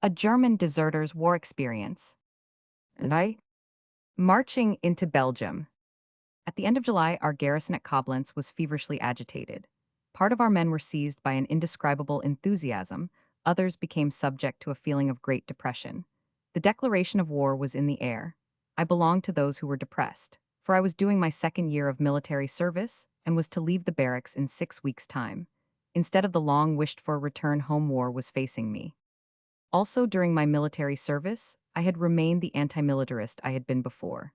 A German deserter's war experience. And I? Marching into Belgium. At the end of July, our garrison at Koblenz was feverishly agitated. Part of our men were seized by an indescribable enthusiasm, others became subject to a feeling of great depression. The declaration of war was in the air. I belonged to those who were depressed, for I was doing my second year of military service and was to leave the barracks in 6 weeks' time. Instead of the long wished for return home, war was facing me. Also, during my military service, I had remained the anti-militarist I had been before.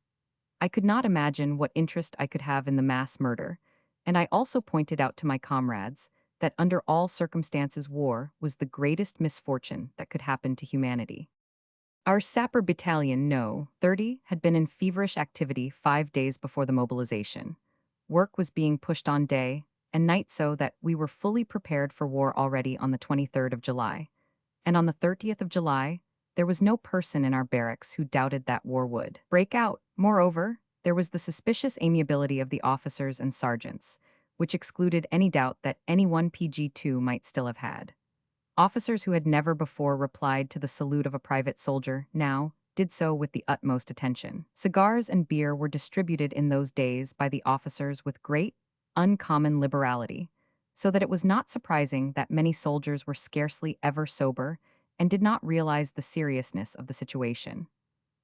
I could not imagine what interest I could have in the mass murder, and I also pointed out to my comrades that under all circumstances war was the greatest misfortune that could happen to humanity. Our sapper battalion No. 30 had been in feverish activity 5 days before the mobilization. Work was being pushed on day and night so that we were fully prepared for war already on the 23rd of July. And on the 30th of July, there was no person in our barracks who doubted that war would break out. Moreover, there was the suspicious amiability of the officers and sergeants, which excluded any doubt that any one PG2 might still have had. Officers who had never before replied to the salute of a private soldier now did so with the utmost attention. Cigars and beer were distributed in those days by the officers with great, uncommon liberality, so that it was not surprising that many soldiers were scarcely ever sober and did not realize the seriousness of the situation.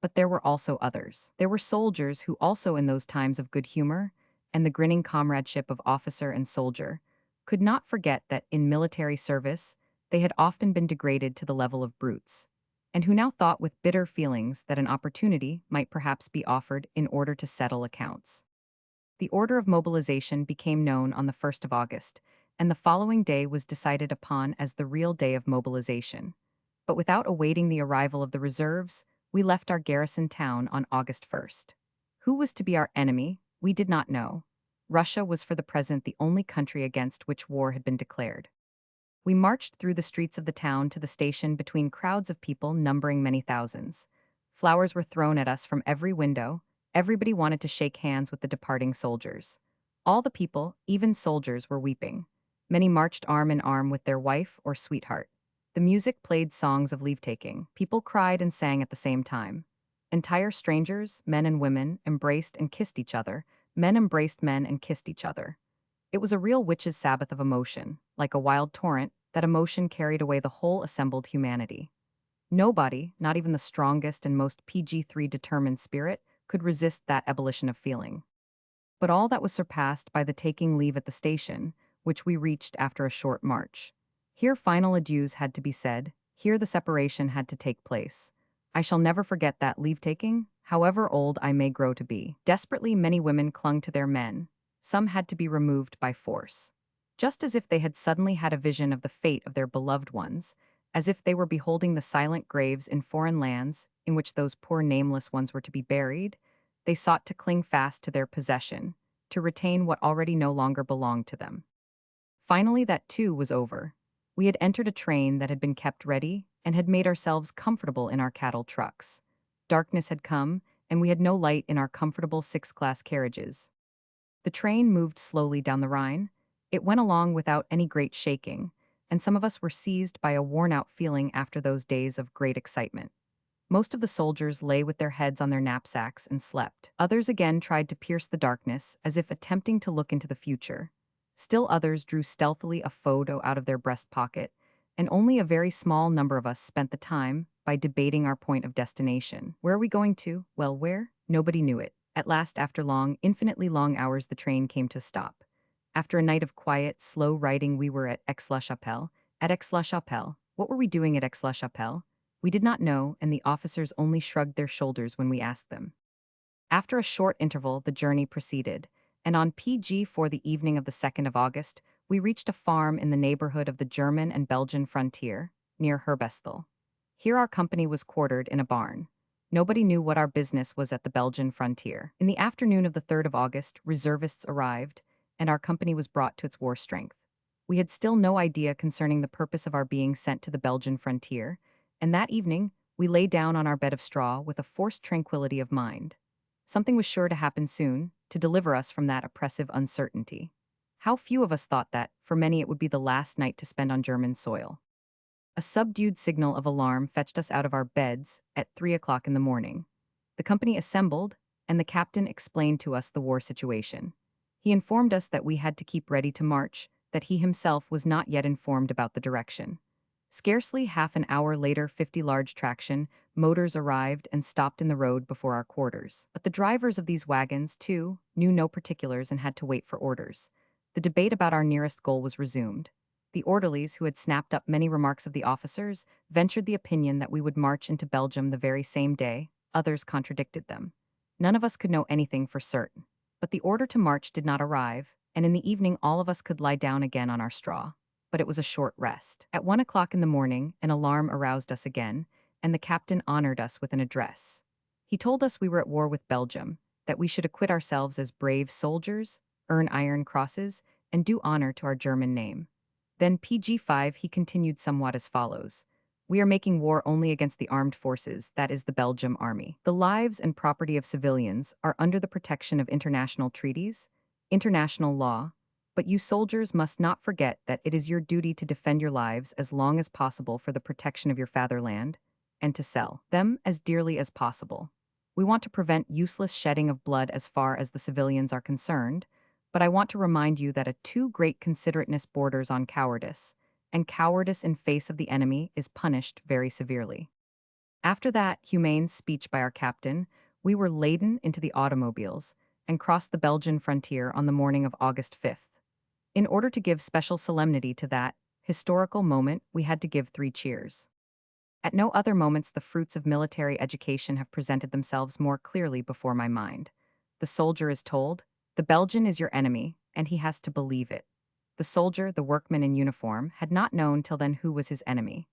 But there were also others. There were soldiers who also in those times of good humor and the grinning comradeship of officer and soldier could not forget that in military service they had often been degraded to the level of brutes, and who now thought with bitter feelings that an opportunity might perhaps be offered in order to settle accounts. The order of mobilization became known on the 1st of August, and the following day was decided upon as the real day of mobilization. But without awaiting the arrival of the reserves, we left our garrison town on August 1st. Who was to be our enemy, we did not know. Russia was for the present the only country against which war had been declared. We marched through the streets of the town to the station between crowds of people numbering many thousands. Flowers were thrown at us from every window. Everybody wanted to shake hands with the departing soldiers. All the people, even soldiers, were weeping. Many marched arm in arm with their wife or sweetheart. The music played songs of leave-taking. People cried and sang at the same time. Entire strangers, men and women, embraced and kissed each other. Men embraced men and kissed each other. It was a real witches' Sabbath of emotion. Like a wild torrent, that emotion carried away the whole assembled humanity. Nobody, not even the strongest and most PG3 determined spirit, could resist that ebullition of feeling. But all that was surpassed by the taking leave at the station, which we reached after a short march. Here final adieus had to be said, here the separation had to take place. I shall never forget that leave-taking, however old I may grow to be. Desperately many women clung to their men. Some had to be removed by force. Just as if they had suddenly had a vision of the fate of their beloved ones, as if they were beholding the silent graves in foreign lands in which those poor nameless ones were to be buried, they sought to cling fast to their possession, to retain what already no longer belonged to them. Finally, that too was over. We had entered a train that had been kept ready and had made ourselves comfortable in our cattle trucks. Darkness had come, and we had no light in our comfortable six-class carriages. The train moved slowly down the Rhine. It went along without any great shaking, and some of us were seized by a worn-out feeling after those days of great excitement. Most of the soldiers lay with their heads on their knapsacks and slept. Others again tried to pierce the darkness, as if attempting to look into the future. Still others drew stealthily a photo out of their breast pocket, and only a very small number of us spent the time by debating our point of destination. Where are we going to? Well, where? Nobody knew it. At last, after long, infinitely long hours, the train came to a stop. After a night of quiet, slow riding, we were at Aix-la-Chapelle. At Aix-la-Chapelle. What were we doing at Aix-la-Chapelle? We did not know, and the officers only shrugged their shoulders when we asked them. After a short interval, the journey proceeded, and on PG4 the evening of the 2nd of August, we reached a farm in the neighborhood of the German and Belgian frontier, near Herbestel. Here our company was quartered in a barn. Nobody knew what our business was at the Belgian frontier. In the afternoon of the 3rd of August, reservists arrived, and our company was brought to its war strength. We had still no idea concerning the purpose of our being sent to the Belgian frontier, and that evening, we lay down on our bed of straw with a forced tranquility of mind. Something was sure to happen soon, to deliver us from that oppressive uncertainty. How few of us thought that, for many, it would be the last night to spend on German soil. A subdued signal of alarm fetched us out of our beds at 3 o'clock in the morning. The company assembled, and the captain explained to us the war situation. He informed us that we had to keep ready to march, that he himself was not yet informed about the direction. Scarcely half an hour later, 50 large traction motors arrived and stopped in the road before our quarters. But the drivers of these wagons, too, knew no particulars and had to wait for orders. The debate about our nearest goal was resumed. The orderlies, who had snapped up many remarks of the officers, ventured the opinion that we would march into Belgium the very same day. Others contradicted them. None of us could know anything for certain. But the order to march did not arrive, and in the evening all of us could lie down again on our straw. But it was a short rest. At 1 o'clock in the morning, an alarm aroused us again, and the captain honored us with an address. He told us we were at war with Belgium, that we should acquit ourselves as brave soldiers, earn iron crosses, and do honor to our German name. Then PG5 he continued somewhat as follows. We are making war only against the armed forces, that is the Belgium army. The lives and property of civilians are under the protection of international treaties, international law, but you soldiers must not forget that it is your duty to defend your lives as long as possible for the protection of your fatherland, and to sell them as dearly as possible. We want to prevent useless shedding of blood as far as the civilians are concerned, but I want to remind you that a too great considerateness borders on cowardice, and cowardice in face of the enemy is punished very severely. After that humane speech by our captain, we were laden into the automobiles and crossed the Belgian frontier on the morning of August 5th. In order to give special solemnity to that historical moment, we had to give 3 cheers. At no other moments the fruits of military education have presented themselves more clearly before my mind. The soldier is told, the Belgian is your enemy, and he has to believe it. The soldier, the workman in uniform, had not known till then who was his enemy.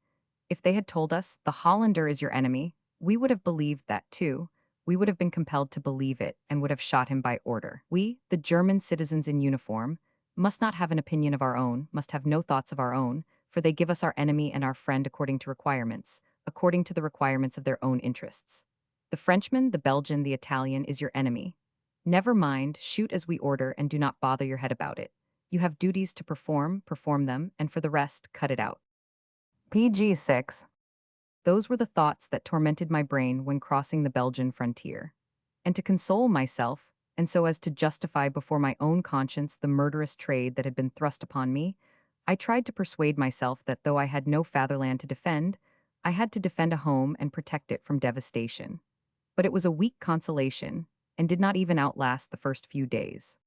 If they had told us, the Hollander is your enemy, we would have believed that too. We would have been compelled to believe it and would have shot him by order. We, the German citizens in uniform, must not have an opinion of our own, must have no thoughts of our own, for they give us our enemy and our friend according to requirements, according to the requirements of their own interests. The Frenchman, the Belgian, the Italian is your enemy. Never mind, shoot as we order and do not bother your head about it. You have duties to perform, perform them, and for the rest, cut it out. PG6. Those were the thoughts that tormented my brain when crossing the Belgian frontier. And to console myself, and so as to justify before my own conscience the murderous trade that had been thrust upon me, I tried to persuade myself that though I had no fatherland to defend, I had to defend a home and protect it from devastation. But it was a weak consolation, and did not even outlast the first few days.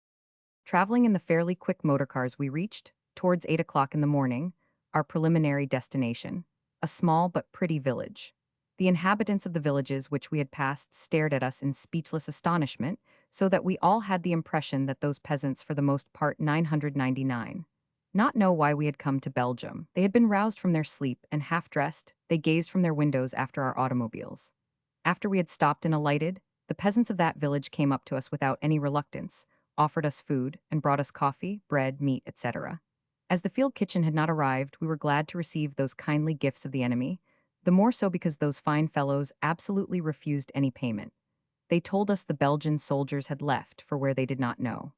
Traveling in the fairly quick motor cars, we reached, towards 8 o'clock in the morning, our preliminary destination, a small but pretty village. The inhabitants of the villages which we had passed stared at us in speechless astonishment, so that we all had the impression that those peasants, for the most part 999, not know why we had come to Belgium. They had been roused from their sleep, and half-dressed, they gazed from their windows after our automobiles. After we had stopped and alighted, the peasants of that village came up to us without any reluctance, offered us food, and brought us coffee, bread, meat, etc. As the field kitchen had not arrived, we were glad to receive those kindly gifts of the enemy, the more so because those fine fellows absolutely refused any payment. They told us the Belgian soldiers had left for where they did not know.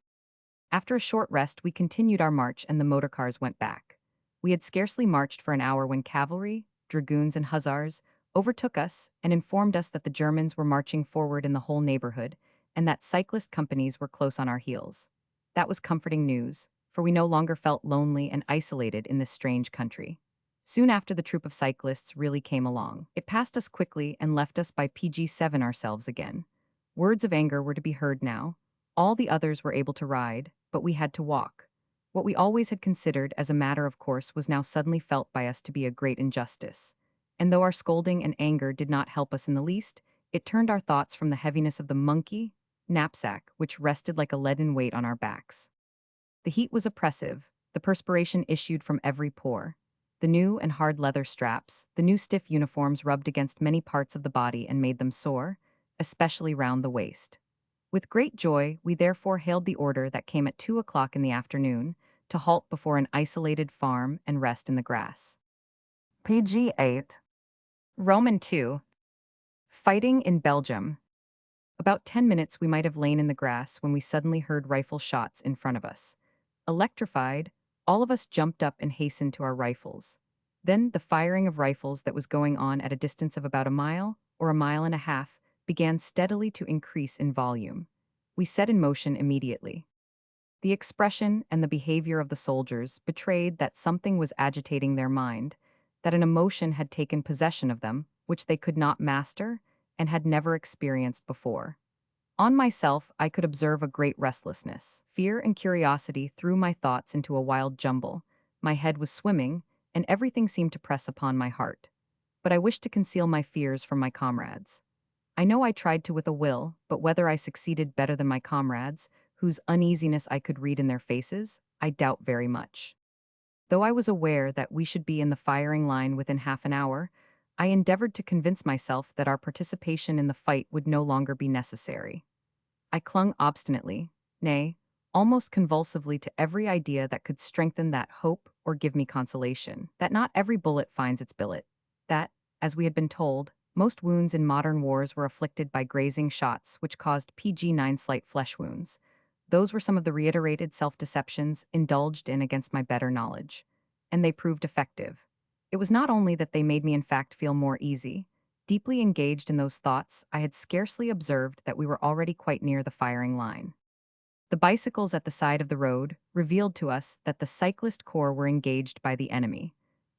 After a short rest, we continued our march and the motor cars went back. We had scarcely marched for an hour when cavalry, dragoons, and hussars overtook us and informed us that the Germans were marching forward in the whole neighborhood, and that cyclist companies were close on our heels. That was comforting news, for we no longer felt lonely and isolated in this strange country. Soon after, the troop of cyclists really came along. It passed us quickly and left us by PG7 ourselves again. Words of anger were to be heard now. All the others were able to ride, but we had to walk. What we always had considered as a matter of course was now suddenly felt by us to be a great injustice. And though our scolding and anger did not help us in the least, it turned our thoughts from the heaviness of the monkey knapsack which rested like a leaden weight on our backs. The heat was oppressive, the perspiration issued from every pore. The new and hard leather straps, the new stiff uniforms rubbed against many parts of the body and made them sore, especially round the waist. With great joy, we therefore hailed the order that came at 2 o'clock in the afternoon to halt before an isolated farm and rest in the grass. PG8. Roman 2. Fighting in Belgium. About 10 minutes we might have lain in the grass when we suddenly heard rifle shots in front of us. Electrified, all of us jumped up and hastened to our rifles. Then the firing of rifles that was going on at a distance of about a mile or a mile and a half began steadily to increase in volume. We set in motion immediately. The expression and the behavior of the soldiers betrayed that something was agitating their mind, that an emotion had taken possession of them, which they could not master and had never experienced before. On myself, I could observe a great restlessness. Fear and curiosity threw my thoughts into a wild jumble. My head was swimming, and everything seemed to press upon my heart. But I wished to conceal my fears from my comrades. I know I tried to with a will, but whether I succeeded better than my comrades, whose uneasiness I could read in their faces, I doubt very much. Though I was aware that we should be in the firing line within half an hour, I endeavored to convince myself that our participation in the fight would no longer be necessary. I clung obstinately, nay, almost convulsively to every idea that could strengthen that hope or give me consolation, that not every bullet finds its billet, that, as we had been told, most wounds in modern wars were afflicted by grazing shots which caused PG9 slight flesh wounds. Those were some of the reiterated self-deceptions indulged in against my better knowledge, and they proved effective. It was not only that they made me in fact feel more easy. Deeply engaged in those thoughts, I had scarcely observed that we were already quite near the firing line. The bicycles at the side of the road revealed to us that the cyclist corps were engaged by the enemy.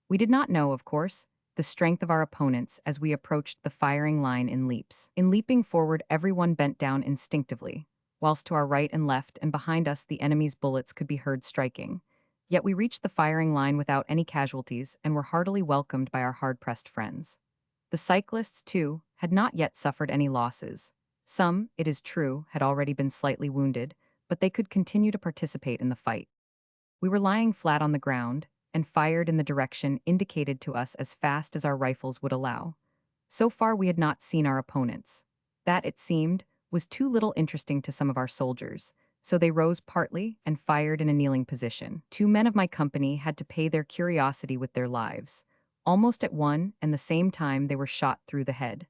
We did not know, of course, the strength of our opponents as we approached the firing line in leaps. In leaping forward, everyone bent down instinctively, whilst to our right and left and behind us the enemy's bullets could be heard striking. Yet we reached the firing line without any casualties and were heartily welcomed by our hard-pressed friends. The cyclists, too, had not yet suffered any losses. Some, it is true, had already been slightly wounded, but they could continue to participate in the fight. We were lying flat on the ground and fired in the direction indicated to us as fast as our rifles would allow. So far we had not seen our opponents. That, it seemed, was too little interesting to some of our soldiers, so they rose partly and fired in a kneeling position. Two men of my company had to pay their curiosity with their lives. Almost at one and the same time they were shot through the head.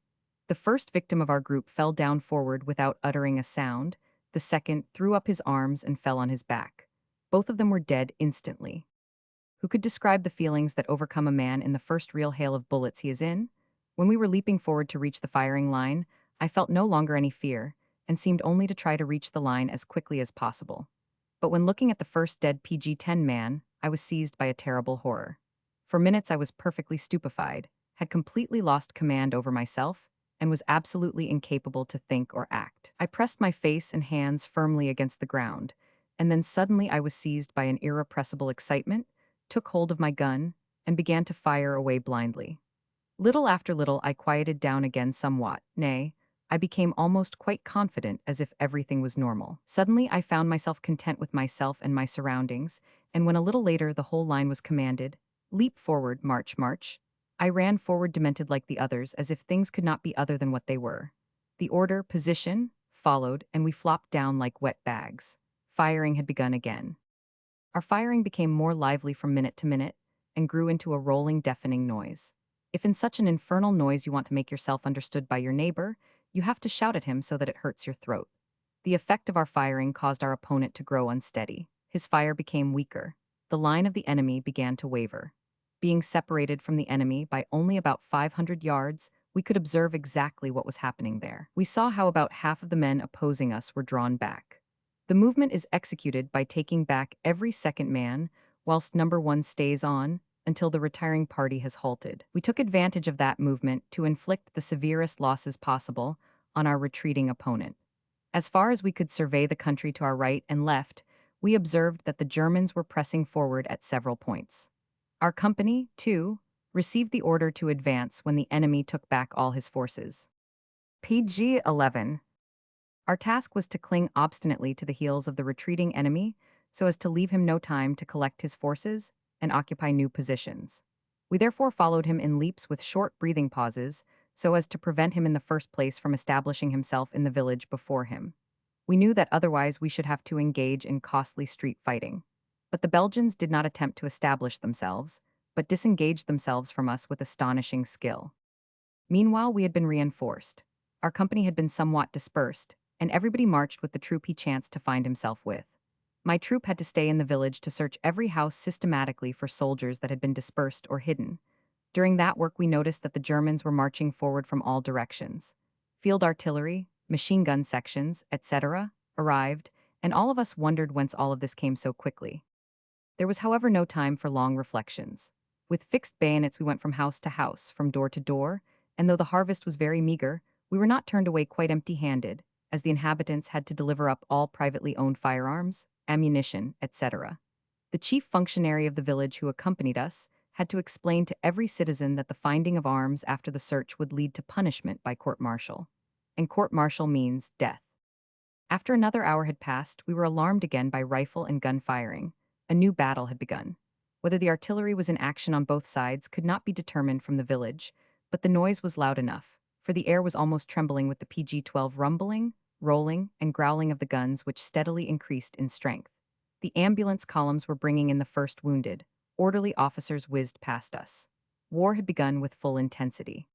The first victim of our group fell down forward without uttering a sound. The second threw up his arms and fell on his back. Both of them were dead instantly. Who could describe the feelings that overcome a man in the first real hail of bullets he is in? When we were leaping forward to reach the firing line, I felt no longer any fear, and seemed only to try to reach the line as quickly as possible. But when looking at the first dead PG-10 man, I was seized by a terrible horror. For minutes I was perfectly stupefied, had completely lost command over myself, and was absolutely incapable to think or act. I pressed my face and hands firmly against the ground, and then suddenly I was seized by an irrepressible excitement, took hold of my gun, and began to fire away blindly. Little after little I quieted down again somewhat, nay, I became almost quite confident as if everything was normal. Suddenly I found myself content with myself and my surroundings, and when a little later the whole line was commanded, "Leap forward, march, march," I ran forward demented like the others as if things could not be other than what they were. The order, "Position," followed, and we flopped down like wet bags. Firing had begun again. Our firing became more lively from minute to minute, and grew into a rolling, deafening noise. If in such an infernal noise you want to make yourself understood by your neighbor, you have to shout at him so that it hurts your throat. The effect of our firing caused our opponent to grow unsteady. His fire became weaker. The line of the enemy began to waver. Being separated from the enemy by only about 500 yards, we could observe exactly what was happening there. We saw how about half of the men opposing us were drawn back. The movement is executed by taking back every second man, whilst number one stays on, until the retiring party has halted. We took advantage of that movement to inflict the severest losses possible on our retreating opponent. As far as we could survey the country to our right and left, we observed that the Germans were pressing forward at several points. Our company, too, received the order to advance when the enemy took back all his forces. PG-11. Our task was to cling obstinately to the heels of the retreating enemy so as to leave him no time to collect his forces and occupy new positions. We therefore followed him in leaps with short breathing pauses so as to prevent him in the first place from establishing himself in the village before him. We knew that otherwise we should have to engage in costly street fighting. But the Belgians did not attempt to establish themselves, but disengaged themselves from us with astonishing skill. Meanwhile, we had been reinforced. Our company had been somewhat dispersed, and everybody marched with the troop he chanced to find himself with. My troop had to stay in the village to search every house systematically for soldiers that had been dispersed or hidden. During that work, we noticed that the Germans were marching forward from all directions. Field artillery, machine gun sections, etc., arrived, and all of us wondered whence all of this came so quickly. There was, however, no time for long reflections. With fixed bayonets, we went from house to house, from door to door, and though the harvest was very meager, we were not turned away quite empty-handed, as the inhabitants had to deliver up all privately owned firearms, ammunition, etc. The chief functionary of the village who accompanied us had to explain to every citizen that the finding of arms after the search would lead to punishment by court-martial. And court-martial means death. After another hour had passed, we were alarmed again by rifle and gun firing. A new battle had begun. Whether the artillery was in action on both sides could not be determined from the village, but the noise was loud enough, for the air was almost trembling with the PG-12 rumbling, rolling, and growling of the guns which steadily increased in strength. The ambulance columns were bringing in the first wounded. Orderly officers whizzed past us. War had begun with full intensity.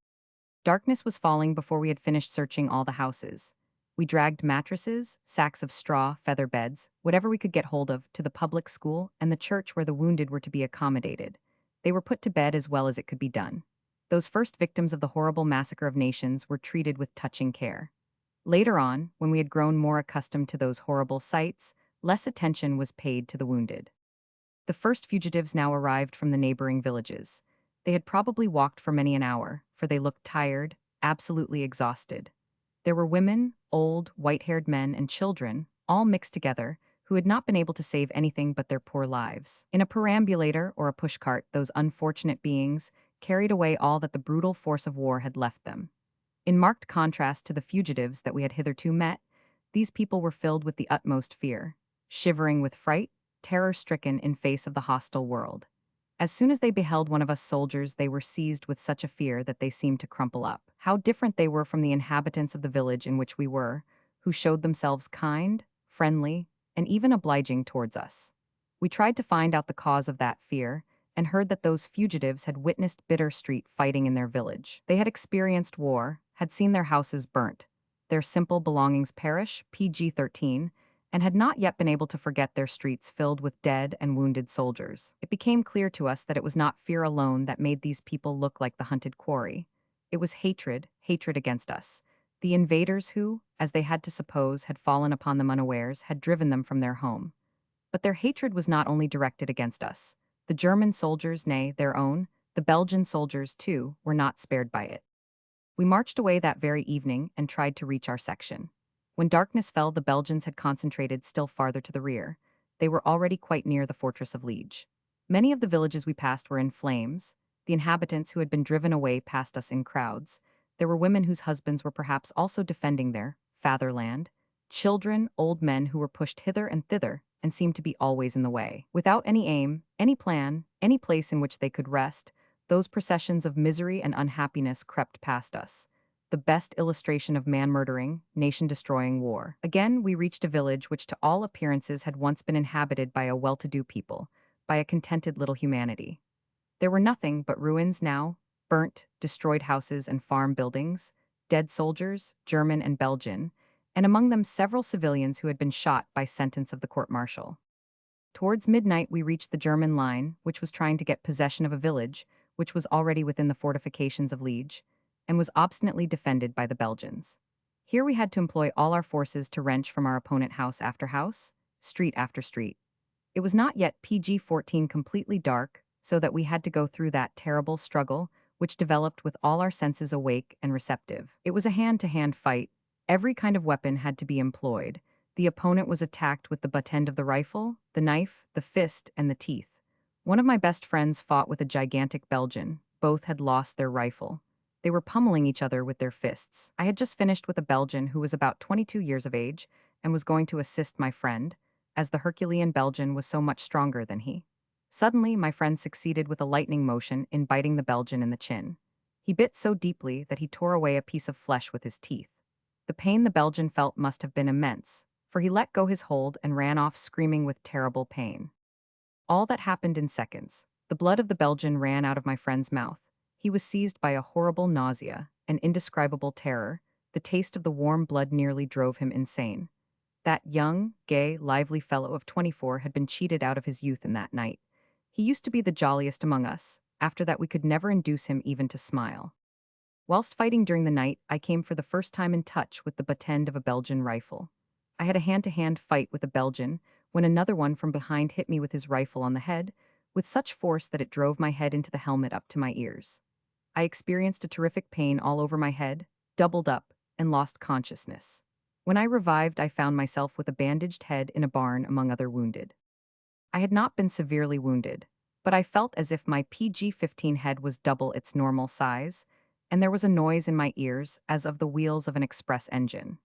Darkness was falling before we had finished searching all the houses. We dragged mattresses, sacks of straw, feather beds, whatever we could get hold of, to the public school and the church where the wounded were to be accommodated. They were put to bed as well as it could be done. Those first victims of the horrible massacre of nations were treated with touching care. Later on, when we had grown more accustomed to those horrible sights, less attention was paid to the wounded. The first fugitives now arrived from the neighboring villages. They had probably walked for many an hour, for they looked tired, absolutely exhausted. There were women, old, white-haired men, and children, all mixed together, who had not been able to save anything but their poor lives. In a perambulator or a pushcart, those unfortunate beings carried away all that the brutal force of war had left them. In marked contrast to the fugitives that we had hitherto met, these people were filled with the utmost fear, shivering with fright, terror-stricken in face of the hostile world. As soon as they beheld one of us soldiers, they were seized with such a fear that they seemed to crumple up. How different they were from the inhabitants of the village in which we were, who showed themselves kind, friendly, and even obliging towards us. We tried to find out the cause of that fear, and heard that those fugitives had witnessed bitter street fighting in their village. They had experienced war, had seen their houses burnt, their simple belongings perish, PG-13, and had not yet been able to forget their streets filled with dead and wounded soldiers. It became clear to us that it was not fear alone that made these people look like the hunted quarry. It was hatred, hatred against us. The invaders who, as they had to suppose, had fallen upon them unawares, had driven them from their home. But their hatred was not only directed against us. The German soldiers, nay, their own, the Belgian soldiers, too, were not spared by it. We marched away that very evening and tried to reach our section. When darkness fell, the Belgians had concentrated still farther to the rear. They were already quite near the fortress of Liege. Many of the villages we passed were in flames. The inhabitants who had been driven away passed us in crowds. There were women whose husbands were perhaps also defending their fatherland, children, old men who were pushed hither and thither and seemed to be always in the way. Without any aim, any plan, any place in which they could rest, those processions of misery and unhappiness crept past us. The best illustration of man-murdering, nation-destroying war. Again, we reached a village which to all appearances had once been inhabited by a well-to-do people, by a contented little humanity. There were nothing but ruins now, burnt, destroyed houses and farm buildings, dead soldiers, German and Belgian, and among them several civilians who had been shot by sentence of the court-martial. Towards midnight we reached the German line, which was trying to get possession of a village, which was already within the fortifications of Liege, and was obstinately defended by the Belgians. Here we had to employ all our forces to wrench from our opponent house after house, street after street. It was not yet PG-14 completely dark, so that we had to go through that terrible struggle, which developed with all our senses awake and receptive. It was a hand-to-hand fight. Every kind of weapon had to be employed. The opponent was attacked with the butt end of the rifle, the knife, the fist, and the teeth. One of my best friends fought with a gigantic Belgian. Both had lost their rifle. They were pummeling each other with their fists. I had just finished with a Belgian who was about 22 years of age and was going to assist my friend, as the Herculean Belgian was so much stronger than he. Suddenly, my friend succeeded with a lightning motion in biting the Belgian in the chin. He bit so deeply that he tore away a piece of flesh with his teeth. The pain the Belgian felt must have been immense, for he let go his hold and ran off screaming with terrible pain. All that happened in seconds. The blood of the Belgian ran out of my friend's mouth. He was seized by a horrible nausea, an indescribable terror. The taste of the warm blood nearly drove him insane. That young, gay, lively fellow of 24 had been cheated out of his youth in that night. He used to be the jolliest among us. After that, we could never induce him even to smile. Whilst fighting during the night, I came for the first time in touch with the butt end of a Belgian rifle. I had a hand-to-hand fight with a Belgian when another one from behind hit me with his rifle on the head, with such force that it drove my head into the helmet up to my ears. I experienced a terrific pain all over my head, doubled up, and lost consciousness. When I revived, I found myself with a bandaged head in a barn among other wounded. I had not been severely wounded, but I felt as if my PG-15 head was double its normal size, and there was a noise in my ears as of the wheels of an express engine.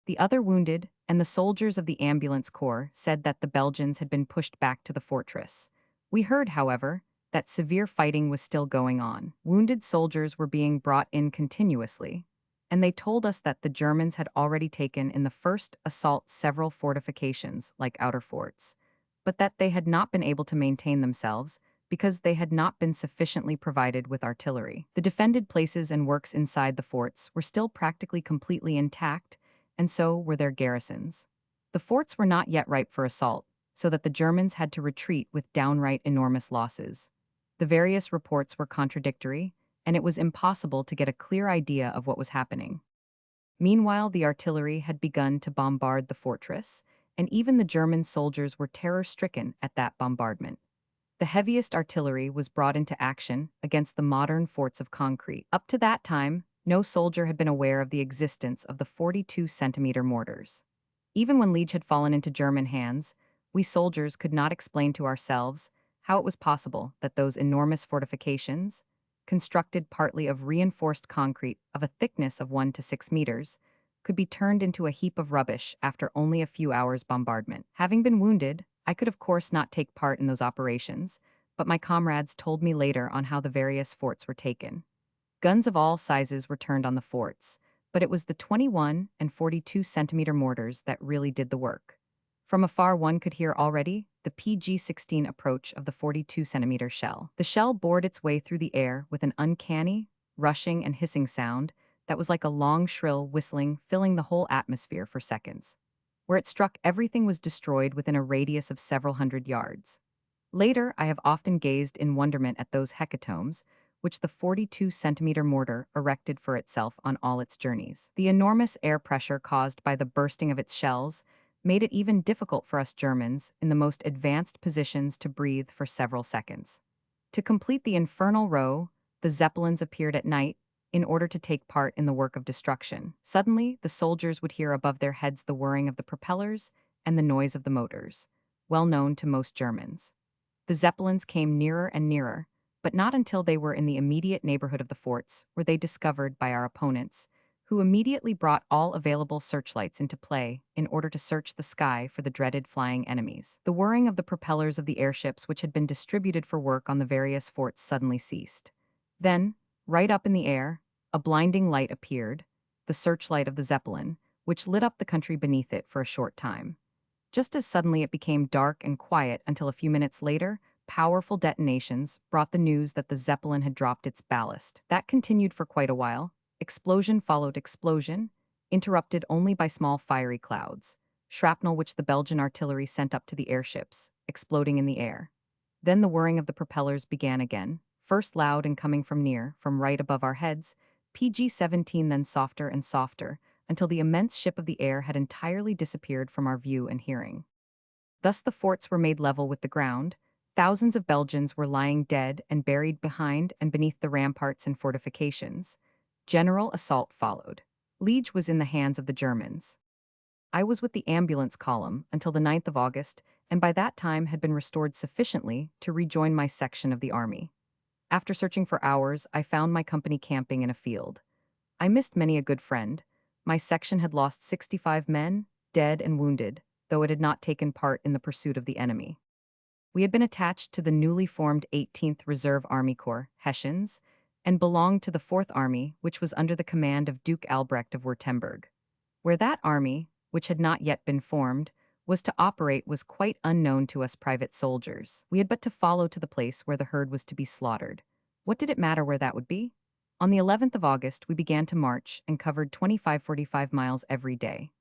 The other wounded and the soldiers of the ambulance corps said that the Belgians had been pushed back to the fortress. We heard, however, that severe fighting was still going on. Wounded soldiers were being brought in continuously, and they told us that the Germans had already taken in the first assault several fortifications, like outer forts, but that they had not been able to maintain themselves because they had not been sufficiently provided with artillery. The defended places and works inside the forts were still practically completely intact, and so were their garrisons. The forts were not yet ripe for assault, so that the Germans had to retreat with downright enormous losses. The various reports were contradictory, and it was impossible to get a clear idea of what was happening. Meanwhile, the artillery had begun to bombard the fortress, and even the German soldiers were terror-stricken at that bombardment. The heaviest artillery was brought into action against the modern forts of concrete. Up to that time, no soldier had been aware of the existence of the 42-centimeter mortars. Even when Liege had fallen into German hands, we soldiers could not explain to ourselves how it was possible that those enormous fortifications, constructed partly of reinforced concrete of a thickness of 1 to 6 meters, could be turned into a heap of rubbish after only a few hours' bombardment. Having been wounded, I could of course not take part in those operations, but my comrades told me later on how the various forts were taken. Guns of all sizes were turned on the forts, but it was the 21 and 42-centimeter mortars that really did the work. From afar, one could hear already the PG-16 approach of the 42-centimeter shell. The shell bored its way through the air with an uncanny, rushing and hissing sound that was like a long, shrill whistling filling the whole atmosphere for seconds. Where it struck, everything was destroyed within a radius of several hundred yards. Later, I have often gazed in wonderment at those hecatombs, which the 42-centimeter mortar erected for itself on all its journeys. The enormous air pressure caused by the bursting of its shells made it even difficult for us Germans in the most advanced positions to breathe for several seconds. To complete the infernal row, the Zeppelins appeared at night in order to take part in the work of destruction. Suddenly, the soldiers would hear above their heads the whirring of the propellers and the noise of the motors, well known to most Germans. The Zeppelins came nearer and nearer, but not until they were in the immediate neighborhood of the forts were they discovered by our opponents, who immediately brought all available searchlights into play in order to search the sky for the dreaded flying enemies. The whirring of the propellers of the airships which had been distributed for work on the various forts suddenly ceased. Then, right up in the air, a blinding light appeared, the searchlight of the Zeppelin, which lit up the country beneath it for a short time. Just as suddenly it became dark and quiet until a few minutes later, powerful detonations brought the news that the Zeppelin had dropped its ballast. That continued for quite a while. Explosion followed explosion, interrupted only by small fiery clouds, shrapnel which the Belgian artillery sent up to the airships, exploding in the air. Then the whirring of the propellers began again, first loud and coming from near, from right above our heads, PG-17 then softer and softer, until the immense ship of the air had entirely disappeared from our view and hearing. Thus the forts were made level with the ground. Thousands of Belgians were lying dead and buried behind and beneath the ramparts and fortifications. General assault followed. Liege was in the hands of the Germans. I was with the ambulance column until the 9th of August, and by that time had been restored sufficiently to rejoin my section of the army. After searching for hours, I found my company camping in a field. I missed many a good friend. My section had lost 65 men, dead and wounded, though it had not taken part in the pursuit of the enemy. We had been attached to the newly formed 18th Reserve Army Corps, Hessians, and belonged to the 4th Army, which was under the command of Duke Albrecht of Württemberg. Where that army, which had not yet been formed, was to operate was quite unknown to us private soldiers. We had but to follow to the place where the herd was to be slaughtered. What did it matter where that would be? On the 11th of August, we began to march and covered 25-45 miles every day.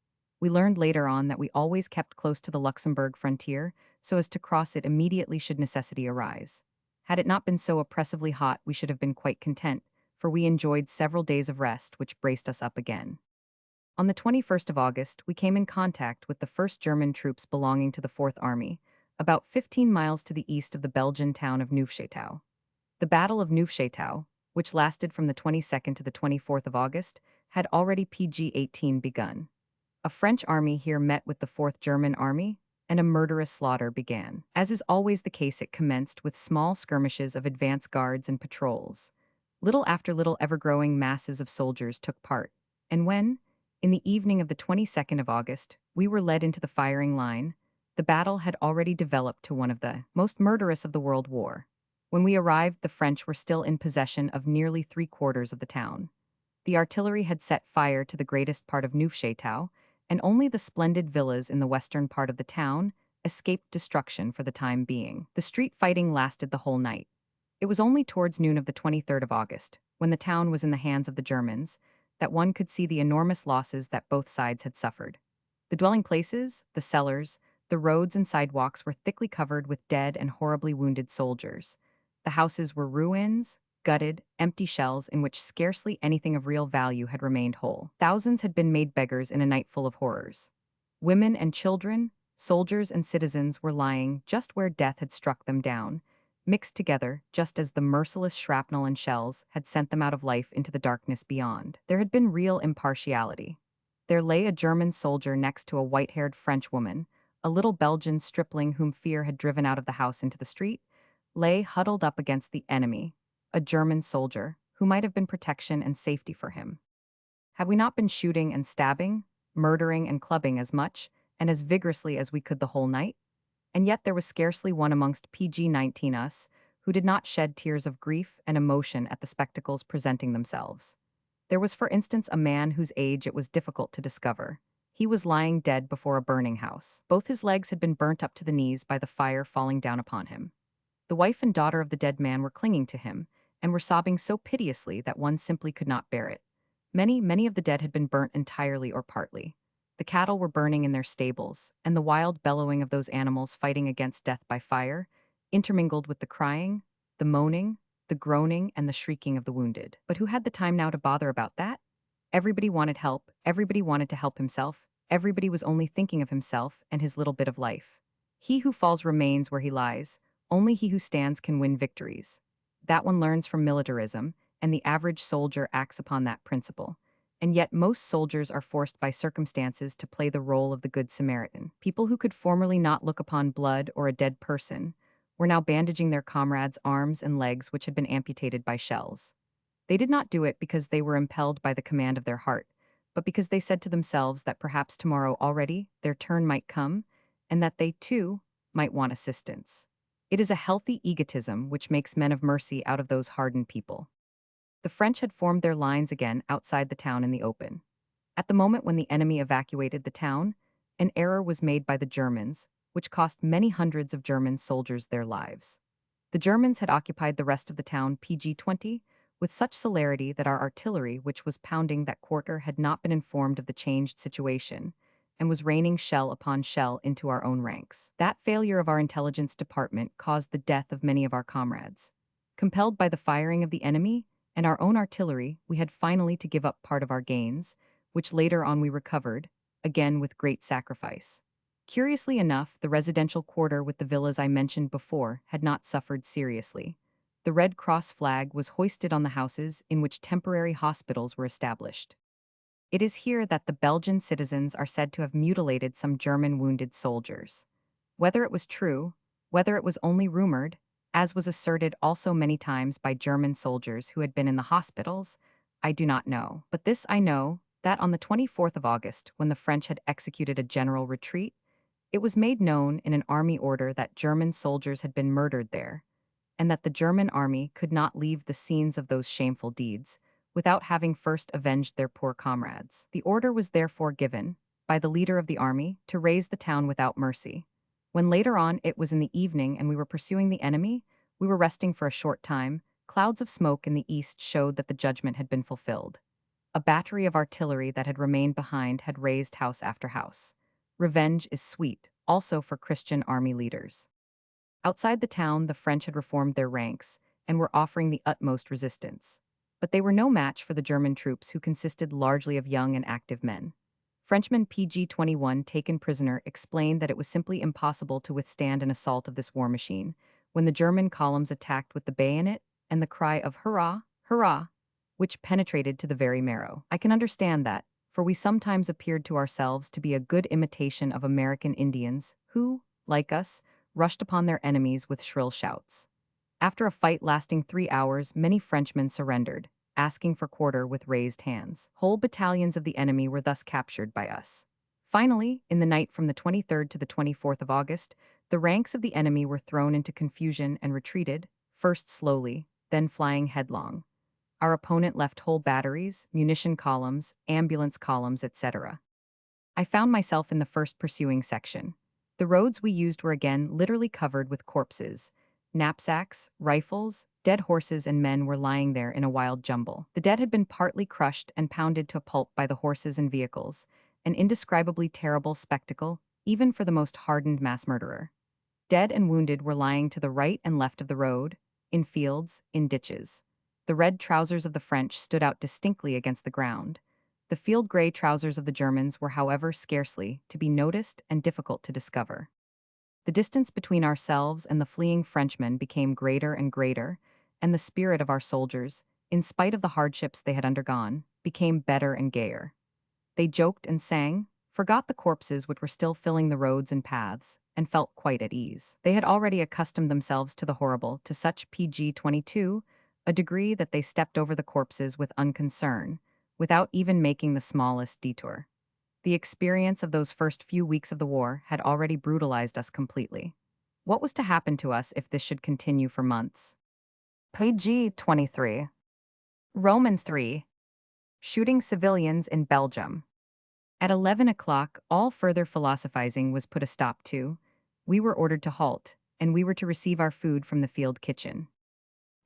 We learned later on that we always kept close to the Luxembourg frontier so as to cross it immediately should necessity arise. Had it not been so oppressively hot, we should have been quite content, for we enjoyed several days of rest which braced us up again. On the 21st of August, we came in contact with the first German troops belonging to the Fourth Army, about 15 miles to the east of the Belgian town of Neufchâteau. The Battle of Neufchâteau, which lasted from the 22nd to the 24th of August, had already PG-18 begun. A French army here met with the Fourth German Army, and a murderous slaughter began. As is always the case, it commenced with small skirmishes of advance guards and patrols. Little after little, ever-growing masses of soldiers took part, and when, in the evening of the 22nd of August, we were led into the firing line, the battle had already developed to one of the most murderous of the World War. When we arrived, the French were still in possession of nearly three-quarters of the town. The artillery had set fire to the greatest part of Neufchâteau, and only the splendid villas in the western part of the town escaped destruction for the time being. The street fighting lasted the whole night. It was only towards noon of the 23rd of August, when the town was in the hands of the Germans, that one could see the enormous losses that both sides had suffered. The dwelling places, the cellars, the roads and sidewalks were thickly covered with dead and horribly wounded soldiers. The houses were ruins, gutted, empty shells in which scarcely anything of real value had remained whole. Thousands had been made beggars in a night full of horrors. Women and children, soldiers and citizens were lying just where death had struck them down, mixed together just as the merciless shrapnel and shells had sent them out of life into the darkness beyond. There had been real impartiality. There lay a German soldier next to a white-haired French woman, a little Belgian stripling whom fear had driven out of the house into the street, lay huddled up against the enemy, a German soldier, who might have been protection and safety for him. Had we not been shooting and stabbing, murdering and clubbing as much, and as vigorously as we could the whole night? And yet there was scarcely one amongst PG-19 us who did not shed tears of grief and emotion at the spectacles presenting themselves. There was, for instance, a man whose age it was difficult to discover. He was lying dead before a burning house. Both his legs had been burnt up to the knees by the fire falling down upon him. The wife and daughter of the dead man were clinging to him, and were sobbing so piteously that one simply could not bear it. Many of the dead had been burnt entirely or partly. The cattle were burning in their stables, and the wild bellowing of those animals fighting against death by fire, intermingled with the crying, the moaning, the groaning, and the shrieking of the wounded. But who had the time now to bother about that? Everybody wanted help, everybody wanted to help himself, everybody was only thinking of himself and his little bit of life. He who falls remains where he lies, only he who stands can win victories. That one learns from militarism, and the average soldier acts upon that principle. And yet most soldiers are forced by circumstances to play the role of the Good Samaritan. People who could formerly not look upon blood or a dead person were now bandaging their comrades' arms and legs which had been amputated by shells. They did not do it because they were impelled by the command of their heart, but because they said to themselves that perhaps tomorrow already their turn might come, and that they, too, might want assistance. It is a healthy egotism which makes men of mercy out of those hardened people. The French had formed their lines again outside the town in the open. At the moment when the enemy evacuated the town, an error was made by the Germans, which cost many hundreds of German soldiers their lives. The Germans had occupied the rest of the town PG-20 with such celerity that our artillery, which was pounding that quarter, had not been informed of the changed situation, and was raining shell upon shell into our own ranks. That failure of our intelligence department caused the death of many of our comrades. Compelled by the firing of the enemy and our own artillery, we had finally to give up part of our gains, which later on we recovered, again with great sacrifice. Curiously enough, the residential quarter with the villas I mentioned before had not suffered seriously. The Red Cross flag was hoisted on the houses in which temporary hospitals were established. It is here that the Belgian citizens are said to have mutilated some German wounded soldiers. Whether it was true, whether it was only rumored, as was asserted also many times by German soldiers who had been in the hospitals, I do not know. But this I know, that on the 24th of August, when the French had executed a general retreat, it was made known in an army order that German soldiers had been murdered there, and that the German army could not leave the scenes of those shameful deeds without having first avenged their poor comrades. The order was therefore given, by the leader of the army, to raise the town without mercy. When later on it was in the evening and we were pursuing the enemy, we were resting for a short time, clouds of smoke in the east showed that the judgment had been fulfilled. A battery of artillery that had remained behind had razed house after house. Revenge is sweet, also for Christian army leaders. Outside the town, the French had reformed their ranks and were offering the utmost resistance. But they were no match for the German troops, who consisted largely of young and active men. Frenchman PG-21, taken prisoner, explained that it was simply impossible to withstand an assault of this war machine when the German columns attacked with the bayonet and the cry of "Hurrah! Hurrah!" which penetrated to the very marrow. I can understand that, for we sometimes appeared to ourselves to be a good imitation of American Indians who, like us, rushed upon their enemies with shrill shouts. After a fight lasting 3 hours, many Frenchmen surrendered, asking for quarter with raised hands. Whole battalions of the enemy were thus captured by us. Finally, in the night from the 23rd to the 24th of August, the ranks of the enemy were thrown into confusion and retreated, first slowly, then flying headlong. Our opponent left whole batteries, munition columns, ambulance columns, etc. I found myself in the first pursuing section. The roads we used were again literally covered with corpses. Knapsacks, rifles, dead horses, and men were lying there in a wild jumble. The dead had been partly crushed and pounded to a pulp by the horses and vehicles, an indescribably terrible spectacle, even for the most hardened mass murderer. Dead and wounded were lying to the right and left of the road, in fields, in ditches. The red trousers of the French stood out distinctly against the ground. The field gray trousers of the Germans were, however, scarcely to be noticed and difficult to discover. The distance between ourselves and the fleeing Frenchmen became greater and greater, and the spirit of our soldiers, in spite of the hardships they had undergone, became better and gayer. They joked and sang, forgot the corpses which were still filling the roads and paths, and felt quite at ease. They had already accustomed themselves to the horrible, to such PG-22, a degree that they stepped over the corpses with unconcern, without even making the smallest detour. The experience of those first few weeks of the war had already brutalized us completely. What was to happen to us if this should continue for months? PG-23. Roman 3. Shooting civilians in Belgium. At 11 o'clock, all further philosophizing was put a stop to. We were ordered to halt, and we were to receive our food from the field kitchen.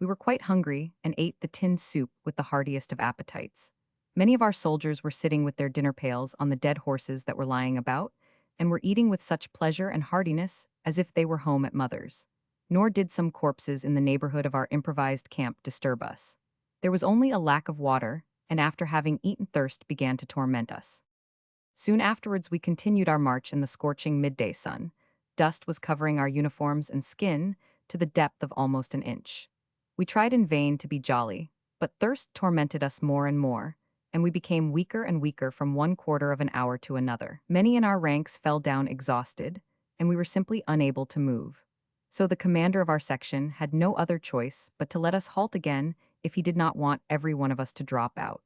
We were quite hungry and ate the tinned soup with the heartiest of appetites. Many of our soldiers were sitting with their dinner pails on the dead horses that were lying about, and were eating with such pleasure and heartiness as if they were home at mother's. Nor did some corpses in the neighborhood of our improvised camp disturb us. There was only a lack of water, and after having eaten, thirst began to torment us. Soon afterwards we continued our march in the scorching midday sun. Dust was covering our uniforms and skin to the depth of almost an inch. We tried in vain to be jolly, but thirst tormented us more and more, and we became weaker and weaker from 1/4 of an hour to another. Many in our ranks fell down exhausted, and we were simply unable to move. So the commander of our section had no other choice but to let us halt again if he did not want every one of us to drop out.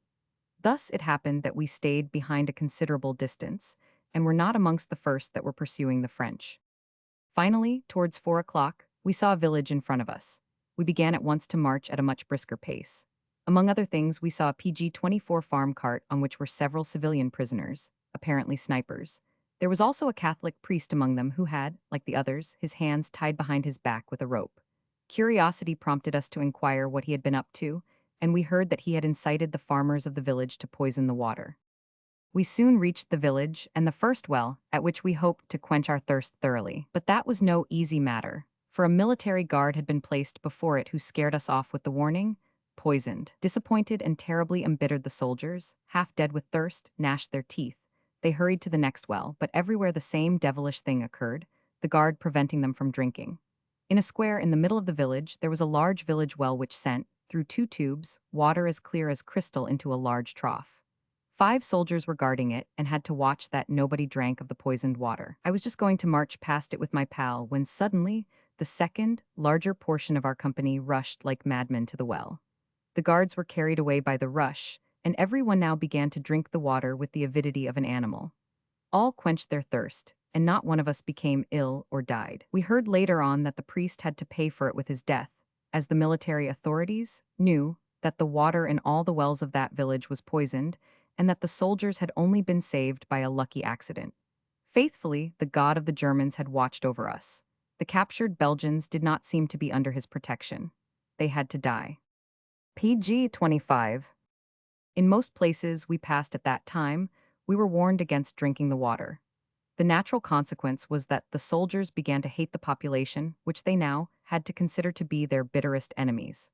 Thus it happened that we stayed behind a considerable distance, and were not amongst the first that were pursuing the French. Finally, towards 4 o'clock, we saw a village in front of us. We began at once to march at a much brisker pace. Among other things, we saw a PG-24 farm cart on which were several civilian prisoners, apparently snipers. There was also a Catholic priest among them who had, like the others, his hands tied behind his back with a rope. Curiosity prompted us to inquire what he had been up to, and we heard that he had incited the farmers of the village to poison the water. We soon reached the village and the first well, at which we hoped to quench our thirst thoroughly. But that was no easy matter, for a military guard had been placed before it who scared us off with the warning, "Poisoned." Disappointed and terribly embittered, the soldiers, half dead with thirst, gnashed their teeth. They hurried to the next well, but everywhere the same devilish thing occurred, the guard preventing them from drinking. In a square in the middle of the village, there was a large village well which sent, through 2 tubes, water as clear as crystal into a large trough. 5 soldiers were guarding it and had to watch that nobody drank of the poisoned water. I was just going to march past it with my pal when suddenly the second, larger portion of our company rushed like madmen to the well. The guards were carried away by the rush, and everyone now began to drink the water with the avidity of an animal. All quenched their thirst, and not one of us became ill or died. We heard later on that the priest had to pay for it with his death, as the military authorities knew that the water in all the wells of that village was poisoned, and that the soldiers had only been saved by a lucky accident. Faithfully, the God of the Germans had watched over us. The captured Belgians did not seem to be under his protection. They had to die. PG-25. In most places we passed at that time, we were warned against drinking the water. The natural consequence was that the soldiers began to hate the population, which they now had to consider to be their bitterest enemies.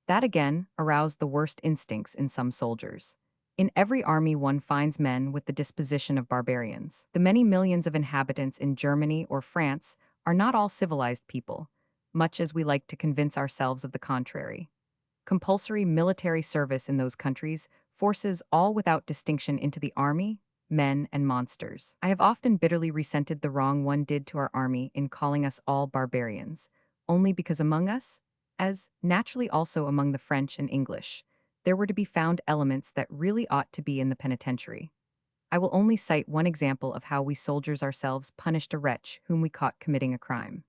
That again aroused the worst instincts in some soldiers. In every army, one finds men with the disposition of barbarians. The many millions of inhabitants in Germany or France are not all civilized people, much as we like to convince ourselves of the contrary. Compulsory military service in those countries forces all without distinction into the army, men, and monsters. I have often bitterly resented the wrong one did to our army in calling us all barbarians, only because among us, as naturally also among the French and English, there were to be found elements that really ought to be in the penitentiary. I will only cite one example of how we soldiers ourselves punished a wretch whom we caught committing a crime.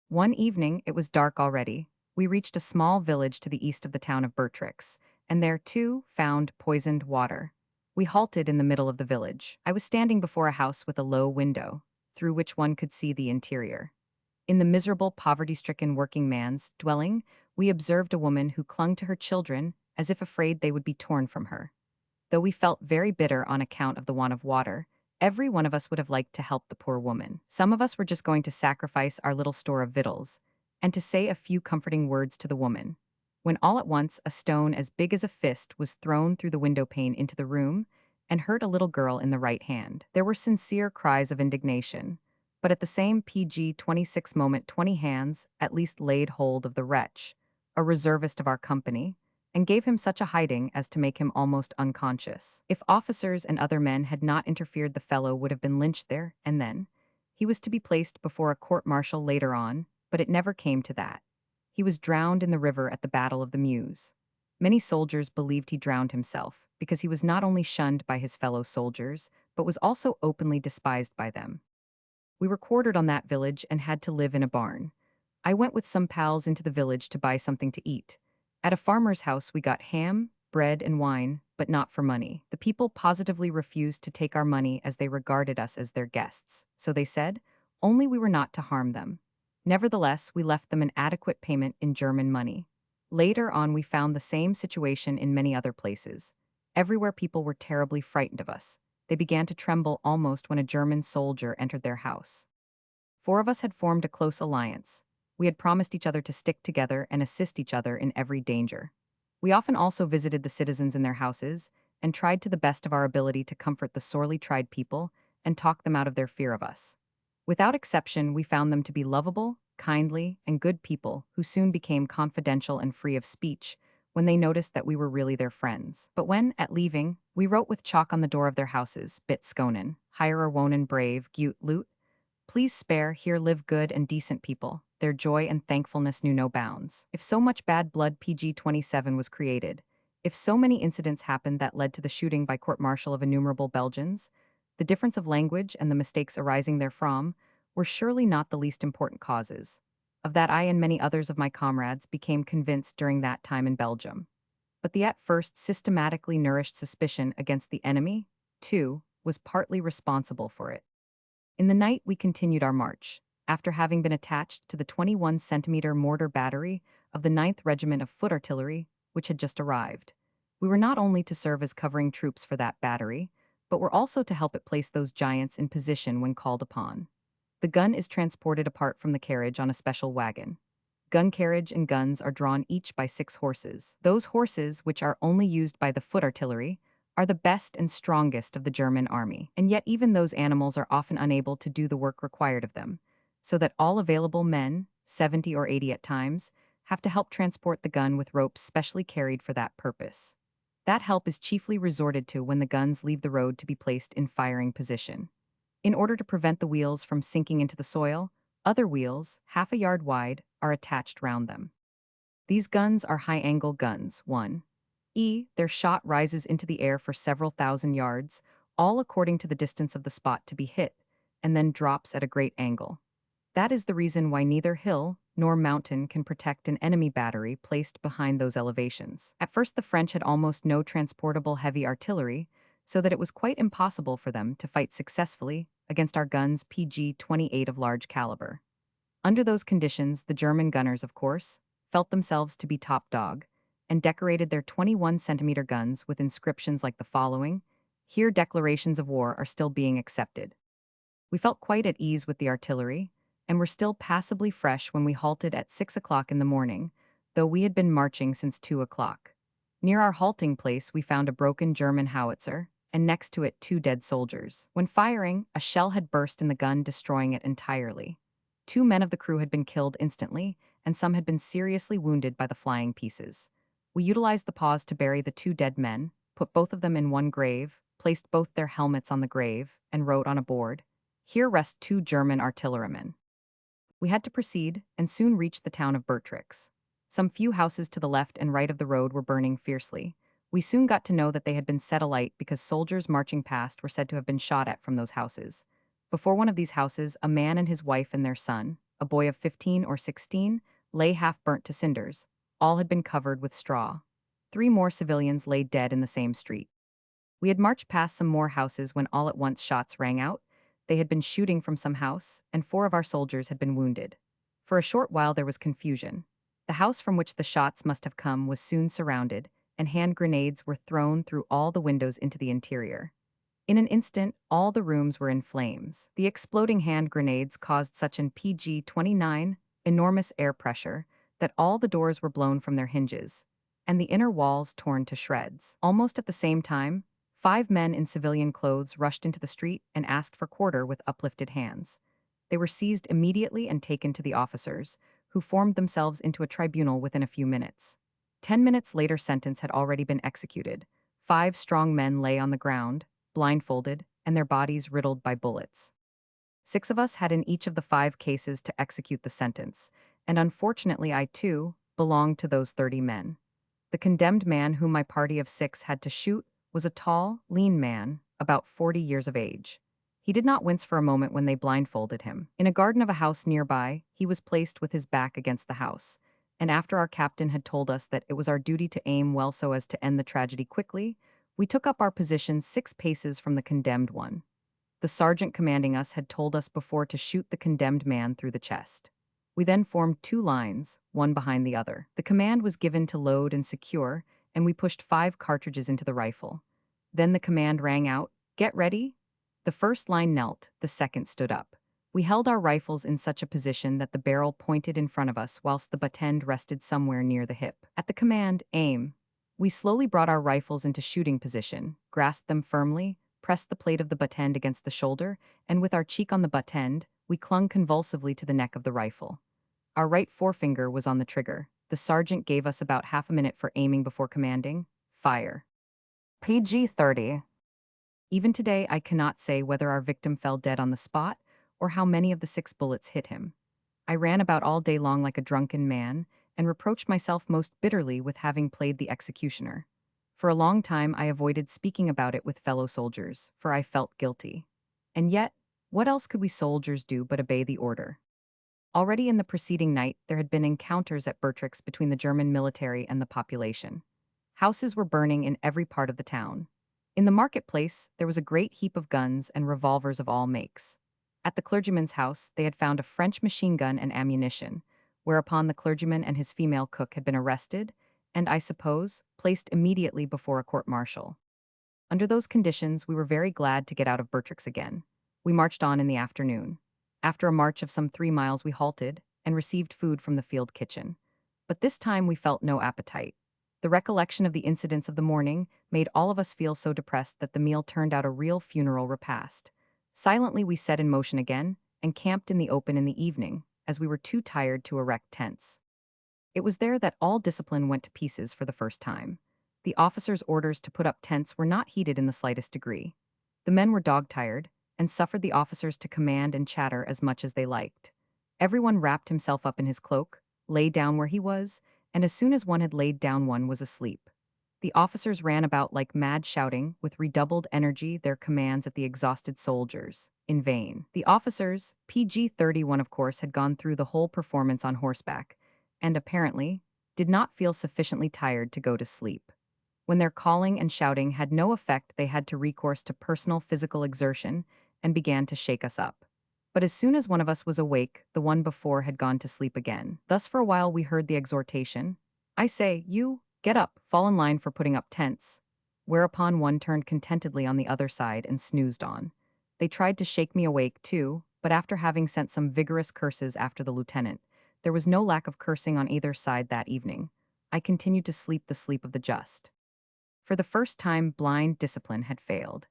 One evening, it was dark already. We reached a small village to the east of the town of Bertrix, and there, too, found poisoned water. We halted in the middle of the village. I was standing before a house with a low window, through which one could see the interior. In the miserable, poverty-stricken working man's dwelling, we observed a woman who clung to her children as if afraid they would be torn from her. Though we felt very bitter on account of the want of water, every one of us would have liked to help the poor woman. Some of us were just going to sacrifice our little store of victuals, and to say a few comforting words to the woman, when all at once a stone as big as a fist was thrown through the window pane into the room and hurt a little girl in the right hand. There were sincere cries of indignation, but at the same PG-26 moment 20 hands at least laid hold of the wretch, a reservist of our company, and gave him such a hiding as to make him almost unconscious. If officers and other men had not interfered, the fellow would have been lynched there and then. He was to be placed before a court-martial later on, but it never came to that. He was drowned in the river at the Battle of the Meuse. Many soldiers believed he drowned himself, because he was not only shunned by his fellow soldiers, but was also openly despised by them. We were quartered on that village and had to live in a barn. I went with some pals into the village to buy something to eat. At a farmer's house we got ham, bread, and wine, but not for money. The people positively refused to take our money as they regarded us as their guests. So they said, only we were not to harm them. Nevertheless, we left them an adequate payment in German money. Later on we found the same situation in many other places. Everywhere people were terribly frightened of us. They began to tremble almost when a German soldier entered their house. 4 of us had formed a close alliance. We had promised each other to stick together and assist each other in every danger. We often also visited the citizens in their houses and tried to the best of our ability to comfort the sorely tried people and talk them out of their fear of us. Without exception, we found them to be lovable, kindly, and good people who soon became confidential and free of speech when they noticed that we were really their friends. But when, at leaving, we wrote with chalk on the door of their houses, Bit Skonen, Hire Wonen Brave, Gut Lut, please spare, here live good and decent people. Their joy and thankfulness knew no bounds. If so much bad blood PG-27 was created, if so many incidents happened that led to the shooting by court-martial of innumerable Belgians, the difference of language and the mistakes arising therefrom were surely not the least important causes. Of that I and many others of my comrades became convinced during that time in Belgium. But the at first systematically nourished suspicion against the enemy, too, was partly responsible for it. In the night, we continued our march, after having been attached to the 21-centimeter mortar battery of the 9th Regiment of Foot Artillery, which had just arrived. We were not only to serve as covering troops for that battery, but were also to help it place those giants in position when called upon. The gun is transported apart from the carriage on a special wagon. Gun carriage and guns are drawn each by 6 horses. Those horses, which are only used by the foot artillery, are the best and strongest of the German army, and yet even those animals are often unable to do the work required of them, so that all available men, 70 or 80 at times, have to help transport the gun with ropes specially carried for that purpose. That help is chiefly resorted to when the guns leave the road to be placed in firing position. In order to prevent the wheels from sinking into the soil, other wheels, half a yard wide, are attached round them. These guns are high-angle guns. 1. Their shot rises into the air for several thousand yards, all according to the distance of the spot to be hit, and then drops at a great angle. That is the reason why neither hill nor mountain can protect an enemy battery placed behind those elevations. At first the French had almost no transportable heavy artillery, so that it was quite impossible for them to fight successfully against our guns PG-28 of large caliber. Under those conditions, the German gunners, of course, felt themselves to be top dog, and decorated their 21-centimeter guns with inscriptions like the following: "Here declarations of war are still being accepted." We felt quite at ease with the artillery, and were still passably fresh when we halted at 6 o'clock in the morning, though we had been marching since 2 o'clock. Near our halting place, we found a broken German howitzer, and next to it 2 dead soldiers. When firing, a shell had burst in the gun, destroying it entirely. 2 men of the crew had been killed instantly, and some had been seriously wounded by the flying pieces. We utilized the pause to bury the 2 dead men, put both of them in one grave, placed both their helmets on the grave, and wrote on a board, "Here rest 2 German artillerymen." We had to proceed, and soon reached the town of Bertrix. Some few houses to the left and right of the road were burning fiercely. We soon got to know that they had been set alight because soldiers marching past were said to have been shot at from those houses. Before one of these houses, a man and his wife and their son, a boy of 15 or 16, lay half burnt to cinders. All had been covered with straw. 3 more civilians lay dead in the same street. We had marched past some more houses when all at once shots rang out. They had been shooting from some house, and 4 of our soldiers had been wounded. For a short while there was confusion. The house from which the shots must have come was soon surrounded, and hand grenades were thrown through all the windows into the interior. In an instant, all the rooms were in flames. The exploding hand grenades caused such an PG-29 enormous air pressure that all the doors were blown from their hinges, and the inner walls torn to shreds. Almost at the same time, 5 men in civilian clothes rushed into the street and asked for quarter with uplifted hands. They were seized immediately and taken to the officers, who formed themselves into a tribunal within a few minutes. 10 minutes later, sentence had already been executed. 5 strong men lay on the ground, blindfolded, and their bodies riddled by bullets. 6 of us had in each of the 5 cases to execute the sentence, and unfortunately I, too, belonged to those 30 men. The condemned man whom my party of 6 had to shoot was a tall, lean man, about 40 years of age. He did not wince for a moment when they blindfolded him. In a garden of a house nearby, he was placed with his back against the house, and after our captain had told us that it was our duty to aim well so as to end the tragedy quickly, we took up our position 6 paces from the condemned one. The sergeant commanding us had told us before to shoot the condemned man through the chest. We then formed 2 lines, one behind the other. The command was given to load and secure, and we pushed 5 cartridges into the rifle. Then the command rang out, "Get ready." The first line knelt, the second stood up. We held our rifles in such a position that the barrel pointed in front of us whilst the butt end rested somewhere near the hip. At the command, "Aim," we slowly brought our rifles into shooting position, grasped them firmly, pressed the plate of the butt end against the shoulder, and with our cheek on the butt end, we clung convulsively to the neck of the rifle. Our right forefinger was on the trigger. The sergeant gave us about half a minute for aiming before commanding, "Fire." PG-30. Even today, I cannot say whether our victim fell dead on the spot or how many of the 6 bullets hit him. I ran about all day long like a drunken man and reproached myself most bitterly with having played the executioner. For a long time, I avoided speaking about it with fellow soldiers, for I felt guilty. And yet, what else could we soldiers do but obey the order? Already in the preceding night, there had been encounters at Bertrix between the German military and the population. Houses were burning in every part of the town. In the marketplace, there was a great heap of guns and revolvers of all makes. At the clergyman's house, they had found a French machine gun and ammunition, whereupon the clergyman and his female cook had been arrested and, I suppose, placed immediately before a court-martial. Under those conditions, we were very glad to get out of Bertrix again. We marched on in the afternoon. After a march of some 3 miles, we halted and received food from the field kitchen. But this time we felt no appetite. The recollection of the incidents of the morning made all of us feel so depressed that the meal turned out a real funeral repast. Silently we set in motion again and camped in the open in the evening, as we were too tired to erect tents. It was there that all discipline went to pieces for the first time. The officers' orders to put up tents were not heeded in the slightest degree. The men were dog-tired and suffered the officers to command and chatter as much as they liked. Everyone wrapped himself up in his cloak, lay down where he was, and as soon as one had laid down one was asleep. The officers ran about like mad, shouting, with redoubled energy, their commands at the exhausted soldiers. In vain. The officers, PG-31 of course, had gone through the whole performance on horseback, and apparently did not feel sufficiently tired to go to sleep. When their calling and shouting had no effect, they had to recourse to personal physical exertion and began to shake us up. But as soon as one of us was awake, the one before had gone to sleep again. Thus for a while we heard the exhortation, "I say, you, Get up, fall in line for putting up tents. Whereupon one turned contentedly on the other side and snoozed on. They tried to shake me awake, too, but after having sent some vigorous curses after the lieutenant, there was no lack of cursing on either side that evening. I continued to sleep the sleep of the just. For the first time, blind discipline had failed.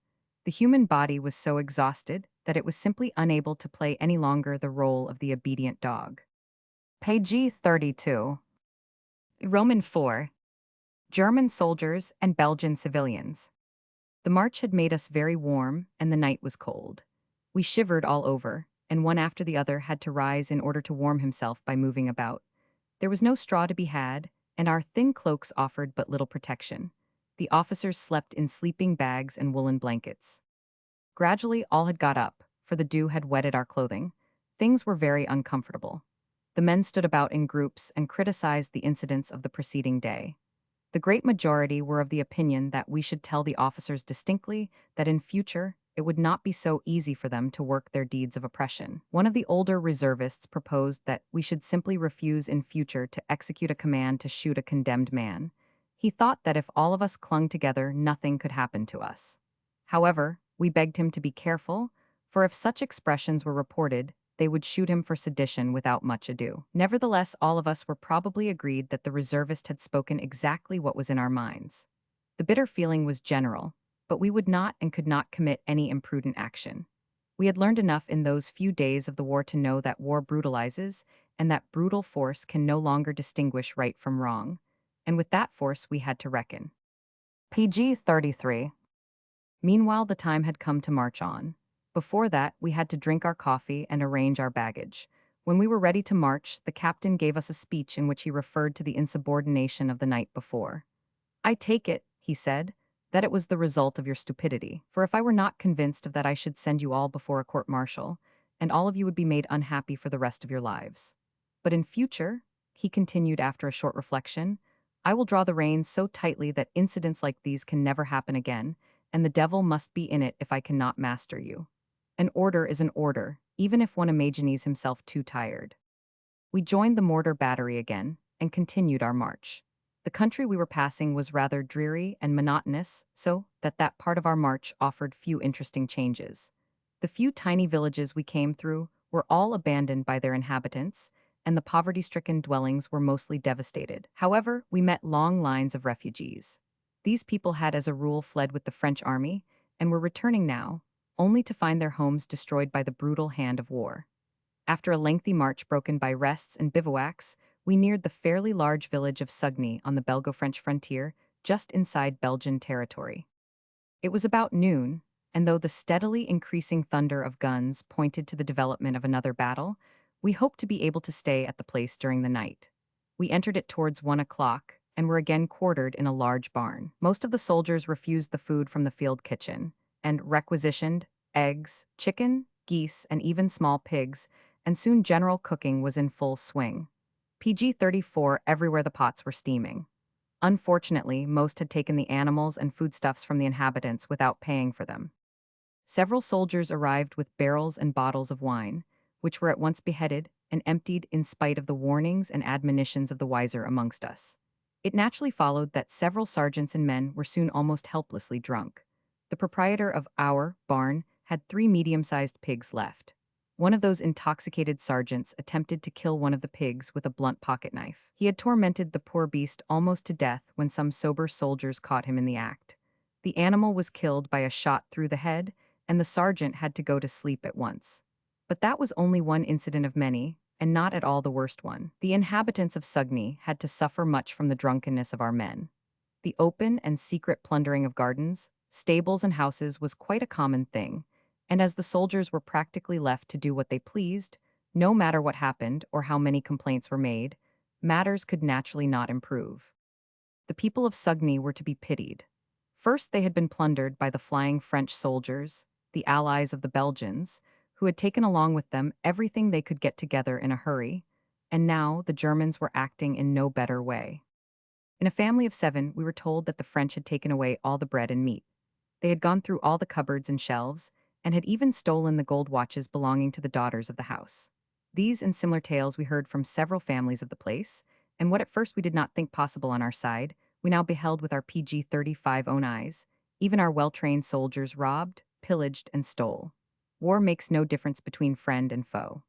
The human body was so exhausted that it was simply unable to play any longer the role of the obedient dog. Page 32. Roman 4. German soldiers and Belgian civilians. The march had made us very warm, and the night was cold. We shivered all over, and one after the other had to rise in order to warm himself by moving about. There was no straw to be had, and our thin cloaks offered but little protection. The officers slept in sleeping bags and woolen blankets. Gradually, all had got up, for the dew had wetted our clothing. Things were very uncomfortable. The men stood about in groups and criticized the incidents of the preceding day. The great majority were of the opinion that we should tell the officers distinctly that in future it would not be so easy for them to work their deeds of oppression. One of the older reservists proposed that we should simply refuse in future to execute a command to shoot a condemned man. He thought that if all of us clung together, nothing could happen to us. However, we begged him to be careful, for if such expressions were reported, they would shoot him for sedition without much ado. Nevertheless, all of us were probably agreed that the reservist had spoken exactly what was in our minds. The bitter feeling was general, but we would not and could not commit any imprudent action. We had learned enough in those few days of the war to know that war brutalizes, and that brutal force can no longer distinguish right from wrong, and with that force we had to reckon. PG 33. Meanwhile, the time had come to march on. Before that, we had to drink our coffee and arrange our baggage. When we were ready to march, the captain gave us a speech in which he referred to the insubordination of the night before. "I take it," he said, "that it was the result of your stupidity, for if I were not convinced of that I should send you all before a court-martial, and all of you would be made unhappy for the rest of your lives. But in future," he continued after a short reflection, "I will draw the reins so tightly that incidents like these can never happen again, and the devil must be in it if I cannot master you. An order is an order, even if one imagines himself too tired." We joined the mortar battery again, and continued our march. The country we were passing was rather dreary and monotonous, so that part of our march offered few interesting changes. The few tiny villages we came through were all abandoned by their inhabitants, and the poverty-stricken dwellings were mostly devastated. However, we met long lines of refugees. These people had as a rule fled with the French army, and were returning now, only to find their homes destroyed by the brutal hand of war. After a lengthy march broken by rests and bivouacs, we neared the fairly large village of Sugny on the Belgo-French frontier, just inside Belgian territory. It was about noon, and though the steadily increasing thunder of guns pointed to the development of another battle, we hoped to be able to stay at the place during the night. We entered it towards 1 o'clock, and were again quartered in a large barn. Most of the soldiers refused the food from the field kitchen, and requisitioned eggs, chicken, geese, and even small pigs, and soon general cooking was in full swing. PG 34 everywhere the pots were steaming. Unfortunately, most had taken the animals and foodstuffs from the inhabitants without paying for them. Several soldiers arrived with barrels and bottles of wine, which were at once beheaded and emptied in spite of the warnings and admonitions of the wiser amongst us. It naturally followed that several sergeants and men were soon almost helplessly drunk. The proprietor of our barn had 3 medium-sized pigs left. One of those intoxicated sergeants attempted to kill one of the pigs with a blunt pocket knife. He had tormented the poor beast almost to death when some sober soldiers caught him in the act. The animal was killed by a shot through the head, and the sergeant had to go to sleep at once. But that was only one incident of many, and not at all the worst one. The inhabitants of Sugny had to suffer much from the drunkenness of our men. The open and secret plundering of gardens, stables, and houses was quite a common thing, and as the soldiers were practically left to do what they pleased, no matter what happened or how many complaints were made, matters could naturally not improve. The people of Sugny were to be pitied. First, they had been plundered by the flying French soldiers, the allies of the Belgians, who had taken along with them everything they could get together in a hurry, and now the Germans were acting in no better way. In a family of 7, we were told that the French had taken away all the bread and meat. They had gone through all the cupboards and shelves, and had even stolen the gold watches belonging to the daughters of the house. These and similar tales we heard from several families of the place, and what at first we did not think possible on our side, we now beheld with our PG-35 own eyes, even our well-trained soldiers robbed, pillaged, and stole. War makes no difference between friend and foe.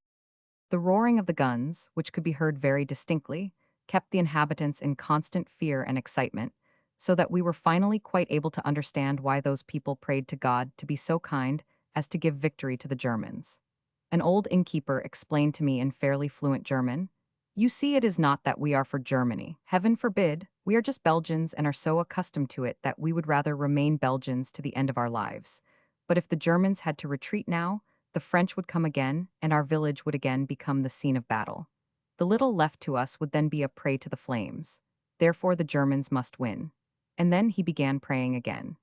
The roaring of the guns, which could be heard very distinctly, kept the inhabitants in constant fear and excitement, so that we were finally quite able to understand why those people prayed to God to be so kind as to give victory to the Germans. An old innkeeper explained to me in fairly fluent German, "You see, it is not that we are for Germany. Heaven forbid, we are just Belgians and are so accustomed to it that we would rather remain Belgians to the end of our lives. But if the Germans had to retreat now, the French would come again, and our village would again become the scene of battle. The little left to us would then be a prey to the flames. Therefore the Germans must win." And then he began praying again.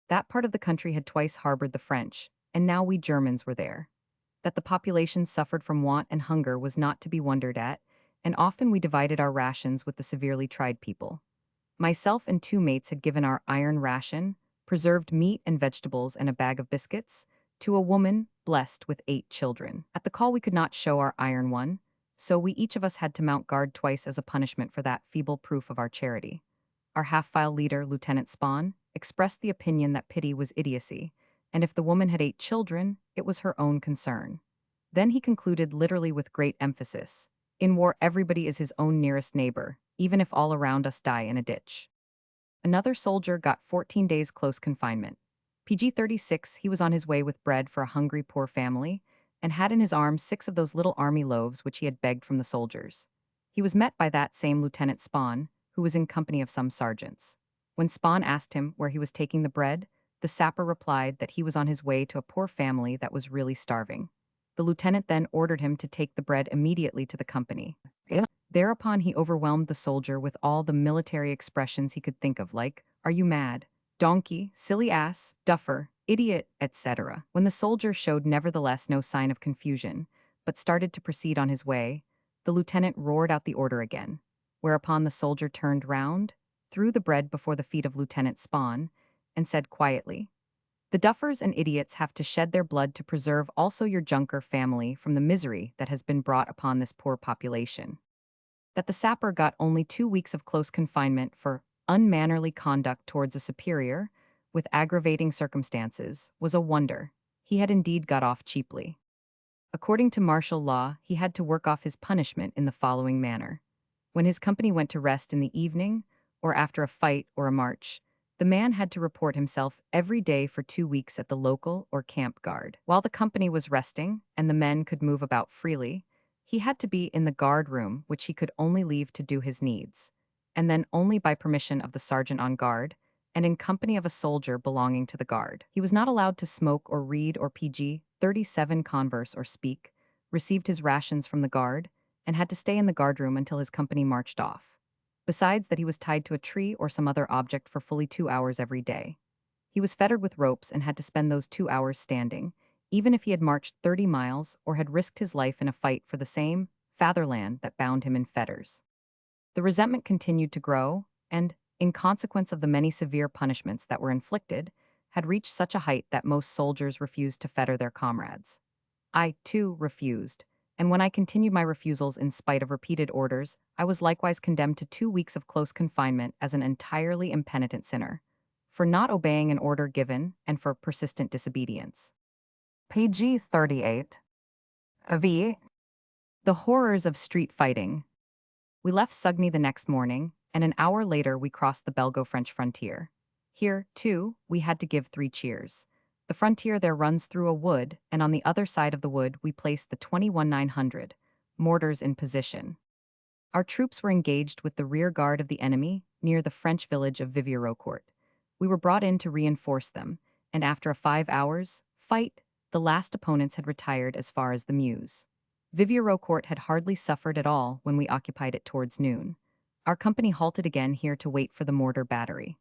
That part of the country had twice harbored the French, and now we Germans were there. That the population suffered from want and hunger was not to be wondered at, and often we divided our rations with the severely tried people. Myself and two mates had given our iron ration, preserved meat and vegetables and a bag of biscuits, to a woman blessed with 8 children. At the call we could not show our iron one, so we each of us had to mount guard twice as a punishment for that feeble proof of our charity. Our half-file leader, Lieutenant Spahn, expressed the opinion that pity was idiocy, and if the woman had 8 children, it was her own concern. Then he concluded literally with great emphasis, "In war everybody is his own nearest neighbor, even if all around us die in a ditch." Another soldier got 14 days close confinement. PG-36, he was on his way with bread for a hungry poor family, and had in his arms 6 of those little army loaves which he had begged from the soldiers. He was met by that same Lieutenant Spahn, who was in company of some sergeants. When Spahn asked him where he was taking the bread, the sapper replied that he was on his way to a poor family that was really starving. The lieutenant then ordered him to take the bread immediately to the company. Thereupon he overwhelmed the soldier with all the military expressions he could think of, like, "Are you mad? Donkey, silly ass, duffer, idiot," etc. When the soldier showed nevertheless no sign of confusion, but started to proceed on his way, the lieutenant roared out the order again, whereupon the soldier turned round, threw the bread before the feet of Lieutenant Spahn, and said quietly, "The duffers and idiots have to shed their blood to preserve also your Junker family from the misery that has been brought upon this poor population." That the sapper got only 2 weeks of close confinement for unmannerly conduct towards a superior, with aggravating circumstances, was a wonder. He had indeed got off cheaply. According to martial law, he had to work off his punishment in the following manner. When his company went to rest in the evening, or after a fight or a march, the man had to report himself every day for 2 weeks at the local or camp guard. While the company was resting, and the men could move about freely, he had to be in the guard room, which he could only leave to do his needs, and then only by permission of the sergeant on guard, and in company of a soldier belonging to the guard. He was not allowed to smoke or read or PG-37 converse or speak, received his rations from the guard, and had to stay in the guardroom until his company marched off. Besides that, he was tied to a tree or some other object for fully 2 hours every day. He was fettered with ropes and had to spend those 2 hours standing, even if he had marched 30 miles or had risked his life in a fight for the same fatherland that bound him in fetters. The resentment continued to grow, and, in consequence of the many severe punishments that were inflicted, had reached such a height that most soldiers refused to fetter their comrades. I, too, refused, and when I continued my refusals in spite of repeated orders, I was likewise condemned to 2 weeks of close confinement as an entirely impenitent sinner, for not obeying an order given and for persistent disobedience. PG-38. V. The horrors of street fighting. We left Sugny the next morning, and an hour later we crossed the Belgo-French frontier. Here, too, we had to give 3 cheers. The frontier there runs through a wood, and on the other side of the wood we placed the 21-900 mortars in position. Our troops were engaged with the rear guard of the enemy near the French village of Vivierocourt. We were brought in to reinforce them, and after a 5 hours' fight, the last opponents had retired as far as the Meuse. Vivierocourt had hardly suffered at all when we occupied it towards noon. Our company halted again here to wait for the mortar battery.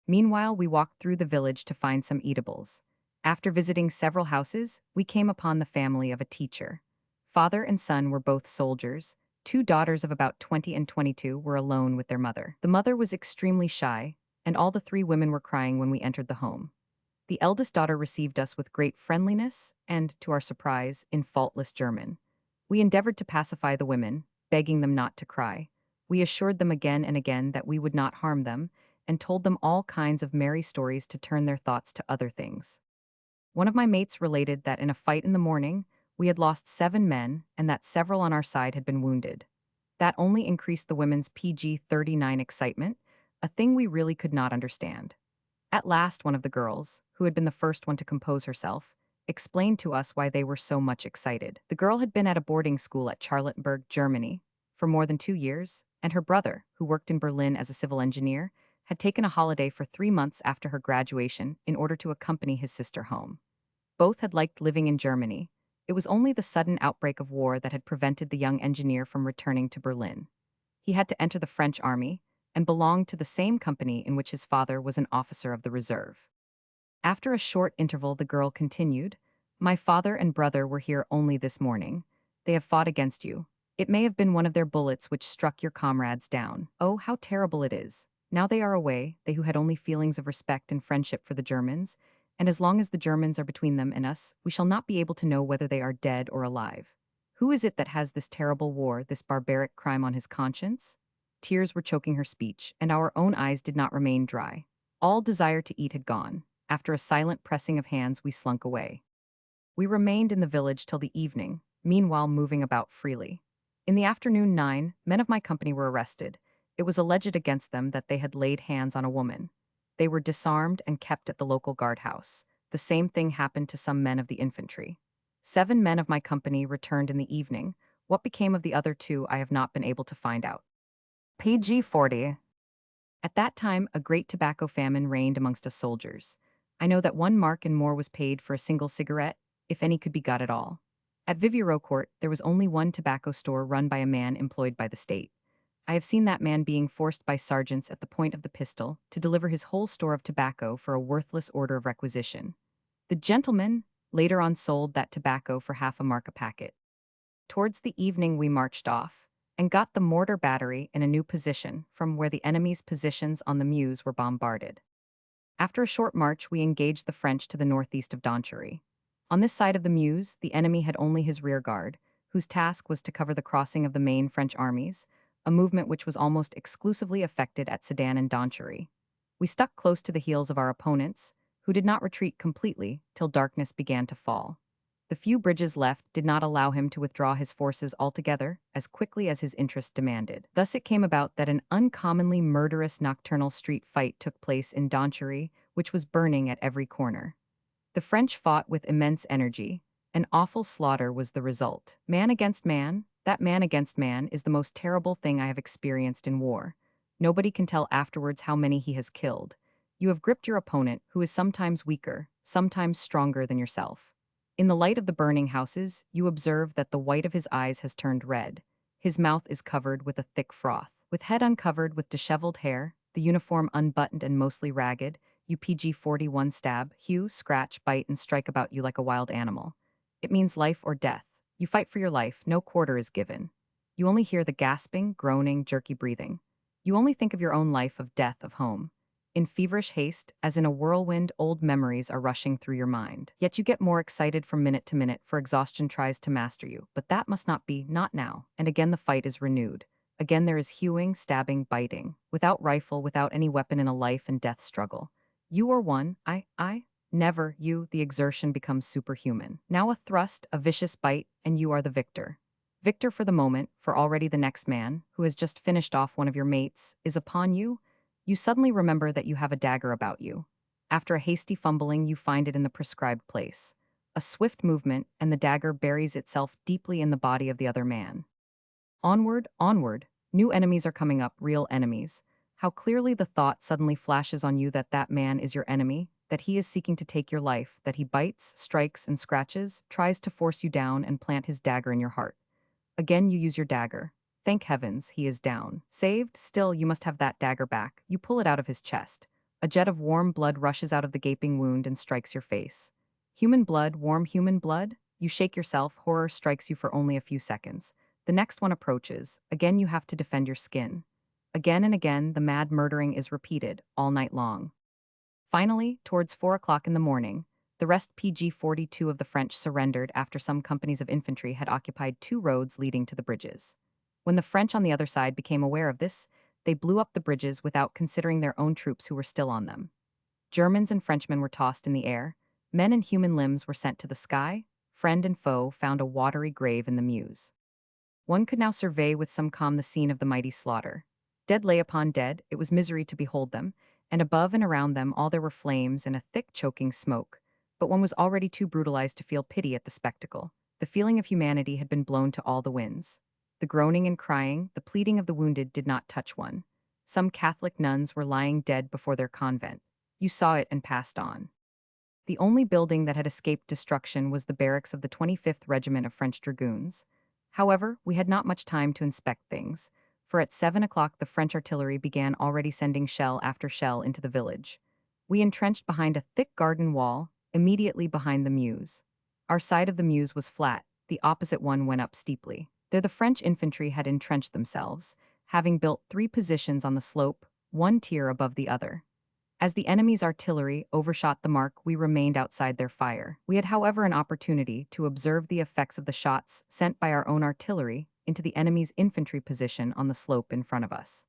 Meanwhile, we walked through the village to find some eatables. After visiting several houses, we came upon the family of a teacher. Father and son were both soldiers. 2 daughters of about 20 and 22 were alone with their mother. The mother was extremely shy, and all the 3 women were crying when we entered the home. The eldest daughter received us with great friendliness and, to our surprise, in faultless German. We endeavored to pacify the women, begging them not to cry. We assured them again and again that we would not harm them, and told them all kinds of merry stories to turn their thoughts to other things. One of my mates related that in a fight in the morning, we had lost 7 men and that several on our side had been wounded. That only increased the women's PG-39 excitement, a thing we really could not understand. At last, one of the girls, who had been the first one to compose herself, explained to us why they were so much excited. The girl had been at a boarding school at Charlottenburg, Germany, for more than 2 years, and her brother, who worked in Berlin as a civil engineer, had taken a holiday for 3 months after her graduation in order to accompany his sister home. Both had liked living in Germany. It was only the sudden outbreak of war that had prevented the young engineer from returning to Berlin. He had to enter the French army and belonged to the same company in which his father was an officer of the reserve. After a short interval, the girl continued, "My father and brother were here only this morning. They have fought against you. It may have been one of their bullets which struck your comrades down. Oh, how terrible it is. Now they are away, they who had only feelings of respect and friendship for the Germans, and as long as the Germans are between them and us, we shall not be able to know whether they are dead or alive. Who is it that has this terrible war, this barbaric crime on his conscience?" Tears were choking her speech, and our own eyes did not remain dry. All desire to eat had gone. After a silent pressing of hands, we slunk away. We remained in the village till the evening, meanwhile moving about freely. In the afternoon, 9 men of my company were arrested. It was alleged against them that they had laid hands on a woman. They were disarmed and kept at the local guardhouse. The same thing happened to some men of the infantry. 7 men of my company returned in the evening. What became of the other 2 I have not been able to find out. PG 40. At that time, a great tobacco famine reigned amongst us soldiers. I know that 1 mark and more was paid for a single cigarette, if any could be got at all. At Vivierocourt, there was only one tobacco store run by a man employed by the state. I have seen that man being forced by sergeants at the point of the pistol to deliver his whole store of tobacco for a worthless order of requisition. The gentleman later on sold that tobacco for half a mark a packet. Towards the evening we marched off, and got the mortar battery in a new position from where the enemy's positions on the Meuse were bombarded. After a short march, we engaged the French to the northeast of Donchery. On this side of the Meuse, the enemy had only his rear guard, whose task was to cover the crossing of the main French armies, a movement which was almost exclusively effected at Sedan and Donchery. We stuck close to the heels of our opponents, who did not retreat completely till darkness began to fall. The few bridges left did not allow him to withdraw his forces altogether as quickly as his interest demanded. Thus it came about that an uncommonly murderous nocturnal street fight took place in Donchery, which was burning at every corner. The French fought with immense energy. An awful slaughter was the result. Man against man, that man against man is the most terrible thing I have experienced in war. Nobody can tell afterwards how many he has killed. You have gripped your opponent, who is sometimes weaker, sometimes stronger than yourself. In the light of the burning houses, you observe that the white of his eyes has turned red. His mouth is covered with a thick froth. With head uncovered, with disheveled hair, the uniform unbuttoned and mostly ragged, you PG-41 stab, hew, scratch, bite, and strike about you like a wild animal. It means life or death. You fight for your life, no quarter is given. You only hear the gasping, groaning, jerky breathing. You only think of your own life, of death, of home. In feverish haste, as in a whirlwind, old memories are rushing through your mind. Yet you get more excited from minute to minute, for exhaustion tries to master you. But that must not be, not now. And again the fight is renewed. Again there is hewing, stabbing, biting. Without rifle, without any weapon, in a life and death struggle. You are one, I. Never, you, the exertion becomes superhuman. Now a thrust, a vicious bite, and you are the victor. Victor for the moment, for already the next man, who has just finished off one of your mates, is upon you. You suddenly remember that you have a dagger about you. After a hasty fumbling, you find it in the prescribed place. A swift movement, and the dagger buries itself deeply in the body of the other man. Onward, onward. New enemies are coming up, real enemies. How clearly the thought suddenly flashes on you that that man is your enemy, that he is seeking to take your life, that he bites, strikes, and scratches, tries to force you down and plant his dagger in your heart. Again you use your dagger. Thank heavens, he is down. Saved, still you must have that dagger back. You pull it out of his chest. A jet of warm blood rushes out of the gaping wound and strikes your face. Human blood, warm human blood? You shake yourself, horror strikes you for only a few seconds. The next one approaches. Again you have to defend your skin. Again and again the mad murdering is repeated, all night long. Finally, towards 4 o'clock in the morning, the rest PG-42 of the French surrendered after some companies of infantry had occupied 2 roads leading to the bridges. When the French on the other side became aware of this, they blew up the bridges without considering their own troops who were still on them. Germans and Frenchmen were tossed in the air, men and human limbs were sent to the sky, friend and foe found a watery grave in the Meuse. One could now survey with some calm the scene of the mighty slaughter. Dead lay upon dead, it was misery to behold them, and above and around them all there were flames and a thick choking smoke. But one was already too brutalized to feel pity at the spectacle. The feeling of humanity had been blown to all the winds. The groaning and crying, the pleading of the wounded did not touch one. Some Catholic nuns were lying dead before their convent. You saw it and passed on. The only building that had escaped destruction was the barracks of the 25th Regiment of French Dragoons. However, we had not much time to inspect things, for at 7 o'clock the French artillery began already sending shell after shell into the village. We entrenched behind a thick garden wall, immediately behind the Meuse. Our side of the Meuse was flat, the opposite one went up steeply. There the French infantry had entrenched themselves, having built 3 positions on the slope, one tier above the other. As the enemy's artillery overshot the mark, we remained outside their fire. We had, however, an opportunity to observe the effects of the shots sent by our own artillery into the enemy's infantry position on the slope in front of us.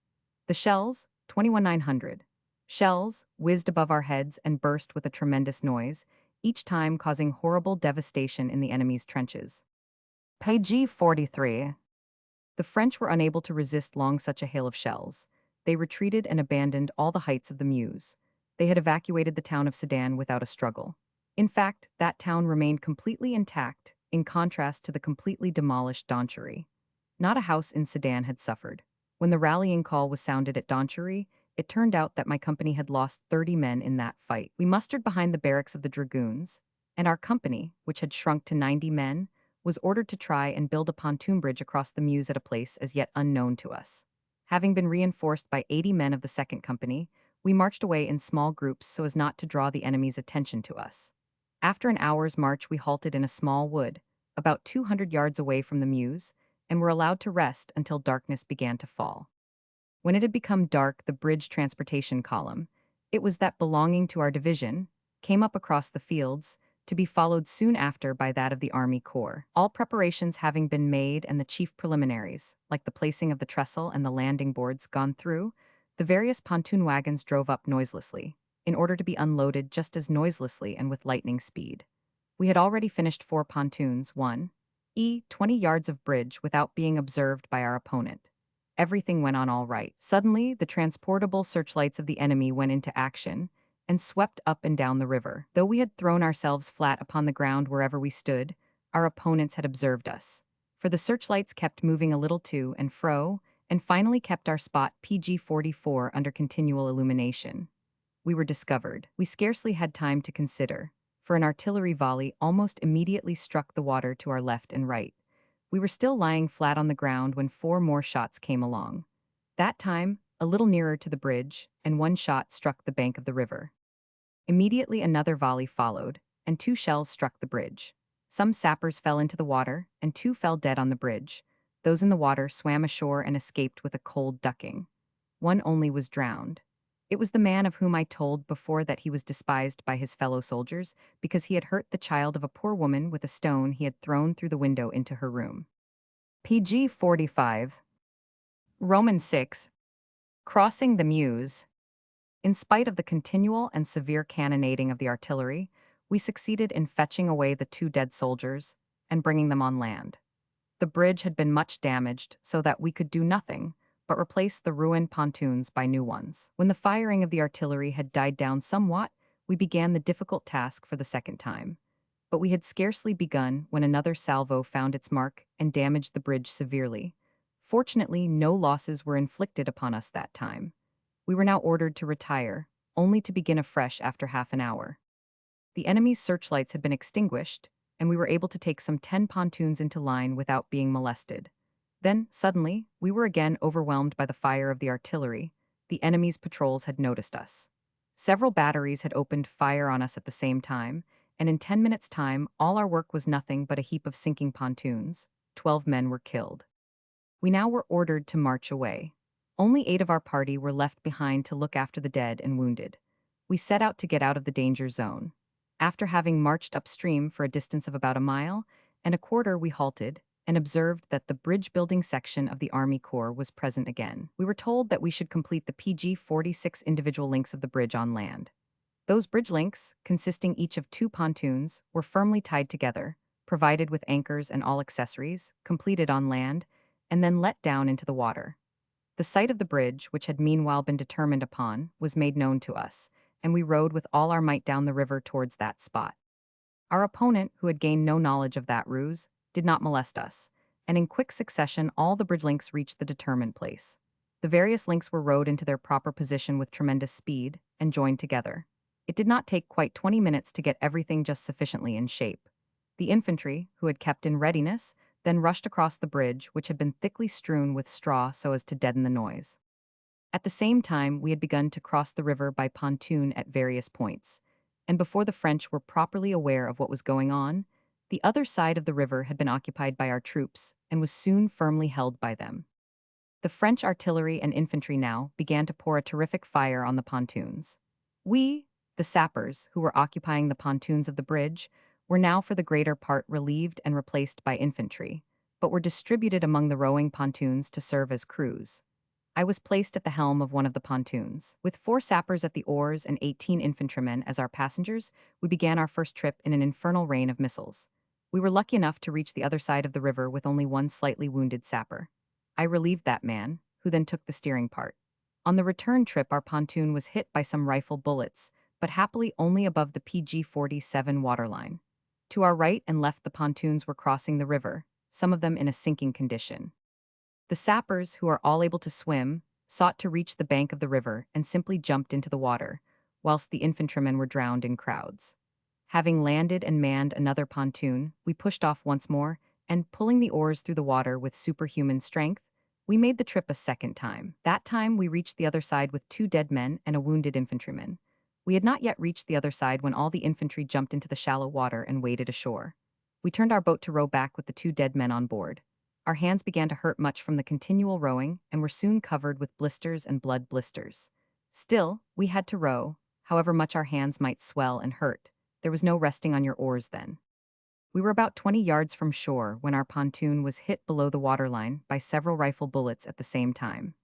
The shells, 21,900 shells, whizzed above our heads and burst with a tremendous noise, each time causing horrible devastation in the enemy's trenches. Page 43. The French were unable to resist long such a hail of shells. They retreated and abandoned all the heights of the Meuse. They had evacuated the town of Sedan without a struggle. In fact, that town remained completely intact, in contrast to the completely demolished Donchery. Not a house in Sedan had suffered. When the rallying call was sounded at Donchery, it turned out that my company had lost 30 men in that fight. We mustered behind the barracks of the dragoons, and our company, which had shrunk to 90 men, was ordered to try and build a pontoon bridge across the Meuse at a place as yet unknown to us. Having been reinforced by 80 men of the second company, we marched away in small groups so as not to draw the enemy's attention to us. After an hour's march, we halted in a small wood, about 200 yards away from the Meuse, and were allowed to rest until darkness began to fall. When it had become dark, the bridge transportation column, it was that belonging to our division, came up across the fields, to be followed soon after by that of the Army Corps. All preparations having been made and the chief preliminaries, like the placing of the trestle and the landing boards, gone through, the various pontoon wagons drove up noiselessly, in order to be unloaded just as noiselessly and with lightning speed. We had already finished 4 pontoons, 20 yards of bridge without being observed by our opponent. Everything went on all right. Suddenly, the transportable searchlights of the enemy went into action, and swept up and down the river. Though we had thrown ourselves flat upon the ground wherever we stood, our opponents had observed us. For the searchlights kept moving a little to and fro, and finally kept our spot PG-44 under continual illumination. We were discovered. We scarcely had time to consider, for an artillery volley almost immediately struck the water to our left and right. We were still lying flat on the ground when 4 more shots came along. That time, a little nearer to the bridge, and 1 shot struck the bank of the river. Immediately another volley followed, and 2 shells struck the bridge. Some sappers fell into the water, and 2 fell dead on the bridge. Those in the water swam ashore and escaped with a cold ducking. 1 only was drowned. It was the man of whom I told before that he was despised by his fellow soldiers because he had hurt the child of a poor woman with a stone he had thrown through the window into her room. PG 45. Roman 6. Crossing the Meuse. In spite of the continual and severe cannonading of the artillery, we succeeded in fetching away the 2 dead soldiers and bringing them on land. The bridge had been much damaged so that we could do nothing but replace the ruined pontoons by new ones. When the firing of the artillery had died down somewhat, we began the difficult task for the second time. But we had scarcely begun when another salvo found its mark and damaged the bridge severely. Fortunately, no losses were inflicted upon us that time. We were now ordered to retire, only to begin afresh after half an hour. The enemy's searchlights had been extinguished, and we were able to take some 10 pontoons into line without being molested. Then, suddenly, we were again overwhelmed by the fire of the artillery. The enemy's patrols had noticed us. Several batteries had opened fire on us at the same time, and in 10 minutes' time, all our work was nothing but a heap of sinking pontoons. 12 men were killed. We now were ordered to march away. Only 8 of our party were left behind to look after the dead and wounded. We set out to get out of the danger zone. After having marched upstream for a distance of about a mile and a quarter, we halted, and observed that the bridge-building section of the Army Corps was present again. We were told that we should complete the PG-46 individual links of the bridge on land. Those bridge links, consisting each of 2 pontoons, were firmly tied together, provided with anchors and all accessories, completed on land, and then let down into the water. The site of the bridge, which had meanwhile been determined upon, was made known to us, and we rowed with all our might down the river towards that spot. Our opponent, who had gained no knowledge of that ruse, did not molest us, and in quick succession all the bridge links reached the determined place. The various links were rowed into their proper position with tremendous speed, and joined together. It did not take quite 20 minutes to get everything just sufficiently in shape. The infantry, who had kept in readiness, then rushed across the bridge, which had been thickly strewn with straw so as to deaden the noise. At the same time, we had begun to cross the river by pontoon at various points, and before the French were properly aware of what was going on, the other side of the river had been occupied by our troops and was soon firmly held by them. The French artillery and infantry now began to pour a terrific fire on the pontoons. We, the sappers, who were occupying the pontoons of the bridge, were now for the greater part relieved and replaced by infantry, but were distributed among the rowing pontoons to serve as crews. I was placed at the helm of one of the pontoons. With 4 sappers at the oars and 18 infantrymen as our passengers, we began our first trip in an infernal rain of missiles. We were lucky enough to reach the other side of the river with only one slightly wounded sapper. I relieved that man, who then took the steering part. On the return trip, our pontoon was hit by some rifle bullets, but happily only above the PG-47 waterline. To our right and left the pontoons were crossing the river, some of them in a sinking condition. The sappers, who are all able to swim, sought to reach the bank of the river and simply jumped into the water, whilst the infantrymen were drowned in crowds. Having landed and manned another pontoon, we pushed off once more, and pulling the oars through the water with superhuman strength, we made the trip a second time. That time we reached the other side with 2 dead men and a wounded infantryman. We had not yet reached the other side when all the infantry jumped into the shallow water and waded ashore. We turned our boat to row back with the 2 dead men on board. Our hands began to hurt much from the continual rowing and were soon covered with blisters and blood blisters. Still, we had to row, however much our hands might swell and hurt. There was no resting on your oars then. We were about 20 yards from shore when our pontoon was hit below the waterline by several rifle bullets at the same time.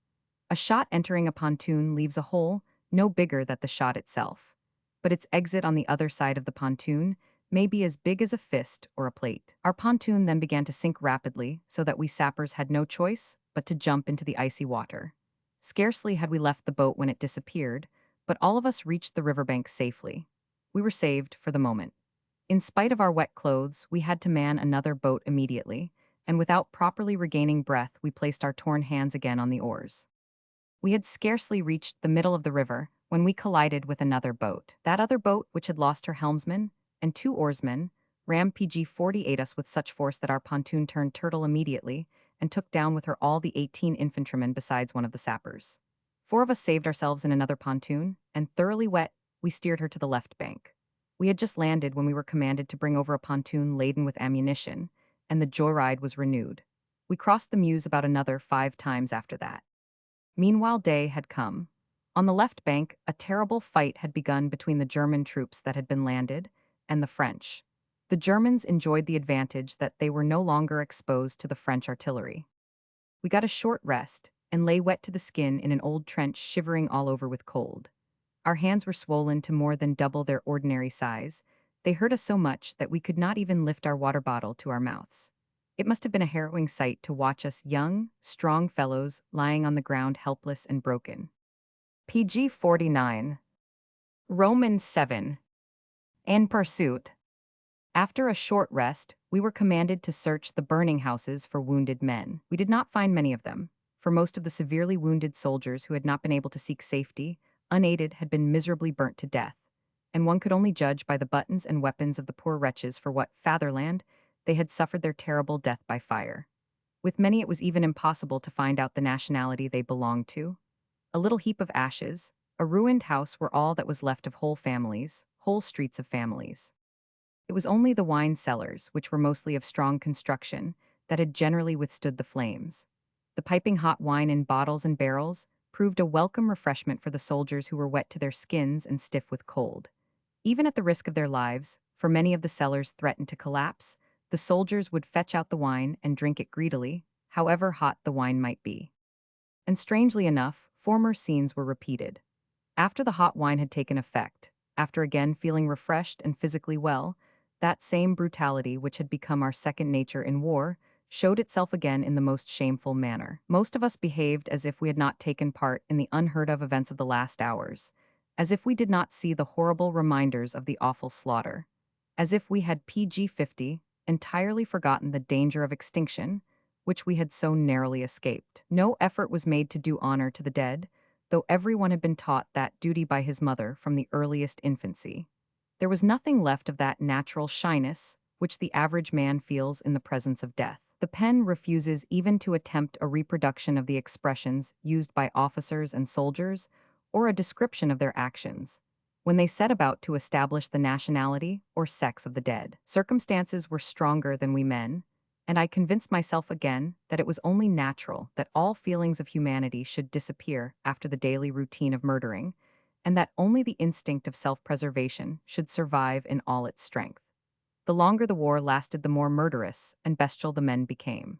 A shot entering a pontoon leaves a hole no bigger than the shot itself, but its exit on the other side of the pontoon may be as big as a fist or a plate. Our pontoon then began to sink rapidly so that we sappers had no choice but to jump into the icy water. Scarcely had we left the boat when it disappeared, but all of us reached the riverbank safely. We were saved for the moment. In spite of our wet clothes, we had to man another boat immediately, and without properly regaining breath, we placed our torn hands again on the oars. We had scarcely reached the middle of the river when we collided with another boat. That other boat, which had lost her helmsman and 2 oarsmen, rammed PG-48 us with such force that our pontoon turned turtle immediately and took down with her all the 18 infantrymen besides one of the sappers. 4 of us saved ourselves in another pontoon, and thoroughly wet, we steered her to the left bank. We had just landed when we were commanded to bring over a pontoon laden with ammunition, and the joyride was renewed. We crossed the Meuse about another 5 times after that. Meanwhile, day had come. On the left bank, a terrible fight had begun between the German troops that had been landed and the French. The Germans enjoyed the advantage that they were no longer exposed to the French artillery. We got a short rest and lay wet to the skin in an old trench, shivering all over with cold. Our hands were swollen to more than double their ordinary size. They hurt us so much that we could not even lift our water bottle to our mouths. It must have been a harrowing sight to watch us young, strong fellows lying on the ground helpless and broken. PG-49. Romans 7. In pursuit. After a short rest, we were commanded to search the burning houses for wounded men. We did not find many of them, for most of the severely wounded soldiers who had not been able to seek safety, unaided, had been miserably burnt to death, and one could only judge by the buttons and weapons of the poor wretches for what fatherland they had suffered their terrible death by fire. With many it was even impossible to find out the nationality they belonged to. A little heap of ashes, a ruined house were all that was left of whole families, whole streets of families. It was only the wine cellars, which were mostly of strong construction, that had generally withstood the flames. The piping hot wine in bottles and barrels proved a welcome refreshment for the soldiers who were wet to their skins and stiff with cold. Even at the risk of their lives, for many of the cellars threatened to collapse, The soldiers would fetch out the wine and drink it greedily, however hot the wine might be. And strangely enough, former scenes were repeated. After the hot wine had taken effect, after again feeling refreshed and physically well, that same brutality which had become our second nature in war showed itself again in the most shameful manner. Most of us behaved as if we had not taken part in the unheard of events of the last hours, as if we did not see the horrible reminders of the awful slaughter, as if we had PG-50 entirely forgotten the danger of extinction, which we had so narrowly escaped. No effort was made to do honor to the dead, though everyone had been taught that duty by his mother from the earliest infancy. There was nothing left of that natural shyness which the average man feels in the presence of death. The pen refuses even to attempt a reproduction of the expressions used by officers and soldiers, or a description of their actions, when they set about to establish the nationality or sex of the dead. Circumstances were stronger than we men, and I convinced myself again that it was only natural that all feelings of humanity should disappear after the daily routine of murdering, and that only the instinct of self-preservation should survive in all its strength. The longer the war lasted, the more murderous and bestial the men became.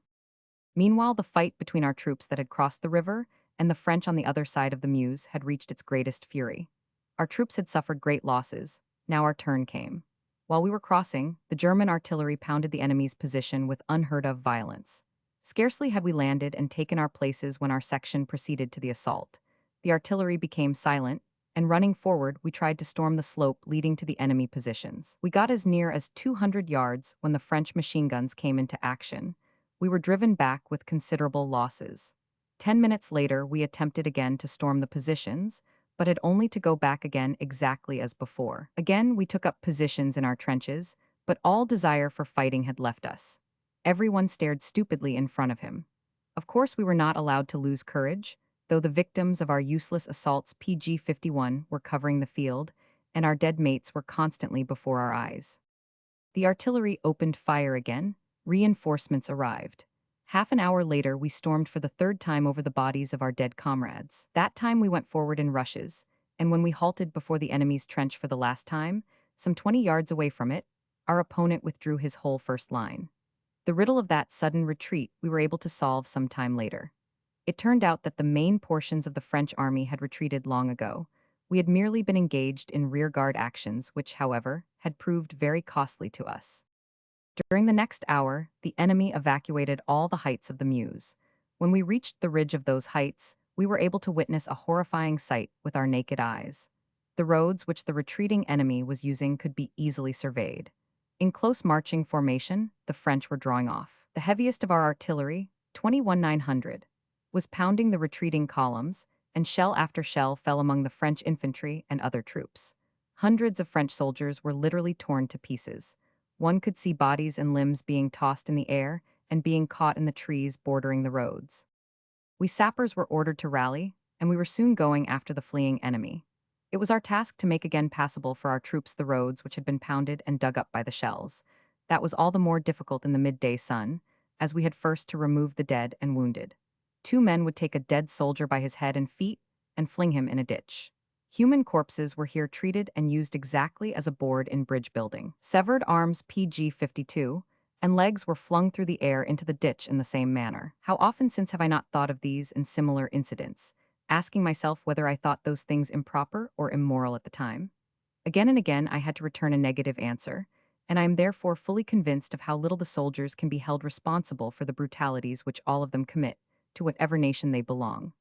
Meanwhile, the fight between our troops that had crossed the river and the French on the other side of the Meuse had reached its greatest fury. Our troops had suffered great losses. Now our turn came. While we were crossing, the German artillery pounded the enemy's position with unheard-of violence. Scarcely had we landed and taken our places when our section proceeded to the assault. The artillery became silent, and running forward, we tried to storm the slope leading to the enemy positions. We got as near as 200 yards when the French machine guns came into action. We were driven back with considerable losses. 10 minutes later, we attempted again to storm the positions, but had only to go back again exactly as before. Again, we took up positions in our trenches, but all desire for fighting had left us. Everyone stared stupidly in front of him. Of course, we were not allowed to lose courage, though the victims of our useless assaults PG-51 were covering the field, and our dead mates were constantly before our eyes. The artillery opened fire again. Reinforcements arrived. Half an hour later, we stormed for the third time over the bodies of our dead comrades. That time we went forward in rushes, and when we halted before the enemy's trench for the last time, some 20 yards away from it, our opponent withdrew his whole first line. The riddle of that sudden retreat we were able to solve some time later. It turned out that the main portions of the French army had retreated long ago. We had merely been engaged in rearguard actions, which, however, had proved very costly to us. During the next hour, the enemy evacuated all the heights of the Meuse. When we reached the ridge of those heights, we were able to witness a horrifying sight with our naked eyes. The roads which the retreating enemy was using could be easily surveyed. In close marching formation, the French were drawing off. The heaviest of our artillery, 21,900, was pounding the retreating columns, and shell after shell fell among the French infantry and other troops. Hundreds of French soldiers were literally torn to pieces. One could see bodies and limbs being tossed in the air and being caught in the trees bordering the roads. We sappers were ordered to rally, and we were soon going after the fleeing enemy. It was our task to make again passable for our troops the roads which had been pounded and dug up by the shells. That was all the more difficult in the midday sun, as we had first to remove the dead and wounded. 2 men would take a dead soldier by his head and feet and fling him in a ditch. Human corpses were here treated and used exactly as a board in bridge building. Severed arms PG-52 and legs were flung through the air into the ditch in the same manner. How often since have I not thought of these and similar incidents, asking myself whether I thought those things improper or immoral at the time? Again and again I had to return a negative answer, and I am therefore fully convinced of how little the soldiers can be held responsible for the brutalities which all of them commit, to whatever nation they belong.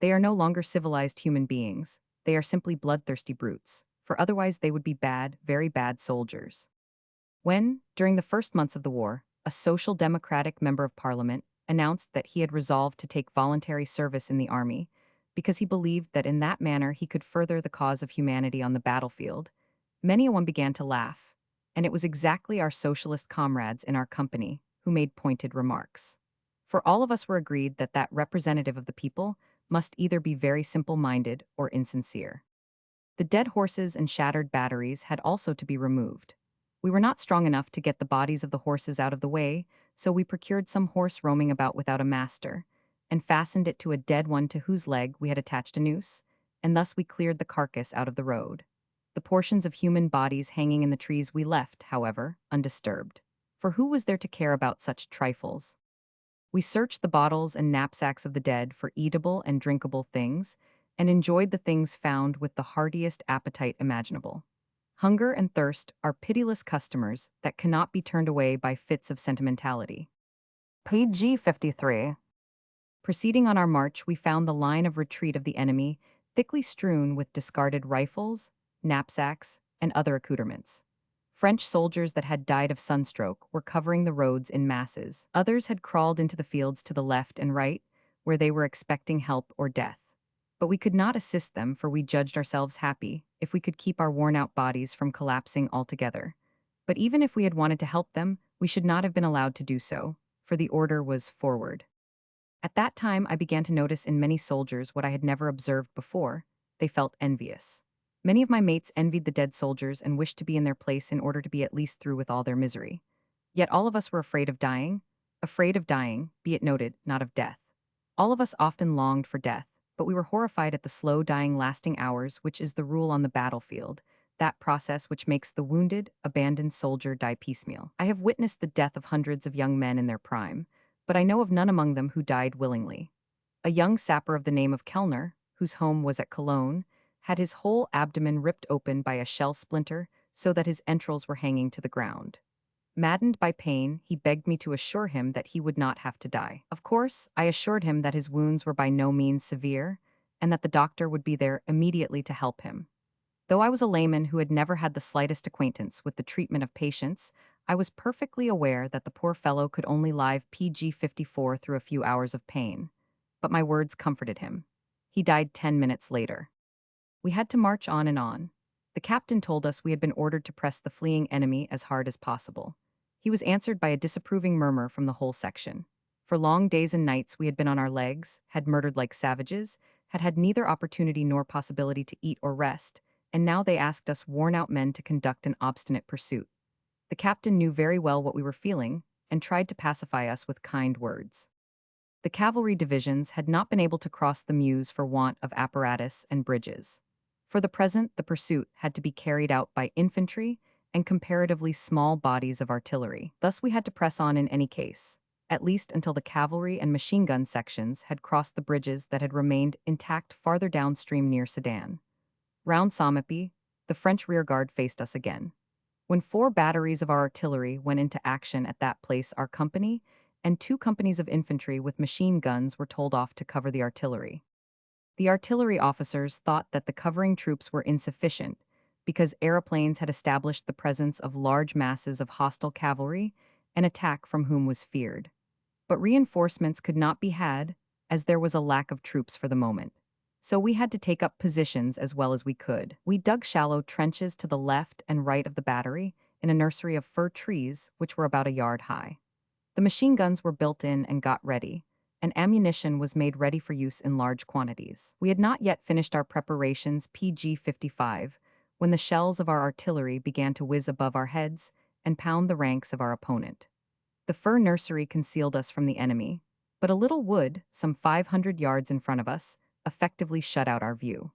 They are no longer civilized human beings. They are simply bloodthirsty brutes, for otherwise they would be bad, very bad soldiers. When, during the first months of the war, a social democratic member of parliament announced that he had resolved to take voluntary service in the army, because he believed that in that manner he could further the cause of humanity on the battlefield, many a one began to laugh, and it was exactly our socialist comrades in our company who made pointed remarks. For all of us were agreed that that representative of the people must either be very simple-minded or insincere. The dead horses and shattered batteries had also to be removed. We were not strong enough to get the bodies of the horses out of the way, so we procured some horse roaming about without a master, and fastened it to a dead one to whose leg we had attached a noose, and thus we cleared the carcass out of the road. The portions of human bodies hanging in the trees we left, however, undisturbed. For who was there to care about such trifles? We searched the bottles and knapsacks of the dead for eatable and drinkable things, and enjoyed the things found with the heartiest appetite imaginable. Hunger and thirst are pitiless customers that cannot be turned away by fits of sentimentality. Page 53. Proceeding on our march, we found the line of retreat of the enemy thickly strewn with discarded rifles, knapsacks, and other accoutrements. French soldiers that had died of sunstroke were covering the roads in masses. Others had crawled into the fields to the left and right, where they were expecting help or death. But we could not assist them, for we judged ourselves happy if we could keep our worn-out bodies from collapsing altogether. But even if we had wanted to help them, we should not have been allowed to do so, for the order was forward. At that time, I began to notice in many soldiers what I had never observed before. They felt envious. Many of my mates envied the dead soldiers and wished to be in their place in order to be at least through with all their misery. Yet all of us were afraid of dying, be it noted, not of death. All of us often longed for death, but we were horrified at the slow dying lasting hours, which is the rule on the battlefield, that process which makes the wounded, abandoned soldier die piecemeal. I have witnessed the death of hundreds of young men in their prime, but I know of none among them who died willingly. A young sapper of the name of Kellner, whose home was at Cologne, had his whole abdomen ripped open by a shell splinter so that his entrails were hanging to the ground. Maddened by pain, he begged me to assure him that he would not have to die. Of course, I assured him that his wounds were by no means severe, and that the doctor would be there immediately to help him. Though I was a layman who had never had the slightest acquaintance with the treatment of patients, I was perfectly aware that the poor fellow could only live PG 54 through a few hours of pain. But my words comforted him. He died 10 minutes later. We had to march on and on. The captain told us we had been ordered to press the fleeing enemy as hard as possible. He was answered by a disapproving murmur from the whole section. For long days and nights we had been on our legs, had murdered like savages, had had neither opportunity nor possibility to eat or rest, and now they asked us worn-out men to conduct an obstinate pursuit. The captain knew very well what we were feeling, and tried to pacify us with kind words. The cavalry divisions had not been able to cross the Meuse for want of apparatus and bridges. For the present, the pursuit had to be carried out by infantry and comparatively small bodies of artillery. Thus we had to press on in any case, at least until the cavalry and machine gun sections had crossed the bridges that had remained intact farther downstream near Sedan. Round Sommepy, the French rearguard faced us again. When 4 batteries of our artillery went into action at that place, our company and 2 companies of infantry with machine guns were told off to cover the artillery. The artillery officers thought that the covering troops were insufficient because aeroplanes had established the presence of large masses of hostile cavalry, an attack from whom was feared. But reinforcements could not be had, as there was a lack of troops for the moment. So we had to take up positions as well as we could. We dug shallow trenches to the left and right of the battery in a nursery of fir trees, which were about a yard high. The machine guns were built in and got ready, and ammunition was made ready for use in large quantities. We had not yet finished our preparations PG 55 when the shells of our artillery began to whiz above our heads and pound the ranks of our opponent. The fir nursery concealed us from the enemy, but a little wood, some 500 yards in front of us, effectively shut out our view.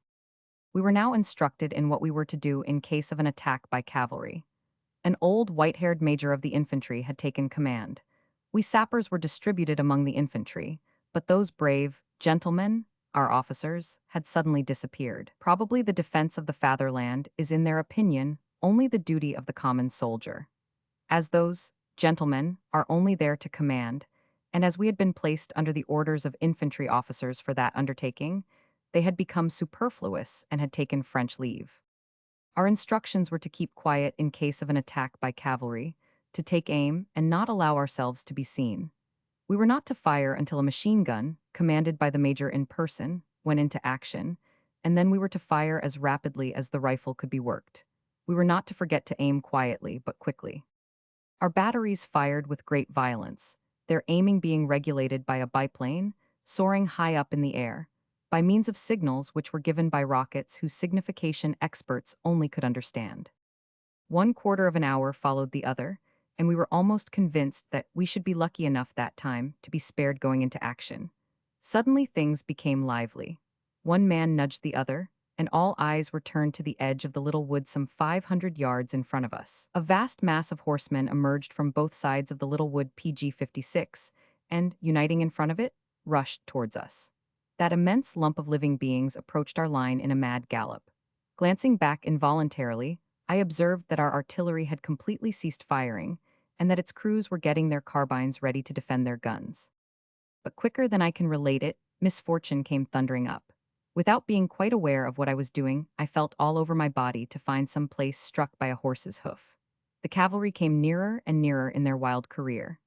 We were now instructed in what we were to do in case of an attack by cavalry. An old white-haired major of the infantry had taken command. We sappers were distributed among the infantry, but those brave gentlemen, our officers, had suddenly disappeared. Probably the defense of the fatherland is, in their opinion, only the duty of the common soldier. As those gentlemen are only there to command, and as we had been placed under the orders of infantry officers for that undertaking, they had become superfluous and had taken French leave. Our instructions were to keep quiet in case of an attack by cavalry, to take aim and not allow ourselves to be seen. We were not to fire until a machine gun, commanded by the major in person, went into action, and then we were to fire as rapidly as the rifle could be worked. We were not to forget to aim quietly but quickly. Our batteries fired with great violence, their aiming being regulated by a biplane, soaring high up in the air, by means of signals which were given by rockets whose signification experts only could understand. 1/4 of an hour followed the other, and we were almost convinced that we should be lucky enough that time to be spared going into action. Suddenly things became lively. One man nudged the other, and all eyes were turned to the edge of the little wood some 500 yards in front of us. A vast mass of horsemen emerged from both sides of the little wood PG-56, and, uniting in front of it, rushed towards us. That immense lump of living beings approached our line in a mad gallop. Glancing back involuntarily, I observed that our artillery had completely ceased firing, and that its crews were getting their carbines ready to defend their guns. But quicker than I can relate it, misfortune came thundering up. Without being quite aware of what I was doing, I felt all over my body to find some place struck by a horse's hoof. The cavalry came nearer and nearer in their wild career.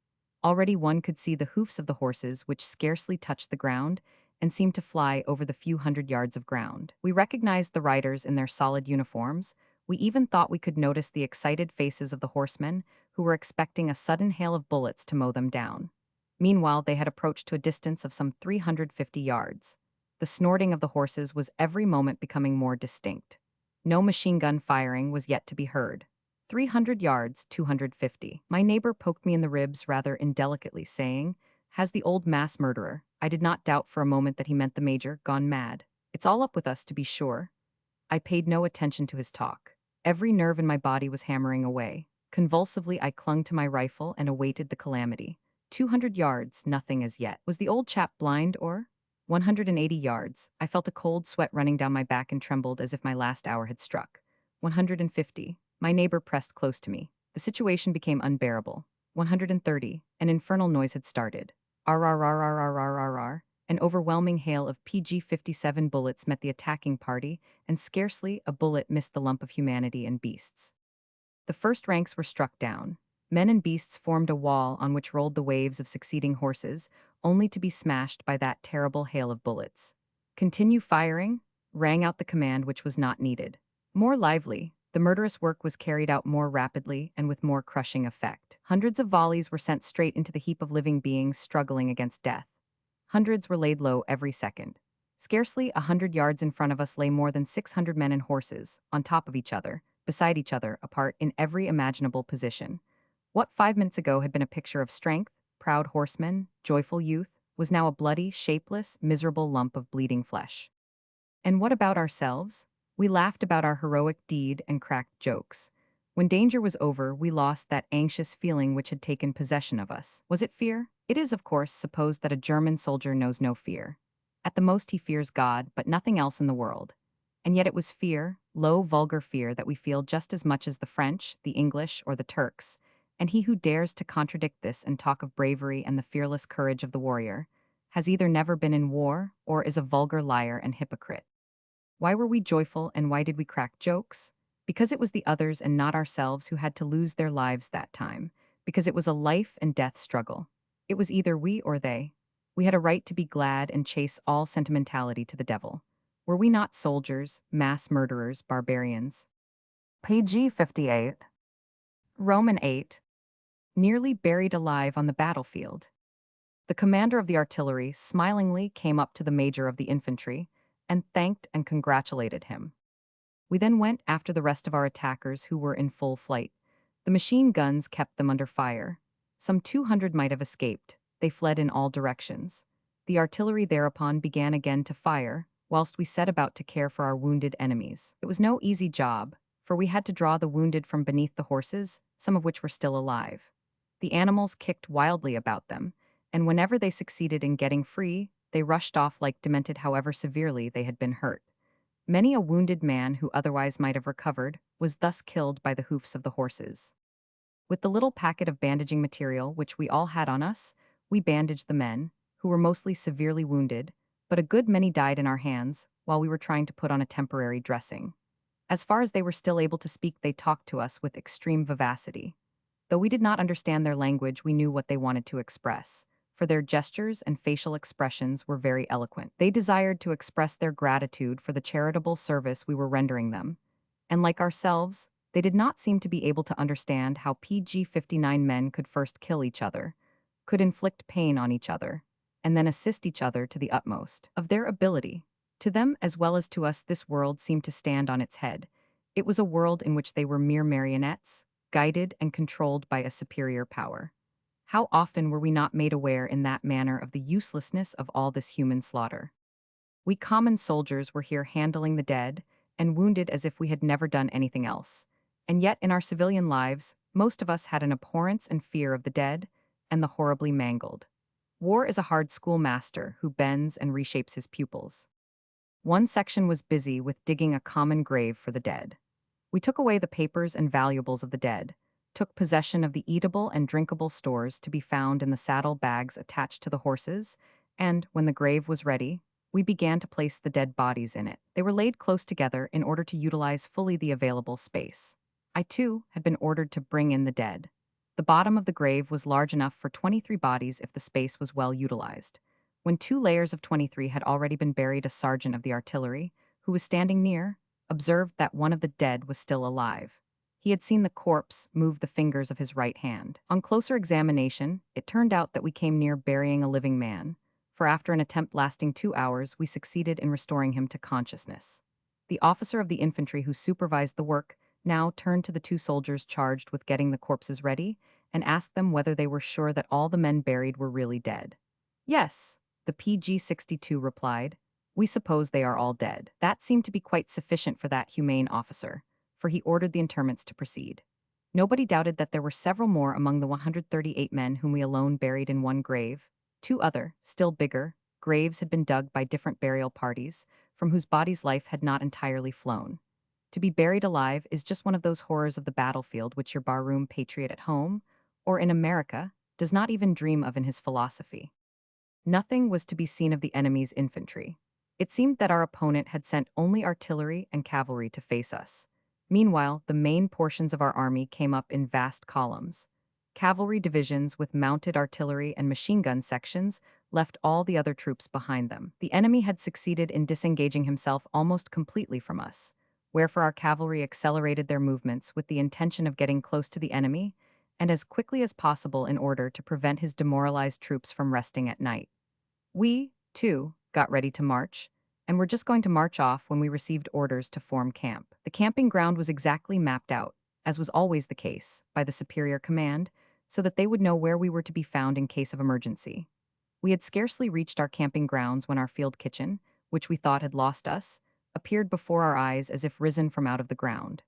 Already one could see the hoofs of the horses, which scarcely touched the ground and seemed to fly over the few hundred yards of ground. We recognized the riders in their solid uniforms. We even thought we could notice the excited faces of the horsemen, who were expecting a sudden hail of bullets to mow them down. Meanwhile, they had approached to a distance of some 350 yards. The snorting of the horses was every moment becoming more distinct. No machine gun firing was yet to be heard. 300 yards, 250. My neighbor poked me in the ribs rather indelicately, saying, "Has the old mass murderer?" I did not doubt for a moment that he meant the major, gone mad. "It's all up with us, to be sure." I paid no attention to his talk. Every nerve in my body was hammering away. Convulsively, I clung to my rifle and awaited the calamity. 200 yards, nothing as yet. Was the old chap blind or? 180 yards. I felt a cold sweat running down my back and trembled as if my last hour had struck. 150. My neighbor pressed close to me. The situation became unbearable. 130. An infernal noise had started. R. An overwhelming hail of PG-57 bullets met the attacking party, and scarcely a bullet missed the lump of humanity and beasts. The first ranks were struck down. Men and beasts formed a wall on which rolled the waves of succeeding horses, only to be smashed by that terrible hail of bullets. "Continue firing," rang out the command which was not needed. More lively, the murderous work was carried out more rapidly and with more crushing effect. Hundreds of volleys were sent straight into the heap of living beings struggling against death. Hundreds were laid low every second. Scarcely 100 yards in front of us lay more than 600 men and horses, on top of each other, beside each other, apart in every imaginable position. What 5 minutes ago had been a picture of strength, proud horsemen, joyful youth, was now a bloody, shapeless, miserable lump of bleeding flesh. And what about ourselves? We laughed about our heroic deed and cracked jokes. When danger was over, we lost that anxious feeling which had taken possession of us. Was it fear? It is, of course, supposed that a German soldier knows no fear. At the most he fears God, but nothing else in the world. And yet it was fear, low, vulgar fear, that we feel just as much as the French, the English, or the Turks. And he who dares to contradict this and talk of bravery and the fearless courage of the warrior has either never been in war or is a vulgar liar and hypocrite. Why were we joyful and why did we crack jokes? Because it was the others and not ourselves who had to lose their lives that time. Because it was a life and death struggle. It was either we or they. We had a right to be glad and chase all sentimentality to the devil. Were we not soldiers, mass murderers, barbarians? PG-58. Roman 8. Nearly buried alive on the battlefield. The commander of the artillery smilingly came up to the major of the infantry and thanked and congratulated him. We then went after the rest of our attackers who were in full flight. The machine guns kept them under fire. Some 200 might have escaped. They fled in all directions. The artillery thereupon began again to fire, whilst we set about to care for our wounded enemies. It was no easy job, for we had to draw the wounded from beneath the horses, some of which were still alive. The animals kicked wildly about them, and whenever they succeeded in getting free, they rushed off like demented, however severely they had been hurt. Many a wounded man who otherwise might have recovered was thus killed by the hoofs of the horses. With the little packet of bandaging material which we all had on us, we bandaged the men, who were mostly severely wounded, but a good many died in our hands while we were trying to put on a temporary dressing. As far as they were still able to speak, they talked to us with extreme vivacity. Though we did not understand their language, we knew what they wanted to express, for their gestures and facial expressions were very eloquent. They desired to express their gratitude for the charitable service we were rendering them, and like ourselves, they did not seem to be able to understand how PG-59 men could first kill each other, could inflict pain on each other, and then assist each other to the utmost of their ability. To them, as well as to us, this world seemed to stand on its head. It was a world in which they were mere marionettes, guided and controlled by a superior power. How often were we not made aware in that manner of the uselessness of all this human slaughter? We common soldiers were here handling the dead and wounded as if we had never done anything else. And yet, in our civilian lives, most of us had an abhorrence and fear of the dead and the horribly mangled. War is a hard schoolmaster who bends and reshapes his pupils. One section was busy with digging a common grave for the dead. We took away the papers and valuables of the dead, took possession of the eatable and drinkable stores to be found in the saddle bags attached to the horses, and, when the grave was ready, we began to place the dead bodies in it. They were laid close together in order to utilize fully the available space. I, too, had been ordered to bring in the dead. The bottom of the grave was large enough for 23 bodies if the space was well utilized. When 2 layers of 23 had already been buried, a sergeant of the artillery, who was standing near, observed that one of the dead was still alive. He had seen the corpse move the fingers of his right hand. On closer examination, it turned out that we came near burying a living man, for after an attempt lasting 2 hours, we succeeded in restoring him to consciousness. The officer of the infantry who supervised the work now turned to the 2 soldiers charged with getting the corpses ready and asked them whether they were sure that all the men buried were really dead. Yes, the PG-62 replied. We suppose they are all dead. That seemed to be quite sufficient for that humane officer, for he ordered the interments to proceed. Nobody doubted that there were several more among the 138 men whom we alone buried in one grave. 2 other, still bigger, graves had been dug by different burial parties, from whose bodies life had not entirely flown. To be buried alive is just one of those horrors of the battlefield which your barroom patriot at home, or in America, does not even dream of in his philosophy. Nothing was to be seen of the enemy's infantry. It seemed that our opponent had sent only artillery and cavalry to face us. Meanwhile, the main portions of our army came up in vast columns. Cavalry divisions with mounted artillery and machine gun sections left all the other troops behind them. The enemy had succeeded in disengaging himself almost completely from us, wherefore our cavalry accelerated their movements with the intention of getting close to the enemy and as quickly as possible in order to prevent his demoralized troops from resting at night. We, too, got ready to march, and were just going to march off when we received orders to form camp. The camping ground was exactly mapped out, as was always the case, by the superior command, so that they would know where we were to be found in case of emergency. We had scarcely reached our camping grounds when our field kitchen, which we thought had lost us, appeared before our eyes as if risen from out of the ground.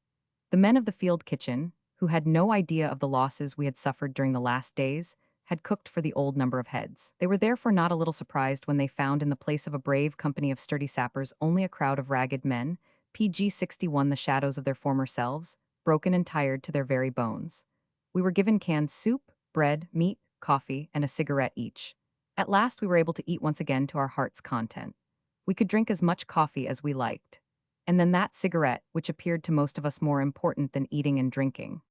The men of the field kitchen, who had no idea of the losses we had suffered during the last days, had cooked for the old number of heads. They were therefore not a little surprised when they found in the place of a brave company of sturdy sappers only a crowd of ragged men, PG-61 the shadows of their former selves, broken and tired to their very bones. We were given canned soup, bread, meat, coffee, and a cigarette each. At last we were able to eat once again to our heart's content. We could drink as much coffee as we liked. And then that cigarette, which appeared to most of us more important than eating and drinking.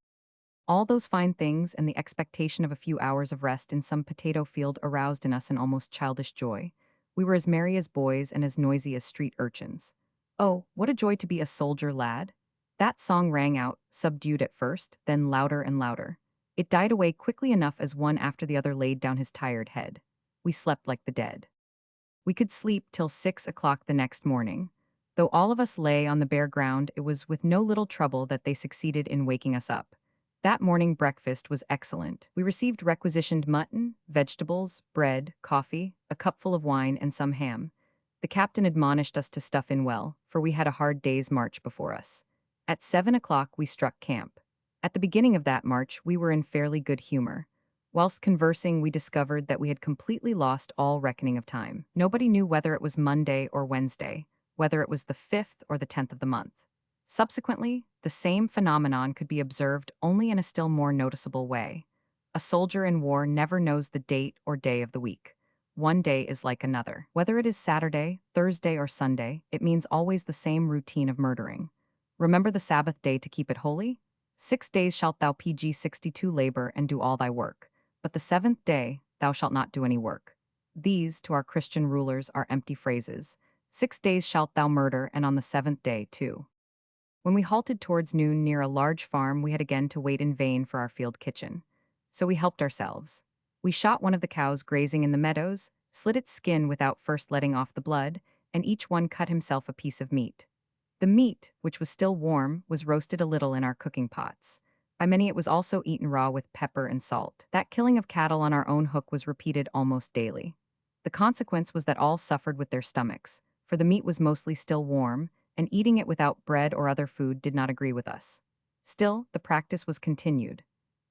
All those fine things and the expectation of a few hours of rest in some potato field aroused in us an almost childish joy. We were as merry as boys and as noisy as street urchins. Oh, what a joy to be a soldier lad! That song rang out, subdued at first, then louder and louder. It died away quickly enough as one after the other laid down his tired head. We slept like the dead. We could sleep till 6 o'clock the next morning. Though all of us lay on the bare ground, it was with no little trouble that they succeeded in waking us up. That morning breakfast was excellent. We received requisitioned mutton, vegetables, bread, coffee, a cupful of wine, and some ham. The captain admonished us to stuff in well, for we had a hard day's march before us. At 7 o'clock we struck camp. At the beginning of that march we were in fairly good humor. Whilst conversing, we discovered that we had completely lost all reckoning of time. Nobody knew whether it was Monday or Wednesday, whether it was the 5th or the 10th of the month. Subsequently, the same phenomenon could be observed only in a still more noticeable way. A soldier in war never knows the date or day of the week. One day is like another. Whether it is Saturday, Thursday, or Sunday, it means always the same routine of murdering. Remember the Sabbath day to keep it holy? 6 days shalt thou PG-62 labor and do all thy work, but the 7th day thou shalt not do any work. These, to our Christian rulers, are empty phrases. 6 days shalt thou murder, and on the 7th day too. When we halted towards noon near a large farm, we had again to wait in vain for our field kitchen. So we helped ourselves. We shot one of the cows grazing in the meadows, slit its skin without first letting off the blood, and each one cut himself a piece of meat. The meat, which was still warm, was roasted a little in our cooking pots. By many it was also eaten raw with pepper and salt. That killing of cattle on our own hook was repeated almost daily. The consequence was that all suffered with their stomachs, for the meat was mostly still warm, and eating it without bread or other food did not agree with us. Still, the practice was continued.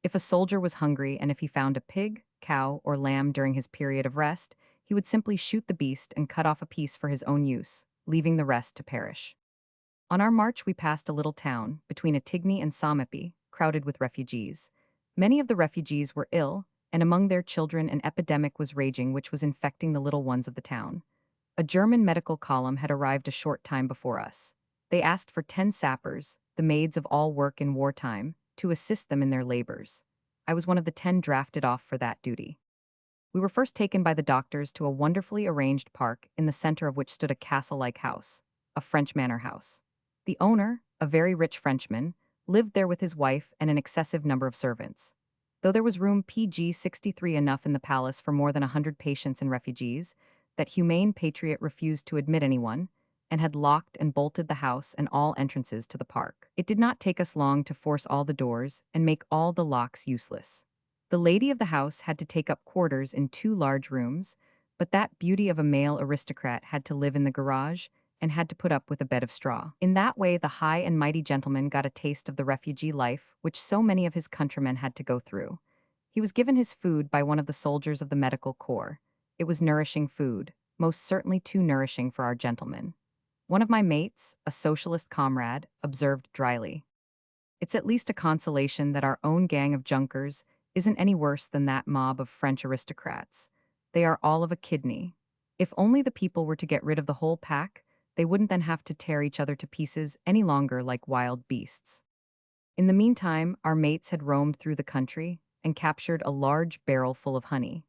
If a soldier was hungry and if he found a pig, cow, or lamb during his period of rest, he would simply shoot the beast and cut off a piece for his own use, leaving the rest to perish. On our march, we passed a little town, between Attigny and Somepi, crowded with refugees. Many of the refugees were ill, and among their children an epidemic was raging which was infecting the little ones of the town. A German medical column had arrived a short time before us. They asked for 10 sappers, the maids of all work in wartime, to assist them in their labors. I was one of the 10 drafted off for that duty. We were first taken by the doctors to a wonderfully arranged park in the center of which stood a castle-like house, a French manor house. The owner, a very rich Frenchman, lived there with his wife and an excessive number of servants. Though there was room PG 63 enough in the palace for more than 100 patients and refugees, that humane patriot refused to admit anyone, and had locked and bolted the house and all entrances to the park. It did not take us long to force all the doors and make all the locks useless. The lady of the house had to take up quarters in 2 large rooms, but that beauty of a male aristocrat had to live in the garage and had to put up with a bed of straw. In that way, the high and mighty gentleman got a taste of the refugee life which so many of his countrymen had to go through. He was given his food by one of the soldiers of the medical corps. It was nourishing food, most certainly too nourishing for our gentleman. One of my mates, a socialist comrade, observed dryly, "It's at least a consolation that our own gang of junkers isn't any worse than that mob of French aristocrats. They are all of a kidney. If only the people were to get rid of the whole pack, they wouldn't then have to tear each other to pieces any longer like wild beasts." In the meantime, our mates had roamed through the country and captured a large barrel full of honey.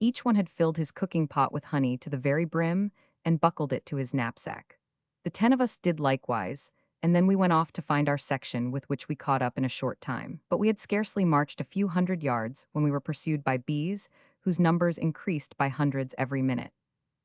Each one had filled his cooking pot with honey to the very brim and buckled it to his knapsack. The 10 of us did likewise, and then we went off to find our section with which we caught up in a short time. But we had scarcely marched a few hundred yards when we were pursued by bees, whose numbers increased by hundreds every minute.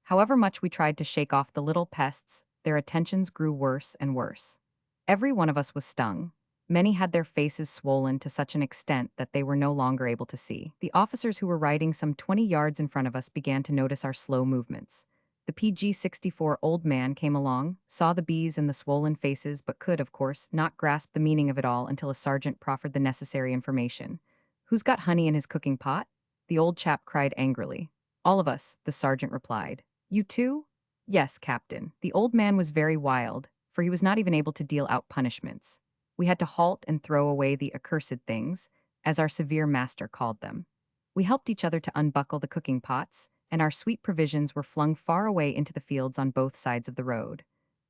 However much we tried to shake off the little pests, their attentions grew worse and worse. Every one of us was stung. Many had their faces swollen to such an extent that they were no longer able to see. The officers who were riding some 20 yards in front of us began to notice our slow movements. The PG 64 old man came along, saw the bees and the swollen faces, but could, of course, not grasp the meaning of it all until a sergeant proffered the necessary information. "Who's got honey in his cooking pot?" The old chap cried angrily. "All of us," the sergeant replied. "You too?" "Yes, Captain." The old man was very wild, for he was not even able to deal out punishments. We had to halt and throw away the accursed things, as our severe master called them. We helped each other to unbuckle the cooking pots, and our sweet provisions were flung far away into the fields on both sides of the road.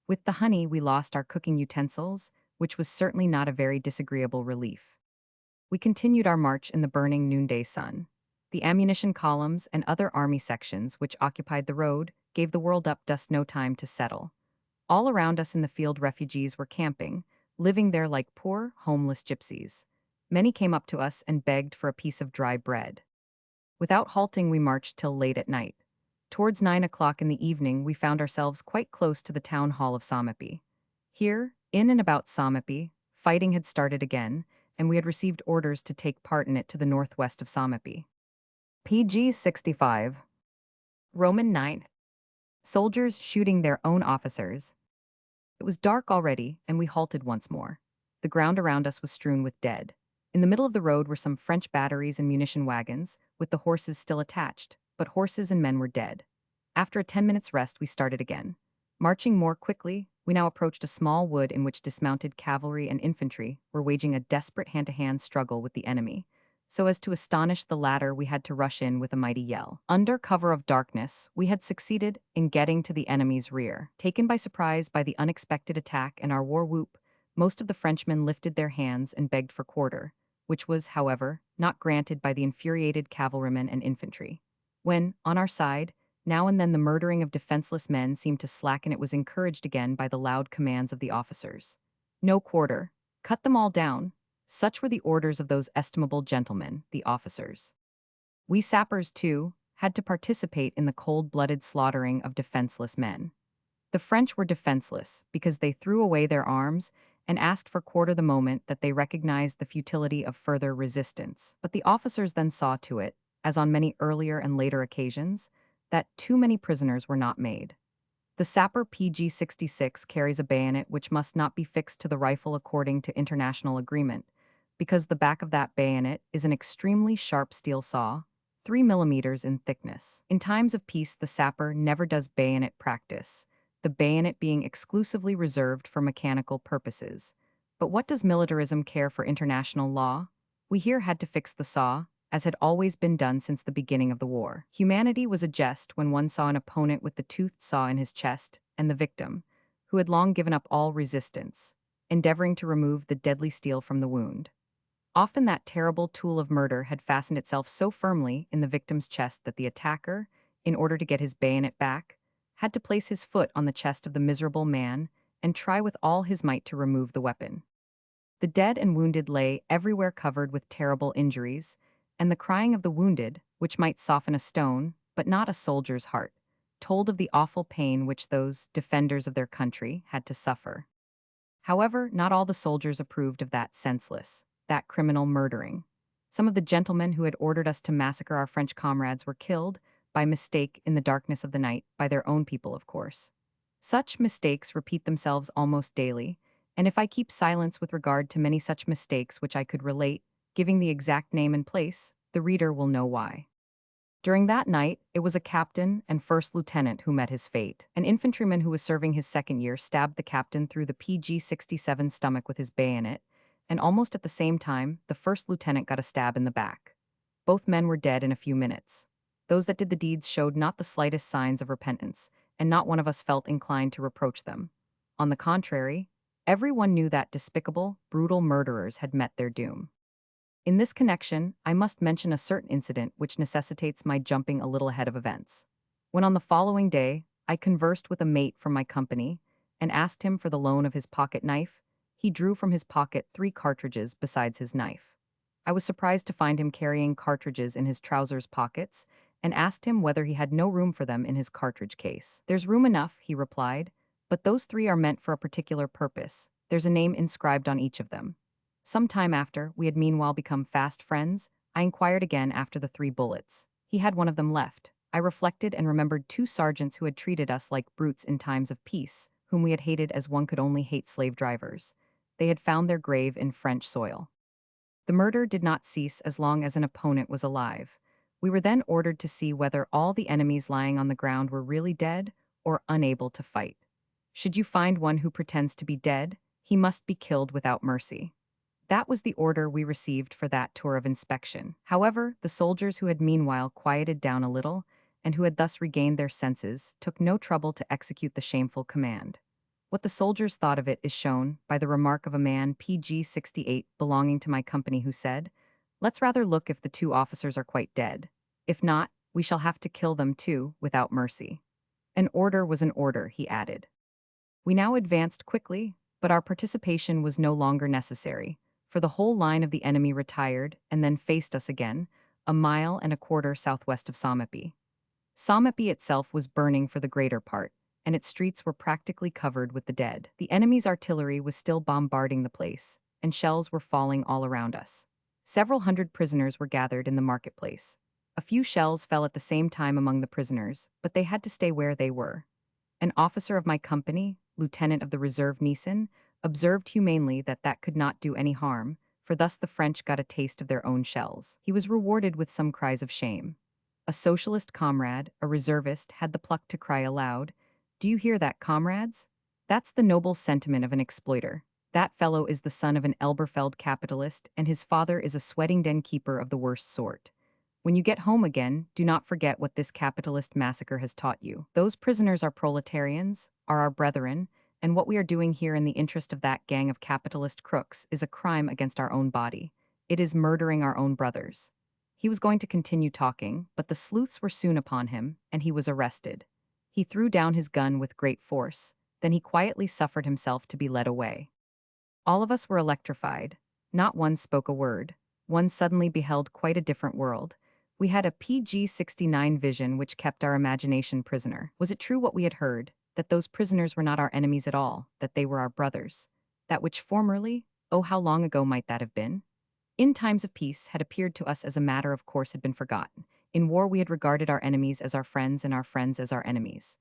With the honey, we lost our cooking utensils, which was certainly not a very disagreeable relief. We continued our march in the burning noonday sun. The ammunition columns and other army sections which occupied the road gave the whirled up dust no time to settle. All around us in the field refugees were camping, living there like poor, homeless gypsies. Many came up to us and begged for a piece of dry bread. Without halting, we marched till late at night. Towards 9 o'clock in the evening, we found ourselves quite close to the town hall of Somepi. Here, in and about Somepi, fighting had started again, and we had received orders to take part in it to the northwest of Somepi. PG 65. Roman 9. Soldiers shooting their own officers. It was dark already, and we halted once more. The ground around us was strewn with dead. In the middle of the road were some French batteries and munition wagons, with the horses still attached, but horses and men were dead. After a 10 minutes rest, we started again. Marching more quickly, we now approached a small wood in which dismounted cavalry and infantry were waging a desperate hand-to-hand struggle with the enemy. So as to astonish the latter, we had to rush in with a mighty yell. Under cover of darkness, we had succeeded in getting to the enemy's rear. Taken by surprise by the unexpected attack and our war whoop, most of the Frenchmen lifted their hands and begged for quarter, which was, however, not granted by the infuriated cavalrymen and infantry. When, on our side, now and then the murdering of defenseless men seemed to slacken, it was encouraged again by the loud commands of the officers. "No quarter. Cut them all down." Such were the orders of those estimable gentlemen, the officers. We sappers, too, had to participate in the cold-blooded slaughtering of defenseless men. The French were defenseless because they threw away their arms and asked for quarter the moment that they recognized the futility of further resistance. But the officers then saw to it, as on many earlier and later occasions, that too many prisoners were not made. The sapper PG-66 carries a bayonet which must not be fixed to the rifle according to international agreement, because the back of that bayonet is an extremely sharp steel saw, 3 millimeters in thickness. In times of peace, the sapper never does bayonet practice, the bayonet being exclusively reserved for mechanical purposes. But what does militarism care for international law? We here had to fix the saw, as had always been done since the beginning of the war. Humanity was a jest when one saw an opponent with the toothed saw in his chest, and the victim, who had long given up all resistance, endeavoring to remove the deadly steel from the wound. Often that terrible tool of murder had fastened itself so firmly in the victim's chest that the attacker, in order to get his bayonet back, had to place his foot on the chest of the miserable man and try with all his might to remove the weapon. The dead and wounded lay everywhere covered with terrible injuries, and the crying of the wounded, which might soften a stone, but not a soldier's heart, told of the awful pain which those defenders of their country had to suffer. However, not all the soldiers approved of that senseless, that criminal murdering. Some of the gentlemen who had ordered us to massacre our French comrades were killed, by mistake in the darkness of the night, by their own people, of course. Such mistakes repeat themselves almost daily, and if I keep silence with regard to many such mistakes which I could relate, giving the exact name and place, the reader will know why. During that night, it was a captain and first lieutenant who met his fate. An infantryman who was serving his second year stabbed the captain through the PG-67 stomach with his bayonet, and almost at the same time, the first lieutenant got a stab in the back. Both men were dead in a few minutes. Those that did the deeds showed not the slightest signs of repentance, and not one of us felt inclined to reproach them. On the contrary, everyone knew that despicable, brutal murderers had met their doom. In this connection, I must mention a certain incident which necessitates my jumping a little ahead of events. When on the following day, I conversed with a mate from my company and asked him for the loan of his pocket knife, he drew from his pocket 3 cartridges besides his knife. I was surprised to find him carrying cartridges in his trousers pockets and asked him whether he had no room for them in his cartridge case. "There's room enough," he replied, "but those 3 are meant for a particular purpose. There's a name inscribed on each of them." Some time after, we had meanwhile become fast friends, I inquired again after the 3 bullets. He had one of them left. I reflected and remembered 2 sergeants who had treated us like brutes in times of peace, whom we had hated as one could only hate slave drivers. They had found their grave in French soil. The murder did not cease as long as an opponent was alive. We were then ordered to see whether all the enemies lying on the ground were really dead or unable to fight. Should you find one who pretends to be dead, he must be killed without mercy. That was the order we received for that tour of inspection. However, the soldiers who had meanwhile quieted down a little, and who had thus regained their senses, took no trouble to execute the shameful command. What the soldiers thought of it is shown by the remark of a man PG-68 belonging to my company who said, "Let's rather look if the 2 officers are quite dead. If not, we shall have to kill them too, without mercy." An order was an order, he added. We now advanced quickly, but our participation was no longer necessary, for the whole line of the enemy retired and then faced us again, a mile and a quarter southwest of Somepi. Somepi itself was burning for the greater part, and its streets were practically covered with the dead. The enemy's artillery was still bombarding the place, and shells were falling all around us. Several hundred prisoners were gathered in the marketplace. A few shells fell at the same time among the prisoners, but they had to stay where they were. An officer of my company, lieutenant of the reserve Nisan, observed humanely that that could not do any harm, for thus the French got a taste of their own shells. He was rewarded with some cries of shame. A socialist comrade, a reservist, had the pluck to cry aloud, "Do you hear that, comrades? That's the noble sentiment of an exploiter. That fellow is the son of an Elberfeld capitalist, and his father is a sweating den keeper of the worst sort. When you get home again, do not forget what this capitalist massacre has taught you. Those prisoners are proletarians, are our brethren, and what we are doing here in the interest of that gang of capitalist crooks is a crime against our own body. It is murdering our own brothers." He was going to continue talking, but the sleuths were soon upon him, and he was arrested. He threw down his gun with great force, then he quietly suffered himself to be led away. All of us were electrified. Not one spoke a word. One suddenly beheld quite a different world. We had a PG-69 vision which kept our imagination prisoner. Was it true what we had heard, that those prisoners were not our enemies at all, that they were our brothers? That which formerly, oh how long ago might that have been? In times of peace had appeared to us as a matter of course had been forgotten. In war we had regarded our enemies as our friends and our friends as our enemies.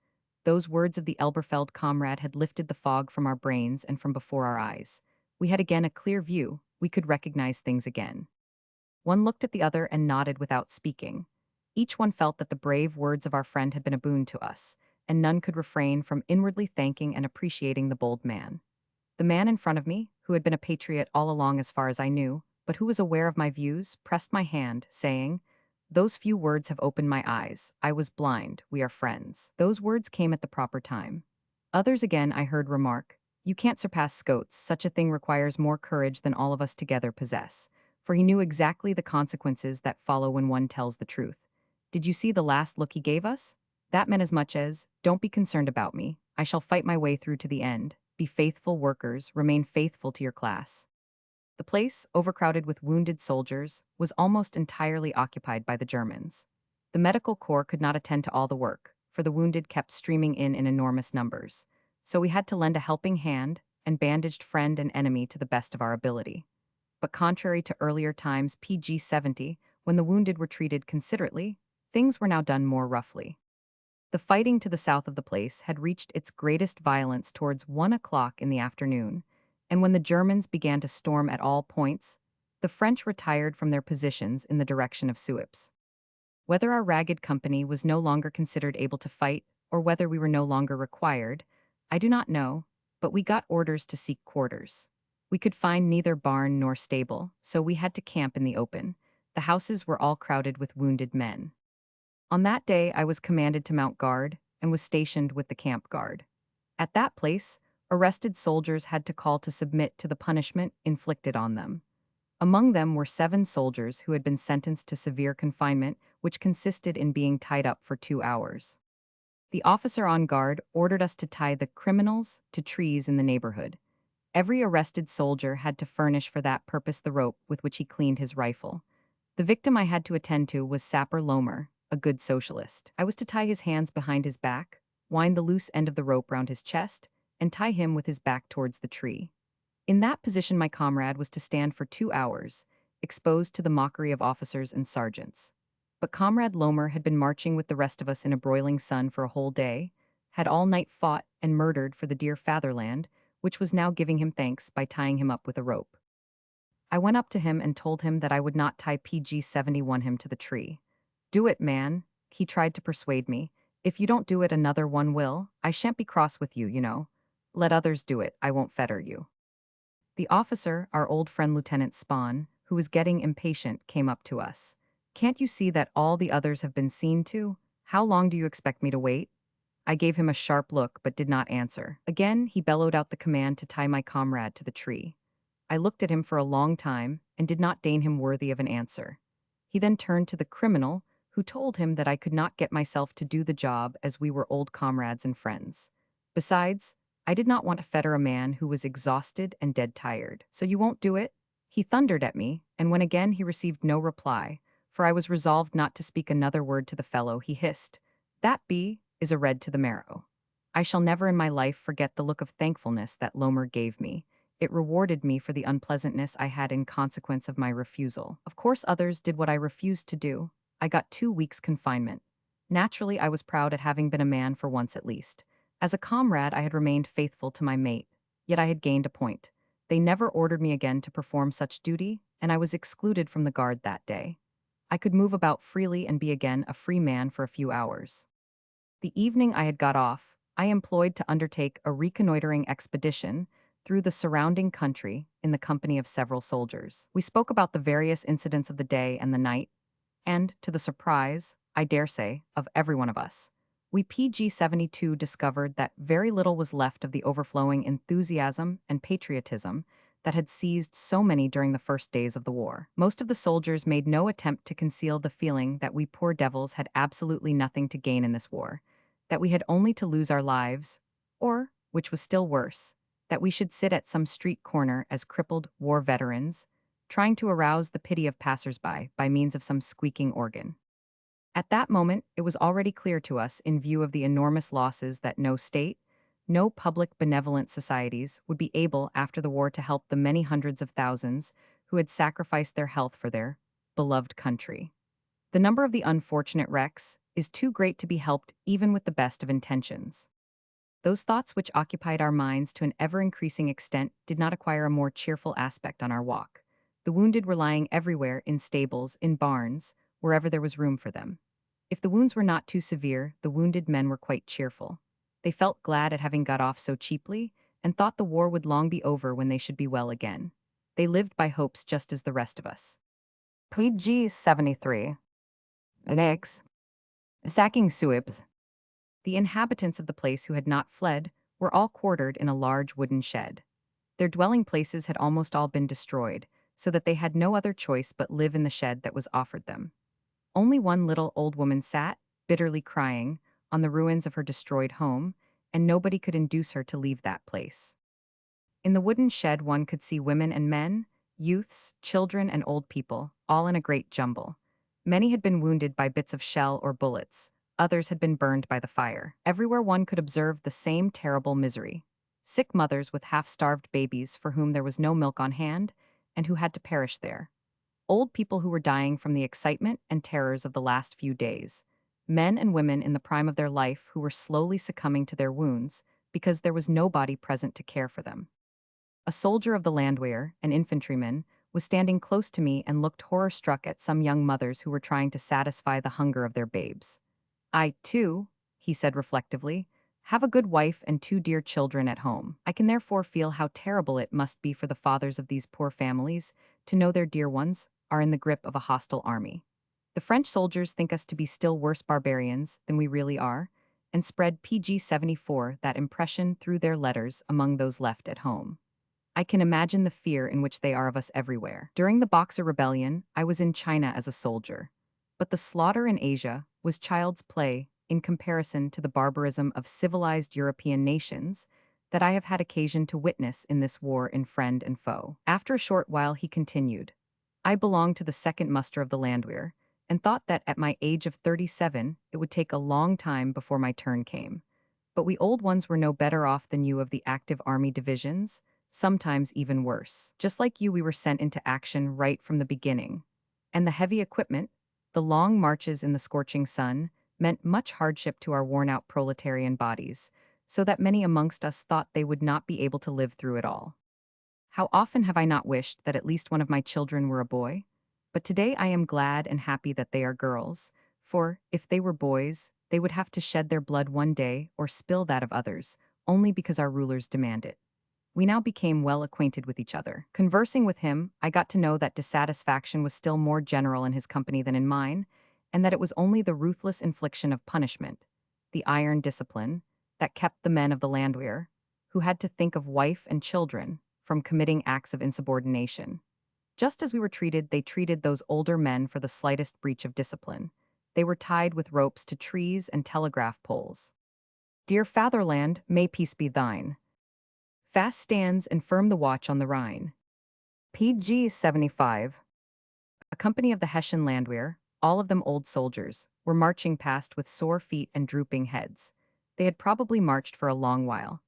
Those words of the Elberfeld comrade had lifted the fog from our brains and from before our eyes. We had again a clear view. We could recognize things again. One looked at the other and nodded without speaking. Each one felt that the brave words of our friend had been a boon to us, and none could refrain from inwardly thanking and appreciating the bold man. The man in front of me, who had been a patriot all along as far as I knew, but who was aware of my views, pressed my hand, saying, "Those few words have opened my eyes. I was blind. We are friends." Those words came at the proper time. Others again I heard remark, "You can't surpass Scotes. Such a thing requires more courage than all of us together possess." For he knew exactly the consequences that follow when one tells the truth. Did you see the last look he gave us? That meant as much as, "Don't be concerned about me. I shall fight my way through to the end. Be faithful workers, remain faithful to your class." The place, overcrowded with wounded soldiers, was almost entirely occupied by the Germans. The medical corps could not attend to all the work, for the wounded kept streaming in enormous numbers. So we had to lend a helping hand and bandaged friend and enemy to the best of our ability. But contrary to earlier times PG-70, when the wounded were treated considerately, things were now done more roughly. The fighting to the south of the place had reached its greatest violence towards 1 o'clock in the afternoon, and when the Germans began to storm at all points, the French retired from their positions in the direction of Suippes. Whether our ragged company was no longer considered able to fight, or whether we were no longer required, I do not know, but we got orders to seek quarters. We could find neither barn nor stable, so we had to camp in the open. The houses were all crowded with wounded men. On that day, I was commanded to mount guard and was stationed with the camp guard. At that place, arrested soldiers had to call to submit to the punishment inflicted on them. Among them were 7 soldiers who had been sentenced to severe confinement, which consisted in being tied up for 2 hours. The officer on guard ordered us to tie the criminals to trees in the neighborhood. Every arrested soldier had to furnish for that purpose the rope with which he cleaned his rifle. The victim I had to attend to was Sapper Lomer, a good socialist. I was to tie his hands behind his back, wind the loose end of the rope round his chest, and tie him with his back towards the tree. In that position my comrade was to stand for 2 hours, exposed to the mockery of officers and sergeants. But Comrade Lomer had been marching with the rest of us in a broiling sun for a whole day, had all night fought and murdered for the dear fatherland, which was now giving him thanks by tying him up with a rope. I went up to him and told him that I would not tie PG-71 him to the tree. "Do it, man," he tried to persuade me. "If you don't do it, another one will. I shan't be cross with you, you know. Let others do it, I won't fetter you." The officer, our old friend Lieutenant Spahn, who was getting impatient, came up to us. "Can't you see that all the others have been seen to? How long do you expect me to wait?" I gave him a sharp look but did not answer. Again, he bellowed out the command to tie my comrade to the tree. I looked at him for a long time and did not deign him worthy of an answer. He then turned to the criminal, who told him that I could not get myself to do the job as we were old comrades and friends. Besides, I did not want to fetter a man who was exhausted and dead tired. "So you won't do it?" He thundered at me, and when again he received no reply, for I was resolved not to speak another word to the fellow, he hissed, "That B is a red to the marrow." I shall never in my life forget the look of thankfulness that Lomer gave me. It rewarded me for the unpleasantness I had in consequence of my refusal. Of course others did what I refused to do. I got 2 weeks' confinement. Naturally, I was proud at having been a man for once at least. As a comrade, I had remained faithful to my mate, yet I had gained a point. They never ordered me again to perform such duty, and I was excluded from the guard that day. I could move about freely and be again a free man for a few hours. The evening I had got off, I employed to undertake a reconnoitering expedition through the surrounding country in the company of several soldiers. We spoke about the various incidents of the day and the night, and, to the surprise, I dare say, of every one of us, we PG-72 discovered that very little was left of the overflowing enthusiasm and patriotism that had seized so many during the first days of the war. Most of the soldiers made no attempt to conceal the feeling that we poor devils had absolutely nothing to gain in this war, that we had only to lose our lives, or, which was still worse, that we should sit at some street corner as crippled war veterans, trying to arouse the pity of passers-by by means of some squeaking organ. At that moment, it was already clear to us, in view of the enormous losses, that no state, no public benevolent societies would be able after the war to help the many hundreds of thousands who had sacrificed their health for their beloved country. The number of the unfortunate wrecks is too great to be helped even with the best of intentions. Those thoughts which occupied our minds to an ever-increasing extent did not acquire a more cheerful aspect on our walk. The wounded were lying everywhere, in stables, in barns, wherever there was room for them. If the wounds were not too severe, the wounded men were quite cheerful. They felt glad at having got off so cheaply, and thought the war would long be over when they should be well again. They lived by hopes just as the rest of us. PG 73. Legs. Sacking Suibs. The inhabitants of the place who had not fled were all quartered in a large wooden shed. Their dwelling places had almost all been destroyed, so that they had no other choice but live in the shed that was offered them. Only one little old woman sat, bitterly crying, on the ruins of her destroyed home, and nobody could induce her to leave that place. In the wooden shed one could see women and men, youths, children, and old people, all in a great jumble. Many had been wounded by bits of shell or bullets, others had been burned by the fire. Everywhere one could observe the same terrible misery. Sick mothers with half-starved babies for whom there was no milk on hand, and who had to perish there. Old people who were dying from the excitement and terrors of the last few days. Men and women in the prime of their life who were slowly succumbing to their wounds because there was nobody present to care for them. A soldier of the Landwehr, an infantryman, was standing close to me and looked horror-struck at some young mothers who were trying to satisfy the hunger of their babes. I, too, he said reflectively, have a good wife and two dear children at home. I can therefore feel how terrible it must be for the fathers of these poor families to know their dear ones are in the grip of a hostile army. The French soldiers think us to be still worse barbarians than we really are, and spread PG 74 that impression through their letters among those left at home. I can imagine the fear in which they are of us everywhere. During the Boxer Rebellion, I was in China as a soldier. But the slaughter in Asia was child's play in comparison to the barbarism of civilized European nations that I have had occasion to witness in this war in friend and foe. After a short while he continued, I belonged to the second muster of the Landwehr, and thought that at my age of 37 it would take a long time before my turn came. But we old ones were no better off than you of the active army divisions, sometimes even worse. Just like you, we were sent into action right from the beginning. And the heavy equipment, the long marches in the scorching sun, meant much hardship to our worn-out proletarian bodies, so that many amongst us thought they would not be able to live through it all. How often have I not wished that at least one of my children were a boy? But today I am glad and happy that they are girls, for, if they were boys, they would have to shed their blood one day or spill that of others, only because our rulers demand it. We now became well acquainted with each other. Conversing with him, I got to know that dissatisfaction was still more general in his company than in mine, and that it was only the ruthless infliction of punishment, the iron discipline, that kept the men of the Landwehr, who had to think of wife and children, from committing acts of insubordination. Just as we were treated, they treated those older men for the slightest breach of discipline. They were tied with ropes to trees and telegraph poles. Dear fatherland, may peace be thine. Fast stands and firm the watch on the Rhine. PG 75. A company of the Hessian Landwehr, all of them old soldiers, were marching past with sore feet and drooping heads. They had probably marched for a long while.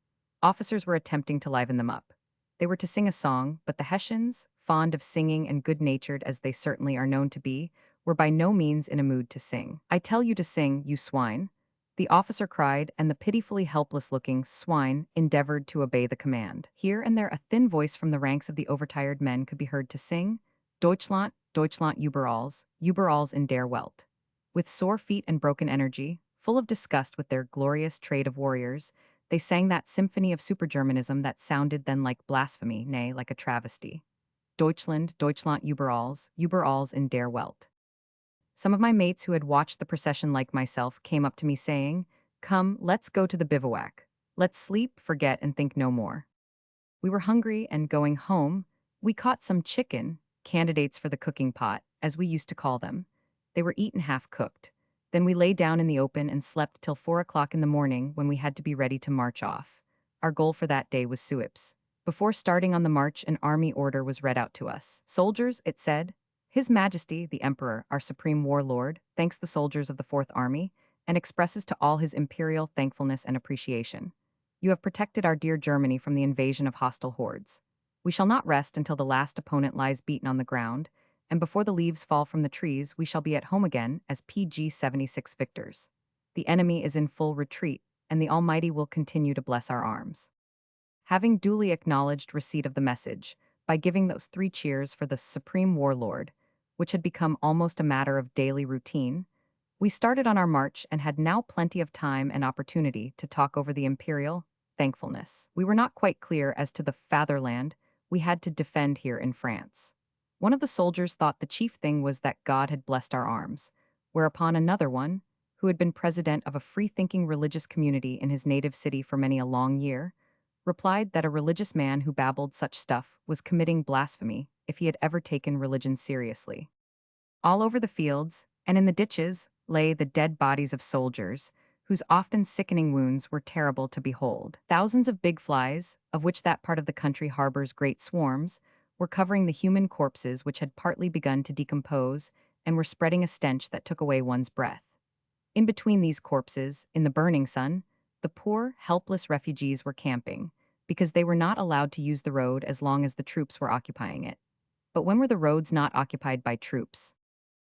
Officers were attempting to liven them up. They were to sing a song, but the Hessians, fond of singing and good-natured as they certainly are known to be, were by no means in a mood to sing. I tell you to sing, you swine, the officer cried, and the pitifully helpless-looking swine endeavored to obey the command. Here and there a thin voice from the ranks of the overtired men could be heard to sing, Deutschland, Deutschland Überalls in der Welt. With sore feet and broken energy, full of disgust with their glorious trade of warriors, they sang that symphony of super-Germanism that sounded then like blasphemy, nay, like a travesty. Deutschland, Überalls in der Welt. Some of my mates who had watched the procession like myself came up to me saying, "Come, let's go to the bivouac. Let's sleep, forget, and think no more." We were hungry, and going home, we caught some chicken, candidates for the cooking pot, as we used to call them. They were eaten half-cooked. Then we lay down in the open and slept till 4 o'clock in the morning, when we had to be ready to march off. Our goal for that day was Suips. Before starting on the march, an army order was read out to us. "Soldiers," it said, "His Majesty, the Emperor, our supreme warlord, thanks the soldiers of the Fourth Army, and expresses to all his imperial thankfulness and appreciation. You have protected our dear Germany from the invasion of hostile hordes. We shall not rest until the last opponent lies beaten on the ground, and before the leaves fall from the trees, we shall be at home again as PG 76 victors. The enemy is in full retreat, and the Almighty will continue to bless our arms. Having duly acknowledged receipt of the message, by giving those 3 cheers for the supreme warlord, which had become almost a matter of daily routine, we started on our march and had now plenty of time and opportunity to talk over the imperial thankfulness. We were not quite clear as to the fatherland we had to defend here in France. One of the soldiers thought the chief thing was that God had blessed our arms, whereupon another one, who had been president of a free-thinking religious community in his native city for many a long year, replied that a religious man who babbled such stuff was committing blasphemy if he had ever taken religion seriously. All over the fields, and in the ditches, lay the dead bodies of soldiers, whose often sickening wounds were terrible to behold. Thousands of big flies, of which that part of the country harbors great swarms, were covering the human corpses which had partly begun to decompose and were spreading a stench that took away one's breath. In between these corpses, in the burning sun, the poor, helpless refugees were camping, because they were not allowed to use the road as long as the troops were occupying it. But when were the roads not occupied by troops?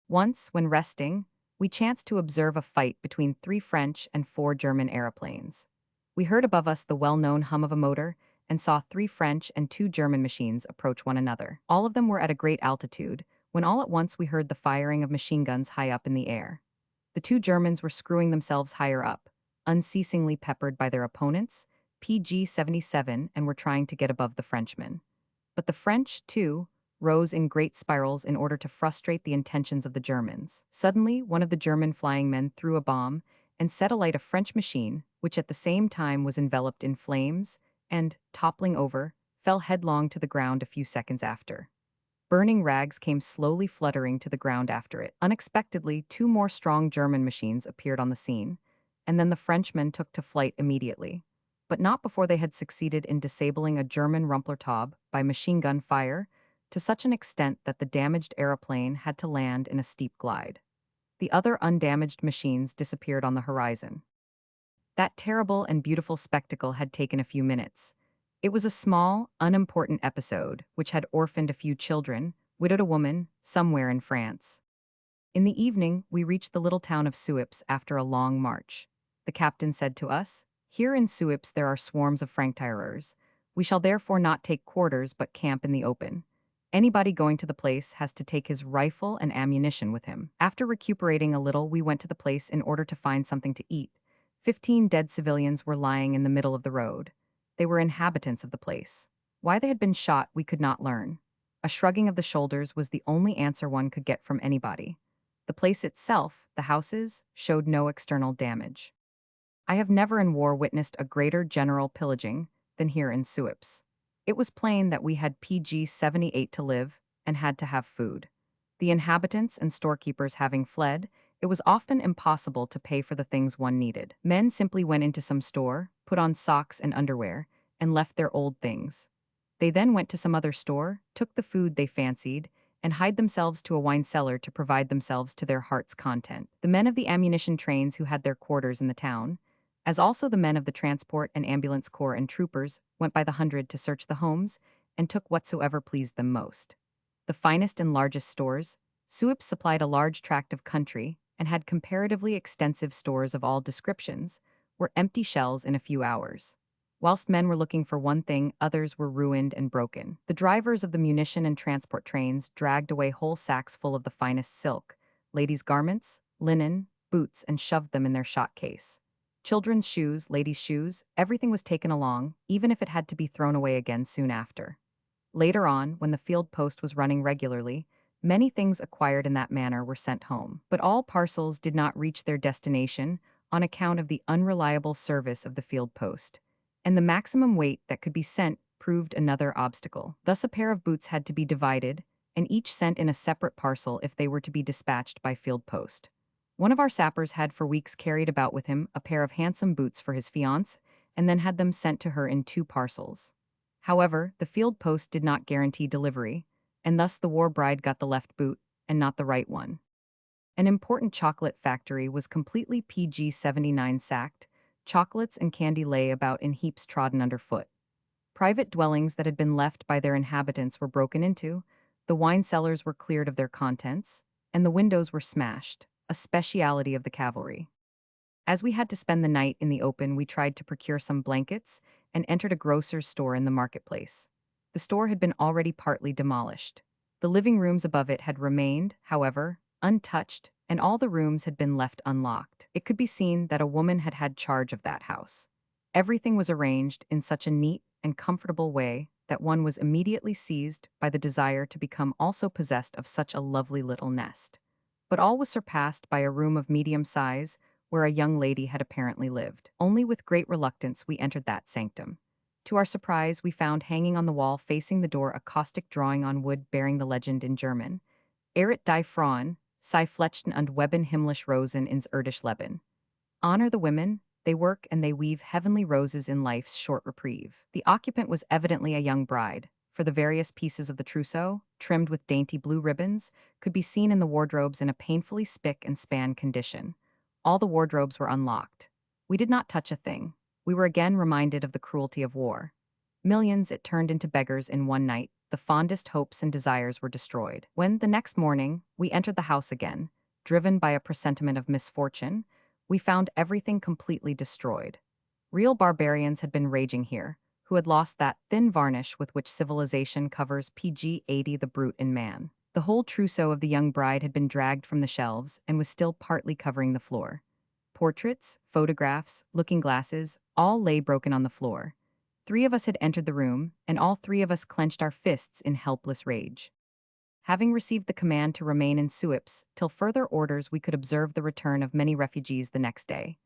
Once, when resting, we chanced to observe a fight between 3 French and 4 German aeroplanes. We heard above us the well-known hum of a motor and saw 3 French and 2 German machines approach one another. All of them were at a great altitude, when all at once we heard the firing of machine guns high up in the air. The 2 Germans were screwing themselves higher up, unceasingly peppered by their opponents, PG-77, and were trying to get above the Frenchmen. But the French, too, rose in great spirals in order to frustrate the intentions of the Germans. Suddenly, one of the German flying men threw a bomb and set alight a French machine, which at the same time was enveloped in flames and, toppling over, fell headlong to the ground a few seconds after. Burning rags came slowly fluttering to the ground after it. Unexpectedly, 2 more strong German machines appeared on the scene, and then the Frenchmen took to flight immediately, but not before they had succeeded in disabling a German Rumplertaube by machine gun fire to such an extent that the damaged aeroplane had to land in a steep glide. The other undamaged machines disappeared on the horizon. That terrible and beautiful spectacle had taken a few minutes. It was a small, unimportant episode which had orphaned a few children, widowed a woman, somewhere in France. In the evening, we reached the little town of Suippes after a long march. The captain said to us, "Here in Suippes there are swarms of franctireurs. We shall therefore not take quarters but camp in the open. Anybody going to the place has to take his rifle and ammunition with him." After recuperating a little, we went to the place in order to find something to eat. 15 dead civilians were lying in the middle of the road. They were inhabitants of the place. Why they had been shot we could not learn. A shrugging of the shoulders was the only answer one could get from anybody. The place itself, the houses, showed no external damage. I have never in war witnessed a greater general pillaging than here in Suippes. It was plain that we had PG-78 to live and had to have food. The inhabitants and storekeepers having fled, it was often impossible to pay for the things one needed. Men simply went into some store, put on socks and underwear, and left their old things. They then went to some other store, took the food they fancied, and hied themselves to a wine cellar to provide themselves to their heart's content. The men of the ammunition trains who had their quarters in the town, as also the men of the transport and ambulance corps and troopers, went by the hundred to search the homes and took whatsoever pleased them most. The finest and largest stores, Suippes supplied a large tract of country and had comparatively extensive stores of all descriptions, were empty shells in a few hours. Whilst men were looking for one thing, others were ruined and broken. The drivers of the munition and transport trains dragged away whole sacks full of the finest silk, ladies' garments, linen, boots, and shoved them in their shot case. Children's shoes, ladies' shoes, everything was taken along, even if it had to be thrown away again soon after. Later on, when the field post was running regularly, many things acquired in that manner were sent home. But all parcels did not reach their destination on account of the unreliable service of the field post, and the maximum weight that could be sent proved another obstacle. Thus a pair of boots had to be divided, and each sent in a separate parcel if they were to be dispatched by field post. One of our sappers had for weeks carried about with him a pair of handsome boots for his fiancée, and then had them sent to her in 2 parcels. However, the field post did not guarantee delivery, and thus the war bride got the left boot, and not the right one. An important chocolate factory was completely PG-79 sacked. Chocolates and candy lay about in heaps trodden underfoot. Private dwellings that had been left by their inhabitants were broken into, the wine cellars were cleared of their contents, and the windows were smashed, a speciality of the cavalry. As we had to spend the night in the open, we tried to procure some blankets and entered a grocer's store in the marketplace. The store had been already partly demolished. The living rooms above it had remained, however, untouched, and all the rooms had been left unlocked. It could be seen that a woman had had charge of that house. Everything was arranged in such a neat and comfortable way that one was immediately seized by the desire to become also possessed of such a lovely little nest. But all was surpassed by a room of medium size where a young lady had apparently lived. Only with great reluctance we entered that sanctum. To our surprise, we found hanging on the wall facing the door a caustic drawing on wood bearing the legend in German: Ehret die Frauen, sei flechten und weben himmlisch Rosen ins irdische Leben. Honor the women, they work and they weave heavenly roses in life's short reprieve. The occupant was evidently a young bride, for the various pieces of the trousseau, trimmed with dainty blue ribbons, could be seen in the wardrobes in a painfully spick and span condition. All the wardrobes were unlocked. We did not touch a thing. We were again reminded of the cruelty of war. Millions it turned into beggars in one night. The fondest hopes and desires were destroyed. When, the next morning, we entered the house again, driven by a presentiment of misfortune, we found everything completely destroyed. Real barbarians had been raging here, who had lost that thin varnish with which civilization covers PG-80 the brute in man. The whole trousseau of the young bride had been dragged from the shelves and was still partly covering the floor. Portraits, photographs, looking-glasses, all lay broken on the floor. 3 of us had entered the room, and all 3 of us clenched our fists in helpless rage. Having received the command to remain in Suips till further orders, we could observe the return of many refugees the next day.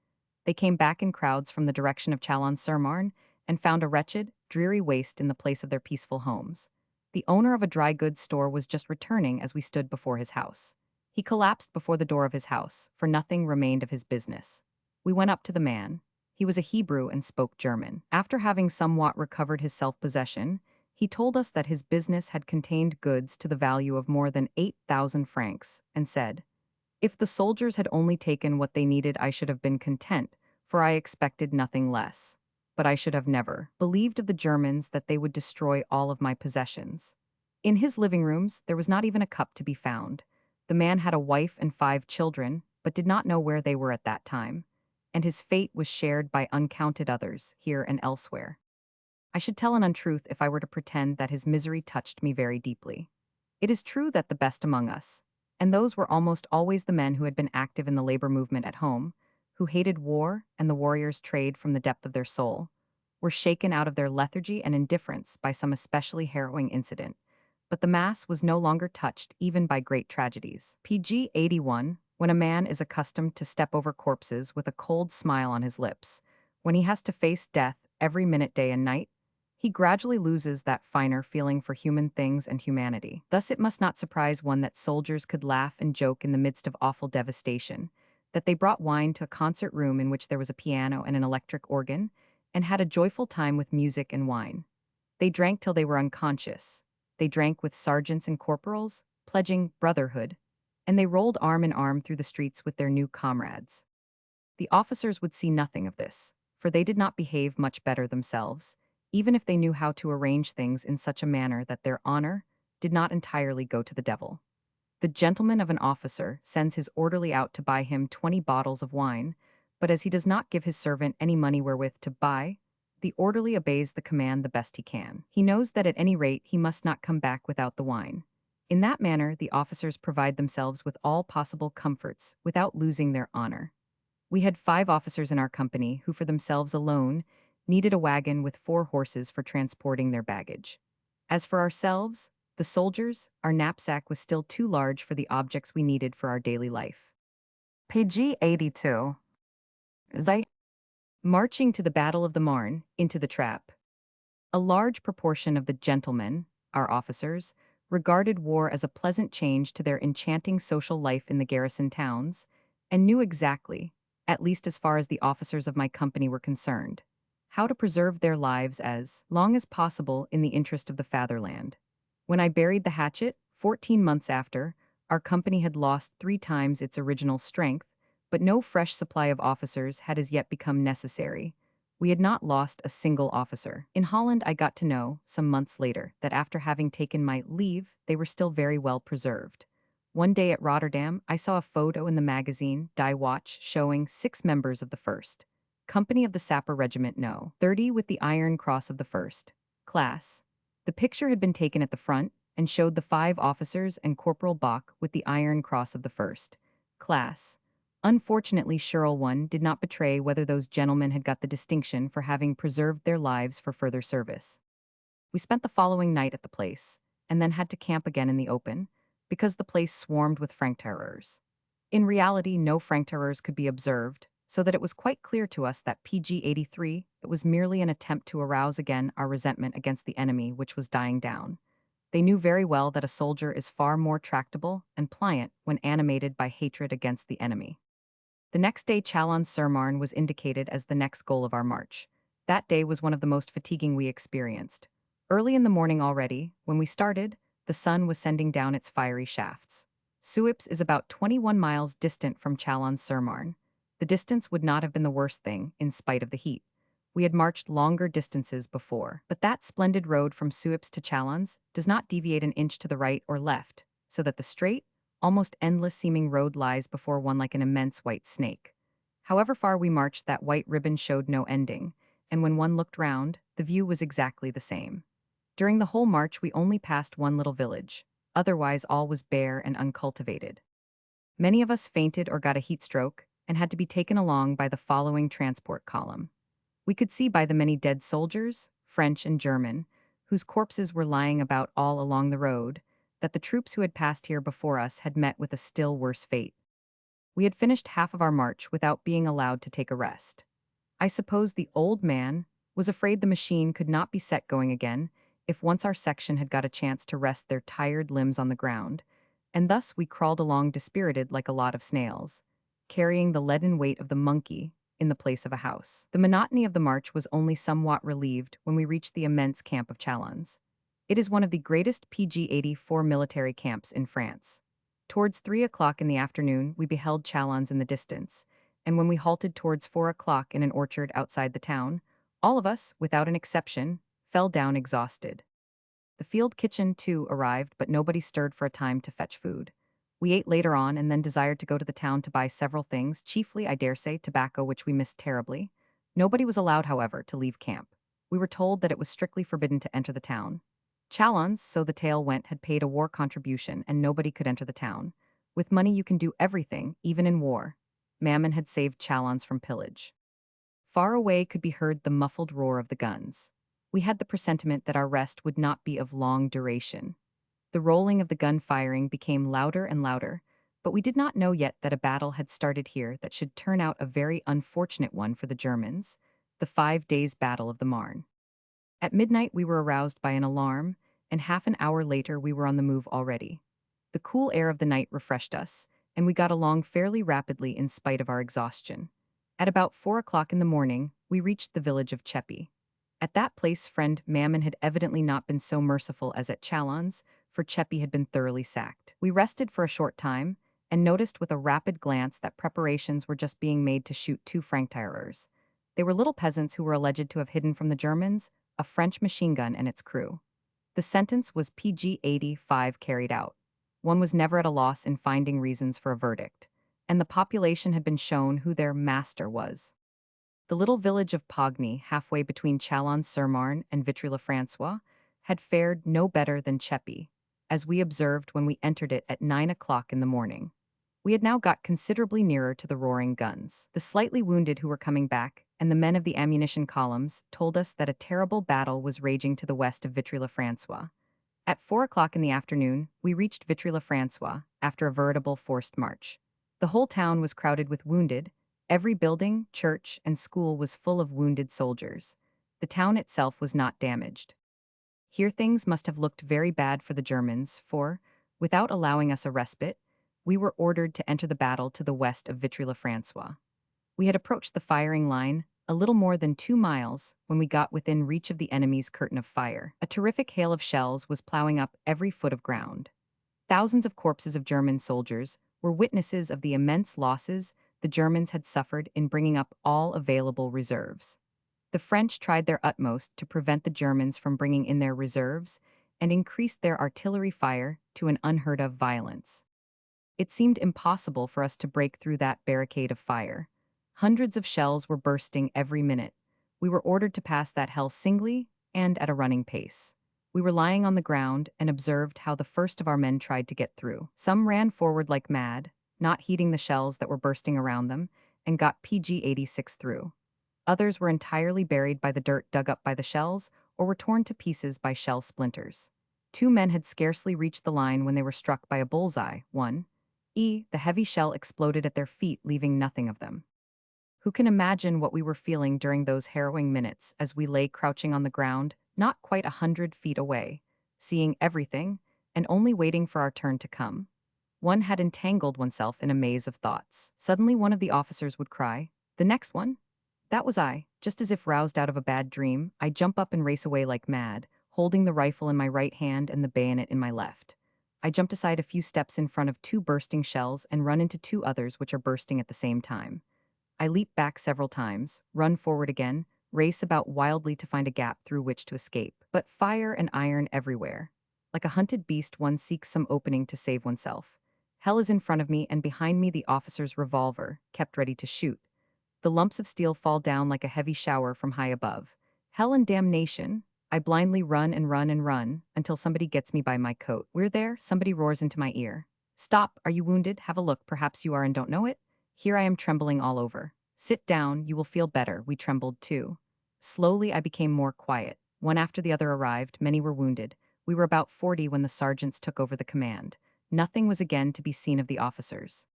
They came back in crowds from the direction of Chalon-sur-Marne and found a wretched, dreary waste in the place of their peaceful homes. The owner of a dry goods store was just returning as we stood before his house. He collapsed before the door of his house, for nothing remained of his business. We went up to the man. He was a Hebrew and spoke German. After having somewhat recovered his self-possession, he told us that his business had contained goods to the value of more than 8,000 francs, and said, "If the soldiers had only taken what they needed, I should have been content, for I expected nothing less. But I should have never believed of the Germans that they would destroy all of my possessions." In his living rooms, there was not even a cup to be found. The man had a wife and 5 children, but did not know where they were at that time, and his fate was shared by uncounted others, here and elsewhere. I should tell an untruth if I were to pretend that his misery touched me very deeply. It is true that the best among us, and those were almost always the men who had been active in the labor movement at home, who hated war and the warrior's trade from the depth of their soul, were shaken out of their lethargy and indifference by some especially harrowing incident. But the mass was no longer touched even by great tragedies. PG 81, when a man is accustomed to step over corpses with a cold smile on his lips, when he has to face death every minute, day and night, he gradually loses that finer feeling for human things and humanity. Thus it must not surprise one that soldiers could laugh and joke in the midst of awful devastation, that they brought wine to a concert room in which there was a piano and an electric organ, and had a joyful time with music and wine. They drank till they were unconscious. They drank with sergeants and corporals, pledging brotherhood, and they rolled arm in arm through the streets with their new comrades. The officers would see nothing of this, for they did not behave much better themselves, even if they knew how to arrange things in such a manner that their honor did not entirely go to the devil. The gentleman of an officer sends his orderly out to buy him 20 bottles of wine, but as he does not give his servant any money wherewith to buy, the orderly obeys the command the best he can. He knows that at any rate he must not come back without the wine. In that manner, the officers provide themselves with all possible comforts without losing their honor. We had 5 officers in our company who, for themselves alone, needed a wagon with 4 horses for transporting their baggage. As for ourselves, the soldiers, our knapsack was still too large for the objects we needed for our daily life. PG 82. Zay. Marching to the Battle of the Marne, into the trap. A large proportion of the gentlemen, our officers, regarded war as a pleasant change to their enchanting social life in the garrison towns, and knew exactly, at least as far as the officers of my company were concerned, how to preserve their lives as long as possible in the interest of the fatherland. When I buried the hatchet, 14 months after, our company had lost 3 times its original strength, but no fresh supply of officers had as yet become necessary. We had not lost a single officer. In Holland, I got to know, some months later, that after having taken my leave, they were still very well preserved. One day at Rotterdam, I saw a photo in the magazine Die Watch showing 6 members of the 1st Company of the Sapper Regiment No. 30 with the Iron Cross of the 1st Class. The picture had been taken at the front and showed the 5 officers and Corporal Bach with the Iron Cross of the 1st Class. Unfortunately, Sherrill 1 did not betray whether those gentlemen had got the distinction for having preserved their lives for further service. We spent the following night at the place, and then had to camp again in the open, because the place swarmed with Frankterrors. In reality, no Frankterrors could be observed, so that it was quite clear to us that PG-83 it was merely an attempt to arouse again our resentment against the enemy which was dying down. They knew very well that a soldier is far more tractable and pliant when animated by hatred against the enemy. The next day, Chalons-sur-Marne was indicated as the next goal of our march. That day was one of the most fatiguing we experienced. Early in the morning already, when we started, the sun was sending down its fiery shafts. Suippes is about 21 miles distant from Chalons-sur-Marne. The distance would not have been the worst thing, in spite of the heat. We had marched longer distances before, but that splendid road from Suippes to Chalons does not deviate an inch to the right or left, so that the straight, almost endless-seeming road lies before one like an immense white snake. However far we marched, that white ribbon showed no ending, and when one looked round, the view was exactly the same. During the whole march we only passed one little village. Otherwise all was bare and uncultivated. Many of us fainted or got a heat stroke, and had to be taken along by the following transport column. We could see by the many dead soldiers, French and German, whose corpses were lying about all along the road, that the troops who had passed here before us had met with a still worse fate. We had finished half of our march without being allowed to take a rest. I suppose the old man was afraid the machine could not be set going again if once our section had got a chance to rest their tired limbs on the ground, and thus we crawled along dispirited like a lot of snails, carrying the leaden weight of the monkey in the place of a house. The monotony of the march was only somewhat relieved when we reached the immense camp of Chalons. It is one of the greatest PG-84 military camps in France. Towards 3 o'clock in the afternoon, we beheld Chalons in the distance, and when we halted towards 4 o'clock in an orchard outside the town, all of us, without an exception, fell down exhausted. The field kitchen, too, arrived, but nobody stirred for a time to fetch food. We ate later on and then desired to go to the town to buy several things, chiefly, I dare say, tobacco, which we missed terribly. Nobody was allowed, however, to leave camp. We were told that it was strictly forbidden to enter the town. Chalons, so the tale went, had paid a war contribution, and nobody could enter the town. With money you can do everything, even in war. Mammon had saved Chalons from pillage. Far away could be heard the muffled roar of the guns. We had the presentiment that our rest would not be of long duration. The rolling of the gun firing became louder and louder, but we did not know yet that a battle had started here that should turn out a very unfortunate one for the Germans, the 5 days' battle of the Marne. At midnight we were aroused by an alarm, and half an hour later we were on the move already. The cool air of the night refreshed us, and we got along fairly rapidly in spite of our exhaustion. At about 4 o'clock in the morning, we reached the village of Cheppy. At that place friend Mammon had evidently not been so merciful as at Chalons, for Cheppy had been thoroughly sacked. We rested for a short time, and noticed with a rapid glance that preparations were just being made to shoot 2 Franktireurs. They were little peasants who were alleged to have hidden from the Germans a French machine gun and its crew. The sentence was PG-85 carried out. One was never at a loss in finding reasons for a verdict, and the population had been shown who their master was. The little village of Pogny, halfway between Chalons-sur-Marne and Vitry-le-François, had fared no better than Cheppy, as we observed when we entered it at 9 o'clock in the morning. We had now got considerably nearer to the roaring guns. The slightly wounded who were coming back, and the men of the ammunition columns, told us that a terrible battle was raging to the west of Vitry-le-François. At 4 o'clock in the afternoon, we reached Vitry-le-François, after a veritable forced march. The whole town was crowded with wounded. Every building, church, and school was full of wounded soldiers. The town itself was not damaged. Here things must have looked very bad for the Germans, for, without allowing us a respite, we were ordered to enter the battle to the west of Vitry-le-François. We had approached the firing line a little more than 2 miles when we got within reach of the enemy's curtain of fire. A terrific hail of shells was plowing up every foot of ground. Thousands of corpses of German soldiers were witnesses of the immense losses the Germans had suffered in bringing up all available reserves. The French tried their utmost to prevent the Germans from bringing in their reserves and increased their artillery fire to an unheard-of violence. It seemed impossible for us to break through that barricade of fire. Hundreds of shells were bursting every minute. We were ordered to pass that hell singly and at a running pace. We were lying on the ground and observed how the first of our men tried to get through. Some ran forward like mad, not heeding the shells that were bursting around them, and got PG-86 through. Others were entirely buried by the dirt dug up by the shells or were torn to pieces by shell splinters. Two men had scarcely reached the line when they were struck by a bullseye. The heavy shell exploded at their feet, leaving nothing of them. Who can imagine what we were feeling during those harrowing minutes as we lay crouching on the ground, not quite 100 feet away, seeing everything and only waiting for our turn to come? One had entangled oneself in a maze of thoughts. Suddenly one of the officers would cry, "The next one?" That was I. Just as if roused out of a bad dream, I jump up and race away like mad, holding the rifle in my right hand and the bayonet in my left. I jumped aside a few steps in front of two bursting shells and run into two others which are bursting at the same time. I leap back several times, run forward again, race about wildly to find a gap through which to escape. But fire and iron everywhere. Like a hunted beast, one seeks some opening to save oneself. Hell is in front of me, and behind me the officer's revolver, kept ready to shoot. The lumps of steel fall down like a heavy shower from high above. Hell and damnation. I blindly run and run and run until somebody gets me by my coat. "We're there," somebody roars into my ear. "Stop, are you wounded? Have a look, perhaps you are and don't know it?" Here I am trembling all over. "Sit down, you will feel better." We trembled too. Slowly I became more quiet. One after the other arrived, many were wounded. We were about 40 when the sergeants took over the command. Nothing was again to be seen of the officers.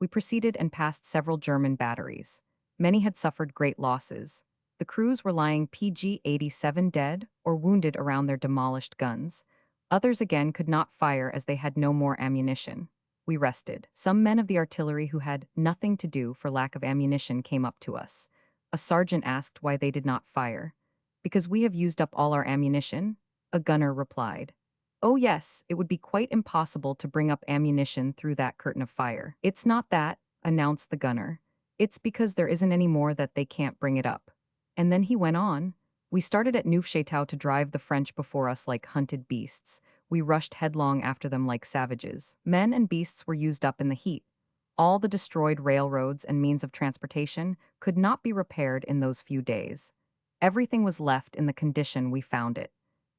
We proceeded and passed several German batteries. Many had suffered great losses. The crews were lying PG-87 dead or wounded around their demolished guns. Others again could not fire as they had no more ammunition. We rested. Some men of the artillery who had nothing to do for lack of ammunition came up to us. A sergeant asked why they did not fire. "Because we have used up all our ammunition," a gunner replied. "Oh yes, it would be quite impossible to bring up ammunition through that curtain of fire." "It's not that," announced the gunner. "It's because there isn't any more that they can't bring it up." And then he went on. "We started at Neufchâteau to drive the French before us like hunted beasts. We rushed headlong after them like savages. Men and beasts were used up in the heat. All the destroyed railroads and means of transportation could not be repaired in those few days. Everything was left in the condition we found it.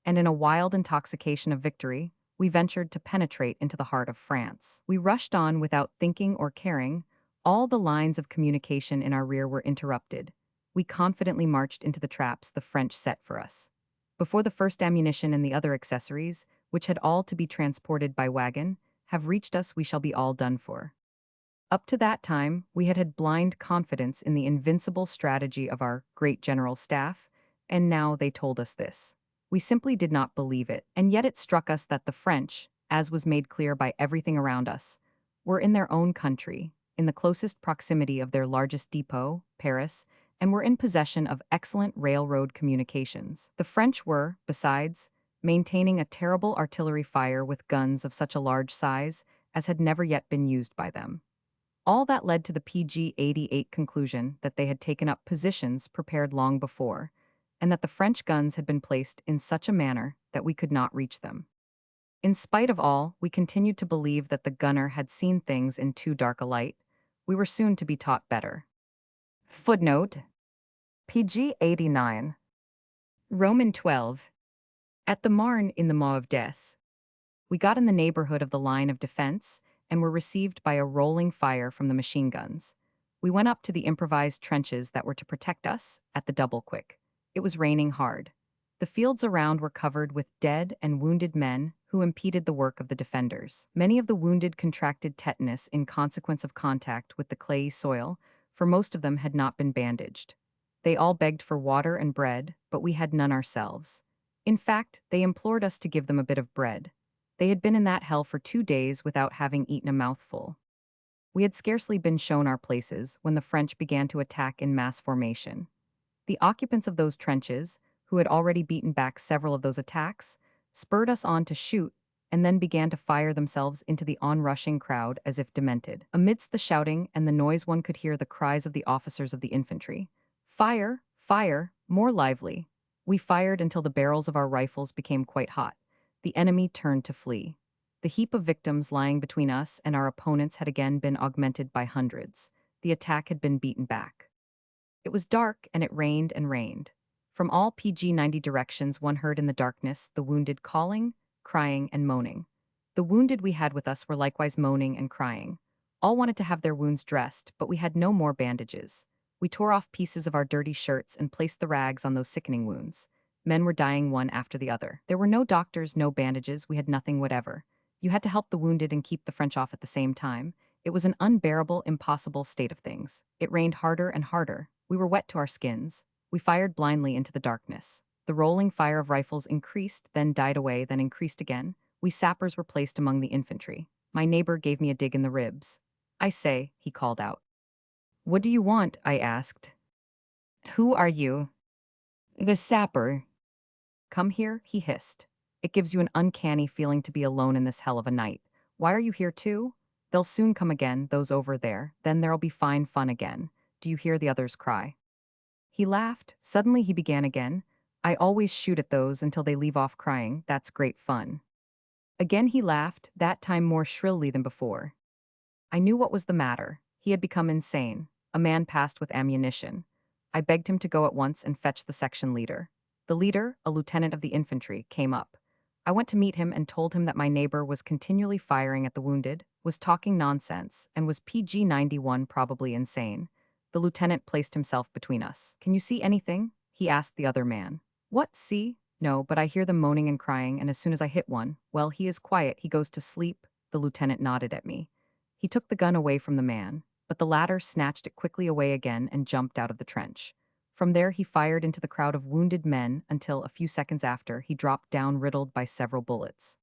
And in a wild intoxication of victory, we ventured to penetrate into the heart of France. We rushed on without thinking or caring. All the lines of communication in our rear were interrupted. We confidently marched into the traps the French set for us. Before the first ammunition and the other accessories, which had all to be transported by wagon, have reached us, we shall be all done for." Up to that time, we had had blind confidence in the invincible strategy of our great general staff, and now they told us this. We simply did not believe it, and yet it struck us that the French, as was made clear by everything around us, were in their own country, in the closest proximity of their largest depot, Paris, and were in possession of excellent railroad communications. The French were, besides, maintaining a terrible artillery fire with guns of such a large size as had never yet been used by them. All that led to the PG-88 conclusion that they had taken up positions prepared long before, and that the French guns had been placed in such a manner that we could not reach them. In spite of all, we continued to believe that the gunner had seen things in too dark a light. We were soon to be taught better. Footnote: PG-89. Roman 12. At the Marne in the Maw of Deaths, we got in the neighborhood of the line of defense and were received by a rolling fire from the machine guns. We went up to the improvised trenches that were to protect us at the double quick. It was raining hard. The fields around were covered with dead and wounded men who impeded the work of the defenders. Many of the wounded contracted tetanus in consequence of contact with the clayey soil, for most of them had not been bandaged. They all begged for water and bread, but we had none ourselves. In fact, they implored us to give them a bit of bread. They had been in that hell for 2 days without having eaten a mouthful. We had scarcely been shown our places when the French began to attack in mass formation. The occupants of those trenches, who had already beaten back several of those attacks, spurred us on to shoot, and then began to fire themselves into the onrushing crowd as if demented. Amidst the shouting and the noise one could hear the cries of the officers of the infantry. "Fire! Fire! More lively!" We fired until the barrels of our rifles became quite hot. The enemy turned to flee. The heap of victims lying between us and our opponents had again been augmented by hundreds. The attack had been beaten back. It was dark, and it rained and rained. From all PG-90 directions one heard in the darkness the wounded calling, crying, and moaning. The wounded we had with us were likewise moaning and crying. All wanted to have their wounds dressed, but we had no more bandages. We tore off pieces of our dirty shirts and placed the rags on those sickening wounds. Men were dying one after the other. There were no doctors, no bandages, we had nothing whatever. You had to help the wounded and keep the French off at the same time. It was an unbearable, impossible state of things. It rained harder and harder. We were wet to our skins. We fired blindly into the darkness. The rolling fire of rifles increased, then died away, then increased again. We sappers were placed among the infantry. My neighbor gave me a dig in the ribs. "I say," he called out. "What do you want?" I asked. "Who are you?" "The sapper." "Come here," he hissed. "It gives you an uncanny feeling to be alone in this hell of a night. Why are you here too? They'll soon come again, those over there. Then there'll be fine fun again. Do you hear the others cry?" He laughed. Suddenly he began again. "I always shoot at those until they leave off crying. That's great fun." Again he laughed, that time more shrilly than before. I knew what was the matter. He had become insane. A man passed with ammunition. I begged him to go at once and fetch the section leader. The leader, a lieutenant of the infantry, came up. I went to meet him and told him that my neighbor was continually firing at the wounded, was talking nonsense, and was PG-91 probably insane. The lieutenant placed himself between us. "Can you see anything?" he asked the other man. "What, see? No, but I hear them moaning and crying, and as soon as I hit one, well, he is quiet, he goes to sleep." The lieutenant nodded at me. He took the gun away from the man, but the latter snatched it quickly away again and jumped out of the trench. From there he fired into the crowd of wounded men until, a few seconds after, he dropped down riddled by several bullets.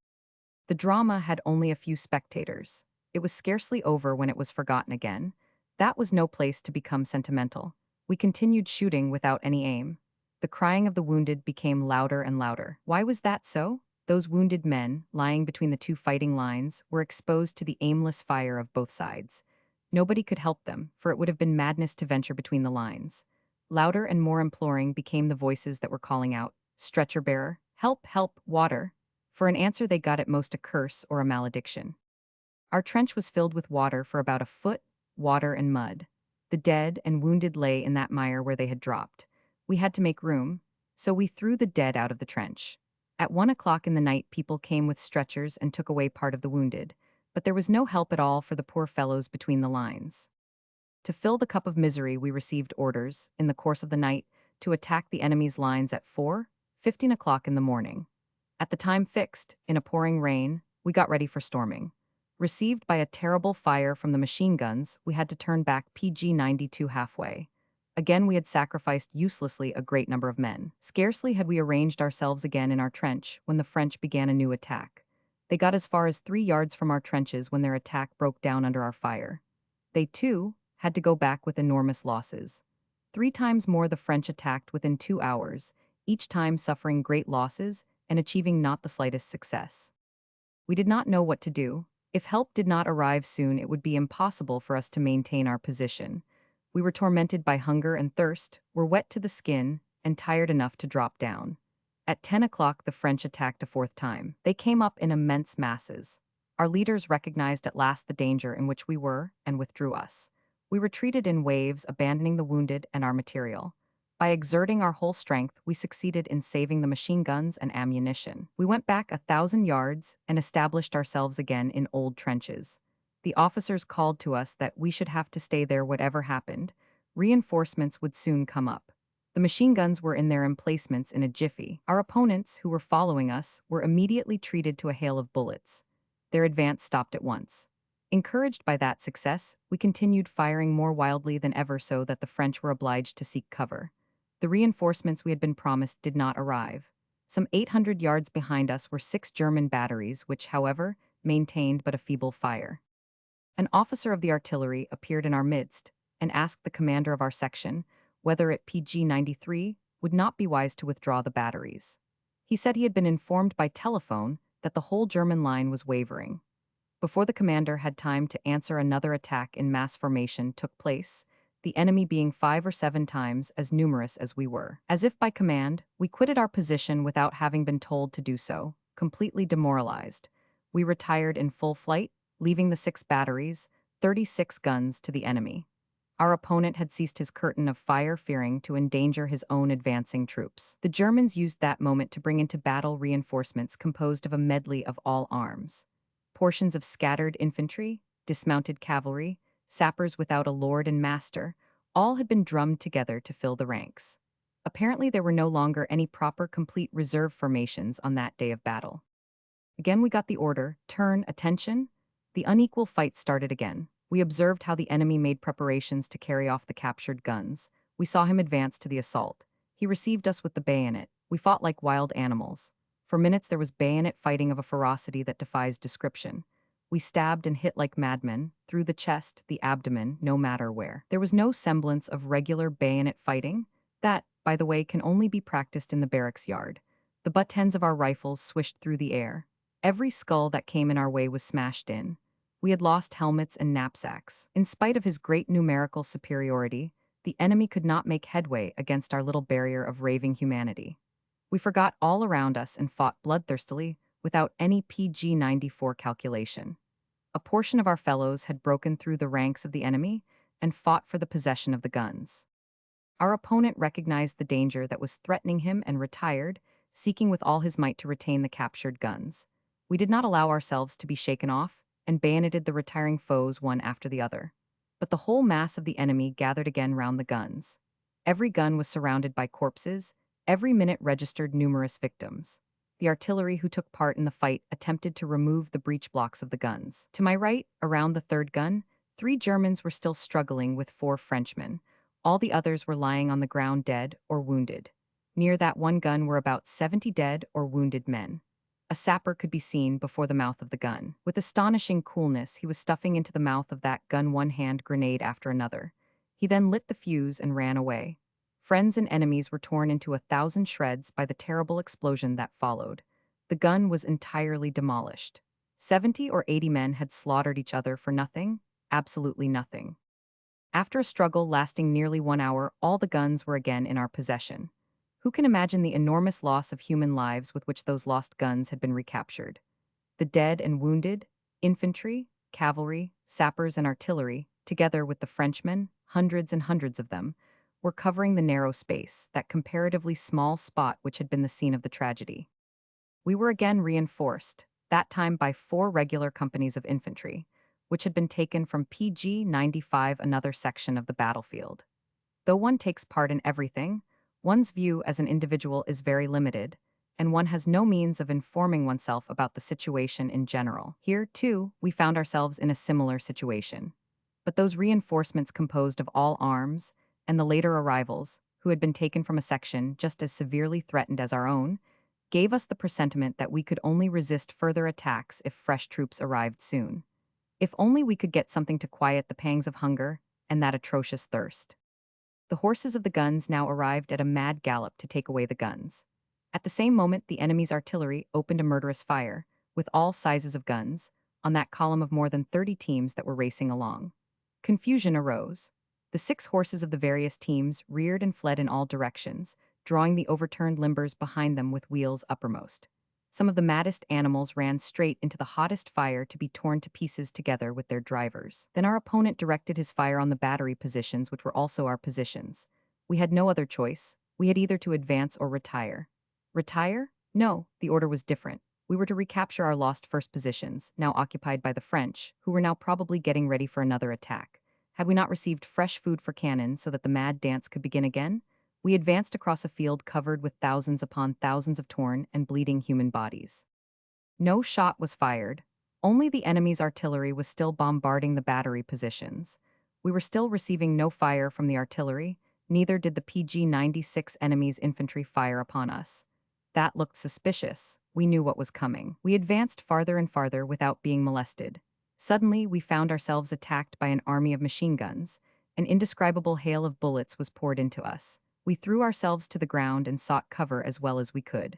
The drama had only a few spectators. It was scarcely over when it was forgotten again. That was no place to become sentimental. We continued shooting without any aim. The crying of the wounded became louder and louder. Why was that so? Those wounded men, lying between the two fighting lines, were exposed to the aimless fire of both sides. Nobody could help them, for it would have been madness to venture between the lines. Louder and more imploring became the voices that were calling out, "Stretcher bearer, help, help, water." For an answer they got at most a curse or a malediction. Our trench was filled with water for about a foot, water and mud. The dead and wounded lay in that mire where they had dropped. We had to make room, so we threw the dead out of the trench. At 1 o'clock in the night people came with stretchers and took away part of the wounded, but there was no help at all for the poor fellows between the lines. To fill the cup of misery we received orders, in the course of the night, to attack the enemy's lines at 4:15 o'clock in the morning. At the time fixed, in a pouring rain, we got ready for storming. Received by a terrible fire from the machine guns, we had to turn back PG-92 halfway. Again we had sacrificed uselessly a great number of men. Scarcely had we arranged ourselves again in our trench when the French began a new attack. They got as far as 3 yards from our trenches when their attack broke down under our fire. They, too, had to go back with enormous losses. 3 times more the French attacked within 2 hours, each time suffering great losses and achieving not the slightest success. We did not know what to do. If help did not arrive soon, it would be impossible for us to maintain our position. We were tormented by hunger and thirst, were wet to the skin, and tired enough to drop down. At 10 o'clock the French attacked a fourth time. They came up in immense masses. Our leaders recognized at last the danger in which we were and withdrew us. We retreated in waves, abandoning the wounded and our material. By exerting our whole strength, we succeeded in saving the machine guns and ammunition. We went back 1,000 yards and established ourselves again in old trenches. The officers called to us that we should have to stay there whatever happened. Reinforcements would soon come up. The machine guns were in their emplacements in a jiffy. Our opponents, who were following us, were immediately treated to a hail of bullets. Their advance stopped at once. Encouraged by that success, we continued firing more wildly than ever so that the French were obliged to seek cover. The reinforcements we had been promised did not arrive. Some 800 yards behind us were 6 German batteries which, however, maintained but a feeble fire. An officer of the artillery appeared in our midst and asked the commander of our section whether at PG-93 would not be wise to withdraw the batteries. He said he had been informed by telephone that the whole German line was wavering. Before the commander had time to answer, another attack in mass formation took place, the enemy being 5 or 7 times as numerous as we were. As if by command, we quitted our position without having been told to do so, completely demoralized. We retired in full flight, leaving the 6 batteries, 36 guns to the enemy. Our opponent had ceased his curtain of fire, fearing to endanger his own advancing troops. The Germans used that moment to bring into battle reinforcements composed of a medley of all arms. Portions of scattered infantry, dismounted cavalry, sappers without a lord and master, all had been drummed together to fill the ranks. Apparently, there were no longer any proper complete reserve formations on that day of battle. Again, we got the order, turn, attention. The unequal fight started again. We observed how the enemy made preparations to carry off the captured guns. We saw him advance to the assault. He received us with the bayonet. We fought like wild animals. For minutes there was bayonet fighting of a ferocity that defies description. We stabbed and hit like madmen, through the chest, the abdomen, no matter where. There was no semblance of regular bayonet fighting. That, by the way, can only be practiced in the barracks yard. The butt ends of our rifles swished through the air. Every skull that came in our way was smashed in. We had lost helmets and knapsacks. In spite of his great numerical superiority, the enemy could not make headway against our little barrier of raving humanity. We forgot all around us and fought bloodthirstily without any PG-94 calculation. A portion of our fellows had broken through the ranks of the enemy and fought for the possession of the guns. Our opponent recognized the danger that was threatening him and retired, seeking with all his might to retain the captured guns. We did not allow ourselves to be shaken off, and bayoneted the retiring foes one after the other. But the whole mass of the enemy gathered again round the guns. Every gun was surrounded by corpses, every minute registered numerous victims. The artillery who took part in the fight attempted to remove the breech blocks of the guns. To my right, around the third gun, 3 Germans were still struggling with 4 Frenchmen. All the others were lying on the ground dead or wounded. Near that one gun were about 70 dead or wounded men. A sapper could be seen before the mouth of the gun. With astonishing coolness, he was stuffing into the mouth of that gun one-hand grenade after another. He then lit the fuse and ran away. Friends and enemies were torn into 1,000 shreds by the terrible explosion that followed. The gun was entirely demolished. 70 or 80 men had slaughtered each other for nothing, absolutely nothing. After a struggle lasting nearly 1 hour, all the guns were again in our possession. Who can imagine the enormous loss of human lives with which those lost guns had been recaptured? The dead and wounded, infantry, cavalry, sappers, and artillery, together with the Frenchmen, hundreds and hundreds of them, were covering the narrow space, that comparatively small spot which had been the scene of the tragedy. We were again reinforced, that time by 4 regular companies of infantry, which had been taken from PG-95, another section of the battlefield. Though one takes part in everything, one's view as an individual is very limited, and one has no means of informing oneself about the situation in general. Here, too, we found ourselves in a similar situation. But those reinforcements composed of all arms, and the later arrivals, who had been taken from a section just as severely threatened as our own, gave us the presentiment that we could only resist further attacks if fresh troops arrived soon. If only we could get something to quiet the pangs of hunger and that atrocious thirst. The horses of the guns now arrived at a mad gallop to take away the guns. At the same moment, the enemy's artillery opened a murderous fire, with all sizes of guns, on that column of more than 30 teams that were racing along. Confusion arose. The 6 horses of the various teams reared and fled in all directions, drawing the overturned limbers behind them with wheels uppermost. Some of the maddest animals ran straight into the hottest fire to be torn to pieces together with their drivers. Then our opponent directed his fire on the battery positions, which were also our positions. We had no other choice. We had either to advance or retire. Retire? No, the order was different. We were to recapture our lost first positions, now occupied by the French, who were now probably getting ready for another attack. Had we not received fresh food for cannon so that the mad dance could begin again? We advanced across a field covered with thousands upon thousands of torn and bleeding human bodies. No shot was fired. Only the enemy's artillery was still bombarding the battery positions. We were still receiving no fire from the artillery, neither did the PG-96 enemy's infantry fire upon us. That looked suspicious. We knew what was coming. We advanced farther and farther without being molested. Suddenly, we found ourselves attacked by an army of machine guns. An indescribable hail of bullets was poured into us. We threw ourselves to the ground and sought cover as well as we could.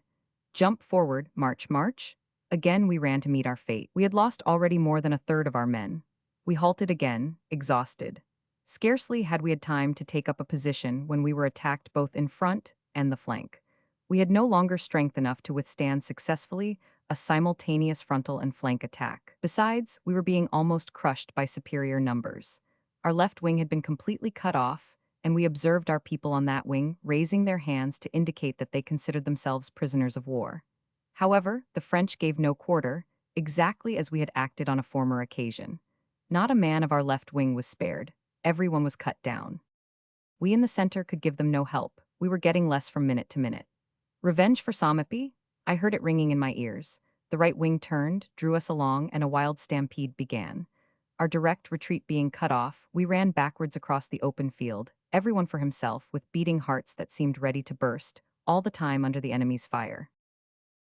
Jump forward, march, march. Again we ran to meet our fate. We had lost already more than a third of our men. We halted again, exhausted. Scarcely had we had time to take up a position when we were attacked both in front and the flank. We had no longer strength enough to withstand successfully a simultaneous frontal and flank attack. Besides, we were being almost crushed by superior numbers. Our left wing had been completely cut off, and we observed our people on that wing raising their hands to indicate that they considered themselves prisoners of war. However, the French gave no quarter, exactly as we had acted on a former occasion. Not a man of our left wing was spared. Everyone was cut down. We in the center could give them no help. We were getting less from minute to minute. Revenge for Somapi? I heard it ringing in my ears. The right wing turned, drew us along, and a wild stampede began. Our direct retreat being cut off, we ran backwards across the open field, everyone for himself, with beating hearts that seemed ready to burst, all the time under the enemy's fire.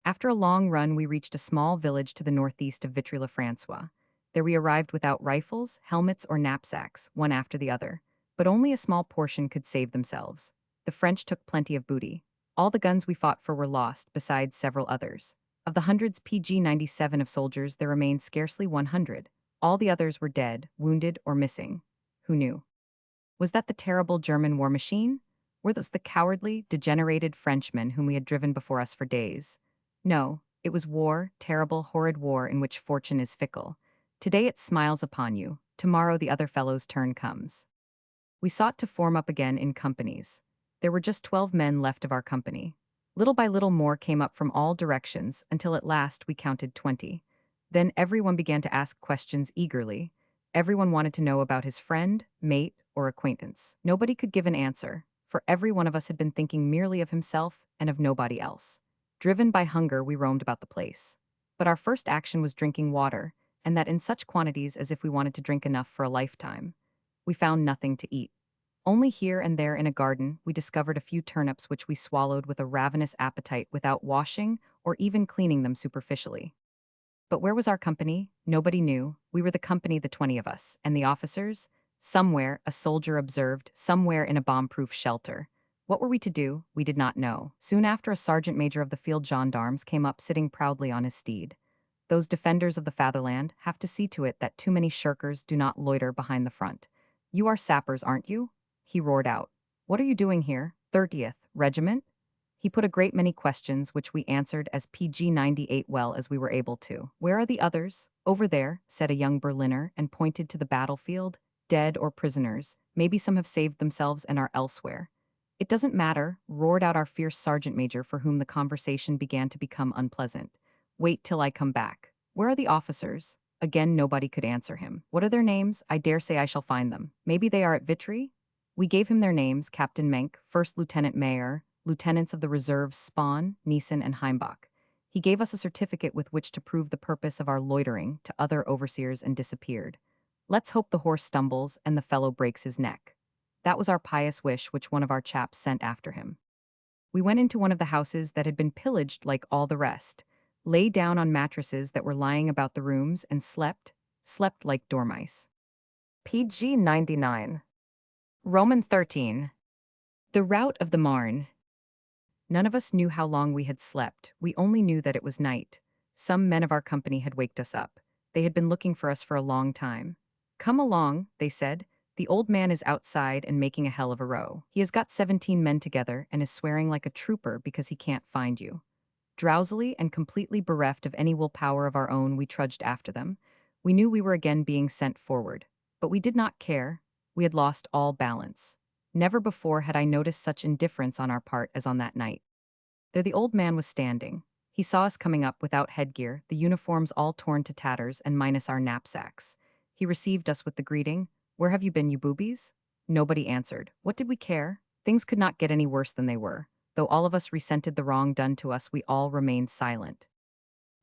After a long run, we reached a small village to the northeast of Vitry-le-François. There we arrived without rifles, helmets, or knapsacks, one after the other. But only a small portion could save themselves. The French took plenty of booty. All the guns we fought for were lost, besides several others. Of the hundreds PG-97 of soldiers, there remained scarcely 100. All the others were dead, wounded, or missing. Who knew? Was that the terrible German war machine? Were those the cowardly, degenerated Frenchmen whom we had driven before us for days? No, it was war, terrible, horrid war in which fortune is fickle. Today it smiles upon you, tomorrow the other fellow's turn comes. We sought to form up again in companies. There were just 12 men left of our company. Little by little more came up from all directions until at last we counted 20. Then everyone began to ask questions eagerly. Everyone wanted to know about his friend, mate, or acquaintance. Nobody could give an answer, for every one of us had been thinking merely of himself and of nobody else. Driven by hunger, we roamed about the place. But our first action was drinking water, and that in such quantities as if we wanted to drink enough for a lifetime. We found nothing to eat. Only here and there in a garden, we discovered a few turnips which we swallowed with a ravenous appetite without washing or even cleaning them superficially. But where was our company? Nobody knew. We were the company, the 20 of us, and the officers? Somewhere, a soldier observed, somewhere in a bomb-proof shelter. What were we to do? We did not know. Soon after, a sergeant major of the field gendarmes came up sitting proudly on his steed. Those defenders of the fatherland have to see to it that too many shirkers do not loiter behind the front. You are sappers, aren't you? He roared out. What are you doing here? 30th Regiment? He put a great many questions which we answered as PG-98 well as we were able to. Where are the others? Over there, said a young Berliner and pointed to the battlefield, dead or prisoners. Maybe some have saved themselves and are elsewhere. It doesn't matter, roared out our fierce sergeant major for whom the conversation began to become unpleasant. Wait till I come back. Where are the officers? Again, nobody could answer him. What are their names? I dare say I shall find them. Maybe they are at Vitry? We gave him their names, Captain Menck, First Lieutenant Mayer, Lieutenants of the Reserves Spahn, Niesen, and Heimbach. He gave us a certificate with which to prove the purpose of our loitering to other overseers and disappeared. Let's hope the horse stumbles and the fellow breaks his neck. That was our pious wish which one of our chaps sent after him. We went into one of the houses that had been pillaged like all the rest, lay down on mattresses that were lying about the rooms and slept like dormice. PG-99. Roman 13. The rout of the Marne. None of us knew how long we had slept. We only knew that it was night. Some men of our company had waked us up. They had been looking for us for a long time. Come along, they said. The old man is outside and making a hell of a row. He has got 17 men together and is swearing like a trooper because he can't find you. Drowsily and completely bereft of any willpower of our own, we trudged after them. We knew we were again being sent forward. But we did not care. We had lost all balance. Never before had I noticed such indifference on our part as on that night. There the old man was standing. He saw us coming up without headgear, the uniforms all torn to tatters and minus our knapsacks. He received us with the greeting, "Where have you been, you boobies?" Nobody answered. What did we care? Things could not get any worse than they were. Though all of us resented the wrong done to us, we all remained silent.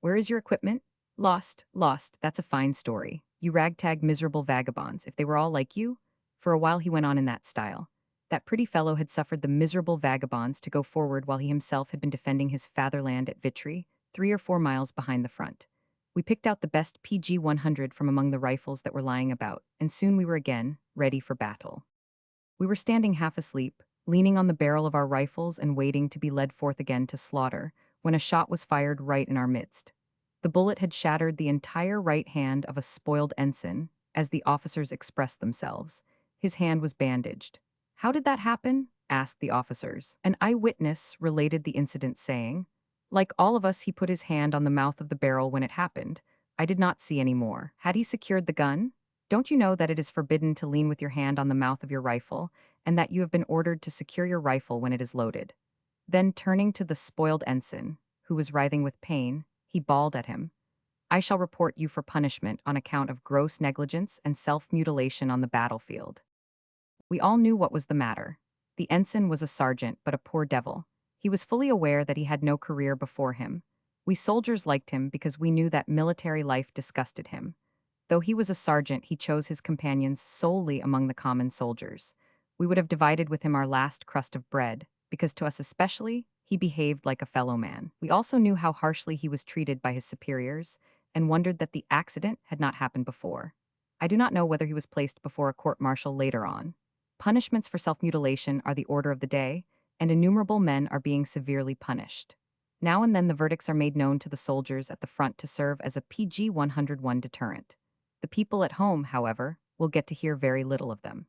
Where is your equipment? Lost, lost, that's a fine story. You ragtag miserable vagabonds, if they were all like you? For a while he went on in that style. That pretty fellow had suffered the miserable vagabonds to go forward while he himself had been defending his fatherland at Vitry, 3 or 4 miles behind the front. We picked out the best PG-100 from among the rifles that were lying about, and soon we were again ready for battle. We were standing half asleep, leaning on the barrel of our rifles and waiting to be led forth again to slaughter, when a shot was fired right in our midst. The bullet had shattered the entire right hand of a spoiled ensign, as the officers expressed themselves. His hand was bandaged. How did that happen? Asked the officers. An eyewitness related the incident saying, Like all of us, he put his hand on the mouth of the barrel when it happened. I did not see any more. Had he secured the gun? Don't you know that it is forbidden to lean with your hand on the mouth of your rifle, and that you have been ordered to secure your rifle when it is loaded? Then, turning to the spoiled ensign, who was writhing with pain, he bawled at him, I shall report you for punishment on account of gross negligence and self-mutilation on the battlefield. We all knew what was the matter. The ensign was a sergeant, but a poor devil. He was fully aware that he had no career before him. We soldiers liked him because we knew that military life disgusted him. Though he was a sergeant, he chose his companions solely among the common soldiers. We would have divided with him our last crust of bread, because to us especially, he behaved like a fellow man. We also knew how harshly he was treated by his superiors, and wondered that the accident had not happened before. I do not know whether he was placed before a court-martial later on. Punishments for self-mutilation are the order of the day, and innumerable men are being severely punished. Now and then the verdicts are made known to the soldiers at the front to serve as a PG 101 deterrent. The people at home, however, will get to hear very little of them.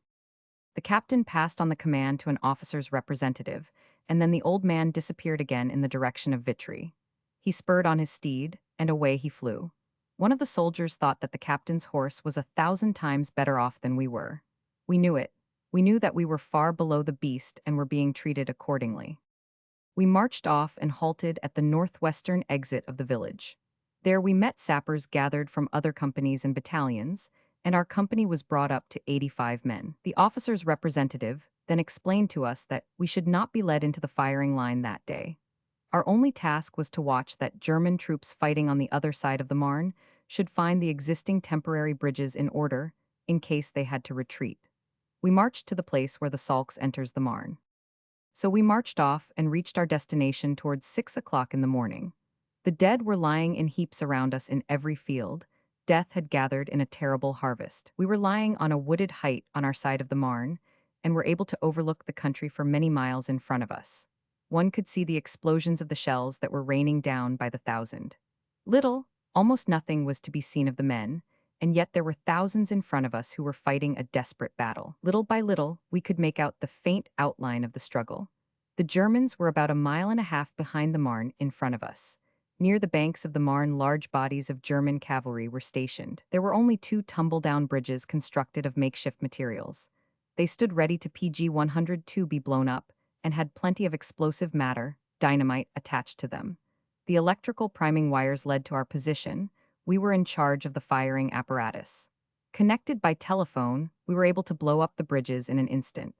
The captain passed on the command to an officer's representative, and then the old man disappeared again in the direction of Vitry. He spurred on his steed, and away he flew. One of the soldiers thought that the captain's horse was 1,000 times better off than we were. We knew it. We knew that we were far below the beast and were being treated accordingly. We marched off and halted at the northwestern exit of the village. There we met sappers gathered from other companies and battalions, and our company was brought up to 85 men. The officer's representative then explained to us that we should not be led into the firing line that day. Our only task was to watch that German troops fighting on the other side of the Marne should find the existing temporary bridges in order in case they had to retreat. We marched to the place where the Salks enters the Marne. So we marched off and reached our destination towards 6 o'clock in the morning. The dead were lying in heaps around us in every field. Death had gathered in a terrible harvest. We were lying on a wooded height on our side of the Marne, and were able to overlook the country for many miles in front of us. One could see the explosions of the shells that were raining down by the thousand. Little, almost nothing was to be seen of the men, and yet there were thousands in front of us who were fighting a desperate battle. Little by little, we could make out the faint outline of the struggle. The Germans were about a mile and a half behind the Marne in front of us. Near the banks of the Marne, large bodies of German cavalry were stationed. There were only 2 tumble-down bridges constructed of makeshift materials. They stood ready to PG 102 be blown up, and had plenty of explosive matter, dynamite, attached to them. The electrical priming wires led to our position. We were in charge of the firing apparatus. Connected by telephone, we were able to blow up the bridges in an instant.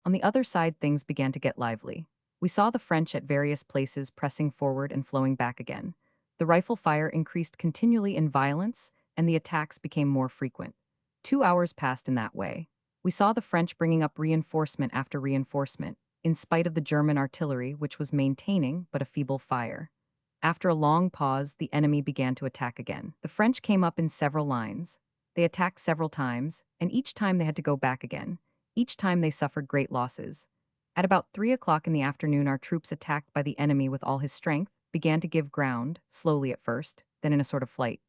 On the other side, things began to get lively. We saw the French at various places pressing forward and flowing back again. The rifle fire increased continually in violence, and the attacks became more frequent. 2 hours passed in that way. We saw the French bringing up reinforcement after reinforcement, in spite of the German artillery, which was maintaining but a feeble fire. After a long pause, the enemy began to attack again. The French came up in several lines. They attacked several times, and each time they had to go back again. Each time they suffered great losses. At about 3 o'clock in the afternoon, our troops, attacked by the enemy with all his strength, began to give ground, slowly at first, then in a sort of flight.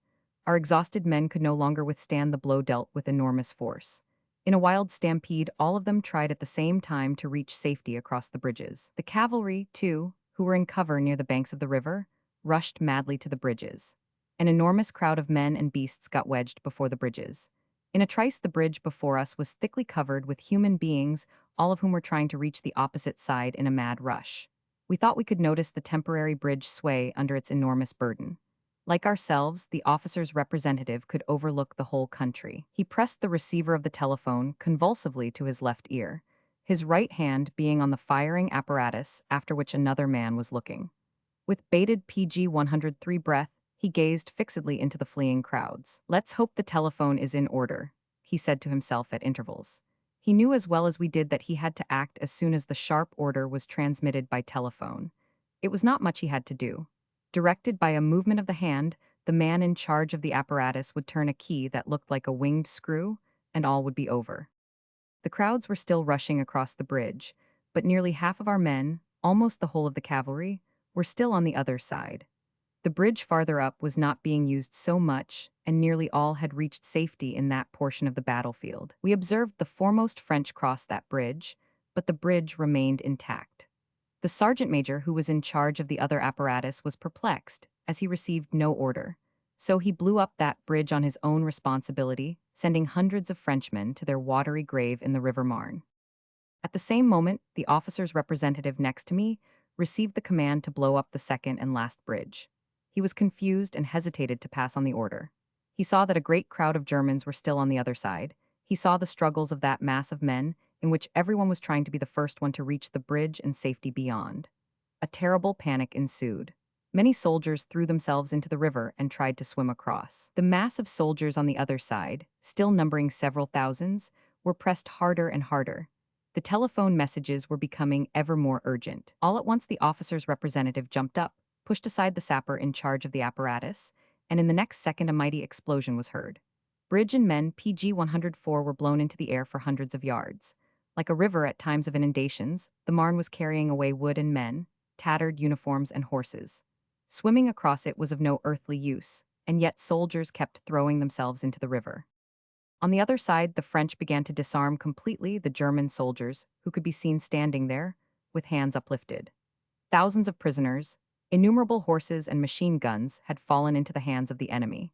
Our exhausted men could no longer withstand the blow dealt with enormous force. In a wild stampede, all of them tried at the same time to reach safety across the bridges. The cavalry, too, who were in cover near the banks of the river, rushed madly to the bridges. An enormous crowd of men and beasts got wedged before the bridges. In a trice, the bridge before us was thickly covered with human beings, all of whom were trying to reach the opposite side in a mad rush. We thought we could notice the temporary bridge sway under its enormous burden. Like ourselves, the officer's representative could overlook the whole country. He pressed the receiver of the telephone convulsively to his left ear, his right hand being on the firing apparatus, after which another man was looking. With bated PG 103 breath, he gazed fixedly into the fleeing crowds. Let's hope the telephone is in order, he said to himself at intervals. He knew as well as we did that he had to act as soon as the sharp order was transmitted by telephone. It was not much he had to do. Directed by a movement of the hand, the man in charge of the apparatus would turn a key that looked like a winged screw, and all would be over. The crowds were still rushing across the bridge, but nearly half of our men, almost the whole of the cavalry, were still on the other side. The bridge farther up was not being used so much, and nearly all had reached safety in that portion of the battlefield. We observed the foremost French cross that bridge, but the bridge remained intact. The sergeant major who was in charge of the other apparatus was perplexed, as he received no order. So he blew up that bridge on his own responsibility, sending hundreds of Frenchmen to their watery grave in the River Marne. At the same moment, the officer's representative next to me received the command to blow up the second and last bridge. He was confused and hesitated to pass on the order. He saw that a great crowd of Germans were still on the other side. He saw the struggles of that mass of men in which everyone was trying to be the first one to reach the bridge and safety beyond. A terrible panic ensued. Many soldiers threw themselves into the river and tried to swim across. The mass of soldiers on the other side, still numbering several thousands, were pressed harder and harder. The telephone messages were becoming ever more urgent. All at once, the officer's representative jumped up, pushed aside the sapper in charge of the apparatus, and in the next second a mighty explosion was heard. Bridge and men PG 104 were blown into the air for hundreds of yards. Like a river at times of inundations, the Marne was carrying away wood and men, tattered uniforms and horses. Swimming across it was of no earthly use, and yet soldiers kept throwing themselves into the river. On the other side, the French began to disarm completely the German soldiers, who could be seen standing there, with hands uplifted. Thousands of prisoners, innumerable horses and machine guns had fallen into the hands of the enemy.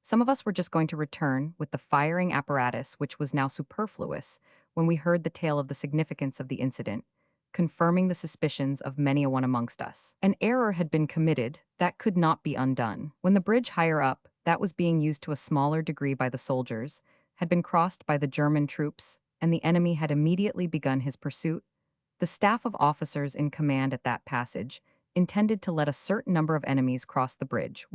Some of us were just going to return with the firing apparatus, which was now superfluous, when we heard the tale of the significance of the incident, confirming the suspicions of many a one amongst us. An error had been committed that could not be undone. When the bridge higher up, that was being used to a smaller degree by the soldiers, had been crossed by the German troops, and the enemy had immediately begun his pursuit, the staff of officers in command at that passage intended to let a certain number of enemies cross the bridge,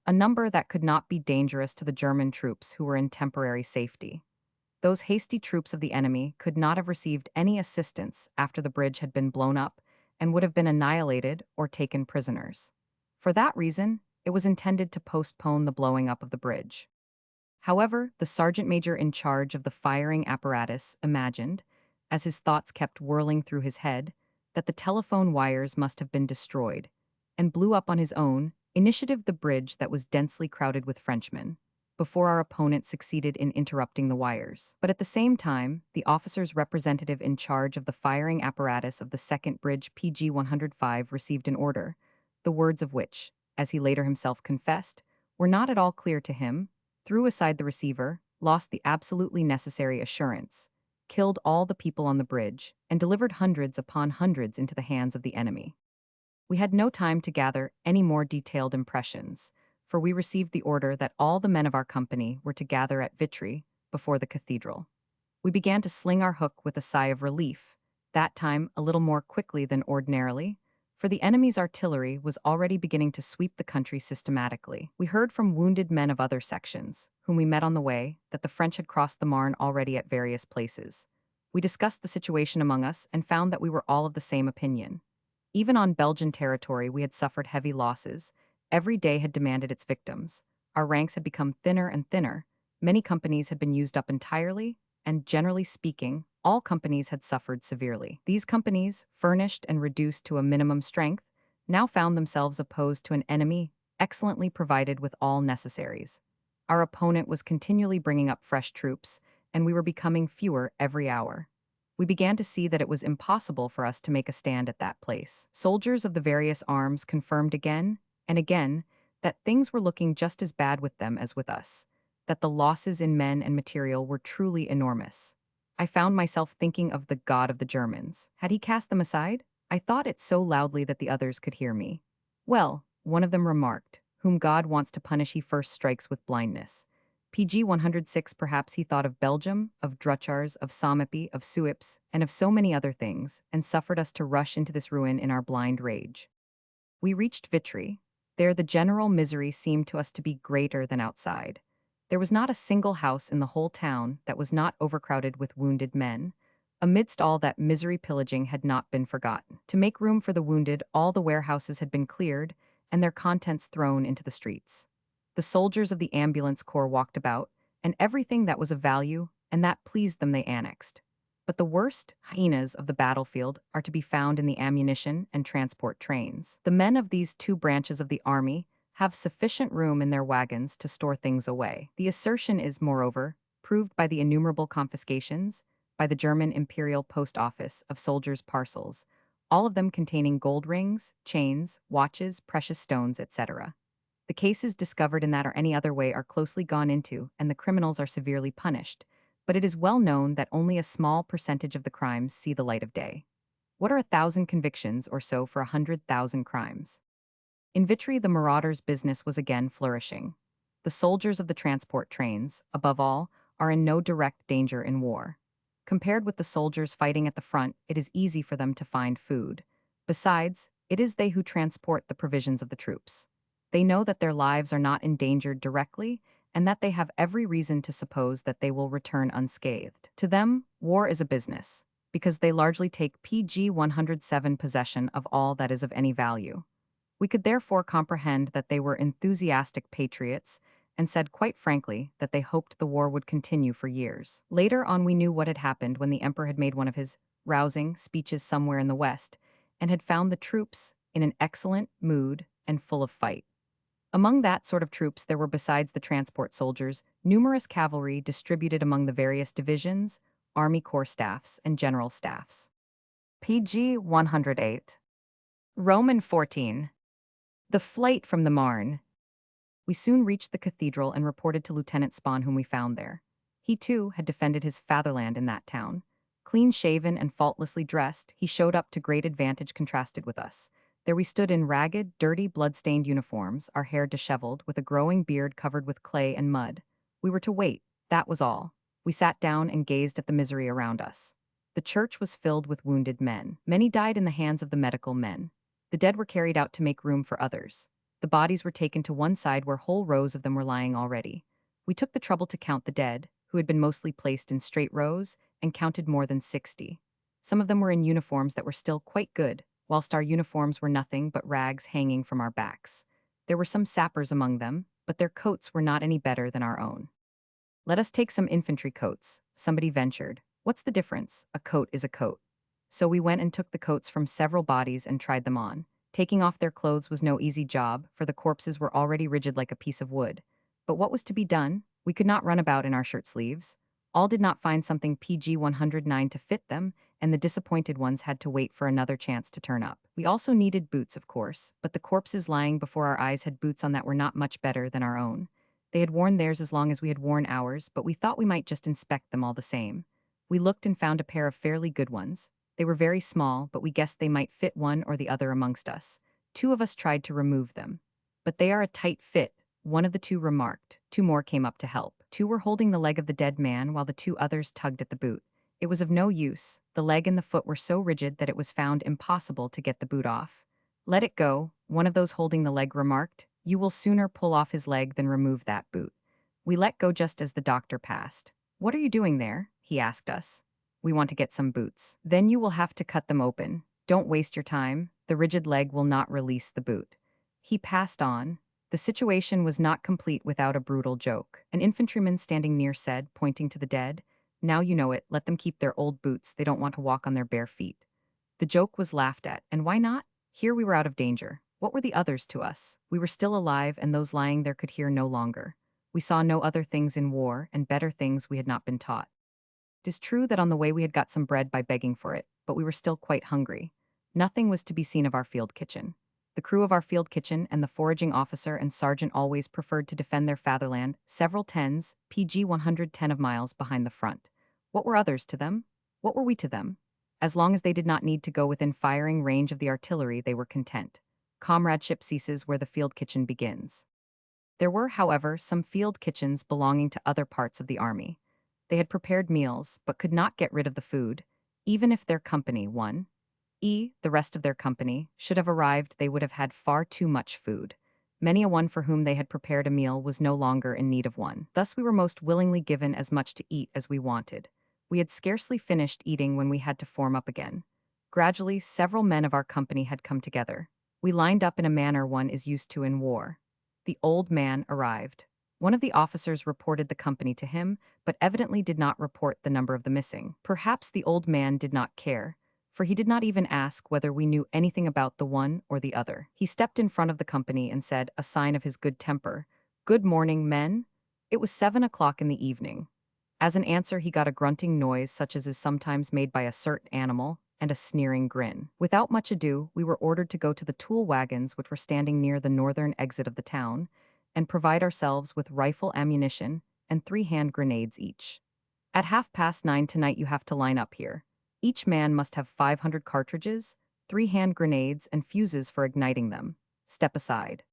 a number that could not be dangerous to the German troops who were in temporary safety. Those hasty troops of the enemy could not have received any assistance after the bridge had been blown up and would have been annihilated or taken prisoners. For that reason, it was intended to postpone the blowing up of the bridge. However, the sergeant major in charge of the firing apparatus imagined, as his thoughts kept whirling through his head, that the telephone wires must have been destroyed, and blew up on his own initiative the bridge that was densely crowded with Frenchmen, before our opponent succeeded in interrupting the wires. But at the same time, the officer's representative in charge of the firing apparatus of the second bridge PG 105 received an order, the words of which, as he later himself confessed, were not at all clear to him, threw aside the receiver, lost the absolutely necessary assurance, killed all the people on the bridge, and delivered hundreds upon hundreds into the hands of the enemy. We had no time to gather any more detailed impressions, for we received the order that all the men of our company were to gather at Vitry, before the cathedral. We began to sling our hook with a sigh of relief, that time a little more quickly than ordinarily, for the enemy's artillery was already beginning to sweep the country systematically. We heard from wounded men of other sections, whom we met on the way, that the French had crossed the Marne already at various places. We discussed the situation among us and found that we were all of the same opinion. Even on Belgian territory, we had suffered heavy losses. Every day had demanded its victims. Our ranks had become thinner and thinner. Many companies had been used up entirely, and generally speaking, all companies had suffered severely. These companies, furnished and reduced to a minimum strength, now found themselves opposed to an enemy excellently provided with all necessaries. Our opponent was continually bringing up fresh troops, and we were becoming fewer every hour. We began to see that it was impossible for us to make a stand at that place. Soldiers of the various arms confirmed again and again that things were looking just as bad with them as with us, that the losses in men and material were truly enormous. I found myself thinking of the God of the Germans. Had he cast them aside? I thought it so loudly that the others could hear me. Well, one of them remarked, whom God wants to punish he first strikes with blindness. PG 106 perhaps he thought of Belgium, of Druchars, of Sommepy, of Suips, and of so many other things, and suffered us to rush into this ruin in our blind rage. We reached Vitry. There the general misery seemed to us to be greater than outside. There was not a single house in the whole town that was not overcrowded with wounded men. Amidst all that misery, pillaging had not been forgotten. To make room for the wounded, all the warehouses had been cleared, and their contents thrown into the streets. The soldiers of the ambulance corps walked about, and everything that was of value and that pleased them they annexed. But the worst hyenas of the battlefield are to be found in the ammunition and transport trains. The men of these two branches of the army have sufficient room in their wagons to store things away. The assertion is, moreover, proved by the innumerable confiscations, by the German Imperial Post Office, of soldiers' parcels, all of them containing gold rings, chains, watches, precious stones, etc. The cases discovered in that or any other way are closely gone into, and the criminals are severely punished, but it is well known that only a small percentage of the crimes see the light of day. What are 1,000 convictions or so for 100,000 crimes? In Vitry, the marauders' business was again flourishing. The soldiers of the transport trains, above all, are in no direct danger in war. Compared with the soldiers fighting at the front, it is easy for them to find food. Besides, it is they who transport the provisions of the troops. They know that their lives are not endangered directly, and that they have every reason to suppose that they will return unscathed. To them, war is a business, because they largely take PG 107 possession of all that is of any value. We could therefore comprehend that they were enthusiastic patriots and said quite frankly that they hoped the war would continue for years. Later on, we knew what had happened when the emperor had made one of his rousing speeches somewhere in the West and had found the troops in an excellent mood and full of fight. Among that sort of troops, there were, besides the transport soldiers, numerous cavalry distributed among the various divisions, army corps staffs, and general staffs. PG 108. Roman 14. The flight from the Marne. We soon reached the cathedral and reported to Lieutenant Spahn, whom we found there. He, too, had defended his fatherland in that town. Clean-shaven and faultlessly dressed, he showed up to great advantage contrasted with us. There we stood in ragged, dirty, blood-stained uniforms, our hair disheveled, with a growing beard covered with clay and mud. We were to wait, that was all. We sat down and gazed at the misery around us. The church was filled with wounded men. Many died in the hands of the medical men. The dead were carried out to make room for others. The bodies were taken to one side where whole rows of them were lying already. We took the trouble to count the dead, who had been mostly placed in straight rows, and counted more than 60. Some of them were in uniforms that were still quite good, whilst our uniforms were nothing but rags hanging from our backs. There were some sappers among them, but their coats were not any better than our own. "Let us take some infantry coats," somebody ventured. "What's the difference? A coat is a coat." So we went and took the coats from several bodies and tried them on. Taking off their clothes was no easy job, for the corpses were already rigid like a piece of wood. But what was to be done? We could not run about in our shirt sleeves. All did not find something PG 109 to fit them, and the disappointed ones had to wait for another chance to turn up. We also needed boots, of course, but the corpses lying before our eyes had boots on that were not much better than our own. They had worn theirs as long as we had worn ours, but we thought we might just inspect them all the same. We looked and found a pair of fairly good ones. They were very small, but we guessed they might fit one or the other amongst us. Two of us tried to remove them. "But they are a tight fit," one of the two remarked. Two more came up to help. Two were holding the leg of the dead man while the two others tugged at the boot. It was of no use. The leg and the foot were so rigid that it was found impossible to get the boot off. "Let it go," one of those holding the leg remarked. "You will sooner pull off his leg than remove that boot." We let go just as the doctor passed. "What are you doing there?" he asked us. "We want to get some boots." "Then you will have to cut them open. Don't waste your time. The rigid leg will not release the boot." He passed on. The situation was not complete without a brutal joke. An infantryman standing near said, pointing to the dead, "Now you know it, let them keep their old boots, they don't want to walk on their bare feet." The joke was laughed at, and why not? Here we were out of danger. What were the others to us? We were still alive, and those lying there could hear no longer. We saw no other things in war, and better things we had not been taught. It is true that on the way we had got some bread by begging for it, but we were still quite hungry. Nothing was to be seen of our field kitchen. The crew of our field kitchen and the foraging officer and sergeant always preferred to defend their fatherland several tens, PG 110 of miles behind the front. What were others to them? What were we to them? As long as they did not need to go within firing range of the artillery, they were content. Comradeship ceases where the field kitchen begins. There were, however, some field kitchens belonging to other parts of the army. They had prepared meals, but could not get rid of the food, even if their company, the rest of their company, should have arrived. They would have had far too much food. Many a one for whom they had prepared a meal was no longer in need of one. Thus we were most willingly given as much to eat as we wanted. We had scarcely finished eating when we had to form up again. Gradually, several men of our company had come together. We lined up in a manner one is used to in war. The old man arrived. One of the officers reported the company to him, but evidently did not report the number of the missing. Perhaps the old man did not care, for he did not even ask whether we knew anything about the one or the other. He stepped in front of the company and said, a sign of his good temper, "Good morning, men." It was 7 o'clock in the evening. As an answer, he got a grunting noise such as is sometimes made by a certain animal, and a sneering grin. Without much ado, we were ordered to go to the tool wagons which were standing near the northern exit of the town and provide ourselves with rifle ammunition and 3 hand grenades each. At 9:30 tonight you have to line up here. Each man must have 500 cartridges, 3 hand grenades, and fuses for igniting them. Step aside.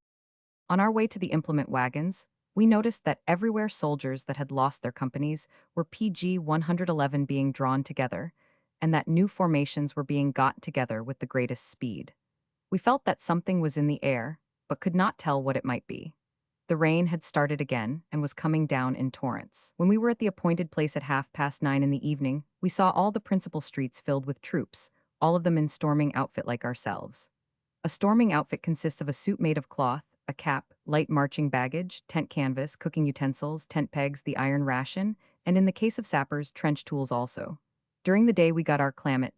On our way to the implement wagons, we noticed that everywhere soldiers that had lost their companies were PG 111 being drawn together, and that new formations were being got together with the greatest speed. We felt that something was in the air, but could not tell what it might be. The rain had started again and was coming down in torrents. When we were at the appointed place at 9:30 in the evening, we saw all the principal streets filled with troops, all of them in storming outfit like ourselves. A storming outfit consists of a suit made of cloth, a cap, light marching baggage, tent canvas, cooking utensils, tent pegs, the iron ration, and in the case of sappers, trench tools also. During the day we got our clammet,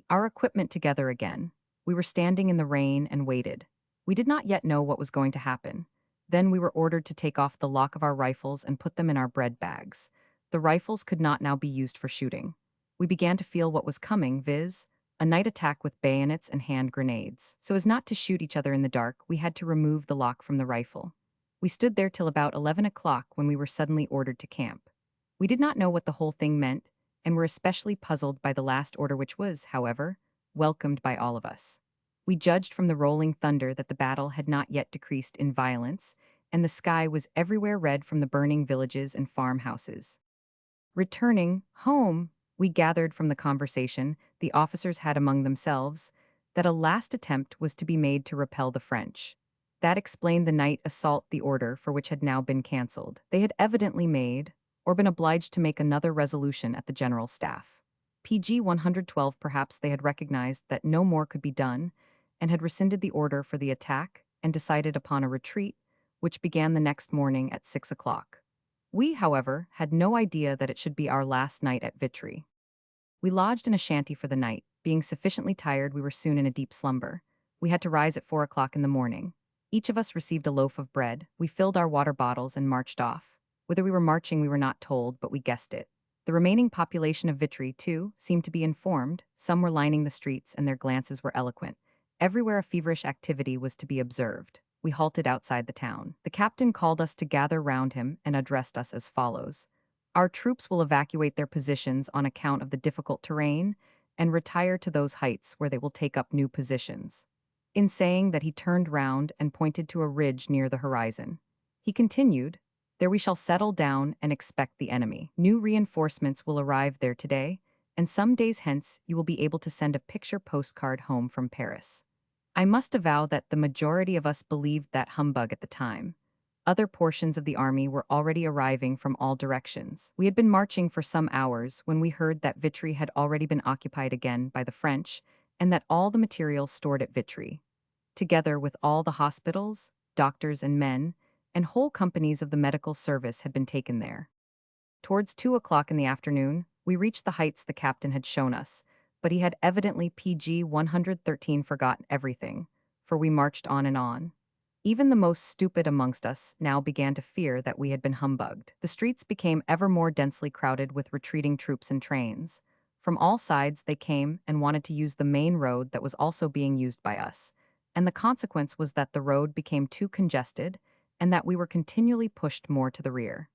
our equipment together again. We were standing in the rain and waited. We did not yet know what was going to happen. Then we were ordered to take off the lock of our rifles and put them in our bread bags. The rifles could not now be used for shooting. We began to feel what was coming, viz., a night attack with bayonets and hand grenades. So as not to shoot each other in the dark, we had to remove the lock from the rifle. We stood there till about 11 o'clock when we were suddenly ordered to camp. We did not know what the whole thing meant, and were especially puzzled by the last order, which was, however, welcomed by all of us. We judged from the rolling thunder that the battle had not yet decreased in violence, and the sky was everywhere red from the burning villages and farmhouses. Returning home, we gathered from the conversation the officers had among themselves that a last attempt was to be made to repel the French. That explained the night assault, the order for which had now been cancelled. They had evidently made, or been obliged to make, another resolution at the general staff. PG 112, perhaps they had recognized that no more could be done, and had rescinded the order for the attack and decided upon a retreat, which began the next morning at 6 o'clock. We, however, had no idea that it should be our last night at Vitry. We lodged in a shanty for the night. Being sufficiently tired, we were soon in a deep slumber. We had to rise at 4 o'clock in the morning. Each of us received a loaf of bread. We filled our water bottles and marched off. Whether we were marching we were not told, but we guessed it. The remaining population of Vitry, too, seemed to be informed. Some were lining the streets, and their glances were eloquent. Everywhere a feverish activity was to be observed. We halted outside the town. The captain called us to gather round him and addressed us as follows. Our troops will evacuate their positions on account of the difficult terrain and retire to those heights where they will take up new positions. In saying that, he turned round and pointed to a ridge near the horizon. He continued, "There we shall settle down and expect the enemy. New reinforcements will arrive there today, and some days hence you will be able to send a picture postcard home from Paris." I must avow that the majority of us believed that humbug at the time. Other portions of the army were already arriving from all directions. We had been marching for some hours when we heard that Vitry had already been occupied again by the French, and that all the materials stored at Vitry, together with all the hospitals, doctors and men, and whole companies of the medical service, had been taken there. Towards 2 o'clock in the afternoon, we reached the heights the captain had shown us, but he had evidently PG 113 forgotten everything, for we marched on and on. Even the most stupid amongst us now began to fear that we had been humbugged. The streets became ever more densely crowded with retreating troops and trains. From all sides they came and wanted to use the main road that was also being used by us, and the consequence was that the road became too congested and that we were continually pushed more to the rear.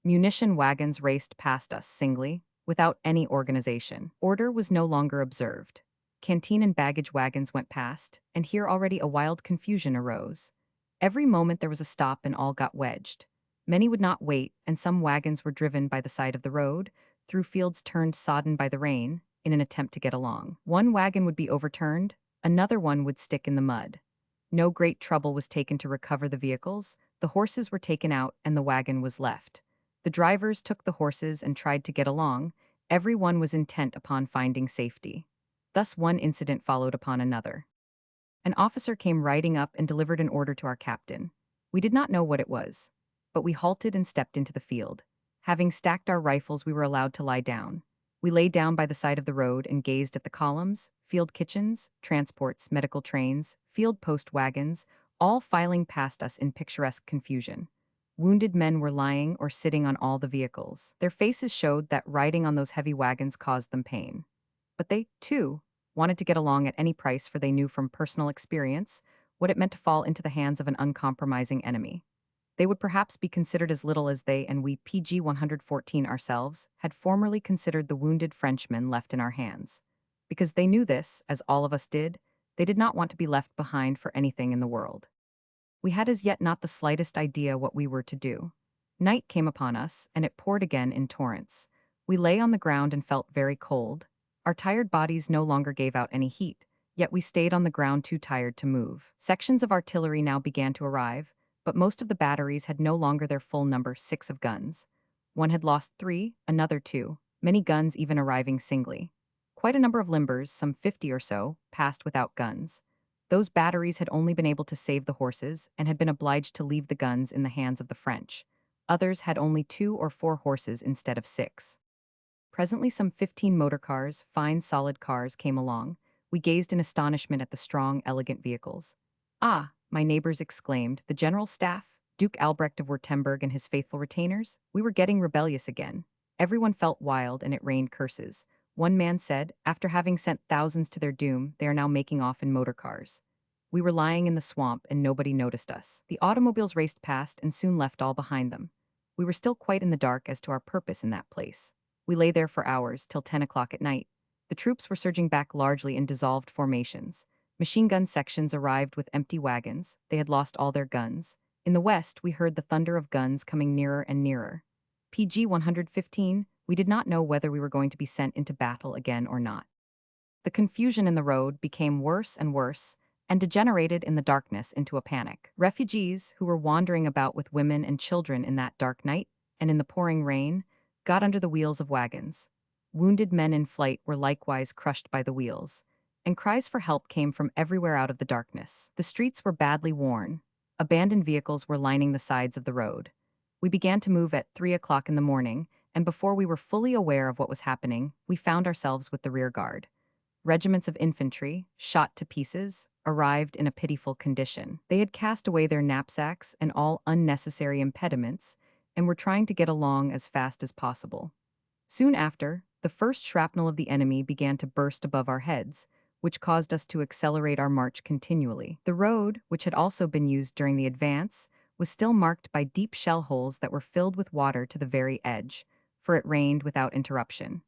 Munition wagons raced past us singly, without any organization. Order was no longer observed. Canteen and baggage wagons went past, and here already a wild confusion arose. Every moment there was a stop and all got wedged. Many would not wait, and some wagons were driven by the side of the road, through fields turned sodden by the rain, in an attempt to get along. One wagon would be overturned, another one would stick in the mud. No great trouble was taken to recover the vehicles. The horses were taken out and the wagon was left. The drivers took the horses and tried to get along. Every one was intent upon finding safety. Thus one incident followed upon another. An officer came riding up and delivered an order to our captain. We did not know what it was, but we halted and stepped into the field. Having stacked our rifles, we were allowed to lie down. We lay down by the side of the road and gazed at the columns, field kitchens, transports, medical trains, field post wagons, all filing past us in picturesque confusion. Wounded men were lying or sitting on all the vehicles. Their faces showed that riding on those heavy wagons caused them pain. But they, too, wanted to get along at any price, for they knew from personal experience what it meant to fall into the hands of an uncompromising enemy. They would perhaps be considered as little as they and we PG 114 ourselves had formerly considered the wounded Frenchmen left in our hands. Because they knew this, as all of us did, they did not want to be left behind for anything in the world. We had as yet not the slightest idea what we were to do. Night came upon us, and it poured again in torrents. We lay on the ground and felt very cold. Our tired bodies no longer gave out any heat, yet we stayed on the ground too tired to move. Sections of artillery now began to arrive, but most of the batteries had no longer their full number, 6 of guns. One had lost 3, another 2, many guns even arriving singly. Quite a number of limbers, some 50 or so, passed without guns. Those batteries had only been able to save the horses and had been obliged to leave the guns in the hands of the French. Others had only 2 or 4 horses instead of 6. Presently some 15 motor cars, fine solid cars, came along. We gazed in astonishment at the strong, elegant vehicles. "Ah," my neighbors exclaimed, "the general staff, Duke Albrecht of Württemberg and his faithful retainers? We were getting rebellious again." Everyone felt wild, and it rained curses. One man said, after having sent thousands to their doom, they are now making off in motor cars. We were lying in the swamp, and nobody noticed us. The automobiles raced past and soon left all behind them. We were still quite in the dark as to our purpose in that place. We lay there for hours, till 10 o'clock at night. The troops were surging back largely in dissolved formations. Machine gun sections arrived with empty wagons. They had lost all their guns. In the west, we heard the thunder of guns coming nearer and nearer. PG 115, we did not know whether we were going to be sent into battle again or not. The confusion in the road became worse and worse, and degenerated in the darkness into a panic. Refugees, who were wandering about with women and children in that dark night, and in the pouring rain, got under the wheels of wagons. Wounded men in flight were likewise crushed by the wheels, and cries for help came from everywhere out of the darkness. The streets were badly worn. Abandoned vehicles were lining the sides of the road. We began to move at 3 o'clock in the morning, and before we were fully aware of what was happening, we found ourselves with the rear guard. Regiments of infantry, shot to pieces, arrived in a pitiful condition. They had cast away their knapsacks and all unnecessary impediments, and were trying to get along as fast as possible. Soon after, the first shrapnel of the enemy began to burst above our heads, which caused us to accelerate our march continually. The road, which had also been used during the advance, was still marked by deep shell holes that were filled with water to the very edge, for it rained without interruption.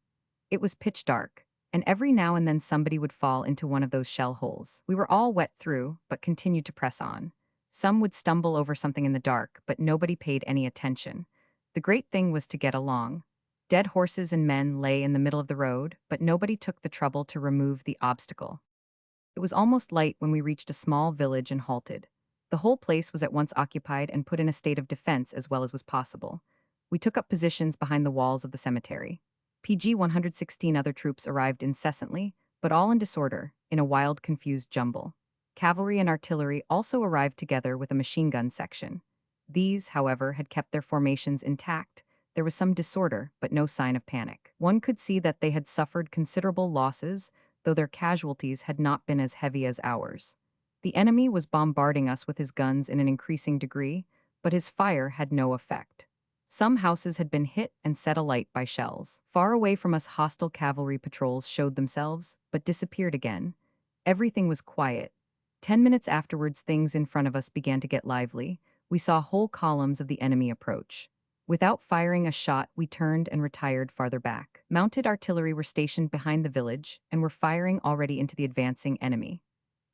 It was pitch dark, and every now and then somebody would fall into one of those shell holes. We were all wet through, but continued to press on. Some would stumble over something in the dark, but nobody paid any attention. The great thing was to get along. Dead horses and men lay in the middle of the road, but nobody took the trouble to remove the obstacle. It was almost light when we reached a small village and halted. The whole place was at once occupied and put in a state of defense as well as was possible. We took up positions behind the walls of the cemetery. PG 116 other troops arrived incessantly, but all in disorder, in a wild, confused jumble. Cavalry and artillery also arrived together with a machine gun section. These, however, had kept their formations intact. There was some disorder, but no sign of panic. One could see that they had suffered considerable losses, though their casualties had not been as heavy as ours. The enemy was bombarding us with his guns in an increasing degree, but his fire had no effect. Some houses had been hit and set alight by shells. Far away from us, hostile cavalry patrols showed themselves, but disappeared again. Everything was quiet. 10 minutes afterwards, things in front of us began to get lively. We saw whole columns of the enemy approach. Without firing a shot, we turned and retired farther back. Mounted artillery were stationed behind the village and were firing already into the advancing enemy.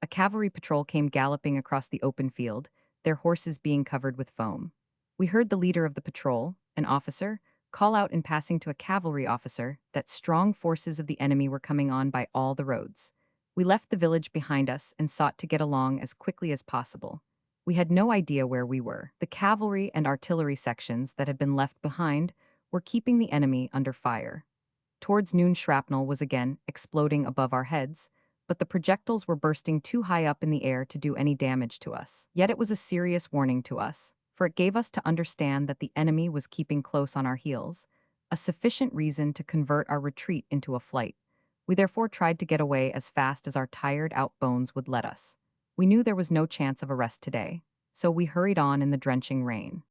A cavalry patrol came galloping across the open field, their horses being covered with foam. We heard the leader of the patrol, an officer, call out in passing to a cavalry officer that strong forces of the enemy were coming on by all the roads. We left the village behind us and sought to get along as quickly as possible. We had no idea where we were. The cavalry and artillery sections that had been left behind were keeping the enemy under fire. Towards noon, shrapnel was again exploding above our heads, but the projectiles were bursting too high up in the air to do any damage to us. Yet it was a serious warning to us, for it gave us to understand that the enemy was keeping close on our heels, a sufficient reason to convert our retreat into a flight. We therefore tried to get away as fast as our tired out bones would let us. We knew there was no chance of a rest today, so we hurried on in the drenching rain.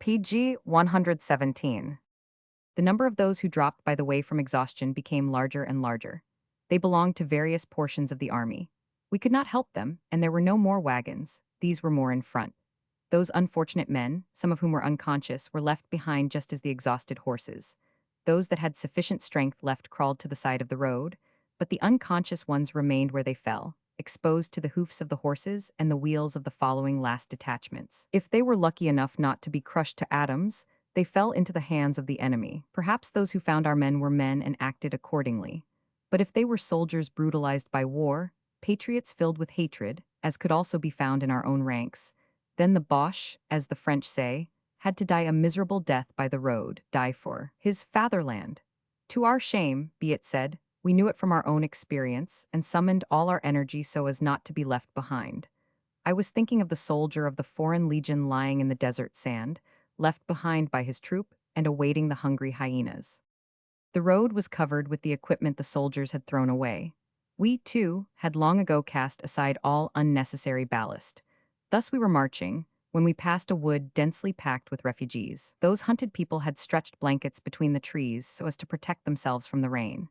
PG 117. The number of those who dropped by the way from exhaustion became larger and larger. They belonged to various portions of the army. We could not help them, and there were no more wagons. These were more in front. Those unfortunate men, some of whom were unconscious, were left behind just as the exhausted horses. Those that had sufficient strength left crawled to the side of the road, but the unconscious ones remained where they fell, exposed to the hoofs of the horses and the wheels of the following last detachments. If they were lucky enough not to be crushed to atoms, they fell into the hands of the enemy. Perhaps those who found our men were men and acted accordingly. But if they were soldiers brutalized by war, patriots filled with hatred, as could also be found in our own ranks, then the Boche, as the French say, had to die a miserable death by the road, die for his fatherland. To our shame, be it said, we knew it from our own experience and summoned all our energy so as not to be left behind. I was thinking of the soldier of the Foreign Legion lying in the desert sand, left behind by his troop and awaiting the hungry hyenas. The road was covered with the equipment the soldiers had thrown away. We, too, had long ago cast aside all unnecessary ballast. Thus we were marching, when we passed a wood densely packed with refugees. Those hunted people had stretched blankets between the trees so as to protect themselves from the rain.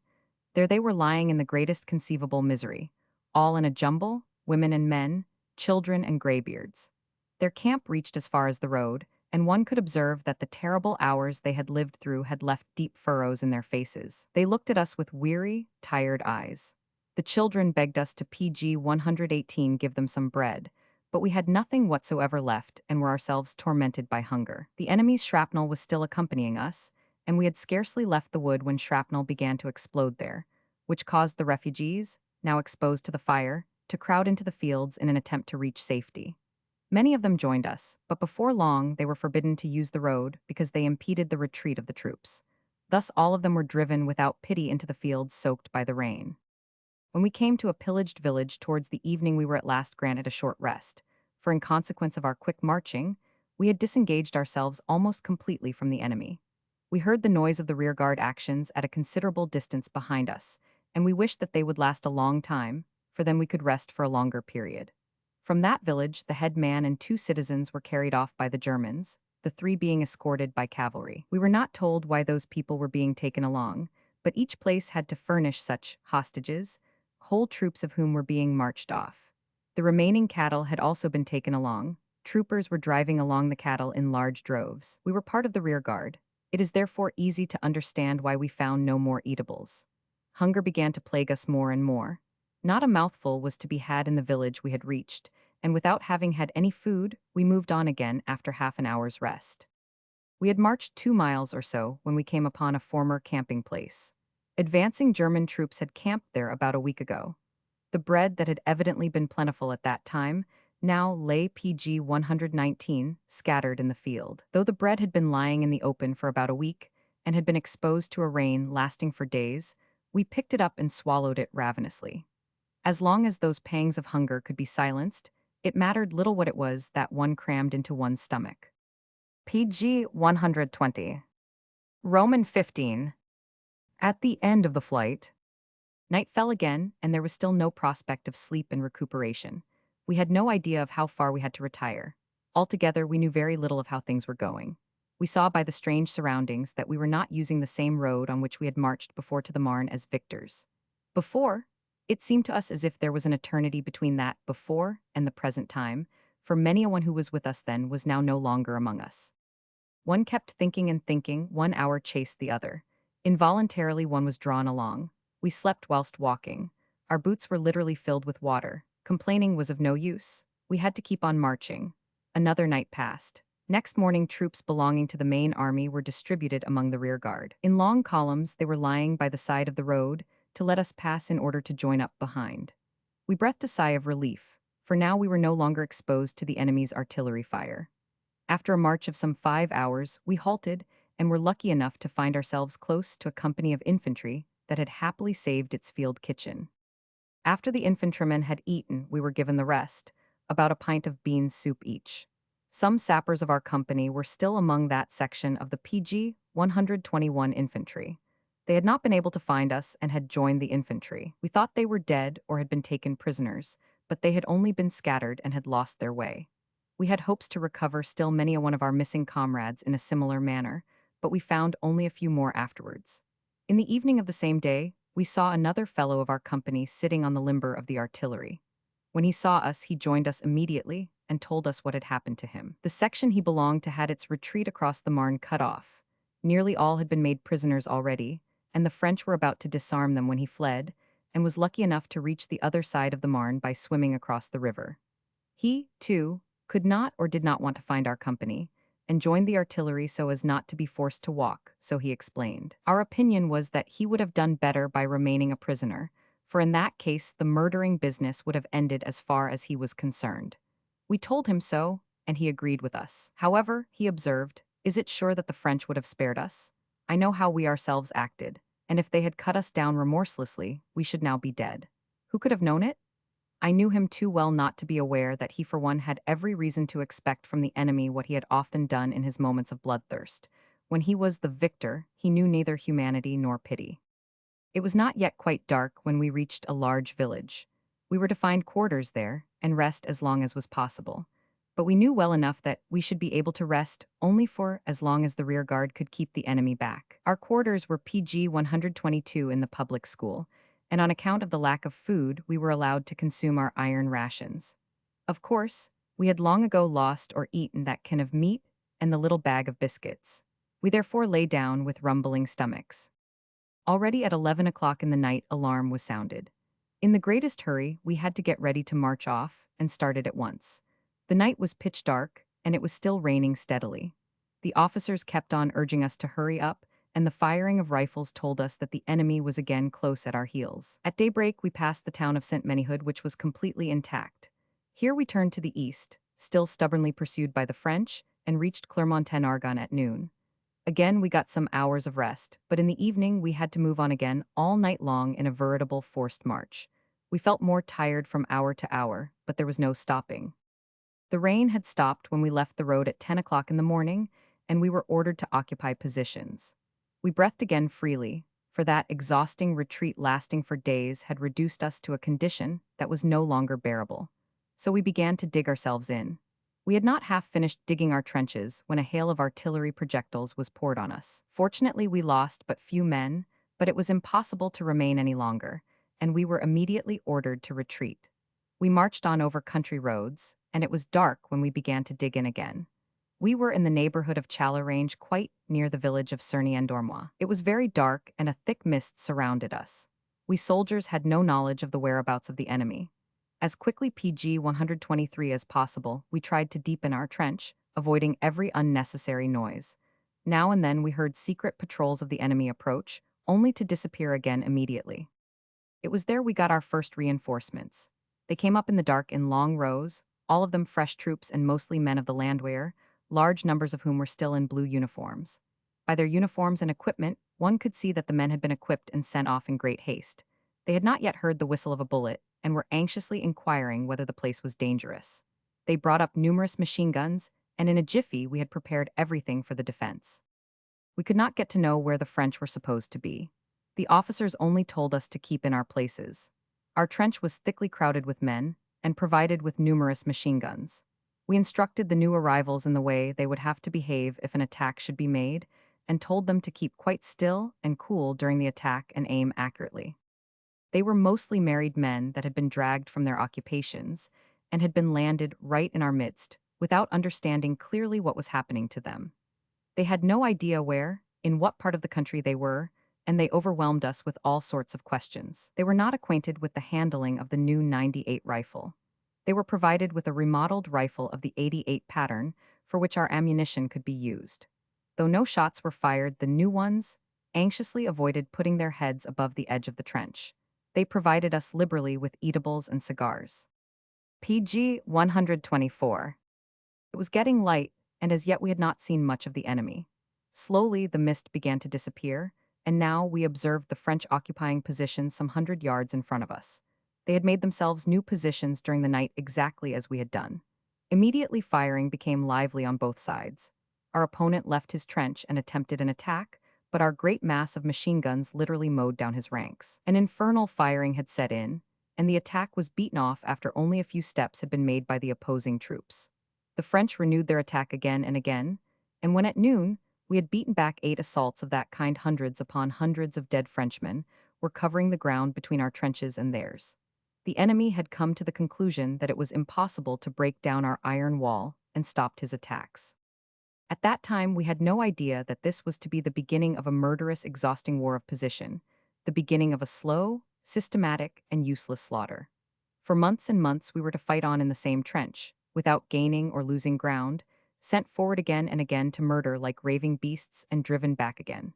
There they were lying in the greatest conceivable misery, all in a jumble, women and men, children and graybeards. Their camp reached as far as the road, and one could observe that the terrible hours they had lived through had left deep furrows in their faces. They looked at us with weary, tired eyes. The children begged us to PG 118 give them some bread, but we had nothing whatsoever left and were ourselves tormented by hunger. The enemy's shrapnel was still accompanying us, and we had scarcely left the wood when shrapnel began to explode there, which caused the refugees, now exposed to the fire, to crowd into the fields in an attempt to reach safety. Many of them joined us, but before long they were forbidden to use the road because they impeded the retreat of the troops. Thus all of them were driven without pity into the fields soaked by the rain. When we came to a pillaged village towards the evening, we were at last granted a short rest, for in consequence of our quick marching, we had disengaged ourselves almost completely from the enemy. We heard the noise of the rearguard actions at a considerable distance behind us, and we wished that they would last a long time, for then we could rest for a longer period. From that village, the head man and 2 citizens were carried off by the Germans, the 3 being escorted by cavalry. We were not told why those people were being taken along, but each place had to furnish such hostages, whole troops of whom were being marched off. The remaining cattle had also been taken along. Troopers were driving along the cattle in large droves. We were part of the rear guard. It is therefore easy to understand why we found no more eatables. Hunger began to plague us more and more. Not a mouthful was to be had in the village we had reached, and without having had any food, we moved on again after half an hour's rest. We had marched 2 miles or so when we came upon a former camping place. Advancing German troops had camped there about a week ago. The bread that had evidently been plentiful at that time now lay PG 119 scattered in the field. Though the bread had been lying in the open for about a week and had been exposed to a rain lasting for days, we picked it up and swallowed it ravenously. As long as those pangs of hunger could be silenced, it mattered little what it was that one crammed into one's stomach. PG 120. Roman 15. At the end of the flight, night fell again, and there was still no prospect of sleep and recuperation. We had no idea of how far we had to retire. Altogether, we knew very little of how things were going. We saw by the strange surroundings that we were not using the same road on which we had marched before to the Marne as victors. Before, it seemed to us as if there was an eternity between that before and the present time, for many a one who was with us then was now no longer among us. One kept thinking and thinking, 1 hour chased the other. Involuntarily one was drawn along. We slept whilst walking. Our boots were literally filled with water. Complaining was of no use. We had to keep on marching. Another night passed. Next morning, troops belonging to the main army were distributed among the rear guard. In long columns, they were lying by the side of the road to let us pass in order to join up behind. We breathed a sigh of relief, for now we were no longer exposed to the enemy's artillery fire. After a march of some 5 hours, we halted and were lucky enough to find ourselves close to a company of infantry that had happily saved its field kitchen. After the infantrymen had eaten, we were given the rest, about a pint of bean soup each. Some sappers of our company were still among that section of the PG 121 infantry. They had not been able to find us and had joined the infantry. We thought they were dead or had been taken prisoners, but they had only been scattered and had lost their way. We had hopes to recover still many a one of our missing comrades in a similar manner, but we found only a few more afterwards. In the evening of the same day, we saw another fellow of our company sitting on the limber of the artillery. When he saw us, he joined us immediately and told us what had happened to him. The section he belonged to had its retreat across the Marne cut off. Nearly all had been made prisoners already, and the French were about to disarm them when he fled, and was lucky enough to reach the other side of the Marne by swimming across the river. He, too, could not or did not want to find our company, and joined the artillery so as not to be forced to walk, so he explained. Our opinion was that he would have done better by remaining a prisoner, for in that case the murdering business would have ended as far as he was concerned. We told him so, and he agreed with us. However, he observed, is it sure that the French would have spared us? I know how we ourselves acted, and if they had cut us down remorselessly, we should now be dead. Who could have known it? I knew him too well not to be aware that he for one had every reason to expect from the enemy what he had often done in his moments of bloodthirst. When he was the victor, he knew neither humanity nor pity. It was not yet quite dark when we reached a large village. We were to find quarters there and rest as long as was possible. But we knew well enough that we should be able to rest only for as long as the rear guard could keep the enemy back. Our quarters were PG 122 in the public school, and on account of the lack of food, we were allowed to consume our iron rations. Of course, we had long ago lost or eaten that can of meat and the little bag of biscuits. We therefore lay down with rumbling stomachs. Already at 11 o'clock in the night, alarm was sounded. In the greatest hurry, we had to get ready to march off, and started at once. The night was pitch dark, and it was still raining steadily. The officers kept on urging us to hurry up, and the firing of rifles told us that the enemy was again close at our heels. At daybreak, we passed the town of St. Menihood, which was completely intact. Here we turned to the east, still stubbornly pursued by the French, and reached Clermont-en-Argonne at noon. Again, we got some hours of rest, but in the evening we had to move on again all night long in a veritable forced march. We felt more tired from hour to hour, but there was no stopping. The rain had stopped when we left the road at 10 o'clock in the morning, and we were ordered to occupy positions. We breathed again freely, for that exhausting retreat lasting for days had reduced us to a condition that was no longer bearable. So we began to dig ourselves in. We had not half finished digging our trenches when a hail of artillery projectiles was poured on us. Fortunately, we lost but few men, but it was impossible to remain any longer, and we were immediately ordered to retreat. We marched on over country roads, and it was dark when we began to dig in again. We were in the neighborhood of Challerange, quite near the village of Cerny-en-Dormois. It was very dark, and a thick mist surrounded us. We soldiers had no knowledge of the whereabouts of the enemy. As quickly PG 123 as possible, we tried to deepen our trench, avoiding every unnecessary noise. Now and then we heard secret patrols of the enemy approach, only to disappear again immediately. It was there we got our first reinforcements. They came up in the dark in long rows, all of them fresh troops and mostly men of the landwehr, large numbers of whom were still in blue uniforms. By their uniforms and equipment, one could see that the men had been equipped and sent off in great haste. They had not yet heard the whistle of a bullet, and were anxiously inquiring whether the place was dangerous. They brought up numerous machine guns, and in a jiffy we had prepared everything for the defense. We could not get to know where the French were supposed to be. The officers only told us to keep in our places. Our trench was thickly crowded with men, and provided with numerous machine guns. We instructed the new arrivals in the way they would have to behave if an attack should be made, and told them to keep quite still and cool during the attack and aim accurately. They were mostly married men that had been dragged from their occupations, and had been landed right in our midst, without understanding clearly what was happening to them. They had no idea where, in what part of the country they were, and they overwhelmed us with all sorts of questions. They were not acquainted with the handling of the new 98 rifle. They were provided with a remodeled rifle of the 88 pattern, for which our ammunition could be used. Though no shots were fired, the new ones anxiously avoided putting their heads above the edge of the trench. They provided us liberally with eatables and cigars. PG 124. It was getting light, and as yet we had not seen much of the enemy. Slowly the mist began to disappear, and now we observed the French occupying positions some 100 yards in front of us. They had made themselves new positions during the night exactly as we had done. Immediately firing became lively on both sides. Our opponent left his trench and attempted an attack, but our great mass of machine guns literally mowed down his ranks. An infernal firing had set in, and the attack was beaten off after only a few steps had been made by the opposing troops. The French renewed their attack again and again, and when at noon we had beaten back 8 assaults of that kind, hundreds upon hundreds of dead Frenchmen were covering the ground between our trenches and theirs. The enemy had come to the conclusion that it was impossible to break down our iron wall and stopped his attacks. At that time, we had no idea that this was to be the beginning of a murderous, exhausting war of position, the beginning of a slow, systematic, and useless slaughter. For months and months, we were to fight on in the same trench, without gaining or losing ground, sent forward again and again to murder like raving beasts and driven back again.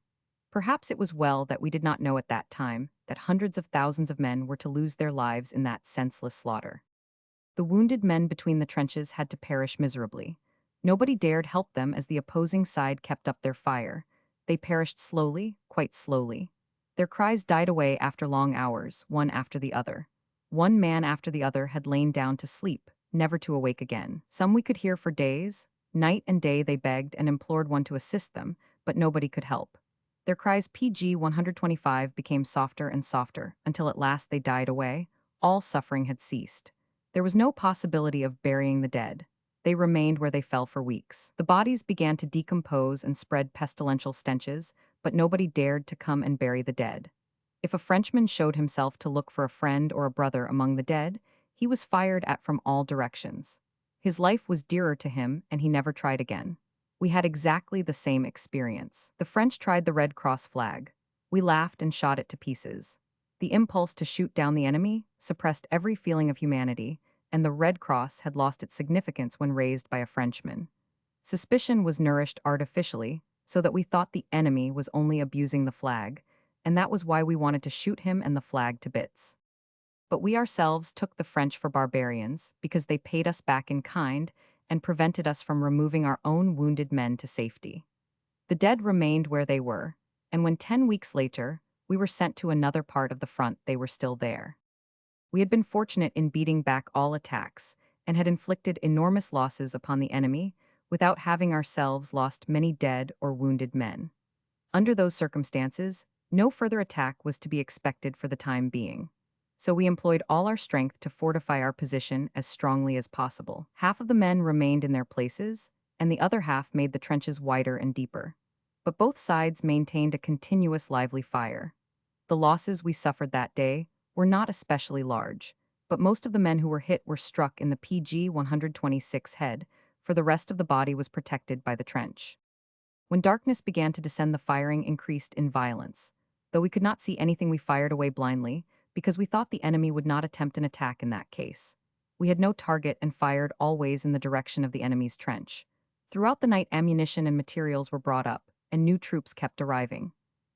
Perhaps it was well that we did not know at that time that hundreds of thousands of men were to lose their lives in that senseless slaughter. The wounded men between the trenches had to perish miserably. Nobody dared help them as the opposing side kept up their fire. They perished slowly, quite slowly. Their cries died away after long hours, one after the other. One man after the other had lain down to sleep, never to awake again. Some we could hear for days. Night and day they begged and implored one to assist them, but nobody could help. Their cries PG 125 became softer and softer, until at last they died away. All suffering had ceased. There was no possibility of burying the dead. They remained where they fell for weeks. The bodies began to decompose and spread pestilential stenches, but nobody dared to come and bury the dead. If a Frenchman showed himself to look for a friend or a brother among the dead, he was fired at from all directions. His life was dearer to him, and he never tried again. We had exactly the same experience. The French tried the Red Cross flag. We laughed and shot it to pieces. The impulse to shoot down the enemy suppressed every feeling of humanity, and the Red Cross had lost its significance when raised by a Frenchman. Suspicion was nourished artificially, so that we thought the enemy was only abusing the flag, and that was why we wanted to shoot him and the flag to bits. But we ourselves took the French for barbarians because they paid us back in kind and prevented us from removing our own wounded men to safety. The dead remained where they were, and when 10 weeks later, we were sent to another part of the front, they were still there. We had been fortunate in beating back all attacks and had inflicted enormous losses upon the enemy without having ourselves lost many dead or wounded men. Under those circumstances, no further attack was to be expected for the time being. So we employed all our strength to fortify our position as strongly as possible. Half of the men remained in their places, and the other half made the trenches wider and deeper. But both sides maintained a continuous lively fire. The losses we suffered that day were not especially large, but most of the men who were hit were struck in the PG 126 head, for the rest of the body was protected by the trench. When darkness began to descend, the firing increased in violence. Though we could not see anything, we fired away blindly, because we thought the enemy would not attempt an attack in that case. We had no target and fired always in the direction of the enemy's trench. Throughout the night, ammunition and materials were brought up, and new troops kept arriving.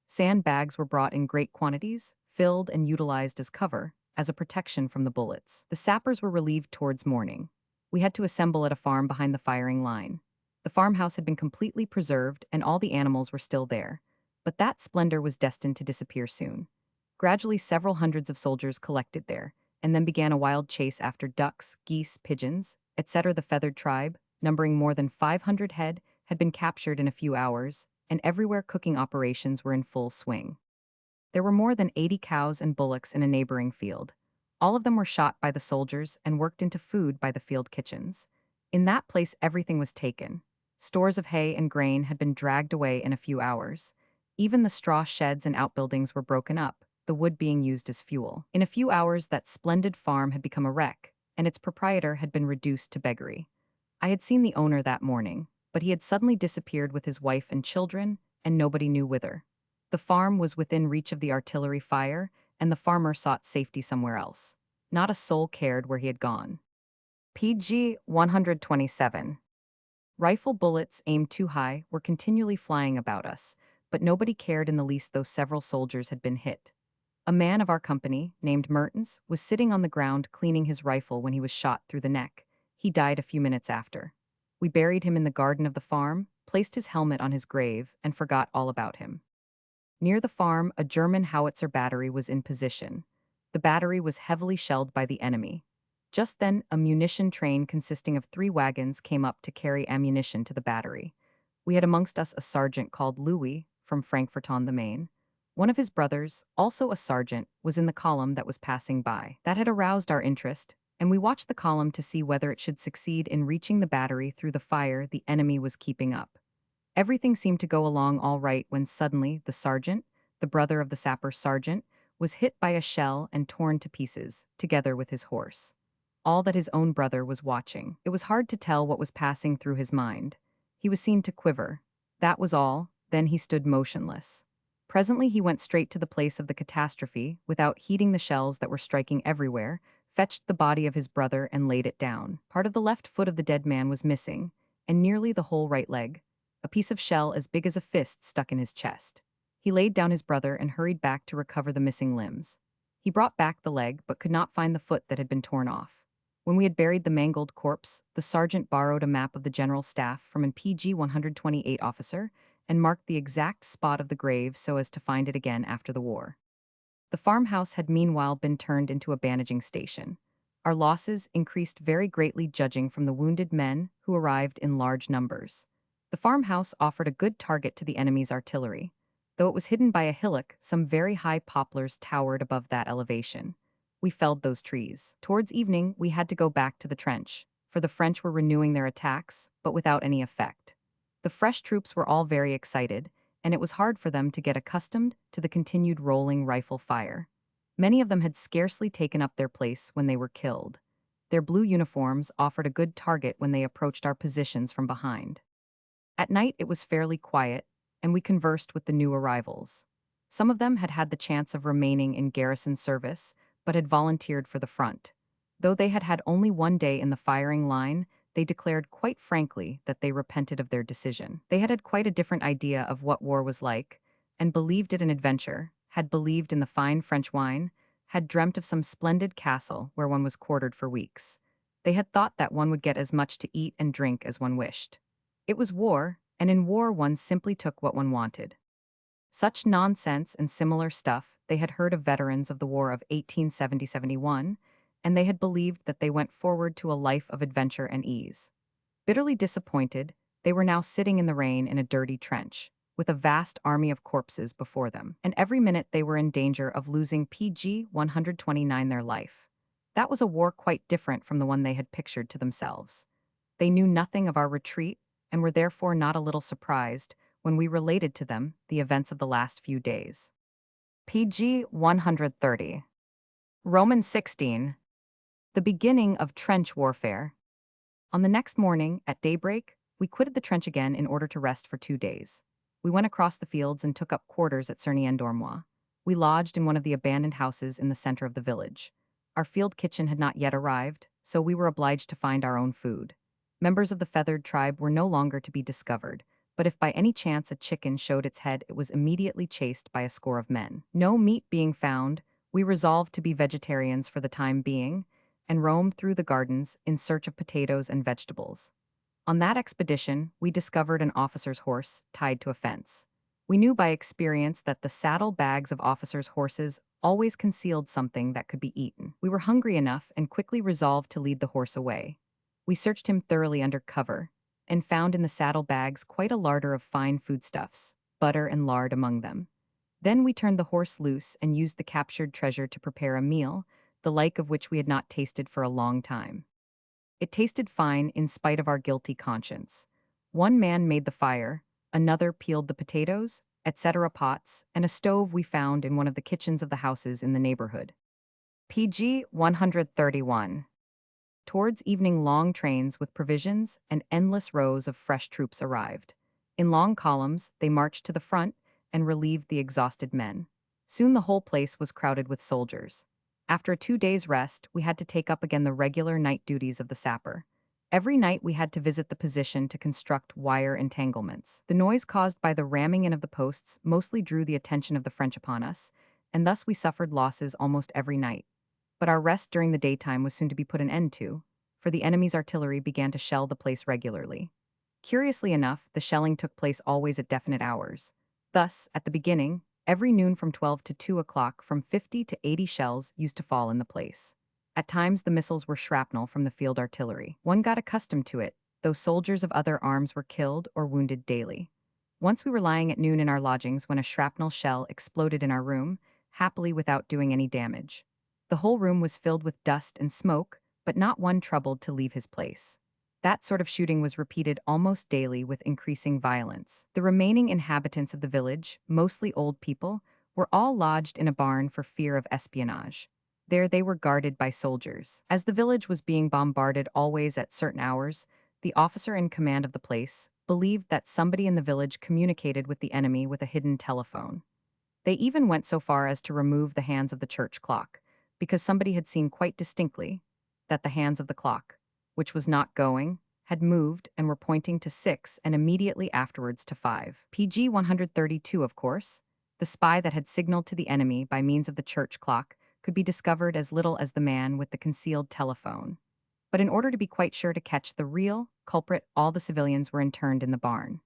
Sandbags were brought in great quantities, filled and utilized as cover, as a protection from the bullets. The sappers were relieved towards morning. We had to assemble at a farm behind the firing line. The farmhouse had been completely preserved and all the animals were still there, but that splendor was destined to disappear soon. Gradually, several hundreds of soldiers collected there, and then began a wild chase after ducks, geese, pigeons, etc. The feathered tribe, numbering more than 500 head, had been captured in a few hours, and everywhere cooking operations were in full swing. There were more than 80 cows and bullocks in a neighboring field. All of them were shot by the soldiers and worked into food by the field kitchens. In that place, everything was taken. Stores of hay and grain had been dragged away in a few hours. Even the straw sheds and outbuildings were broken up, the wood being used as fuel. In a few hours, that splendid farm had become a wreck, and its proprietor had been reduced to beggary. I had seen the owner that morning, but he had suddenly disappeared with his wife and children, and nobody knew whither. The farm was within reach of the artillery fire, and the farmer sought safety somewhere else. Not a soul cared where he had gone. PG 127. Rifle bullets aimed too high were continually flying about us, but nobody cared in the least, though several soldiers had been hit. A man of our company, named Mertens, was sitting on the ground cleaning his rifle when he was shot through the neck. He died a few minutes after. We buried him in the garden of the farm, placed his helmet on his grave, and forgot all about him. Near the farm, a German howitzer battery was in position. The battery was heavily shelled by the enemy. Just then, a munition train consisting of 3 wagons came up to carry ammunition to the battery. We had amongst us a sergeant called Louis, from Frankfurt on the Main. One of his brothers, also a sergeant, was in the column that was passing by. That had aroused our interest, and we watched the column to see whether it should succeed in reaching the battery through the fire the enemy was keeping up. Everything seemed to go along all right when suddenly the sergeant, the brother of the sapper sergeant, was hit by a shell and torn to pieces, together with his horse. All that his own brother was watching. It was hard to tell what was passing through his mind. He was seen to quiver. That was all, then he stood motionless. Presently he went straight to the place of the catastrophe, without heeding the shells that were striking everywhere, fetched the body of his brother and laid it down. Part of the left foot of the dead man was missing, and nearly the whole right leg. A piece of shell as big as a fist stuck in his chest. He laid down his brother and hurried back to recover the missing limbs. He brought back the leg but could not find the foot that had been torn off. When we had buried the mangled corpse, the sergeant borrowed a map of the general staff from an PG 128 officer and marked the exact spot of the grave so as to find it again after the war. The farmhouse had meanwhile been turned into a bandaging station. Our losses increased very greatly judging from the wounded men who arrived in large numbers. The farmhouse offered a good target to the enemy's artillery. Though it was hidden by a hillock, some very high poplars towered above that elevation. We felled those trees. Towards evening, we had to go back to the trench, for the French were renewing their attacks, but without any effect. The fresh troops were all very excited, and it was hard for them to get accustomed to the continued rolling rifle fire. Many of them had scarcely taken up their place when they were killed. Their blue uniforms offered a good target when they approached our positions from behind. At night it was fairly quiet, and we conversed with the new arrivals. Some of them had had the chance of remaining in garrison service, but had volunteered for the front. Though they had had only one day in the firing line, they declared quite frankly that they repented of their decision. They had had quite a different idea of what war was like, and believed it an adventure, had believed in the fine French wine, had dreamt of some splendid castle where one was quartered for weeks. They had thought that one would get as much to eat and drink as one wished. It was war, and in war one simply took what one wanted. Such nonsense and similar stuff they had heard of veterans of the War of 1870-71, and they had believed that they went forward to a life of adventure and ease. Bitterly disappointed, they were now sitting in the rain in a dirty trench, with a vast army of corpses before them, and every minute they were in danger of losing PG 129 their life. That was a war quite different from the one they had pictured to themselves. They knew nothing of our retreat, and were therefore not a little surprised when we related to them the events of the last few days. PG 130. Roman 16. The beginning of trench warfare. On the next morning, at daybreak, we quitted the trench again in order to rest for 2 days. We went across the fields and took up quarters at Cerny-en-Dormois. We lodged in one of the abandoned houses in the center of the village. Our field kitchen had not yet arrived, so we were obliged to find our own food. Members of the feathered tribe were no longer to be discovered, but if by any chance a chicken showed its head, it was immediately chased by a score of men. No meat being found, we resolved to be vegetarians for the time being, and roamed through the gardens in search of potatoes and vegetables. On that expedition, we discovered an officer's horse tied to a fence. We knew by experience that the saddle bags of officers' horses always concealed something that could be eaten. We were hungry enough and quickly resolved to lead the horse away. We searched him thoroughly under cover, and found in the saddle bags quite a larder of fine foodstuffs, butter and lard among them. Then we turned the horse loose and used the captured treasure to prepare a meal, the like of which we had not tasted for a long time. It tasted fine in spite of our guilty conscience. One man made the fire, another peeled the potatoes, etc. pots, and a stove we found in one of the kitchens of the houses in the neighborhood. PG 131. Towards evening long trains with provisions and endless rows of fresh troops arrived. In long columns, they marched to the front and relieved the exhausted men. Soon the whole place was crowded with soldiers. After a 2 days' rest, we had to take up again the regular night duties of the sapper. Every night we had to visit the position to construct wire entanglements. The noise caused by the ramming in of the posts mostly drew the attention of the French upon us, and thus we suffered losses almost every night. But our rest during the daytime was soon to be put an end to, for the enemy's artillery began to shell the place regularly. Curiously enough, the shelling took place always at definite hours. Thus, at the beginning, every noon from 12 to 2 o'clock, from 50 to 80 shells used to fall in the place. At times the missiles were shrapnel from the field artillery. One got accustomed to it, though soldiers of other arms were killed or wounded daily. Once we were lying at noon in our lodgings when a shrapnel shell exploded in our room, happily without doing any damage. The whole room was filled with dust and smoke, but not one troubled to leave his place. That sort of shooting was repeated almost daily with increasing violence. The remaining inhabitants of the village, mostly old people, were all lodged in a barn for fear of espionage. There they were guarded by soldiers. As the village was being bombarded always at certain hours, the officer in command of the place believed that somebody in the village communicated with the enemy with a hidden telephone. They even went so far as to remove the hands of the church clock, because somebody had seen quite distinctly that the hands of the clock, which was not going, had moved and were pointing to 6 and immediately afterwards to 5. PG 132, of course, the spy that had signaled to the enemy by means of the church clock, could be discovered as little as the man with the concealed telephone. But in order to be quite sure to catch the real culprit, all the civilians were interned in the barn.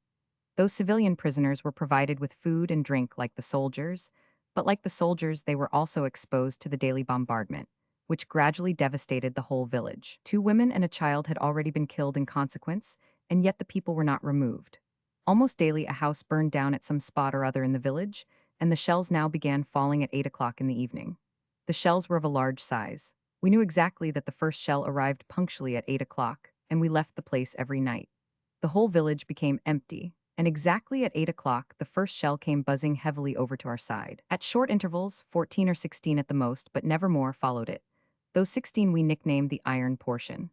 Those civilian prisoners were provided with food and drink like the soldiers, but like the soldiers, they were also exposed to the daily bombardment, which gradually devastated the whole village. 2 women and a child had already been killed in consequence, and yet the people were not removed. Almost daily, a house burned down at some spot or other in the village, and the shells now began falling at 8 o'clock in the evening. The shells were of a large size. We knew exactly that the first shell arrived punctually at 8 o'clock, and we left the place every night. The whole village became empty, and exactly at 8 o'clock, the first shell came buzzing heavily over to our side. At short intervals, 14 or 16 at the most, but never more, followed it. Those 16 we nicknamed the iron portion.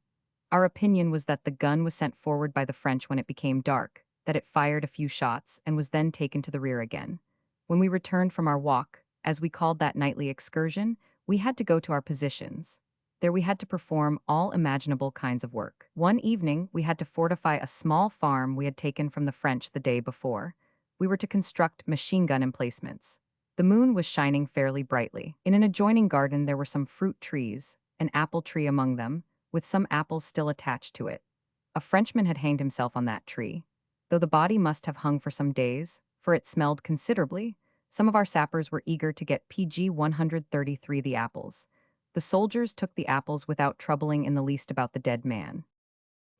Our opinion was that the gun was sent forward by the French when it became dark, that it fired a few shots and was then taken to the rear again. When we returned from our walk, as we called that nightly excursion, we had to go to our positions. There we had to perform all imaginable kinds of work. One evening, we had to fortify a small farm we had taken from the French the day before. We were to construct machine gun emplacements. The moon was shining fairly brightly. In an adjoining garden there were some fruit trees, an apple tree among them, with some apples still attached to it. A Frenchman had hanged himself on that tree. Though the body must have hung for some days, for it smelled considerably, some of our sappers were eager to get PG 133 the apples. The soldiers took the apples without troubling in the least about the dead man.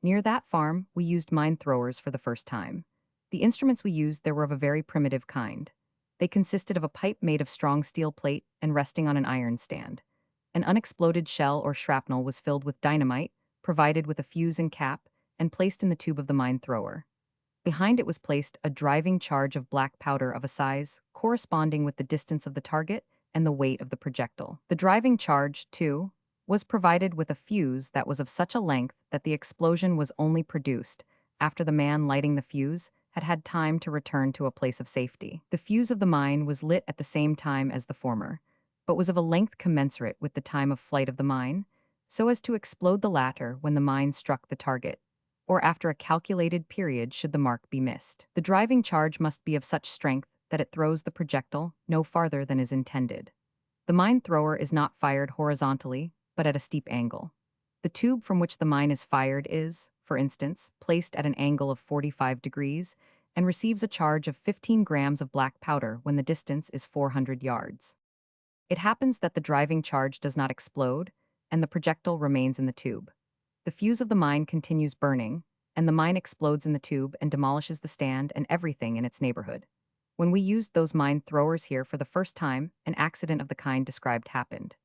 Near that farm, we used mine throwers for the first time. The instruments we used there were of a very primitive kind. They consisted of a pipe made of strong steel plate and resting on an iron stand. An unexploded shell or shrapnel was filled with dynamite, provided with a fuse and cap, and placed in the tube of the mine thrower. Behind it was placed a driving charge of black powder of a size corresponding with the distance of the target and the weight of the projectile. The driving charge, too, was provided with a fuse that was of such a length that the explosion was only produced after the man lighting the fuse had had time to return to a place of safety. The fuse of the mine was lit at the same time as the former, but was of a length commensurate with the time of flight of the mine, so as to explode the latter when the mine struck the target, or after a calculated period should the mark be missed. The driving charge must be of such strength that it throws the projectile no farther than is intended. The mine thrower is not fired horizontally, but at a steep angle. The tube from which the mine is fired is, for instance, placed at an angle of 45 degrees and receives a charge of 15 grams of black powder when the distance is 400 yards. It happens that the driving charge does not explode, and the projectile remains in the tube. The fuse of the mine continues burning, and the mine explodes in the tube and demolishes the stand and everything in its neighborhood. When we used those mine throwers here for the first time, an accident of the kind described happened.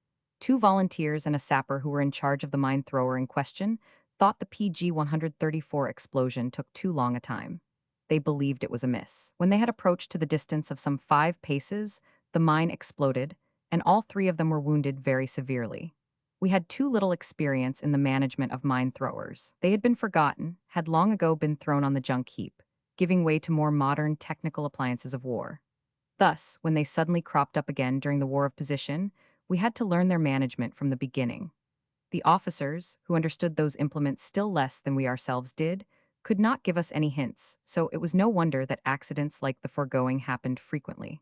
2 volunteers and a sapper who were in charge of the mine thrower in question thought the PG 134 explosion took too long a time. They believed it was a miss. When they had approached to the distance of some 5 paces, the mine exploded, and all 3 of them were wounded very severely. We had too little experience in the management of mine throwers. They had been forgotten, had long ago been thrown on the junk heap, giving way to more modern technical appliances of war. Thus, when they suddenly cropped up again during the war of position, we had to learn their management from the beginning. The officers, who understood those implements still less than we ourselves did, could not give us any hints, so it was no wonder that accidents like the foregoing happened frequently.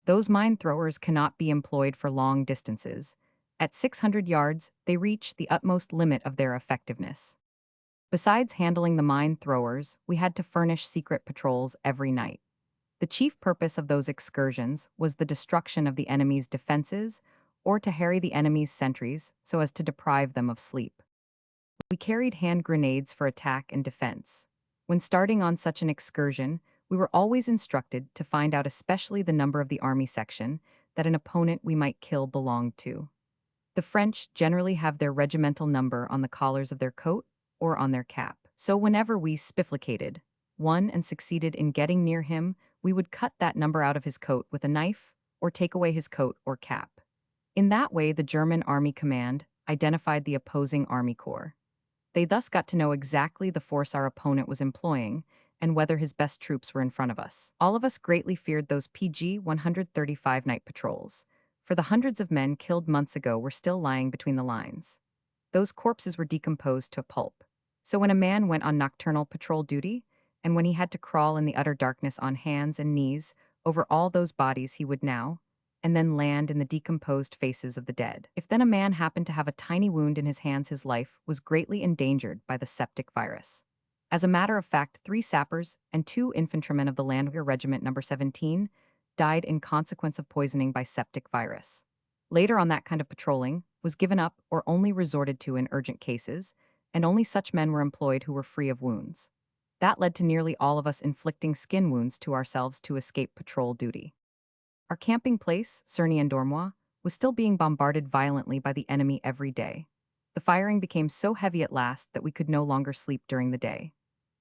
Those mine throwers cannot be employed for long distances. At 600 yards, they reach the utmost limit of their effectiveness. Besides handling the mine throwers, we had to furnish secret patrols every night. The chief purpose of those excursions was the destruction of the enemy's defenses or to harry the enemy's sentries so as to deprive them of sleep. We carried hand grenades for attack and defense. When starting on such an excursion, we were always instructed to find out especially the number of the army section that an opponent we might kill belonged to. The French generally have their regimental number on the collars of their coat or on their cap. So whenever we spifflicated one and succeeded in getting near him, we would cut that number out of his coat with a knife or take away his coat or cap. In that way, the German Army Command identified the opposing Army Corps. They thus got to know exactly the force our opponent was employing and whether his best troops were in front of us. All of us greatly feared those PG 135 night patrols, for the hundreds of men killed months ago were still lying between the lines. Those corpses were decomposed to a pulp. So when a man went on nocturnal patrol duty, and when he had to crawl in the utter darkness on hands and knees over all those bodies, he would now and then land in the decomposed faces of the dead. If then a man happened to have a tiny wound in his hands, his life was greatly endangered by the septic virus. As a matter of fact, 3 sappers and 2 infantrymen of the Landwehr Regiment No. 17 died in consequence of poisoning by septic virus. Later on, that kind of patrolling was given up or only resorted to in urgent cases, and only such men were employed who were free of wounds. That led to nearly all of us inflicting skin wounds to ourselves to escape patrol duty. Our camping place, Cerny-en-Dormois, was still being bombarded violently by the enemy every day. The firing became so heavy at last that we could no longer sleep during the day.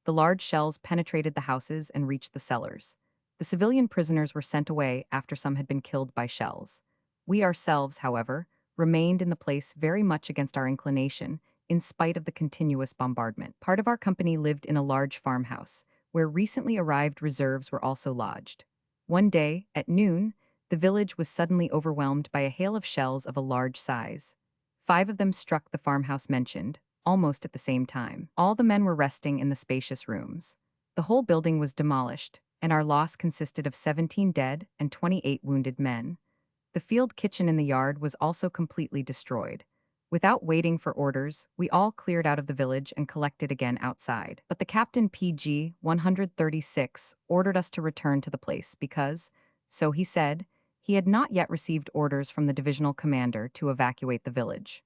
The large shells penetrated the houses and reached the cellars. The civilian prisoners were sent away after some had been killed by shells. We ourselves, however, remained in the place very much against our inclination, in spite of the continuous bombardment. Part of our company lived in a large farmhouse, where recently arrived reserves were also lodged. One day, at noon, the village was suddenly overwhelmed by a hail of shells of a large size. 5 of them struck the farmhouse mentioned, almost at the same time. All the men were resting in the spacious rooms. The whole building was demolished, and our loss consisted of 17 dead and 28 wounded men. The field kitchen in the yard was also completely destroyed. Without waiting for orders, we all cleared out of the village and collected again outside. But the captain PG 136 ordered us to return to the place because, so he said, he had not yet received orders from the divisional commander to evacuate the village.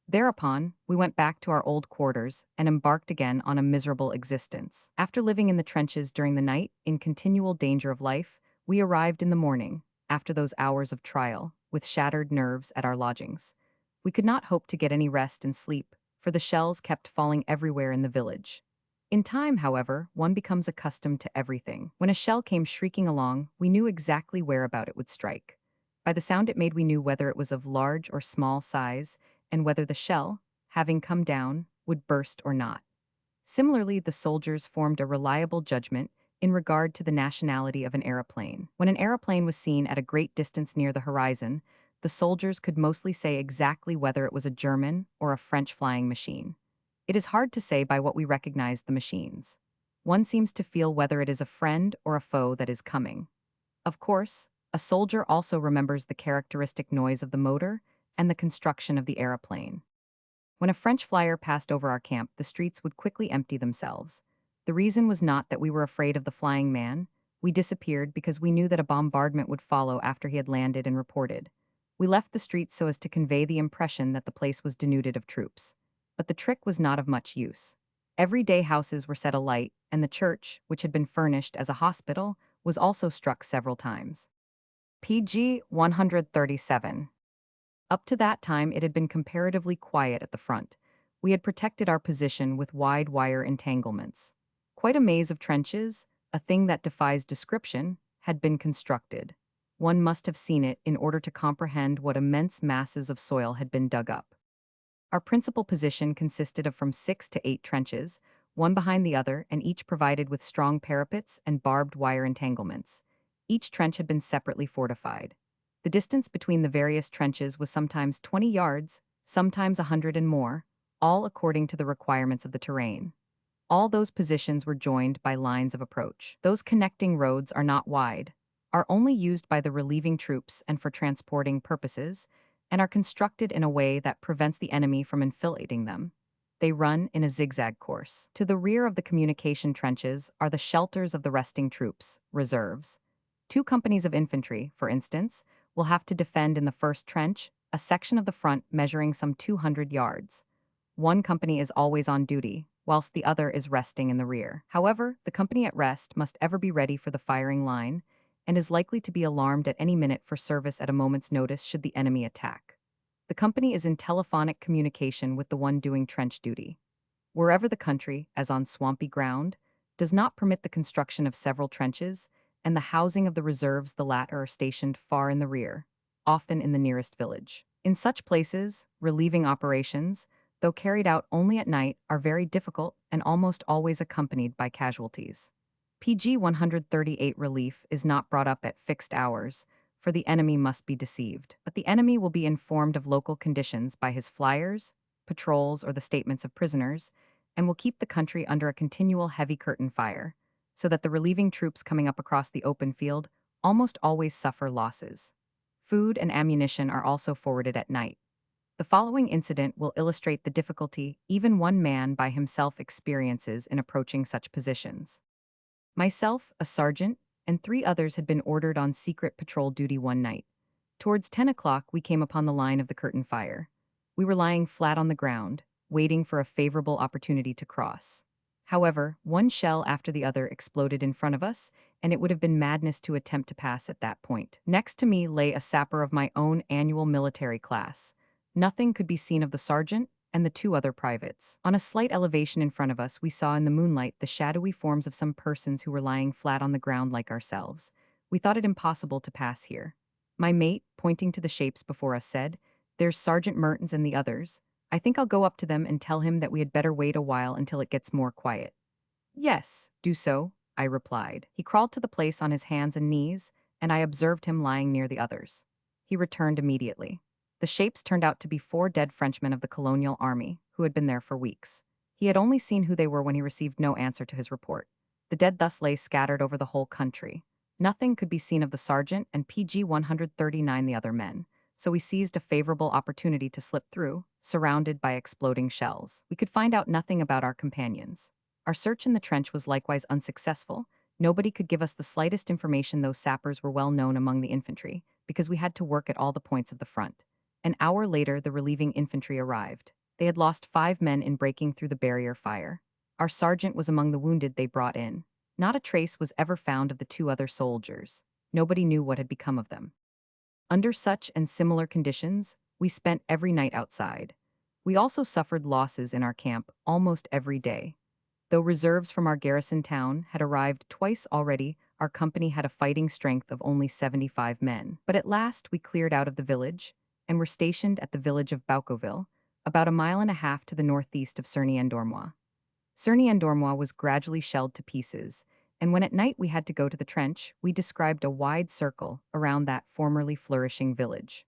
Thereupon, we went back to our old quarters and embarked again on a miserable existence. After living in the trenches during the night, in continual danger of life, we arrived in the morning, after those hours of trial, with shattered nerves at our lodgings. We could not hope to get any rest and sleep, for the shells kept falling everywhere in the village. In time, however, one becomes accustomed to everything. When a shell came shrieking along, we knew exactly whereabout it would strike. By the sound it made, we knew whether it was of large or small size, and whether the shell, having come down, would burst or not. Similarly, the soldiers formed a reliable judgment in regard to the nationality of an aeroplane. When an aeroplane was seen at a great distance near the horizon, the soldiers could mostly say exactly whether it was a German or a French flying machine. It is hard to say by what we recognize the machines. One seems to feel whether it is a friend or a foe that is coming. Of course, a soldier also remembers the characteristic noise of the motor and the construction of the aeroplane. When a French flyer passed over our camp, the streets would quickly empty themselves. The reason was not that we were afraid of the flying man. We disappeared because we knew that a bombardment would follow after he had landed and reported. We left the streets so as to convey the impression that the place was denuded of troops. But the trick was not of much use. Everyday houses were set alight, and the church, which had been furnished as a hospital, was also struck several times. PG 137. Up to that time, it had been comparatively quiet at the front. We had protected our position with wide wire entanglements. Quite a maze of trenches, a thing that defies description, had been constructed. One must have seen it in order to comprehend what immense masses of soil had been dug up. Our principal position consisted of from 6 to 8 trenches, one behind the other, and each provided with strong parapets and barbed wire entanglements. Each trench had been separately fortified. The distance between the various trenches was sometimes 20 yards, sometimes 100 and more, all according to the requirements of the terrain. All those positions were joined by lines of approach. Those connecting roads are not wide, are only used by the relieving troops and for transporting purposes, and are constructed in a way that prevents the enemy from enfilading them. They run in a zigzag course. To the rear of the communication trenches are the shelters of the resting troops, reserves. 2 companies of infantry, for instance, will have to defend in the first trench, a section of the front measuring some 200 yards. One company is always on duty, whilst the other is resting in the rear. However, the company at rest must ever be ready for the firing line, and is likely to be alarmed at any minute for service at a moment's notice should the enemy attack. The company is in telephonic communication with the one doing trench duty. Wherever the country, as on swampy ground, does not permit the construction of several trenches, and the housing of the reserves, the latter are stationed far in the rear, often in the nearest village. In such places, relieving operations, though carried out only at night, are very difficult and almost always accompanied by casualties. PG 138 relief is not brought up at fixed hours, for the enemy must be deceived. But the enemy will be informed of local conditions by his flyers, patrols, or the statements of prisoners, and will keep the country under a continual heavy curtain fire, so that the relieving troops coming up across the open field almost always suffer losses. Food and ammunition are also forwarded at night. The following incident will illustrate the difficulty even one man by himself experiences in approaching such positions. Myself, a sergeant, and 3 others had been ordered on secret patrol duty one night. Towards 10 o'clock, we came upon the line of the curtain fire. We were lying flat on the ground, waiting for a favorable opportunity to cross. However, one shell after the other exploded in front of us, and it would have been madness to attempt to pass at that point. Next to me lay a sapper of my own annual military class. Nothing could be seen of the sergeant and the 2 other privates. On a slight elevation in front of us, we saw in the moonlight the shadowy forms of some persons who were lying flat on the ground like ourselves. We thought it impossible to pass here. My mate, pointing to the shapes before us, said, "There's Sergeant Mertens and the others. I think I'll go up to them and tell him that we had better wait a while until it gets more quiet." "Yes, do so," I replied. He crawled to the place on his hands and knees, and I observed him lying near the others. He returned immediately. The shapes turned out to be 4 dead Frenchmen of the colonial army, who had been there for weeks. He had only seen who they were when he received no answer to his report. The dead thus lay scattered over the whole country. Nothing could be seen of the sergeant and PG 139 the other men, so we seized a favorable opportunity to slip through, surrounded by exploding shells. We could find out nothing about our companions. Our search in the trench was likewise unsuccessful. Nobody could give us the slightest information, though sappers were well known among the infantry, because we had to work at all the points of the front. An hour later, the relieving infantry arrived. They had lost 5 men in breaking through the barrier fire. Our sergeant was among the wounded they brought in. Not a trace was ever found of the 2 other soldiers. Nobody knew what had become of them. Under such and similar conditions, we spent every night outside. We also suffered losses in our camp almost every day. Though reserves from our garrison town had arrived twice already, our company had a fighting strength of only 75 men. But at last we cleared out of the village, and were stationed at the village of Baucoville, about a mile and a half to the northeast of Cerny-en-Dormois. Cerny-en-Dormois was gradually shelled to pieces, and when at night we had to go to the trench, we described a wide circle around that formerly flourishing village.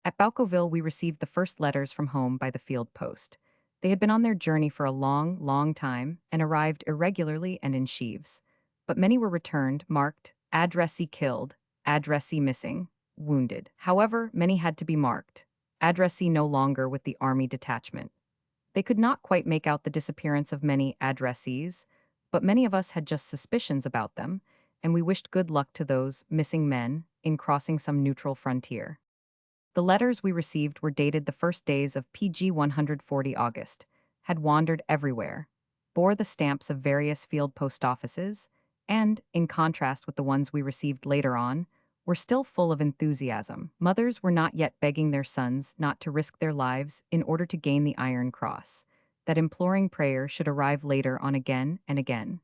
At Baucoville, we received the first letters from home by the field post. They had been on their journey for a long, long time and arrived irregularly and in sheaves. But many were returned, marked, addressee killed, addressee missing, wounded. However, many had to be marked, addressee no longer with the army detachment. They could not quite make out the disappearance of many addressees, but many of us had just suspicions about them, and we wished good luck to those missing men in crossing some neutral frontier. The letters we received were dated the first days of PG 140 August, had wandered everywhere, bore the stamps of various field post offices, and, in contrast with the ones we received later on, were still full of enthusiasm. Mothers were not yet begging their sons not to risk their lives in order to gain the Iron Cross, that imploring prayer should arrive later on again and again.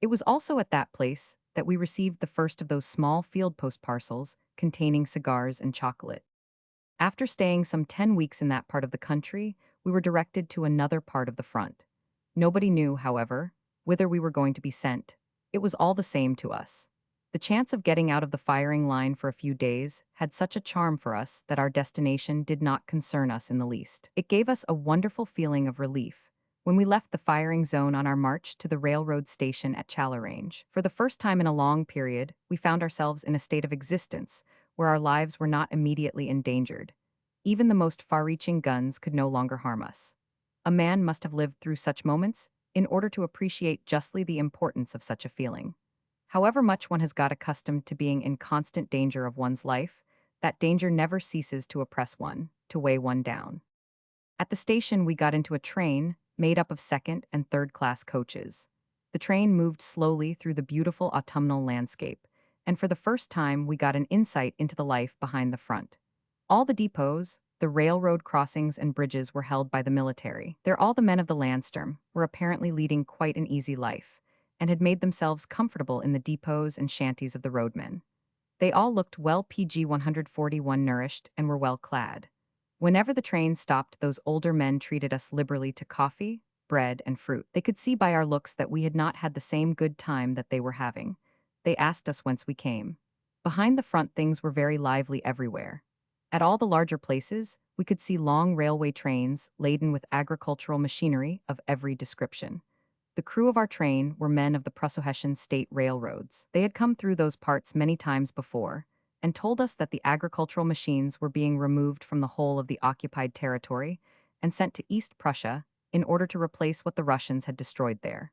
It was also at that place that we received the first of those small field post parcels containing cigars and chocolate. After staying some 10 weeks in that part of the country, we were directed to another part of the front. Nobody knew, however, whither we were going to be sent. It was all the same to us. The chance of getting out of the firing line for a few days had such a charm for us that our destination did not concern us in the least. It gave us a wonderful feeling of relief when we left the firing zone on our march to the railroad station at Chalarange. For the first time in a long period, we found ourselves in a state of existence where our lives were not immediately endangered. Even the most far-reaching guns could no longer harm us. A man must have lived through such moments in order to appreciate justly the importance of such a feeling. However much one has got accustomed to being in constant danger of one's life, that danger never ceases to oppress one, to weigh one down. At the station, we got into a train made up of second and third class coaches. The train moved slowly through the beautiful autumnal landscape, and for the first time we got an insight into the life behind the front. All the depots, the railroad crossings and bridges were held by the military. All the men of the Landsturm were apparently leading quite an easy life, and had made themselves comfortable in the depots and shanties of the roadmen. They all looked well PG 141 nourished and were well clad. Whenever the train stopped, those older men treated us liberally to coffee, bread, and fruit. They could see by our looks that we had not had the same good time that they were having. They asked us whence we came. Behind the front, things were very lively everywhere. At all the larger places, we could see long railway trains laden with agricultural machinery of every description. The crew of our train were men of the Prusso-Hessian state railroads. They had come through those parts many times before, and told us that the agricultural machines were being removed from the whole of the occupied territory and sent to East Prussia in order to replace what the Russians had destroyed there.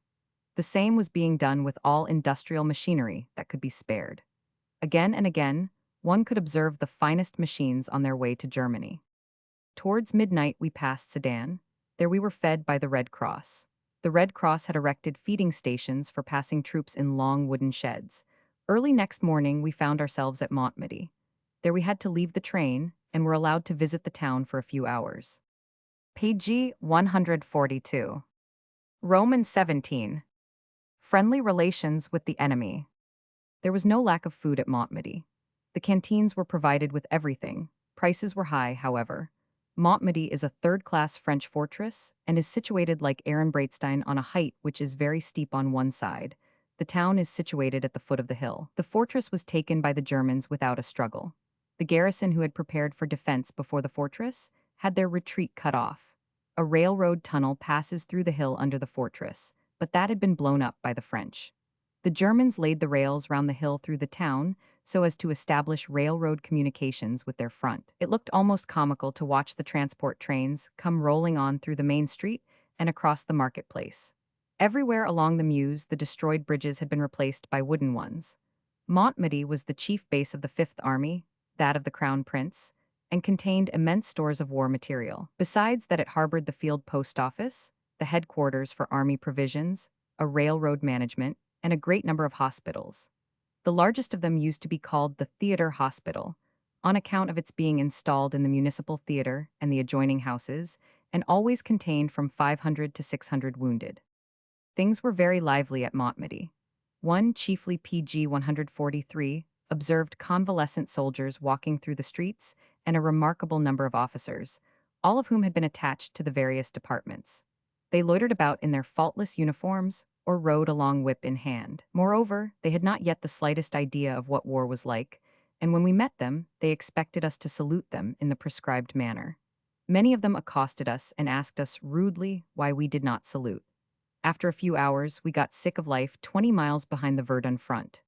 The same was being done with all industrial machinery that could be spared. Again and again, one could observe the finest machines on their way to Germany. Towards midnight, we passed Sedan. There we were fed by the Red Cross. The Red Cross had erected feeding stations for passing troops in long wooden sheds. Early next morning, we found ourselves at Montmedy. There we had to leave the train and were allowed to visit the town for a few hours. PG 142. Roman 17. Friendly relations with the enemy. There was no lack of food at Montmedy. The canteens were provided with everything. Prices were high, however. Montmedy is a third-class French fortress and is situated like Ehrenbreitstein on a height which is very steep on one side. The town is situated at the foot of the hill. The fortress was taken by the Germans without a struggle. The garrison who had prepared for defense before the fortress had their retreat cut off. A railroad tunnel passes through the hill under the fortress, but that had been blown up by the French. The Germans laid the rails round the hill through the town so as to establish railroad communications with their front. It looked almost comical to watch the transport trains come rolling on through the main street and across the marketplace. Everywhere along the Meuse, the destroyed bridges had been replaced by wooden ones. Montmedy was the chief base of the Fifth Army, that of the Crown Prince, and contained immense stores of war material. Besides that, it harbored the field post office, the headquarters for army provisions, a railroad management, and a great number of hospitals. The largest of them used to be called the Theater Hospital, on account of its being installed in the municipal theater and the adjoining houses, and always contained from 500 to 600 wounded. Things were very lively at Montmedy. One, chiefly PG 143, observed convalescent soldiers walking through the streets and a remarkable number of officers, all of whom had been attached to the various departments. They loitered about in their faultless uniforms or rode along whip in hand. Moreover, they had not yet the slightest idea of what war was like, and when we met them, they expected us to salute them in the prescribed manner. Many of them accosted us and asked us rudely why we did not salute. After a few hours, we got sick of life 20 miles behind the Verdun front.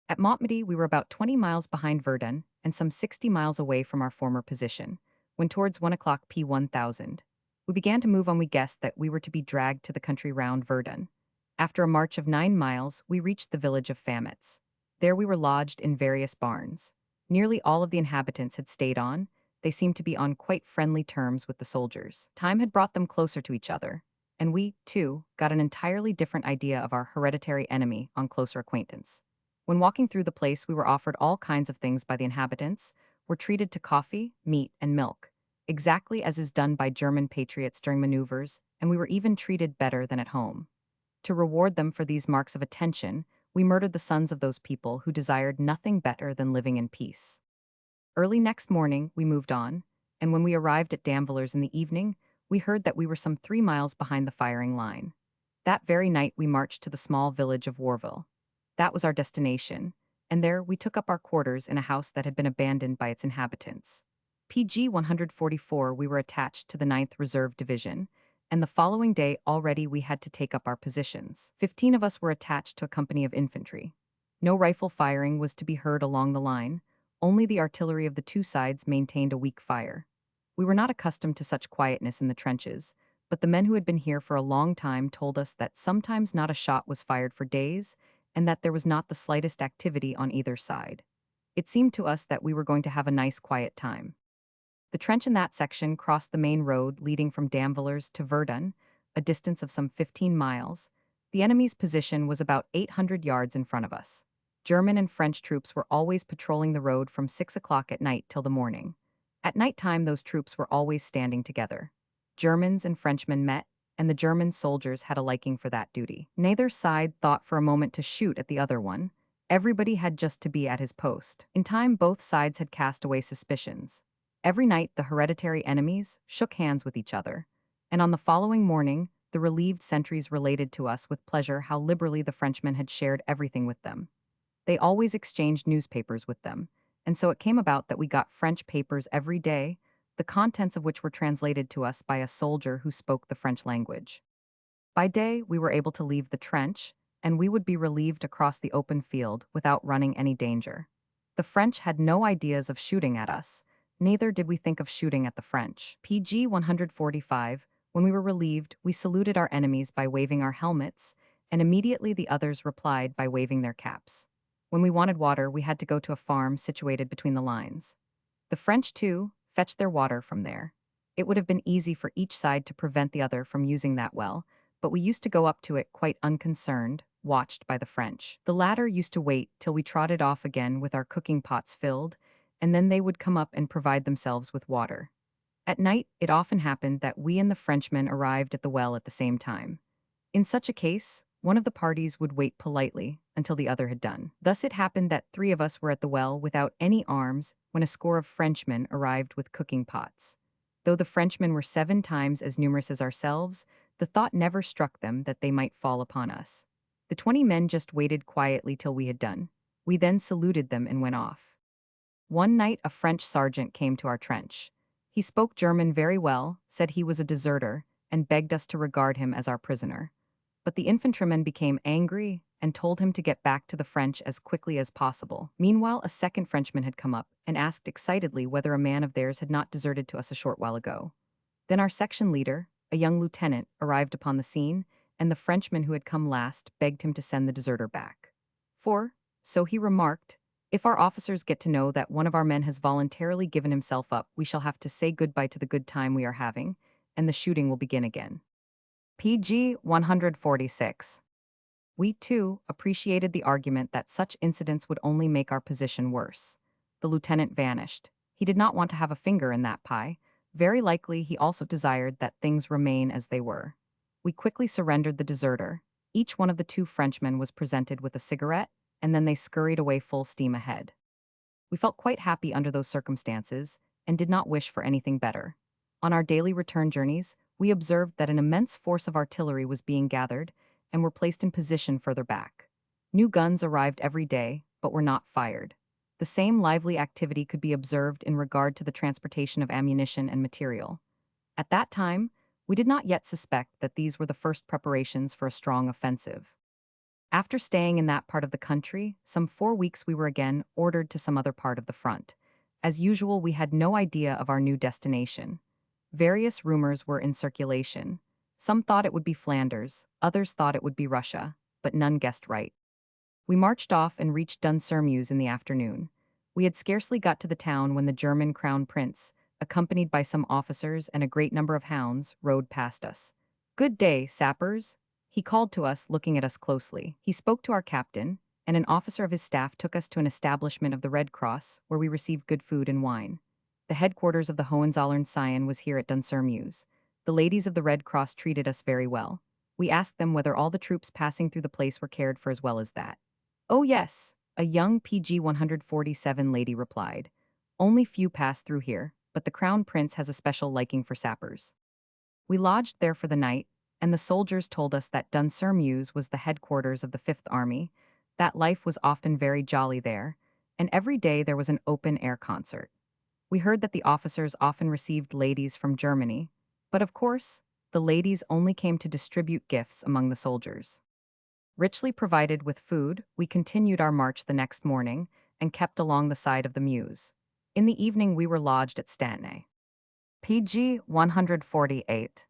At Montmedy, we were about 20 miles behind Verdun and some 60 miles away from our former position, when towards 1 o'clock p.1000, we began to move on. We guessed that we were to be dragged to the country round Verdun. After a march of 9 miles, we reached the village of Famitz. There we were lodged in various barns. Nearly all of the inhabitants had stayed on. They seemed to be on quite friendly terms with the soldiers. Time had brought them closer to each other, and we, too, got an entirely different idea of our hereditary enemy on closer acquaintance. When walking through the place, we were offered all kinds of things by the inhabitants, were treated to coffee, meat, and milk, exactly as is done by German patriots during maneuvers, and we were even treated better than at home. To reward them for these marks of attention, we murdered the sons of those people who desired nothing better than living in peace. Early next morning, we moved on, and when we arrived at Damvillers in the evening, we heard that we were some 3 miles behind the firing line. That very night, we marched to the small village of Warville. That was our destination, and there we took up our quarters in a house that had been abandoned by its inhabitants. PG 144, we were attached to the 9th Reserve Division, and the following day already we had to take up our positions. 15 of us were attached to a company of infantry. No rifle firing was to be heard along the line, only the artillery of the two sides maintained a weak fire. We were not accustomed to such quietness in the trenches, but the men who had been here for a long time told us that sometimes not a shot was fired for days, and that there was not the slightest activity on either side. It seemed to us that we were going to have a nice quiet time. The trench in that section crossed the main road leading from Damvillers to Verdun, a distance of some 15 miles. The enemy's position was about 800 yards in front of us. German and French troops were always patrolling the road from 6 o'clock at night till the morning. At night time, those troops were always standing together. Germans and Frenchmen met, and the German soldiers had a liking for that duty. Neither side thought for a moment to shoot at the other one. Everybody had just to be at his post. In time, both sides had cast away suspicions. Every night, the hereditary enemies shook hands with each other, and on the following morning, the relieved sentries related to us with pleasure how liberally the Frenchmen had shared everything with them. They always exchanged newspapers with them, and so it came about that we got French papers every day, the contents of which were translated to us by a soldier who spoke the French language. By day, we were able to leave the trench, and we would be relieved across the open field without running any danger. The French had no ideas of shooting at us, neither did we think of shooting at the French. PG 145, when we were relieved, we saluted our enemies by waving our helmets, and immediately the others replied by waving their caps. When we wanted water, we had to go to a farm situated between the lines. The French, too, fetched their water from there. It would have been easy for each side to prevent the other from using that well, but we used to go up to it quite unconcerned, watched by the French. The latter used to wait till we trotted off again with our cooking pots filled, and then they would come up and provide themselves with water. At night, it often happened that we and the Frenchmen arrived at the well at the same time. In such a case, one of the parties would wait politely until the other had done. Thus it happened that three of us were at the well without any arms when a score of Frenchmen arrived with cooking pots. Though the Frenchmen were 7 times as numerous as ourselves, the thought never struck them that they might fall upon us. The 20 men just waited quietly till we had done. We then saluted them and went off. One night a French sergeant came to our trench. He spoke German very well, said he was a deserter, and begged us to regard him as our prisoner. But the infantrymen became angry and told him to get back to the French as quickly as possible. Meanwhile, a second Frenchman had come up and asked excitedly whether a man of theirs had not deserted to us a short while ago. Then our section leader, a young lieutenant, arrived upon the scene, and the Frenchman who had come last begged him to send the deserter back. For, so he remarked, if our officers get to know that one of our men has voluntarily given himself up, we shall have to say goodbye to the good time we are having, and the shooting will begin again. PG 146. We, too, appreciated the argument that such incidents would only make our position worse. The lieutenant vanished. He did not want to have a finger in that pie. Very likely he also desired that things remain as they were. We quickly surrendered the deserter. Each one of the 2 Frenchmen was presented with a cigarette, and then they scurried away full steam ahead. We felt quite happy under those circumstances, and did not wish for anything better. On our daily return journeys, we observed that an immense force of artillery was being gathered, and were placed in position further back. New guns arrived every day, but were not fired. The same lively activity could be observed in regard to the transportation of ammunition and material. At that time, we did not yet suspect that these were the first preparations for a strong offensive. After staying in that part of the country, some 4 weeks we were again ordered to some other part of the front. As usual, we had no idea of our new destination. Various rumors were in circulation. Some thought it would be Flanders, others thought it would be Russia, but none guessed right. We marched off and reached Dunsermeuse in the afternoon. We had scarcely got to the town when the German crown prince, accompanied by some officers and a great number of hounds, rode past us. "Good day, sappers," he called to us, looking at us closely. He spoke to our captain, and an officer of his staff took us to an establishment of the Red Cross, where we received good food and wine. The headquarters of the Hohenzollern-Scion was here at Dunsermeuse. The ladies of the Red Cross treated us very well. We asked them whether all the troops passing through the place were cared for as well as that. "Oh yes," a young PG 147 lady replied. "Only few pass through here, but the Crown Prince has a special liking for sappers." We lodged there for the night, and the soldiers told us that Dunsermeuse was the headquarters of the Fifth Army, that life was often very jolly there, and every day there was an open-air concert. We heard that the officers often received ladies from Germany, but of course, the ladies only came to distribute gifts among the soldiers. Richly provided with food, we continued our march the next morning and kept along the side of the Meuse. In the evening we were lodged at Stanley. PG 148.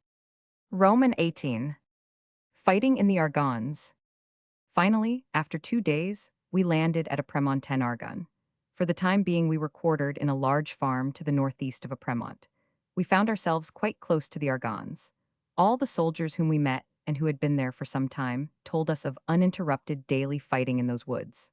Roman 18. Fighting in the Argonnes. Finally, after 2 days, we landed at Apremont-en-Argonne. For the time being we were quartered in a large farm to the northeast of Apremont. We found ourselves quite close to the Argonnes. All the soldiers whom we met, and who had been there for some time, told us of uninterrupted daily fighting in those woods.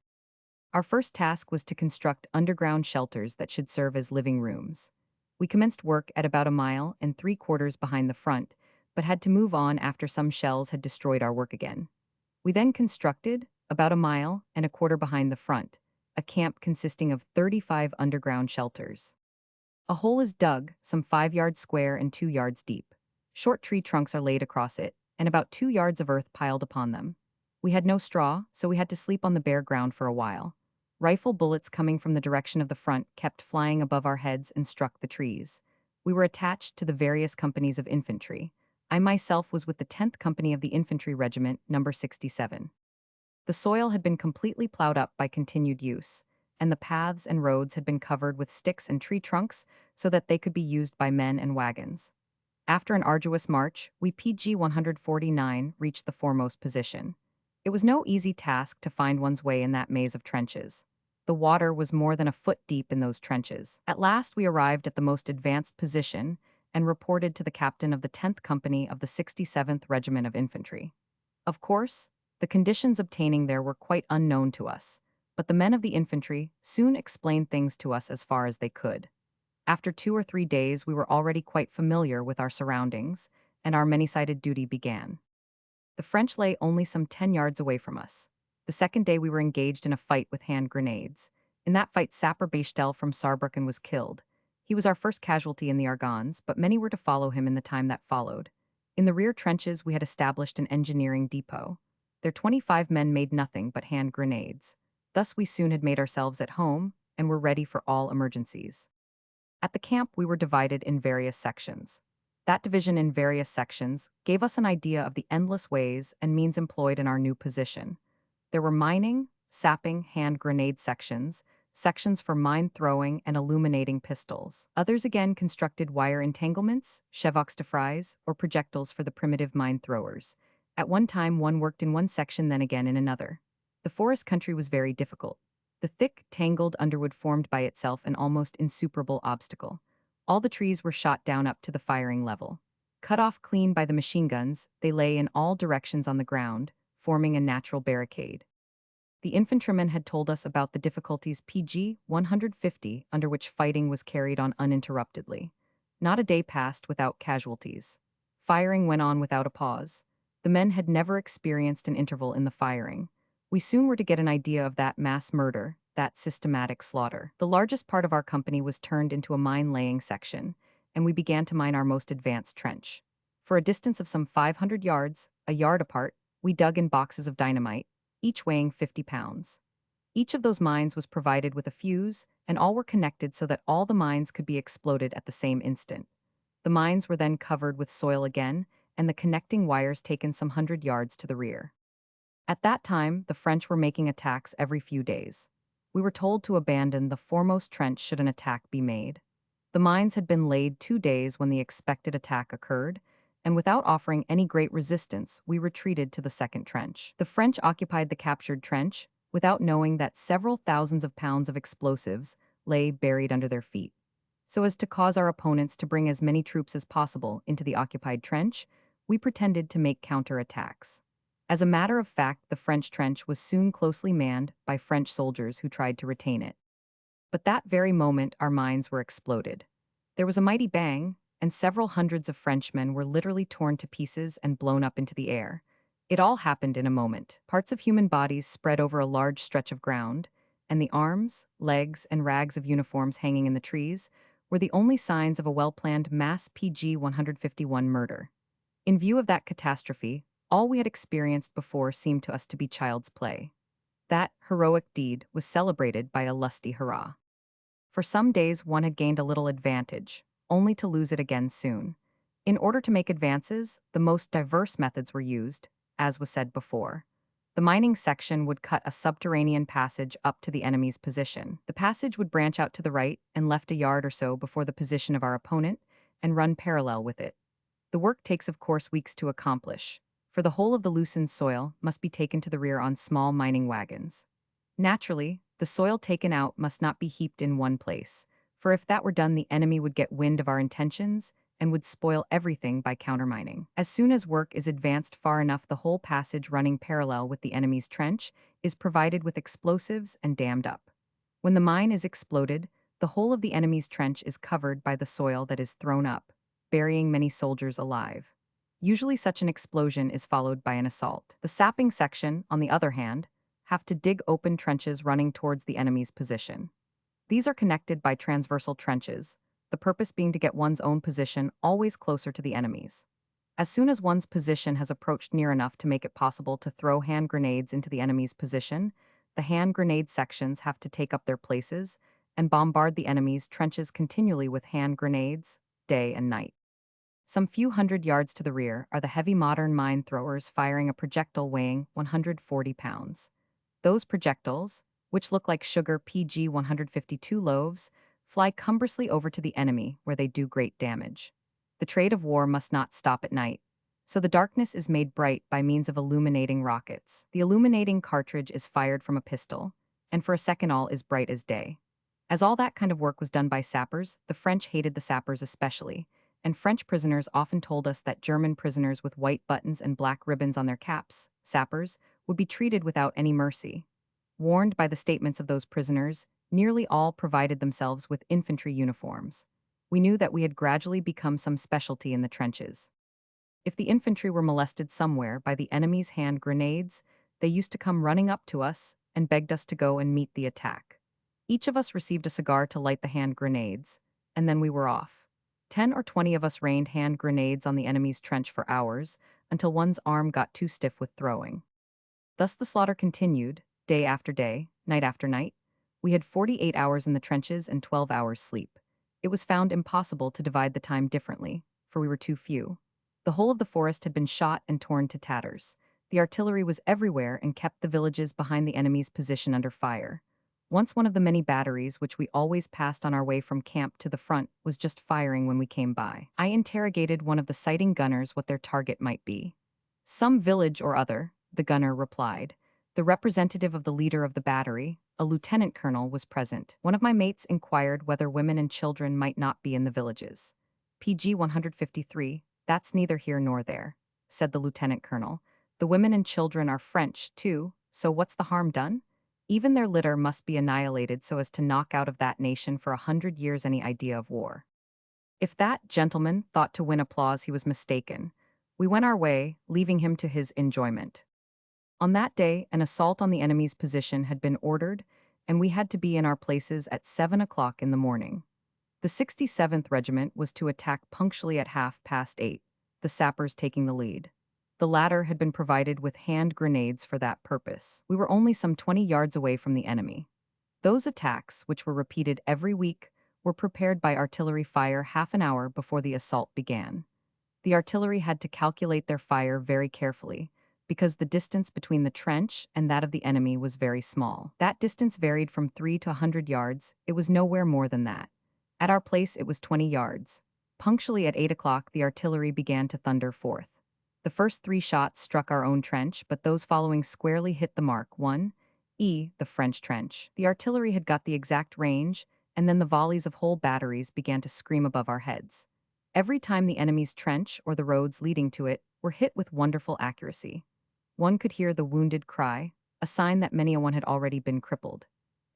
Our first task was to construct underground shelters that should serve as living rooms. We commenced work at about 1.75 miles behind the front, but had to move on after some shells had destroyed our work again. We then constructed, about a mile and a quarter behind the front, a camp consisting of 35 underground shelters. A hole is dug, some 5 yards square and 2 yards deep. Short tree trunks are laid across it, and about 2 yards of earth piled upon them. We had no straw, so we had to sleep on the bare ground for a while. Rifle bullets coming from the direction of the front kept flying above our heads and struck the trees. We were attached to the various companies of infantry. I myself was with the 10th Company of the Infantry Regiment, number 67. The soil had been completely plowed up by continued use, and the paths and roads had been covered with sticks and tree trunks so that they could be used by men and wagons. After an arduous march, we PG 149 reached the foremost position. It was no easy task to find one's way in that maze of trenches. The water was more than a foot deep in those trenches. At last we arrived at the most advanced position and reported to the captain of the 10th Company of the 67th Regiment of Infantry. Of course, the conditions obtaining there were quite unknown to us, but the men of the infantry soon explained things to us as far as they could. After 2 or 3 days, we were already quite familiar with our surroundings, and our many-sided duty began. The French lay only some 10 yards away from us. The second day we were engaged in a fight with hand grenades. In that fight, Sapper Bechtel from Saarbrücken was killed. He was our first casualty in the Argonnes, but many were to follow him in the time that followed. In the rear trenches, we had established an engineering depot. Their 25 men made nothing but hand grenades. Thus we soon had made ourselves at home and were ready for all emergencies. At the camp, we were divided in various sections. That division in various sections gave us an idea of the endless ways and means employed in our new position. There were mining, sapping, hand grenade sections, sections for mine throwing and illuminating pistols. Others again constructed wire entanglements, chevox de frise, or projectiles for the primitive mine throwers. At one time, one worked in one section, then again in another. The forest country was very difficult. The thick, tangled underwood formed by itself an almost insuperable obstacle. All the trees were shot down up to the firing level. Cut off clean by the machine guns, they lay in all directions on the ground, forming a natural barricade. The infantrymen had told us about the difficulties PG 150 under which fighting was carried on uninterruptedly. Not a day passed without casualties. Firing went on without a pause. The men had never experienced an interval in the firing. We soon were to get an idea of that mass murder, that systematic slaughter. The largest part of our company was turned into a mine-laying section, and we began to mine our most advanced trench. For a distance of some 500 yards, a yard apart, we dug in boxes of dynamite, each weighing 50 pounds. Each of those mines was provided with a fuse, and all were connected so that all the mines could be exploded at the same instant. The mines were then covered with soil again, and the connecting wires taken some 100 yards to the rear. At that time, the French were making attacks every few days. We were told to abandon the foremost trench should an attack be made. The mines had been laid 2 days when the expected attack occurred, and without offering any great resistance, we retreated to the second trench. The French occupied the captured trench, without knowing that several thousands of pounds of explosives lay buried under their feet. So as to cause our opponents to bring as many troops as possible into the occupied trench, we pretended to make counterattacks. As a matter of fact, the French trench was soon closely manned by French soldiers who tried to retain it. But that very moment our mines were exploded. There was a mighty bang, and several hundreds of Frenchmen were literally torn to pieces and blown up into the air. It all happened in a moment. Parts of human bodies spread over a large stretch of ground, and the arms, legs, and rags of uniforms hanging in the trees were the only signs of a well-planned mass PG 151 murder. In view of that catastrophe, all we had experienced before seemed to us to be child's play. That heroic deed was celebrated by a lusty hurrah. For some days one had gained a little advantage, only to lose it again soon. In order to make advances, the most diverse methods were used, as was said before. The mining section would cut a subterranean passage up to the enemy's position. The passage would branch out to the right and left a yard or so before the position of our opponent and run parallel with it. The work takes, of course, weeks to accomplish, for the whole of the loosened soil must be taken to the rear on small mining wagons. Naturally, the soil taken out must not be heaped in one place, for if that were done the enemy would get wind of our intentions and would spoil everything by countermining. As soon as work is advanced far enough, the whole passage running parallel with the enemy's trench is provided with explosives and dammed up. When the mine is exploded, the whole of the enemy's trench is covered by the soil that is thrown up, burying many soldiers alive. Usually such an explosion is followed by an assault. The sapping section, on the other hand, have to dig open trenches running towards the enemy's position. These are connected by transversal trenches, the purpose being to get one's own position always closer to the enemy's. As soon as one's position has approached near enough to make it possible to throw hand grenades into the enemy's position, the hand grenade sections have to take up their places and bombard the enemy's trenches continually with hand grenades, day and night. Some few hundred yards to the rear are the heavy modern mine throwers firing a projectile weighing 140 pounds. Those projectiles, which look like sugar PG 152 loaves, fly cumbrously over to the enemy where they do great damage. The trade of war must not stop at night, so the darkness is made bright by means of illuminating rockets. The illuminating cartridge is fired from a pistol, and for a second all is bright as day. As all that kind of work was done by sappers, the French hated the sappers especially, and French prisoners often told us that German prisoners with white buttons and black ribbons on their caps, sappers, would be treated without any mercy. Warned by the statements of those prisoners, nearly all provided themselves with infantry uniforms. We knew that we had gradually become some specialty in the trenches. If the infantry were molested somewhere by the enemy's hand grenades, they used to come running up to us and begged us to go and meet the attack. Each of us received a cigar to light the hand grenades, and then we were off. 10 or 20 of us rained hand grenades on the enemy's trench for hours, until one's arm got too stiff with throwing. Thus the slaughter continued, day after day, night after night. We had 48 hours in the trenches and 12 hours sleep. It was found impossible to divide the time differently, for we were too few. The whole of the forest had been shot and torn to tatters. The artillery was everywhere and kept the villages behind the enemy's position under fire. Once one of the many batteries which we always passed on our way from camp to the front was just firing when we came by. I interrogated one of the sighting gunners what their target might be. Some village or other, the gunner replied. The representative of the leader of the battery, a lieutenant colonel, was present. One of my mates inquired whether women and children might not be in the villages. PG 153, that's neither here nor there, said the lieutenant colonel. The women and children are French, too, so what's the harm done? Even their litter must be annihilated so as to knock out of that nation for 100 years any idea of war. If that gentleman thought to win applause, he was mistaken. We went our way, leaving him to his enjoyment. On that day, an assault on the enemy's position had been ordered, and we had to be in our places at 7 o'clock in the morning. The 67th Regiment was to attack punctually at 8:30, the sappers taking the lead. The latter had been provided with hand grenades for that purpose. We were only some 20 yards away from the enemy. Those attacks, which were repeated every week, were prepared by artillery fire half an hour before the assault began. The artillery had to calculate their fire very carefully, because the distance between the trench and that of the enemy was very small. That distance varied from 3 to 100 yards, it was nowhere more than that. At our place it was 20 yards. Punctually at 8 o'clock the artillery began to thunder forth. The first 3 shots struck our own trench, but those following squarely hit the mark, 1, E, the French trench. The artillery had got the exact range, and then the volleys of whole batteries began to scream above our heads. Every time the enemy's trench, or the roads leading to it, were hit with wonderful accuracy. One could hear the wounded cry, a sign that many a one had already been crippled.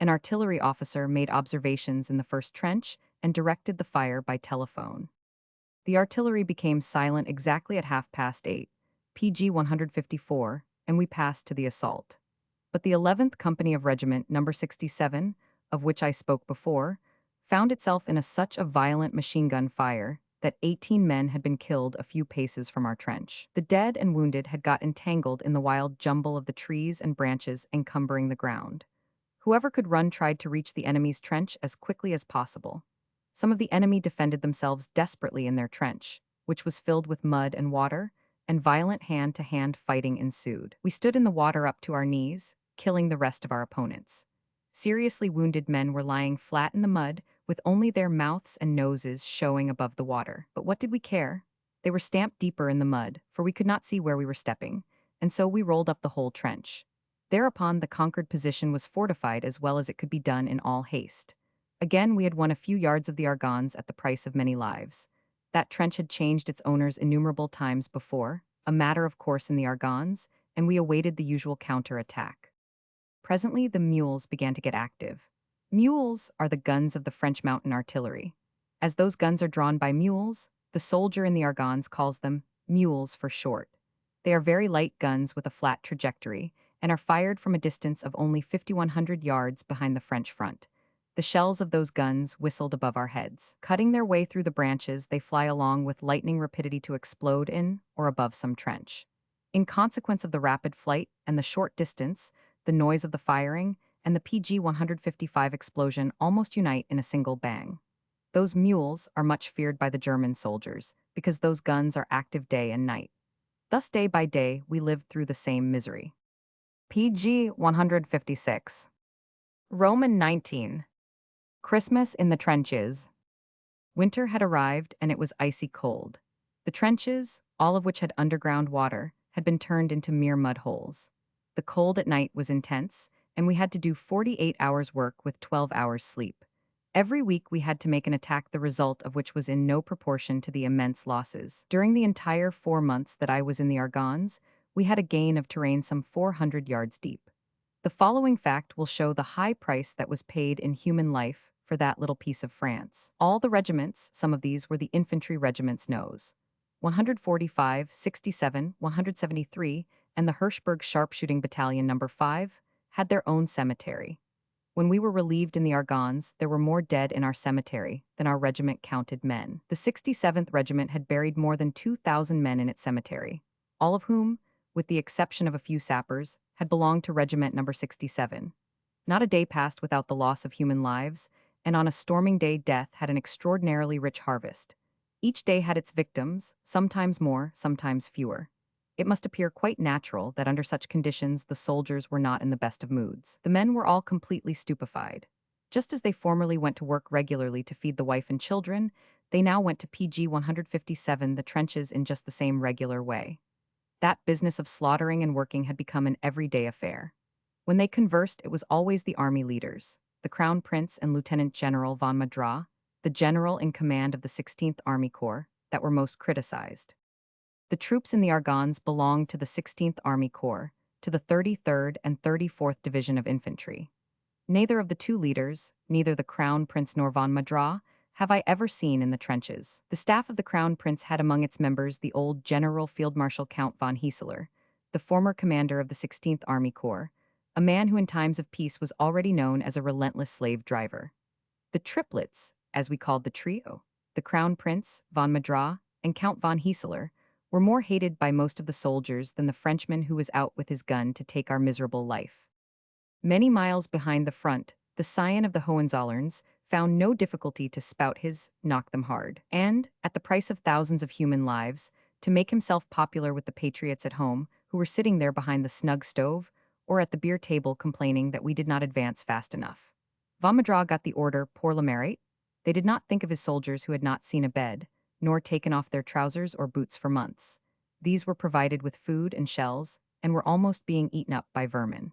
An artillery officer made observations in the first trench and directed the fire by telephone. The artillery became silent exactly at 8:30, PG 154, and we passed to the assault. But the 11th Company of Regiment Number 67, of which I spoke before, found itself in such a violent machine gun fire that 18 men had been killed a few paces from our trench. The dead and wounded had got entangled in the wild jumble of the trees and branches encumbering the ground. Whoever could run tried to reach the enemy's trench as quickly as possible. Some of the enemy defended themselves desperately in their trench, which was filled with mud and water, and violent hand-to-hand fighting ensued. We stood in the water up to our knees, killing the rest of our opponents. Seriously wounded men were lying flat in the mud, with only their mouths and noses showing above the water. But what did we care? They were stamped deeper in the mud, for we could not see where we were stepping, and so we rolled up the whole trench. Thereupon the conquered position was fortified as well as it could be done in all haste. Again we had won a few yards of the Argonnes at the price of many lives. That trench had changed its owners innumerable times before, a matter of course in the Argonnes, and we awaited the usual counter-attack. Presently the mules began to get active. Mules are the guns of the French mountain artillery. As those guns are drawn by mules, the soldier in the Argonnes calls them mules for short. They are very light guns with a flat trajectory and are fired from a distance of only 5,100 yards behind the French front. The shells of those guns whistled above our heads. Cutting their way through the branches, they fly along with lightning rapidity to explode in or above some trench. In consequence of the rapid flight and the short distance, the noise of the firing and the PG 155 explosion almost unite in a single bang. Those mules are much feared by the German soldiers because those guns are active day and night. Thus, day by day, we lived through the same misery. PG 156. Roman 19. Christmas in the trenches. Winter had arrived and it was icy cold. The trenches, all of which had underground water, had been turned into mere mud holes. The cold at night was intense, and we had to do 48 hours work with 12 hours sleep. Every week we had to make an attack, the result of which was in no proportion to the immense losses. During the entire 4 months that I was in the Argonnes, we had a gain of terrain some 400 yards deep. The following fact will show the high price that was paid in human life for that little piece of France. All the regiments, some of these were the infantry regiments Nos. 145, 67, 173, and the Hirschberg Sharpshooting Battalion No. 5, had their own cemetery. When we were relieved in the Argonnes, there were more dead in our cemetery than our regiment counted men. The 67th Regiment had buried more than 2,000 men in its cemetery, all of whom, with the exception of a few sappers, had belonged to Regiment No. 67. Not a day passed without the loss of human lives, and on a storming day death had an extraordinarily rich harvest. Each day had its victims, sometimes more, sometimes fewer. It must appear quite natural that under such conditions the soldiers were not in the best of moods. The men were all completely stupefied. Just as they formerly went to work regularly to feed the wife and children, they now went to PG 157 the trenches in just the same regular way. That business of slaughtering and working had become an everyday affair. When they conversed, it was always the army leaders, the Crown Prince and Lieutenant General von Madras, the general in command of the 16th Army Corps, that were most criticized. The troops in the Argonnes belonged to the 16th Army Corps, to the 33rd and 34th Division of Infantry. Neither of the two leaders, neither the Crown Prince nor von Madras, have I ever seen in the trenches. The staff of the Crown Prince had among its members the old General Field Marshal Count von Heseler, the former commander of the 16th Army Corps, a man who in times of peace was already known as a relentless slave driver. The triplets, as we called the trio, the Crown Prince, von Madras, and Count von Heseler, were more hated by most of the soldiers than the Frenchman who was out with his gun to take our miserable life. Many miles behind the front, the scion of the Hohenzollerns found no difficulty to spout his knock them hard, and, at the price of thousands of human lives, to make himself popular with the patriots at home who were sitting there behind the snug stove or at the beer table complaining that we did not advance fast enough. Von Madras got the order pour le mérite. They did not think of his soldiers who had not seen a bed, nor taken off their trousers or boots for months. These were provided with food and shells, and were almost being eaten up by vermin.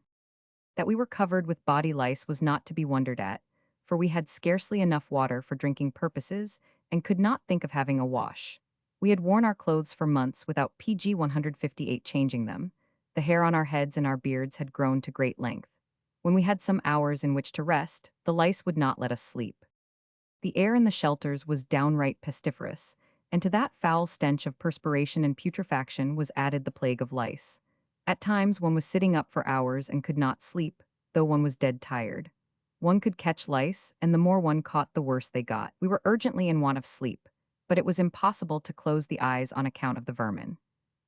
That we were covered with body lice was not to be wondered at, for we had scarcely enough water for drinking purposes and could not think of having a wash. We had worn our clothes for months without PG 158 changing them. The hair on our heads and our beards had grown to great length. When we had some hours in which to rest, the lice would not let us sleep. The air in the shelters was downright pestiferous, and to that foul stench of perspiration and putrefaction was added the plague of lice. At times one was sitting up for hours and could not sleep, though one was dead tired. One could catch lice, and the more one caught the worse they got. We were urgently in want of sleep, but it was impossible to close the eyes on account of the vermin.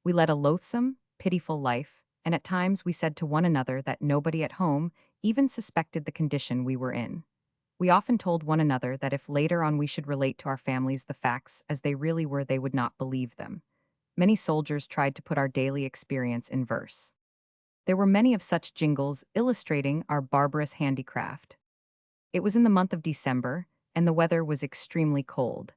We led a loathsome, pitiful life, and at times we said to one another that nobody at home even suspected the condition we were in. We often told one another that if later on we should relate to our families the facts as they really were, they would not believe them. Many soldiers tried to put our daily experience in verse. There were many of such jingles illustrating our barbarous handicraft. It was in the month of December, and the weather was extremely cold.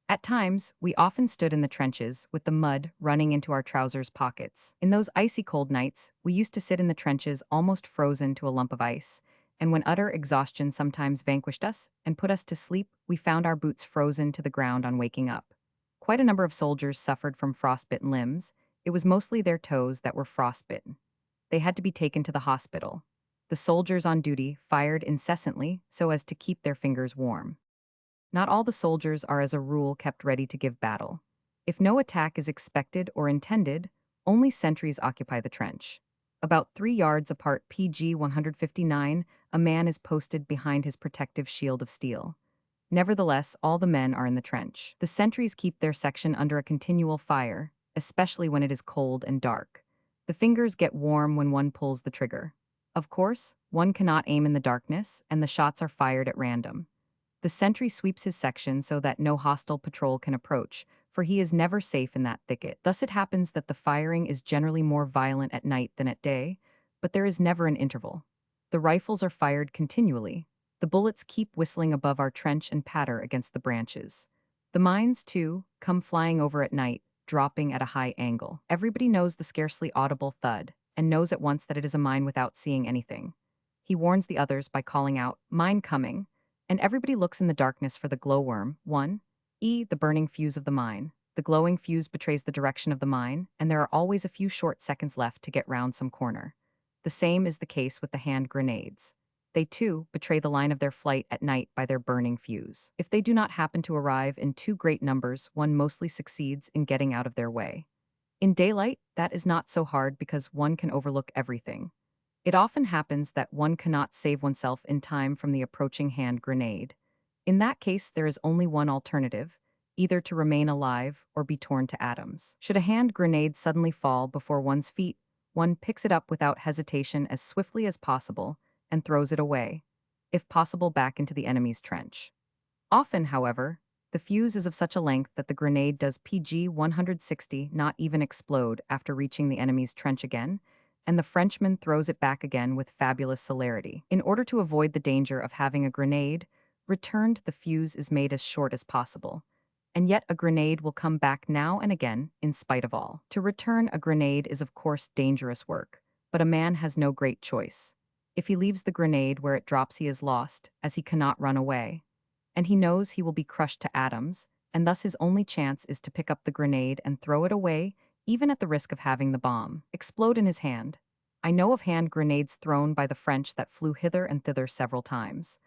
At times, we often stood in the trenches with the mud running into our trousers' pockets. In those icy cold nights, we used to sit in the trenches almost frozen to a lump of ice, and when utter exhaustion sometimes vanquished us and put us to sleep, we found our boots frozen to the ground on waking up. Quite a number of soldiers suffered from frostbitten limbs. It was mostly their toes that were frostbitten. They had to be taken to the hospital. The soldiers on duty fired incessantly so as to keep their fingers warm. Not all the soldiers are as a rule kept ready to give battle. If no attack is expected or intended, only sentries occupy the trench. About 3 yards apart, PG 159, a man is posted behind his protective shield of steel. Nevertheless, all the men are in the trench. The sentries keep their section under a continual fire, especially when it is cold and dark. The fingers get warm when one pulls the trigger. Of course, one cannot aim in the darkness, and the shots are fired at random. The sentry sweeps his section so that no hostile patrol can approach, for he is never safe in that thicket. Thus it happens that the firing is generally more violent at night than at day, but there is never an interval. The rifles are fired continually. The bullets keep whistling above our trench and patter against the branches. The mines, too, come flying over at night, dropping at a high angle. Everybody knows the scarcely audible thud, and knows at once that it is a mine without seeing anything. He warns the others by calling out, "Mine coming," and everybody looks in the darkness for the glowworm. 1. The burning fuse of the mine. The glowing fuse betrays the direction of the mine, and there are always a few short seconds left to get round some corner. The same is the case with the hand grenades. They, too, betray the line of their flight at night by their burning fuse. If they do not happen to arrive in too great numbers, one mostly succeeds in getting out of their way. In daylight, that is not so hard because one can overlook everything. It often happens that one cannot save oneself in time from the approaching hand grenade. In that case, there is only one alternative, either to remain alive or be torn to atoms. Should a hand grenade suddenly fall before one's feet, one picks it up without hesitation as swiftly as possible and throws it away, if possible back into the enemy's trench. Often, however, the fuse is of such a length that the grenade does PG 160 not even explode after reaching the enemy's trench again, and the Frenchman throws it back again with fabulous celerity. In order to avoid the danger of having a grenade returned, the fuse is made as short as possible. And yet a grenade will come back now and again, in spite of all. To return a grenade is of course dangerous work, but a man has no great choice. If he leaves the grenade where it drops, he is lost, as he cannot run away. And he knows he will be crushed to atoms, and thus his only chance is to pick up the grenade and throw it away, even at the risk of having the bomb explode in his hand. I know of hand grenades thrown by the French that flew hither and thither several times.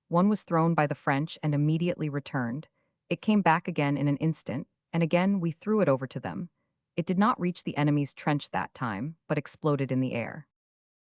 One was thrown by the French and immediately returned. It came back again in an instant, and again we threw it over to them. It did not reach the enemy's trench that time, but exploded in the air.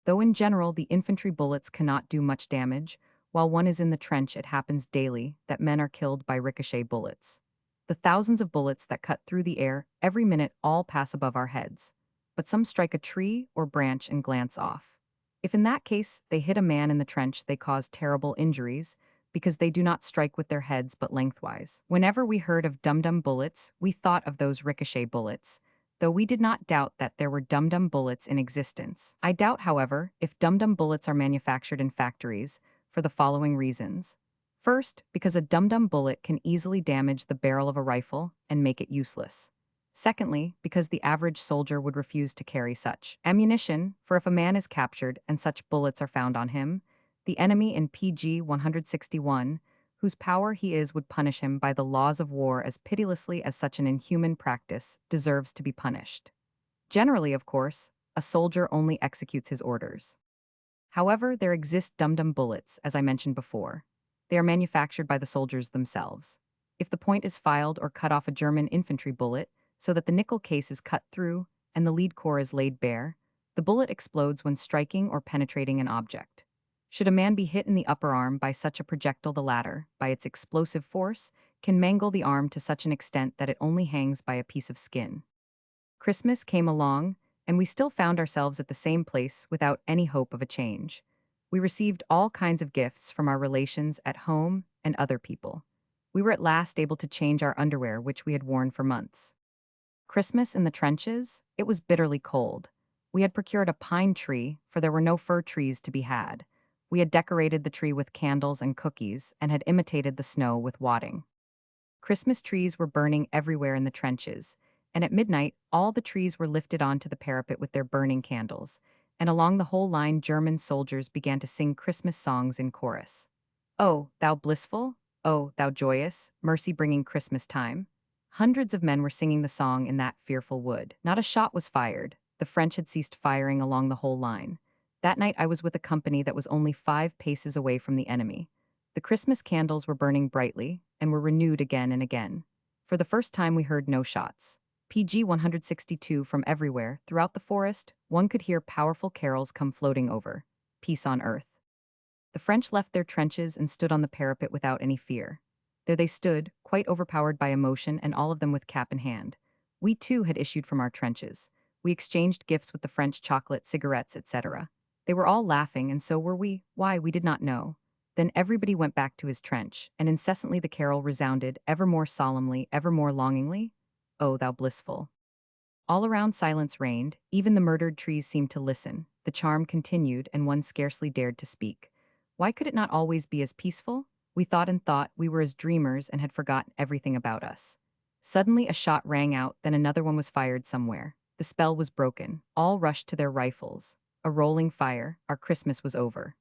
Though in general the infantry bullets cannot do much damage, while one is in the trench it happens daily that men are killed by ricochet bullets. The thousands of bullets that cut through the air every minute all pass above our heads, but some strike a tree or branch and glance off. If in that case they hit a man in the trench, they cause terrible injuries, because they do not strike with their heads but lengthwise. Whenever we heard of dum-dum bullets, we thought of those ricochet bullets, though we did not doubt that there were dum-dum bullets in existence. I doubt, however, if dum-dum bullets are manufactured in factories, for the following reasons. First, because a dum-dum bullet can easily damage the barrel of a rifle and make it useless. Secondly, because the average soldier would refuse to carry such ammunition, for if a man is captured and such bullets are found on him, the enemy in PG 161, whose power he is, would punish him by the laws of war as pitilessly as such an inhuman practice deserves to be punished. Generally, of course, a soldier only executes his orders. However, there exist dum-dum bullets, as I mentioned before. They are manufactured by the soldiers themselves. If the point is filed or cut off a German infantry bullet, so that the nickel case is cut through and the lead core is laid bare, the bullet explodes when striking or penetrating an object. Should a man be hit in the upper arm by such a projectile, the latter, by its explosive force, can mangle the arm to such an extent that it only hangs by a piece of skin. Christmas came along, and we still found ourselves at the same place without any hope of a change. We received all kinds of gifts from our relations at home and other people. We were at last able to change our underwear, which we had worn for months. Christmas in the trenches? It was bitterly cold. We had procured a pine tree, for there were no fir trees to be had. We had decorated the tree with candles and cookies, and had imitated the snow with wadding. Christmas trees were burning everywhere in the trenches, and at midnight all the trees were lifted onto the parapet with their burning candles, and along the whole line German soldiers began to sing Christmas songs in chorus. "Oh, thou blissful, oh, thou joyous, mercy-bringing Christmas time." Hundreds of men were singing the song in that fearful wood. Not a shot was fired. The French had ceased firing along the whole line. That night I was with a company that was only 5 paces away from the enemy. The Christmas candles were burning brightly, and were renewed again and again. For the first time, we heard no shots. PG 162 from everywhere, throughout the forest, one could hear powerful carols come floating over. Peace on earth. The French left their trenches and stood on the parapet without any fear. There they stood, quite overpowered by emotion, and all of them with cap in hand. We too had issued from our trenches. We exchanged gifts with the French, chocolate, cigarettes, etc. They were all laughing, and so were we. Why, we did not know. Then everybody went back to his trench, and incessantly the carol resounded, ever more solemnly, ever more longingly. O thou blissful. All around silence reigned, even the murdered trees seemed to listen. The charm continued, and one scarcely dared to speak. Why could it not always be as peaceful? We thought and thought, we were as dreamers and had forgotten everything about us. Suddenly a shot rang out, then another one was fired somewhere. The spell was broken. All rushed to their rifles. A rolling fire. Our Christmas was over.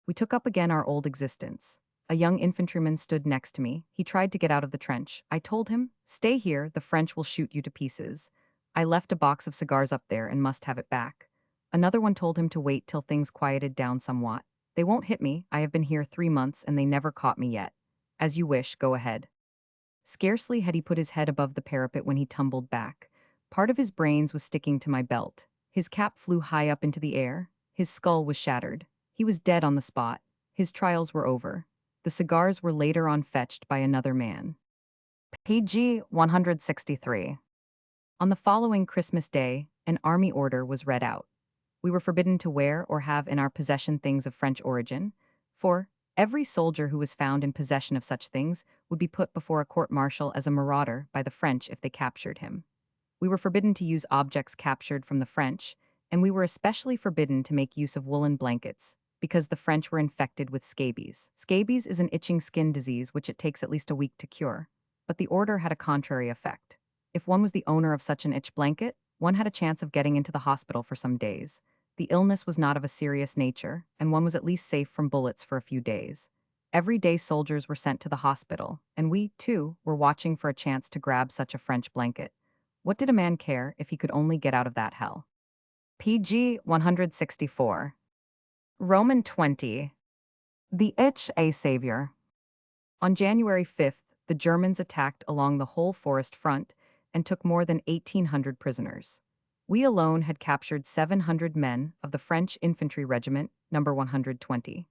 We took up again our old existence. A young infantryman stood next to me. He tried to get out of the trench. I told him, "Stay here, the French will shoot you to pieces." I left a box of cigars up there and must have it back. Another one told him to wait till things quieted down somewhat. "They won't hit me. I have been here 3 months and they never caught me yet." "As you wish, go ahead." Scarcely had he put his head above the parapet when he tumbled back. Part of his brains was sticking to my belt. His cap flew high up into the air. His skull was shattered. He was dead on the spot. His trials were over. The cigars were later on fetched by another man. PG 163. On the following Christmas Day, an army order was read out. We were forbidden to wear or have in our possession things of French origin, for every soldier who was found in possession of such things would be put before a court-martial as a marauder by the French if they captured him. We were forbidden to use objects captured from the French, and we were especially forbidden to make use of woolen blankets, because the French were infected with scabies. Scabies is an itching skin disease which it takes at least a week to cure, but the order had a contrary effect. If one was the owner of such an itch blanket, one had a chance of getting into the hospital for some days. The illness was not of a serious nature, and one was at least safe from bullets for a few days. Every day soldiers were sent to the hospital, and we, too, were watching for a chance to grab such a French blanket. What did a man care if he could only get out of that hell? PG 164. Roman 20. The itch, a savior. On January 5th, the Germans attacked along the whole forest front and took more than 1,800 prisoners. We alone had captured 700 men of the French Infantry Regiment, number 120.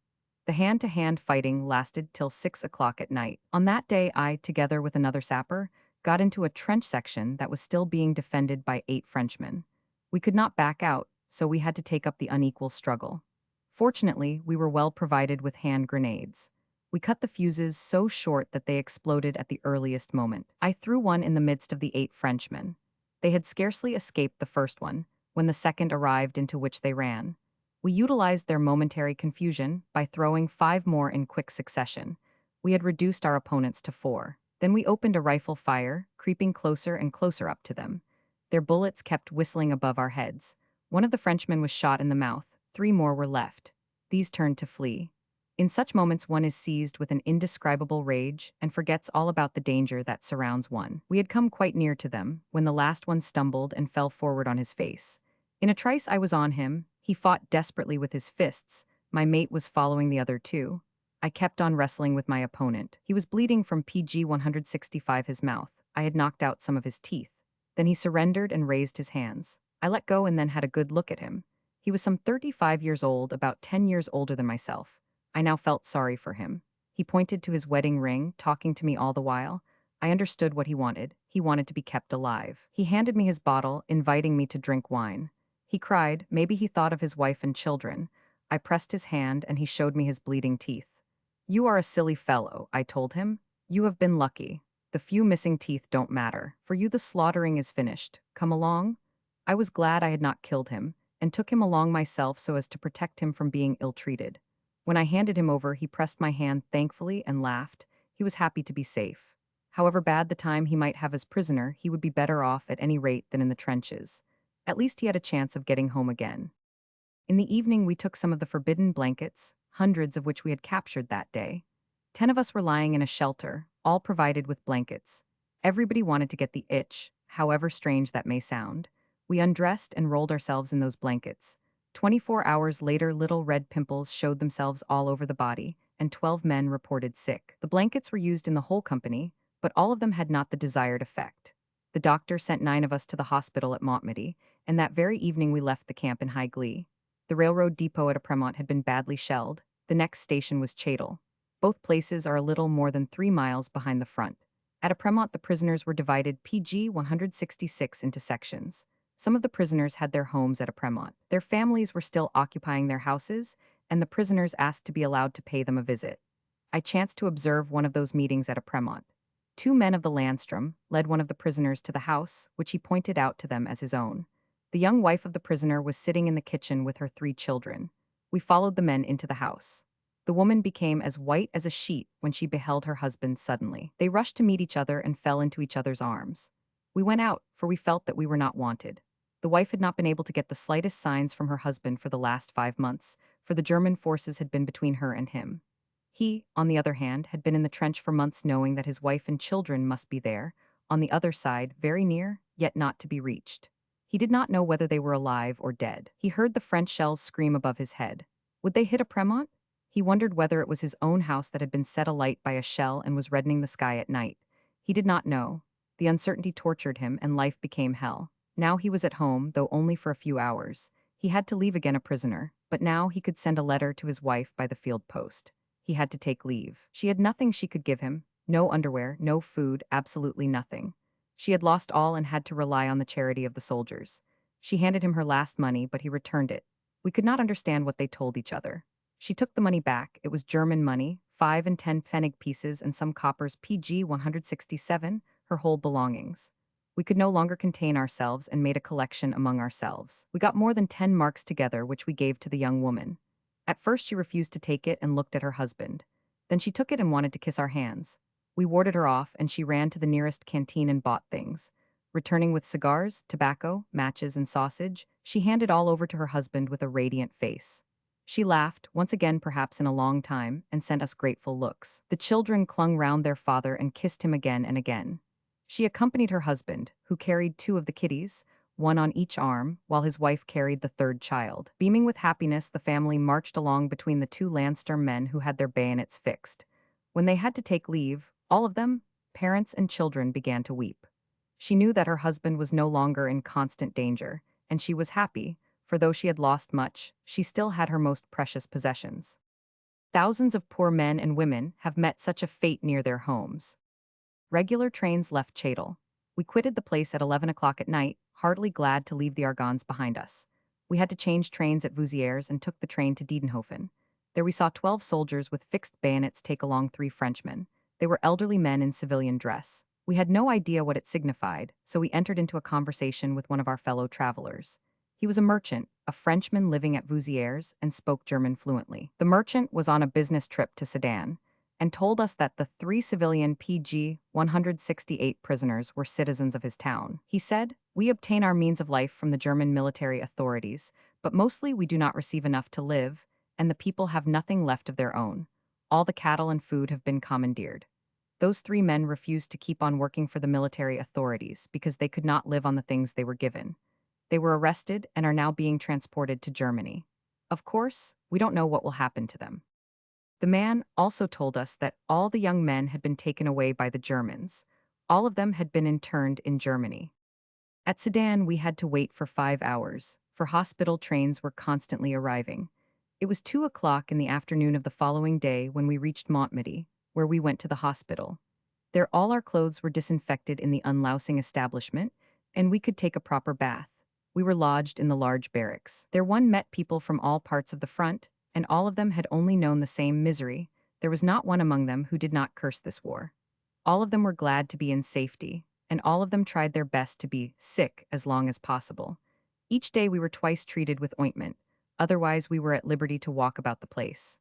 The hand-to-hand fighting lasted till 6 o'clock at night. On that day, I, together with another sapper, got into a trench section that was still being defended by 8 Frenchmen. We could not back out, so we had to take up the unequal struggle. Fortunately, we were well provided with hand grenades. We cut the fuses so short that they exploded at the earliest moment. I threw one in the midst of the 8 Frenchmen. They had scarcely escaped the first one, when the second arrived, into which they ran. We utilized their momentary confusion by throwing 5 more in quick succession. We had reduced our opponents to 4. Then we opened a rifle fire, creeping closer and closer up to them. Their bullets kept whistling above our heads. One of the Frenchmen was shot in the mouth. 3 more were left. These turned to flee. In such moments one is seized with an indescribable rage and forgets all about the danger that surrounds one. We had come quite near to them, when the last one stumbled and fell forward on his face. In a trice I was on him. He fought desperately with his fists. My mate was following the other 2. I kept on wrestling with my opponent. He was bleeding from PG 165 his mouth. I had knocked out some of his teeth. Then he surrendered and raised his hands. I let go and then had a good look at him. He was some 35 years old, about 10 years older than myself. I now felt sorry for him. He pointed to his wedding ring, talking to me all the while. I understood what he wanted. He wanted to be kept alive. He handed me his bottle, inviting me to drink wine. He cried. Maybe he thought of his wife and children. I pressed his hand and he showed me his bleeding teeth. "You are a silly fellow," I told him. "You have been lucky. The few missing teeth don't matter. For you the slaughtering is finished. Come along." I was glad I had not killed him, and took him along myself so as to protect him from being ill-treated. When I handed him over, he pressed my hand thankfully and laughed. He was happy to be safe. However bad the time he might have as prisoner, he would be better off at any rate than in the trenches. At least he had a chance of getting home again. In the evening we took some of the forbidden blankets, hundreds of which we had captured that day. 10 of us were lying in a shelter, all provided with blankets. Everybody wanted to get the itch, however strange that may sound. We undressed and rolled ourselves in those blankets. 24 hours later, little red pimples showed themselves all over the body, and 12 men reported sick. The blankets were used in the whole company, but all of them had not the desired effect. The doctor sent 9 of us to the hospital at Montmedy, and that very evening we left the camp in high glee. The railroad depot at Apremont had been badly shelled. The next station was Chatel. Both places are a little more than 3 miles behind the front. At Apremont, the prisoners were divided PG 166 into sections. Some of the prisoners had their homes at Apremont. Their families were still occupying their houses, and the prisoners asked to be allowed to pay them a visit. I chanced to observe one of those meetings at Apremont. 2 men of the Landstrom led one of the prisoners to the house, which he pointed out to them as his own. The young wife of the prisoner was sitting in the kitchen with her 3 children. We followed the men into the house. The woman became as white as a sheet when she beheld her husband suddenly. They rushed to meet each other and fell into each other's arms. We went out, for we felt that we were not wanted. The wife had not been able to get the slightest signs from her husband for the last 5 months, for the German forces had been between her and him. He, on the other hand, had been in the trench for months knowing that his wife and children must be there, on the other side, very near, yet not to be reached. He did not know whether they were alive or dead. He heard the French shells scream above his head. Would they hit Apremont? He wondered whether it was his own house that had been set alight by a shell and was reddening the sky at night. He did not know. The uncertainty tortured him, and life became hell. Now he was at home, though only for a few hours. He had to leave again a prisoner, but now he could send a letter to his wife by the field post. He had to take leave. She had nothing she could give him, no underwear, no food, absolutely nothing. She had lost all and had to rely on the charity of the soldiers. She handed him her last money, but he returned it. We could not understand what they told each other. She took the money back. It was German money, 5 and 10 pfennig pieces and some coppers PG 167, her whole belongings. We could no longer contain ourselves and made a collection among ourselves. We got more than 10 marks together, which we gave to the young woman. At first she refused to take it and looked at her husband. Then she took it and wanted to kiss our hands. We warded her off, and she ran to the nearest canteen and bought things. Returning with cigars, tobacco, matches, and sausage, she handed all over to her husband with a radiant face. She laughed, once again perhaps in a long time, and sent us grateful looks. The children clung round their father and kissed him again and again. She accompanied her husband, who carried 2 of the kiddies, 1 on each arm, while his wife carried the 3rd child. Beaming with happiness, the family marched along between the 2 Landsturm men who had their bayonets fixed. When they had to take leave, all of them, parents and children, began to weep. She knew that her husband was no longer in constant danger, and she was happy, for though she had lost much, she still had her most precious possessions. Thousands of poor men and women have met such a fate near their homes. Regular trains left Chatel. We quitted the place at 11 o'clock at night, heartily glad to leave the Argonnes behind us. We had to change trains at Vouzières and took the train to Diedenhofen. There we saw 12 soldiers with fixed bayonets take along 3 Frenchmen. They were elderly men in civilian dress. We had no idea what it signified, so we entered into a conversation with one of our fellow travelers. He was a merchant, a Frenchman living at Vouzières, and spoke German fluently. The merchant was on a business trip to Sedan, and told us that the 3 civilian PG 168 prisoners were citizens of his town. He said, "We obtain our means of life from the German military authorities, but mostly we do not receive enough to live, and the people have nothing left of their own. All the cattle and food have been commandeered." Those 3 men refused to keep on working for the military authorities because they could not live on the things they were given. They were arrested and are now being transported to Germany. Of course, we don't know what will happen to them. The man also told us that all the young men had been taken away by the Germans. All of them had been interned in Germany. At Sedan, we had to wait for 5 hours, for hospital trains were constantly arriving. It was 2 o'clock in the afternoon of the following day when we reached Montmedy, where we went to the hospital. There all our clothes were disinfected in the unlousing establishment, and we could take a proper bath. We were lodged in the large barracks. There one met people from all parts of the front, and all of them had only known the same misery. There was not one among them who did not curse this war. All of them were glad to be in safety, and all of them tried their best to be sick as long as possible. Each day we were twice treated with ointment, otherwise we were at liberty to walk about the place.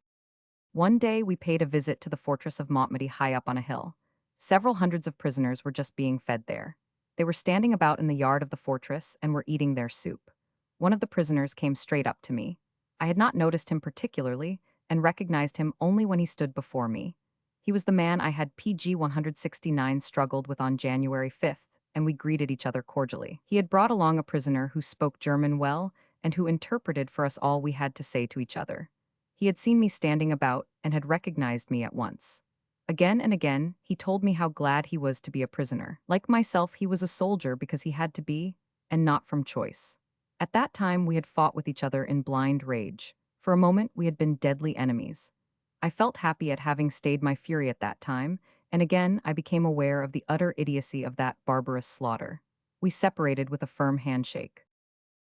One day we paid a visit to the fortress of Montmedy high up on a hill. Several hundreds of prisoners were just being fed there. They were standing about in the yard of the fortress and were eating their soup. One of the prisoners came straight up to me. I had not noticed him particularly, and recognized him only when he stood before me. He was the man I had PG 169 struggled with on January 5th, and we greeted each other cordially. He had brought along a prisoner who spoke German well, and who interpreted for us all we had to say to each other. He had seen me standing about, and had recognized me at once. Again and again, he told me how glad he was to be a prisoner. Like myself, he was a soldier because he had to be, and not from choice. At that time, we had fought with each other in blind rage. For a moment, we had been deadly enemies. I felt happy at having stayed my fury at that time, and again I became aware of the utter idiocy of that barbarous slaughter. We separated with a firm handshake.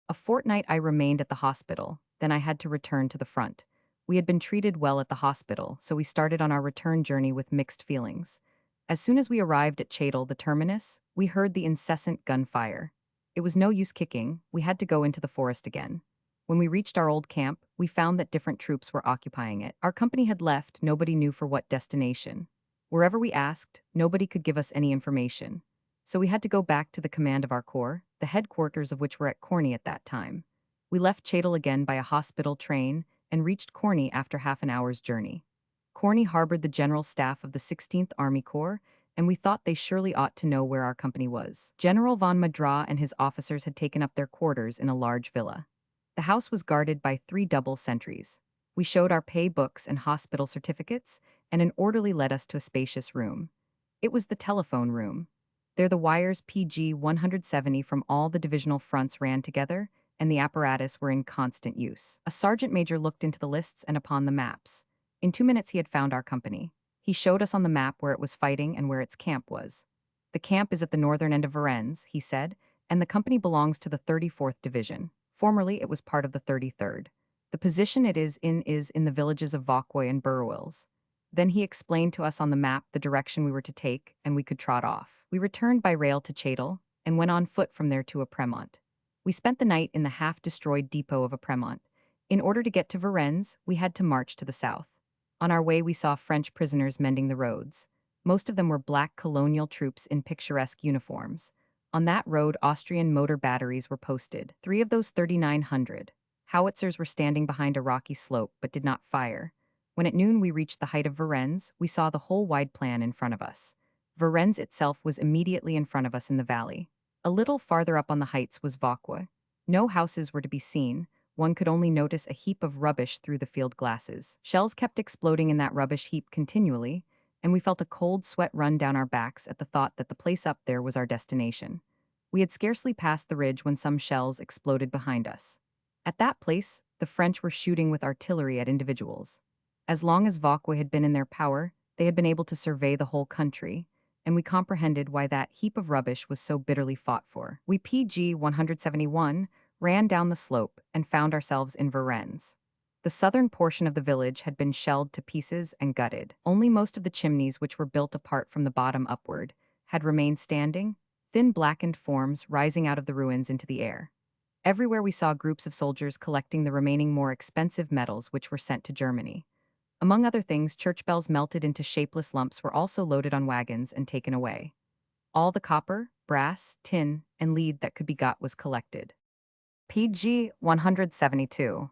A fortnight I remained at the hospital, then I had to return to the front. We had been treated well at the hospital, so we started on our return journey with mixed feelings. As soon as we arrived at Chadle, the terminus, we heard the incessant gunfire. It was no use kicking, we had to go into the forest again. When we reached our old camp, we found that different troops were occupying it. Our company had left, nobody knew for what destination. Wherever we asked, nobody could give us any information. So we had to go back to the command of our corps, the headquarters of which were at Corney at that time. We left Chadle again by a hospital train and reached Corney after half an hour's journey. Corney harbored the general staff of the 16th Army Corps, and we thought they surely ought to know where our company was. General von Madra and his officers had taken up their quarters in a large villa. The house was guarded by 3 double sentries. We showed our pay books and hospital certificates, and an orderly led us to a spacious room. It was the telephone room. There the wires PG 170 from all the divisional fronts ran together, and the apparatus were in constant use. A sergeant major looked into the lists and upon the maps. In 2 minutes he had found our company. He showed us on the map where it was fighting and where its camp was. The camp is at the northern end of Varennes, he said, and the company belongs to the 34th Division. Formerly it was part of the 33rd. The position it is in the villages of Vauquois and Burwills. Then he explained to us on the map the direction we were to take, and we could trot off. We returned by rail to Chadle, and went on foot from there to Apremont. We spent the night in the half-destroyed depot of Apremont. In order to get to Varennes, we had to march to the south. On our way we saw French prisoners mending the roads. Most of them were black colonial troops in picturesque uniforms. On that road Austrian motor batteries were posted, 3 of those 3,900. Howitzers were standing behind a rocky slope but did not fire. When at noon we reached the height of Varennes, we saw the whole wide plan in front of us. Varennes itself was immediately in front of us in the valley. A little farther up on the heights was Vauquois. No houses were to be seen, one could only notice a heap of rubbish through the field glasses. Shells kept exploding in that rubbish heap continually, and we felt a cold sweat run down our backs at the thought that the place up there was our destination. We had scarcely passed the ridge when some shells exploded behind us. At that place, the French were shooting with artillery at individuals. As long as Vauquois had been in their power, they had been able to survey the whole country, and we comprehended why that heap of rubbish was so bitterly fought for. We PG 171 ran down the slope and found ourselves in Varennes. The southern portion of the village had been shelled to pieces and gutted. Only most of the chimneys, which were built apart from the bottom upward, had remained standing, thin blackened forms rising out of the ruins into the air. Everywhere we saw groups of soldiers collecting the remaining more expensive metals which were sent to Germany. Among other things, church bells melted into shapeless lumps were also loaded on wagons and taken away. All the copper, brass, tin, and lead that could be got was collected. PG 172.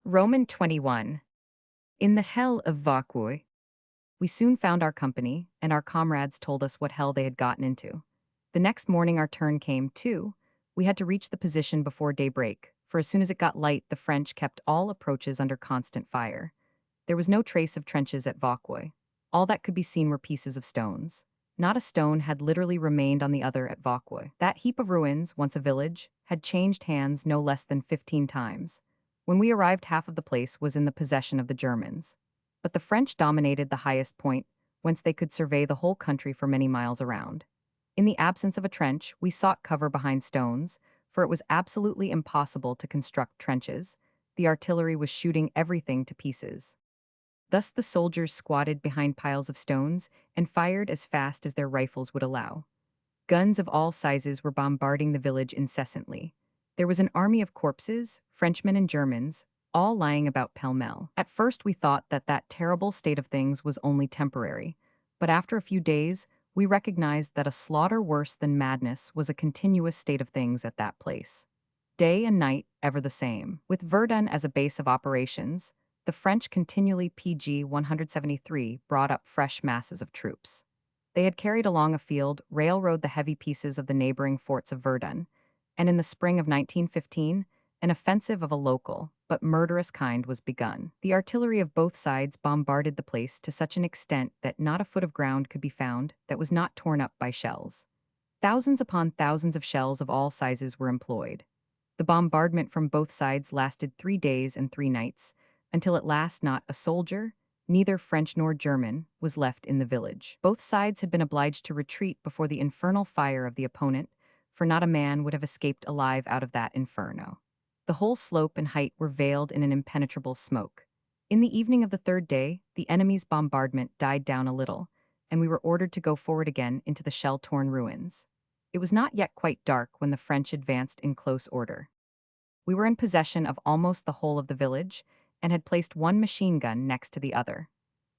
Roman 21. In the hell of Vauquois. We soon found our company, and our comrades told us what hell they had gotten into. The next morning our turn came, too. We had to reach the position before daybreak, for as soon as it got light the French kept all approaches under constant fire. There was no trace of trenches at Vauquois. All that could be seen were pieces of stones. Not a stone had literally remained on the other at Vauquois. That heap of ruins, once a village, had changed hands no less than 15 times. When we arrived, half of the place was in the possession of the Germans. But the French dominated the highest point, whence they could survey the whole country for many miles around. In the absence of a trench, we sought cover behind stones, for it was absolutely impossible to construct trenches. The artillery was shooting everything to pieces. Thus the soldiers squatted behind piles of stones and fired as fast as their rifles would allow. Guns of all sizes were bombarding the village incessantly. There was an army of corpses, Frenchmen and Germans, all lying about pell-mell. At first we thought that that terrible state of things was only temporary, but after a few days we recognized that a slaughter worse than madness was a continuous state of things at that place. Day and night, ever the same. With Verdun as a base of operations, the French continually PG 173 brought up fresh masses of troops. They had carried along a field railroad the heavy pieces of the neighboring forts of Verdun, and in the spring of 1915, An offensive of a local, but murderous kind was begun. The artillery of both sides bombarded the place to such an extent that not a foot of ground could be found that was not torn up by shells. Thousands upon thousands of shells of all sizes were employed. The bombardment from both sides lasted 3 days and 3 nights, until at last not a soldier, neither French nor German, was left in the village. Both sides had been obliged to retreat before the infernal fire of the opponent, for not a man would have escaped alive out of that inferno. The whole slope and height were veiled in an impenetrable smoke. In the evening of the third day, the enemy's bombardment died down a little, and we were ordered to go forward again into the shell-torn ruins. It was not yet quite dark when the French advanced in close order. We were in possession of almost the whole of the village, and had placed one machine gun next to the other.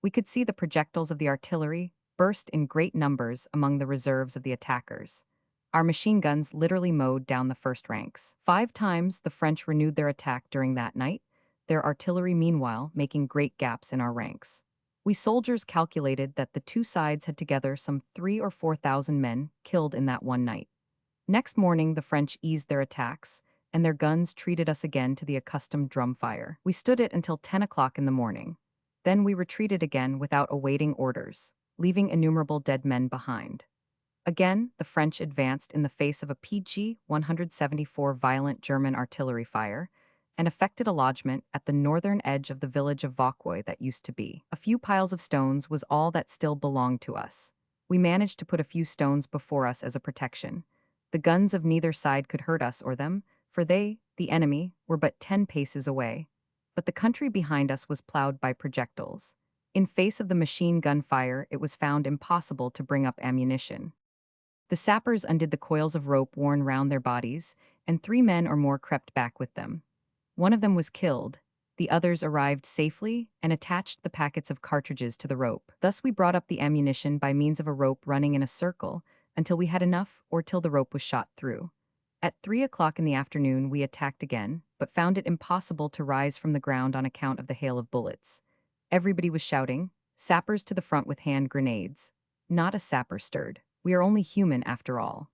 We could see the projectiles of the artillery burst in great numbers among the reserves of the attackers. Our machine guns literally mowed down the first ranks. 5 times the French renewed their attack during that night, their artillery meanwhile making great gaps in our ranks. We soldiers calculated that the two sides had together some 3,000 or 4,000 men killed in that one night. Next morning the French eased their attacks, and their guns treated us again to the accustomed drum fire. We stood it until 10 o'clock in the morning. Then we retreated again without awaiting orders, leaving innumerable dead men behind. Again, the French advanced in the face of a PG-174 violent German artillery fire, and effected a lodgment at the northern edge of the village of Vauquois that used to be. A few piles of stones was all that still belonged to us. We managed to put a few stones before us as a protection. The guns of neither side could hurt us or them, for they, the enemy, were but 10 paces away. But the country behind us was plowed by projectiles. In face of the machine gun fire, it was found impossible to bring up ammunition. The sappers undid the coils of rope worn round their bodies, and 3 men or more crept back with them. One of them was killed. The others arrived safely and attached the packets of cartridges to the rope. Thus we brought up the ammunition by means of a rope running in a circle until we had enough or till the rope was shot through. At 3 o'clock in the afternoon we attacked again, but found it impossible to rise from the ground on account of the hail of bullets. Everybody was shouting, "Sappers to the front with hand grenades." Not a sapper stirred. We are only human after all.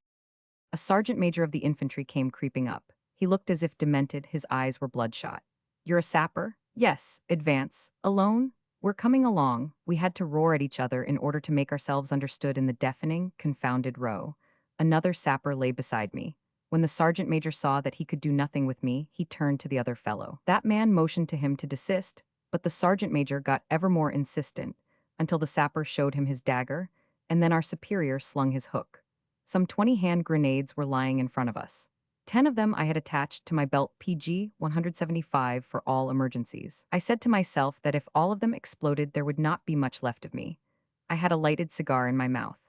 A sergeant major of the infantry came creeping up. He looked as if demented, his eyes were bloodshot. "You're a sapper?" "Yes." "Advance." "Alone?" "We're coming along." We had to roar at each other in order to make ourselves understood in the deafening, confounded row. Another sapper lay beside me. When the sergeant major saw that he could do nothing with me, he turned to the other fellow. That man motioned to him to desist, but the sergeant major got ever more insistent, until the sapper showed him his dagger, and then our superior slung his hook. Some 20 hand grenades were lying in front of us. 10 of them I had attached to my belt PG-175 for all emergencies. I said to myself that if all of them exploded there would not be much left of me. I had a lighted cigar in my mouth.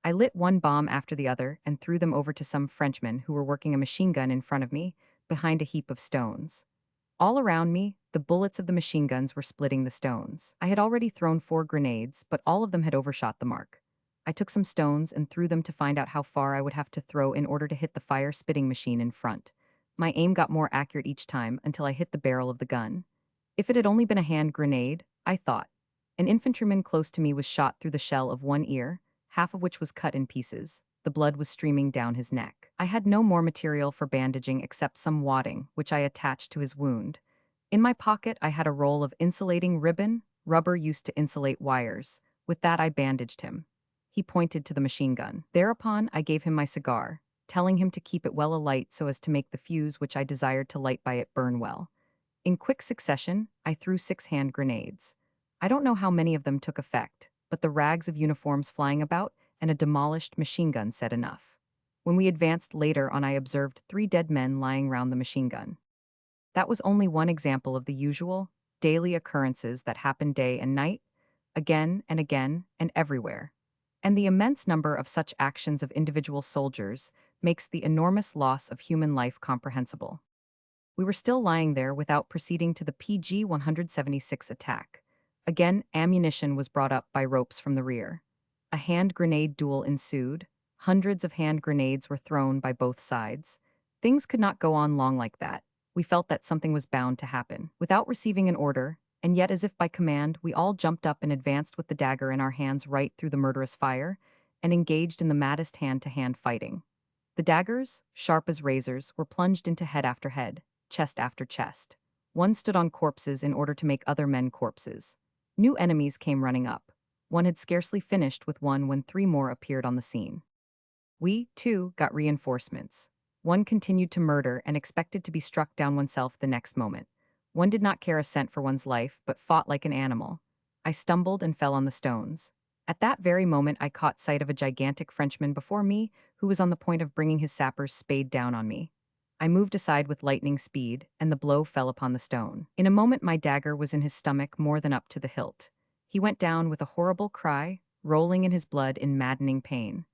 I lit one bomb after the other and threw them over to some Frenchmen who were working a machine gun in front of me, behind a heap of stones. All around me, the bullets of the machine guns were splitting the stones. I had already thrown 4 grenades, but all of them had overshot the mark. I took some stones and threw them to find out how far I would have to throw in order to hit the fire-spitting machine in front. My aim got more accurate each time until I hit the barrel of the gun. If it had only been a hand grenade, I thought. An infantryman close to me was shot through the shell of one ear, half of which was cut in pieces. The blood was streaming down his neck. I had no more material for bandaging except some wadding, which I attached to his wound. In my pocket I had a roll of insulating ribbon, rubber used to insulate wires. With that I bandaged him. He pointed to the machine gun. Thereupon I gave him my cigar, telling him to keep it well alight so as to make the fuse which I desired to light by it burn well. In quick succession, I threw 6 hand grenades. I don't know how many of them took effect, but the rags of uniforms flying about and a demolished machine gun said enough. When we advanced later on I observed 3 dead men lying round the machine gun. That was only one example of the usual, daily occurrences that happen day and night, again and everywhere. And the immense number of such actions of individual soldiers makes the enormous loss of human life comprehensible. We were still lying there without proceeding to the PG-176 attack. Again, ammunition was brought up by ropes from the rear. A hand grenade duel ensued. Hundreds of hand grenades were thrown by both sides. Things could not go on long like that. We felt that something was bound to happen. Without receiving an order, and yet as if by command, we all jumped up and advanced with the dagger in our hands right through the murderous fire, and engaged in the maddest hand-to-hand fighting. The daggers, sharp as razors, were plunged into head after head, chest after chest. One stood on corpses in order to make other men corpses. New enemies came running up. One had scarcely finished with one when three more appeared on the scene. We, too, got reinforcements. One continued to murder and expected to be struck down oneself the next moment. One did not care a cent for one's life, but fought like an animal. I stumbled and fell on the stones. At that very moment, I caught sight of a gigantic Frenchman before me who was on the point of bringing his sapper's spade down on me. I moved aside with lightning speed, and the blow fell upon the stone. In a moment, my dagger was in his stomach more than up to the hilt. He went down with a horrible cry, rolling in his blood in maddening pain.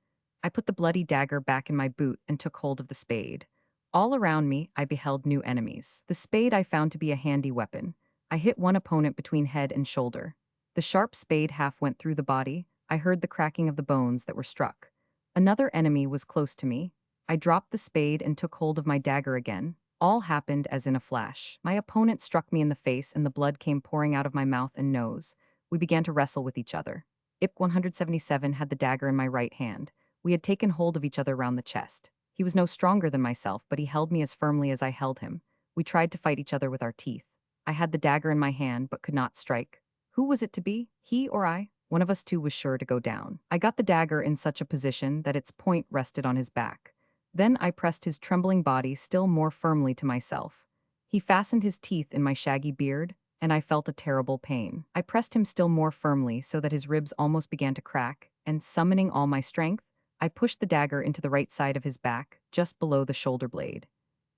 I put the bloody dagger back in my boot and took hold of the spade. All around me, I beheld new enemies. The spade I found to be a handy weapon. I hit one opponent between head and shoulder. The sharp spade half went through the body. I heard the cracking of the bones that were struck. Another enemy was close to me. I dropped the spade and took hold of my dagger again. All happened as in a flash. My opponent struck me in the face and the blood came pouring out of my mouth and nose. We began to wrestle with each other. IP 177 had the dagger in my right hand. We had taken hold of each other round the chest. He was no stronger than myself, but he held me as firmly as I held him. We tried to fight each other with our teeth. I had the dagger in my hand, but could not strike. Who was it to be? He or I? One of us two was sure to go down. I got the dagger in such a position that its point rested on his back. Then I pressed his trembling body still more firmly to myself. He fastened his teeth in my shaggy beard, and I felt a terrible pain. I pressed him still more firmly so that his ribs almost began to crack, and summoning all my strength, I pushed the dagger into the right side of his back, just below the shoulder blade.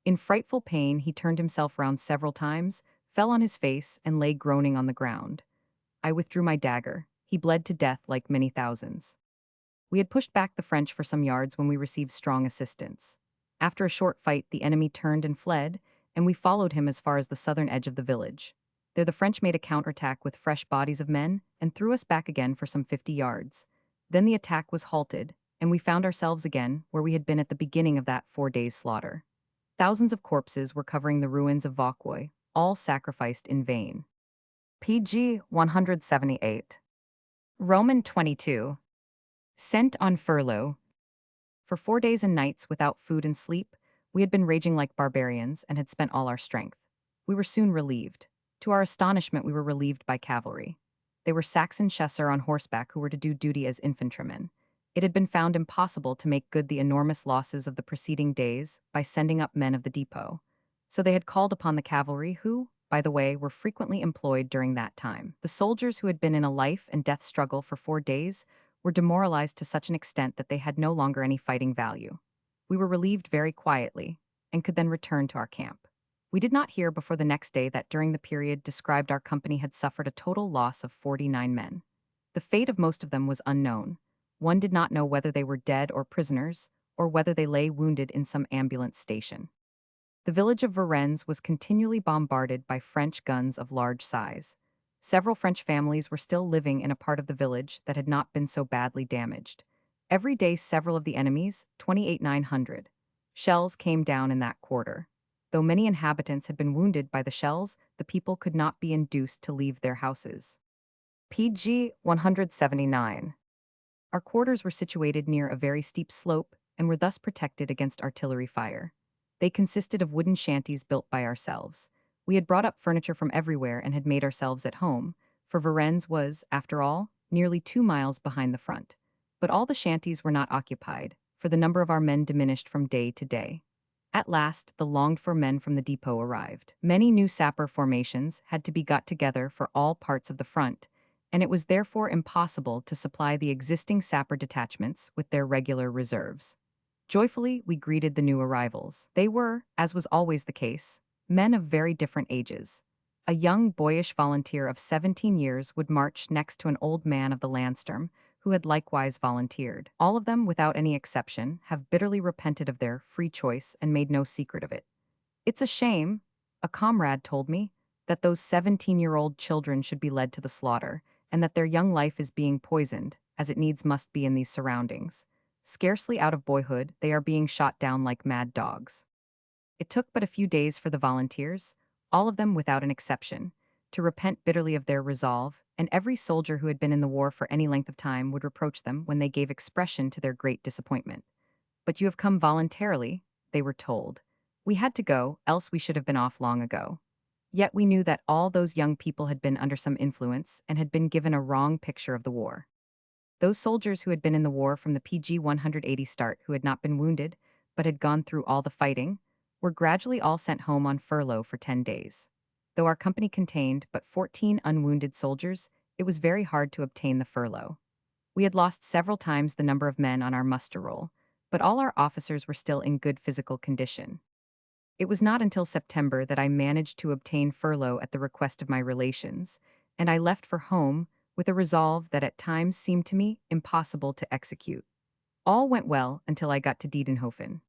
In frightful pain, he turned himself round several times, fell on his face, and lay groaning on the ground. I withdrew my dagger. He bled to death like many thousands. We had pushed back the French for some yards when we received strong assistance. After a short fight, the enemy turned and fled, and we followed him as far as the southern edge of the village. There the French made a counterattack with fresh bodies of men and threw us back again for some 50 yards. Then the attack was halted, and we found ourselves again where we had been at the beginning of that 4 days' slaughter. Thousands of corpses were covering the ruins of Vauquois, all sacrificed in vain. PG 178. Roman 22. Sent on furlough. For 4 days and nights without food and sleep, we had been raging like barbarians and had spent all our strength. We were soon relieved. To our astonishment, we were relieved by cavalry. They were Saxon chasseurs on horseback who were to do duty as infantrymen. It had been found impossible to make good the enormous losses of the preceding days by sending up men of the depot. So they had called upon the cavalry who, by the way, were frequently employed during that time. The soldiers who had been in a life and death struggle for 4 days were demoralized to such an extent that they had no longer any fighting value. We were relieved very quietly, and could then return to our camp. We did not hear before the next day that during the period described our company had suffered a total loss of 49 men. The fate of most of them was unknown. One did not know whether they were dead or prisoners, or whether they lay wounded in some ambulance station. The village of Varennes was continually bombarded by French guns of large size. Several French families were still living in a part of the village that had not been so badly damaged. Every day several of the enemies, 28,900, shells came down in that quarter. Though many inhabitants had been wounded by the shells, the people could not be induced to leave their houses. PG 179. Our quarters were situated near a very steep slope and were thus protected against artillery fire. They consisted of wooden shanties built by ourselves. We had brought up furniture from everywhere and had made ourselves at home, for Varennes was, after all, nearly 2 miles behind the front. But all the shanties were not occupied, for the number of our men diminished from day to day. At last, the longed-for men from the depot arrived. Many new sapper formations had to be got together for all parts of the front, and it was therefore impossible to supply the existing sapper detachments with their regular reserves. Joyfully, we greeted the new arrivals. They were, as was always the case, men of very different ages. A young, boyish volunteer of 17 years would march next to an old man of the Landsturm, who had likewise volunteered. All of them, without any exception, have bitterly repented of their free choice and made no secret of it. It's a shame, a comrade told me, that those 17-year-old children should be led to the slaughter, and that their young life is being poisoned, as it needs must be in these surroundings. Scarcely out of boyhood, they are being shot down like mad dogs. It took but a few days for the volunteers, all of them without an exception, to repent bitterly of their resolve, and every soldier who had been in the war for any length of time would reproach them when they gave expression to their great disappointment. But you have come voluntarily, they were told. We had to go, else we should have been off long ago. Yet we knew that all those young people had been under some influence and had been given a wrong picture of the war. Those soldiers who had been in the war from the PG 180 start, who had not been wounded, but had gone through all the fighting, were gradually all sent home on furlough for 10 days. Though our company contained but 14 unwounded soldiers, it was very hard to obtain the furlough. We had lost several times the number of men on our muster roll, but all our officers were still in good physical condition. It was not until September that I managed to obtain furlough at the request of my relations, and I left for home with a resolve that at times seemed to me impossible to execute. All went well until I got to Diedenhofen.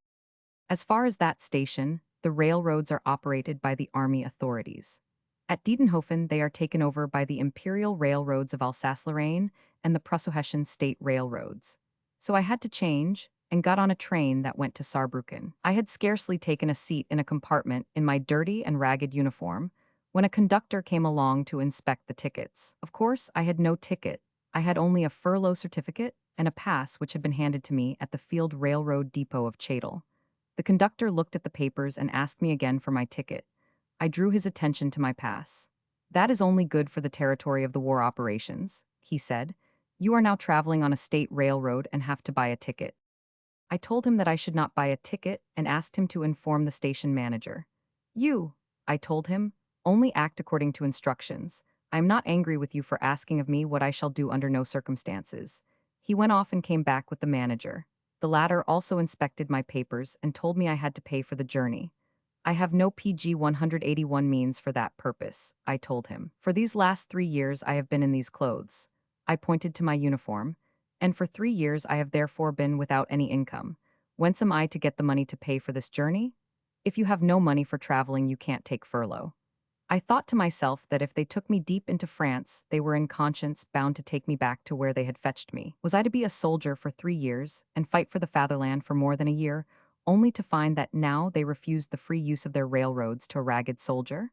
As far as that station, the railroads are operated by the army authorities. At Diedenhofen, they are taken over by the Imperial Railroads of Alsace-Lorraine and the Prusso-Hessian State Railroads. So I had to change and got on a train that went to Saarbrücken. I had scarcely taken a seat in a compartment in my dirty and ragged uniform when a conductor came along to inspect the tickets. Of course, I had no ticket. I had only a furlough certificate and a pass which had been handed to me at the Field Railroad Depot of Chadel. The conductor looked at the papers and asked me again for my ticket. I drew his attention to my pass. "That is only good for the territory of the war operations," he said. "You are now traveling on a state railroad and have to buy a ticket." I told him that I should not buy a ticket and asked him to inform the station manager. "You," I told him, "only act according to instructions. I am not angry with you for asking of me what I shall do under no circumstances." He went off and came back with the manager. The latter also inspected my papers and told me I had to pay for the journey. "I have no PG 181 means for that purpose," I told him. "For these last 3 years I have been in these clothes." I pointed to my uniform. "And for 3 years I have therefore been without any income. Whence am I to get the money to pay for this journey? If you have no money for traveling, you can't take furlough." I thought to myself that if they took me deep into France, they were in conscience bound to take me back to where they had fetched me. Was I to be a soldier for 3 years and fight for the fatherland for more than a year, only to find that now they refused the free use of their railroads to a ragged soldier?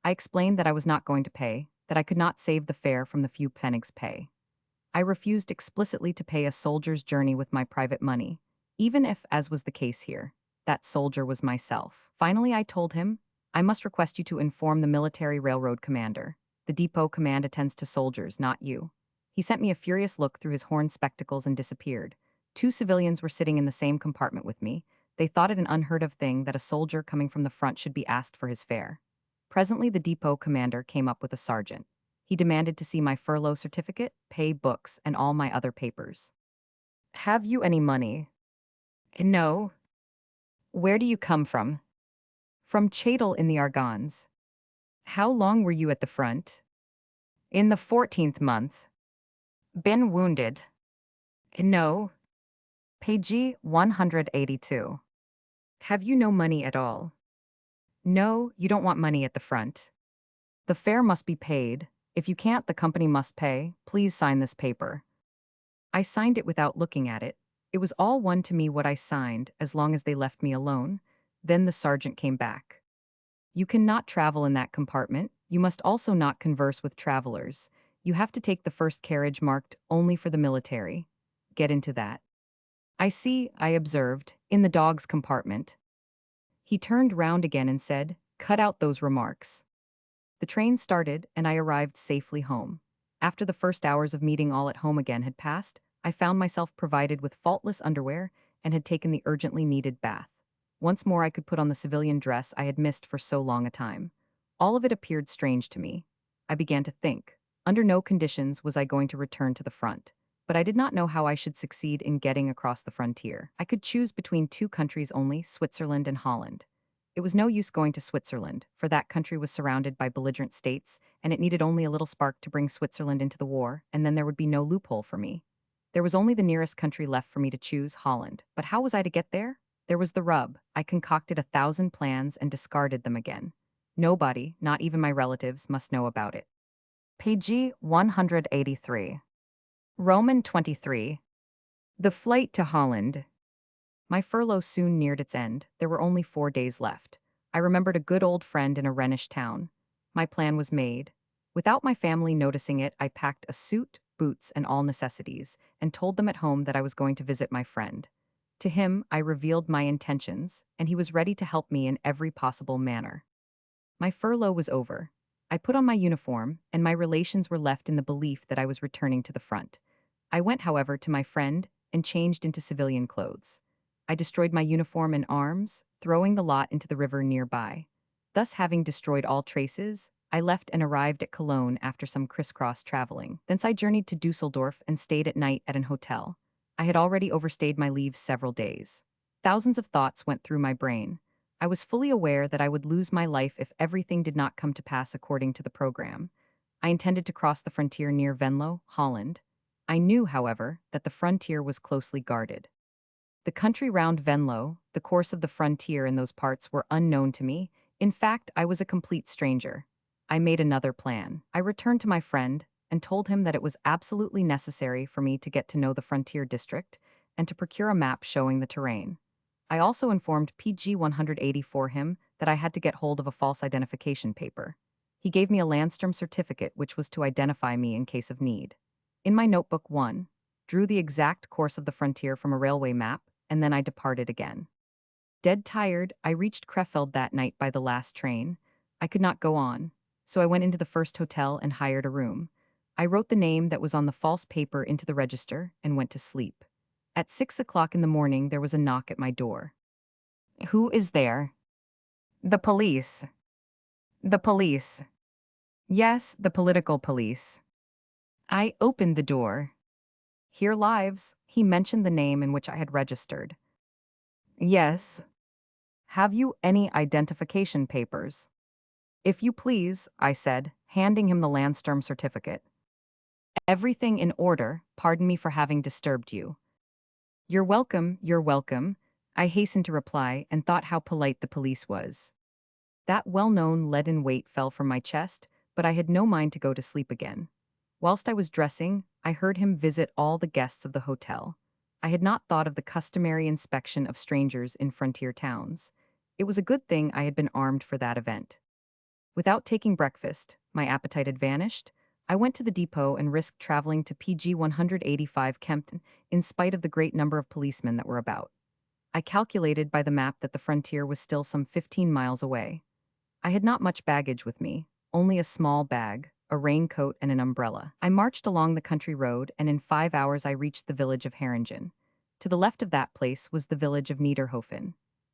I explained that I was not going to pay, that I could not save the fare from the few pfennigs pay. I refused explicitly to pay a soldier's journey with my private money, even if, as was the case here, that soldier was myself. Finally, I told him, "I must request you to inform the military railroad commander. The depot command attends to soldiers, not you." He sent me a furious look through his horn spectacles and disappeared. 2 civilians were sitting in the same compartment with me. They thought it an unheard of thing that a soldier coming from the front should be asked for his fare. Presently, the depot commander came up with a sergeant. He demanded to see my furlough certificate, pay books, and all my other papers. "Have you any money?" "No." "Where do you come from?" "From Chadel in the Argonnes." "How long were you at the front?" "In the 14th month." "Been wounded?" "No." Page 182. "Have you no money at all?" "No, you don't want money at the front." "The fare must be paid. If you can't, the company must pay. Please sign this paper." I signed it without looking at it. It was all one to me what I signed, as long as they left me alone. Then the sergeant came back. "You cannot travel in that compartment. You must also not converse with travelers. You have to take the first carriage marked only for the military. Get into that." "I see," I observed, "in the dog's compartment." He turned round again and said, "Cut out those remarks." The train started, and I arrived safely home. After the first hours of meeting all at home again had passed, I found myself provided with faultless underwear and had taken the urgently needed bath. Once more I could put on the civilian dress I had missed for so long a time. All of it appeared strange to me. I began to think. Under no conditions was I going to return to the front. But I did not know how I should succeed in getting across the frontier. I could choose between two countries only, Switzerland and Holland. It was no use going to Switzerland, for that country was surrounded by belligerent states, and it needed only a little spark to bring Switzerland into the war, and then there would be no loophole for me. There was only the nearest country left for me to choose, Holland. But how was I to get there? There was the rub. I concocted 1,000 plans and discarded them again. Nobody, not even my relatives, must know about it. Page 183. Roman 23. The flight to Holland. My furlough soon neared its end. There were only 4 days left. I remembered a good old friend in a Rhenish town. My plan was made. Without my family noticing it, I packed a suit, boots, and all necessities, and told them at home that I was going to visit my friend. To him, I revealed my intentions, and he was ready to help me in every possible manner. My furlough was over. I put on my uniform, and my relations were left in the belief that I was returning to the front. I went, however, to my friend and changed into civilian clothes. I destroyed my uniform and arms, throwing the lot into the river nearby. Thus, having destroyed all traces, I left and arrived at Cologne after some crisscross traveling. Thence I journeyed to Dusseldorf and stayed at night at an hotel. I had already overstayed my leave several days. Thousands of thoughts went through my brain. I was fully aware that I would lose my life if everything did not come to pass according to the program. I intended to cross the frontier near Venlo, Holland. I knew, however, that the frontier was closely guarded. The country round Venlo, the course of the frontier in those parts were unknown to me. In fact, I was a complete stranger. I made another plan. I returned to my friend and told him that it was absolutely necessary for me to get to know the frontier district and to procure a map showing the terrain. I also informed PG 180 for him that I had to get hold of a false identification paper. He gave me a Landstrom certificate which was to identify me in case of need. In my notebook 1, drew the exact course of the frontier from a railway map, and then I departed again. Dead tired, I reached Krefeld that night by the last train. I could not go on, so I went into the first hotel and hired a room. I wrote the name that was on the false paper into the register and went to sleep. At 6 o'clock in the morning, there was a knock at my door. Who is there? The police. The police. Yes, the political police. I opened the door. Here lives, he mentioned the name in which I had registered. Yes. Have you any identification papers? If you please, I said, handing him the Landsturm certificate. Everything in order, pardon me for having disturbed you. You're welcome, you're welcome, I hastened to reply and thought how polite the police was. That well-known leaden weight fell from my chest, but I had no mind to go to sleep again. Whilst I was dressing, I heard him visit all the guests of the hotel. I had not thought of the customary inspection of strangers in frontier towns. It was a good thing I had been armed for that event. Without taking breakfast, my appetite had vanished. I went to the depot and risked traveling to PG 185 Kempten, in spite of the great number of policemen that were about. I calculated by the map that the frontier was still some 15 miles away. I had not much baggage with me, only a small bag, a raincoat, and an umbrella. I marched along the country road, and in 5 hours I reached the village of Haringen. To the left of that place was the village of Niederhofen.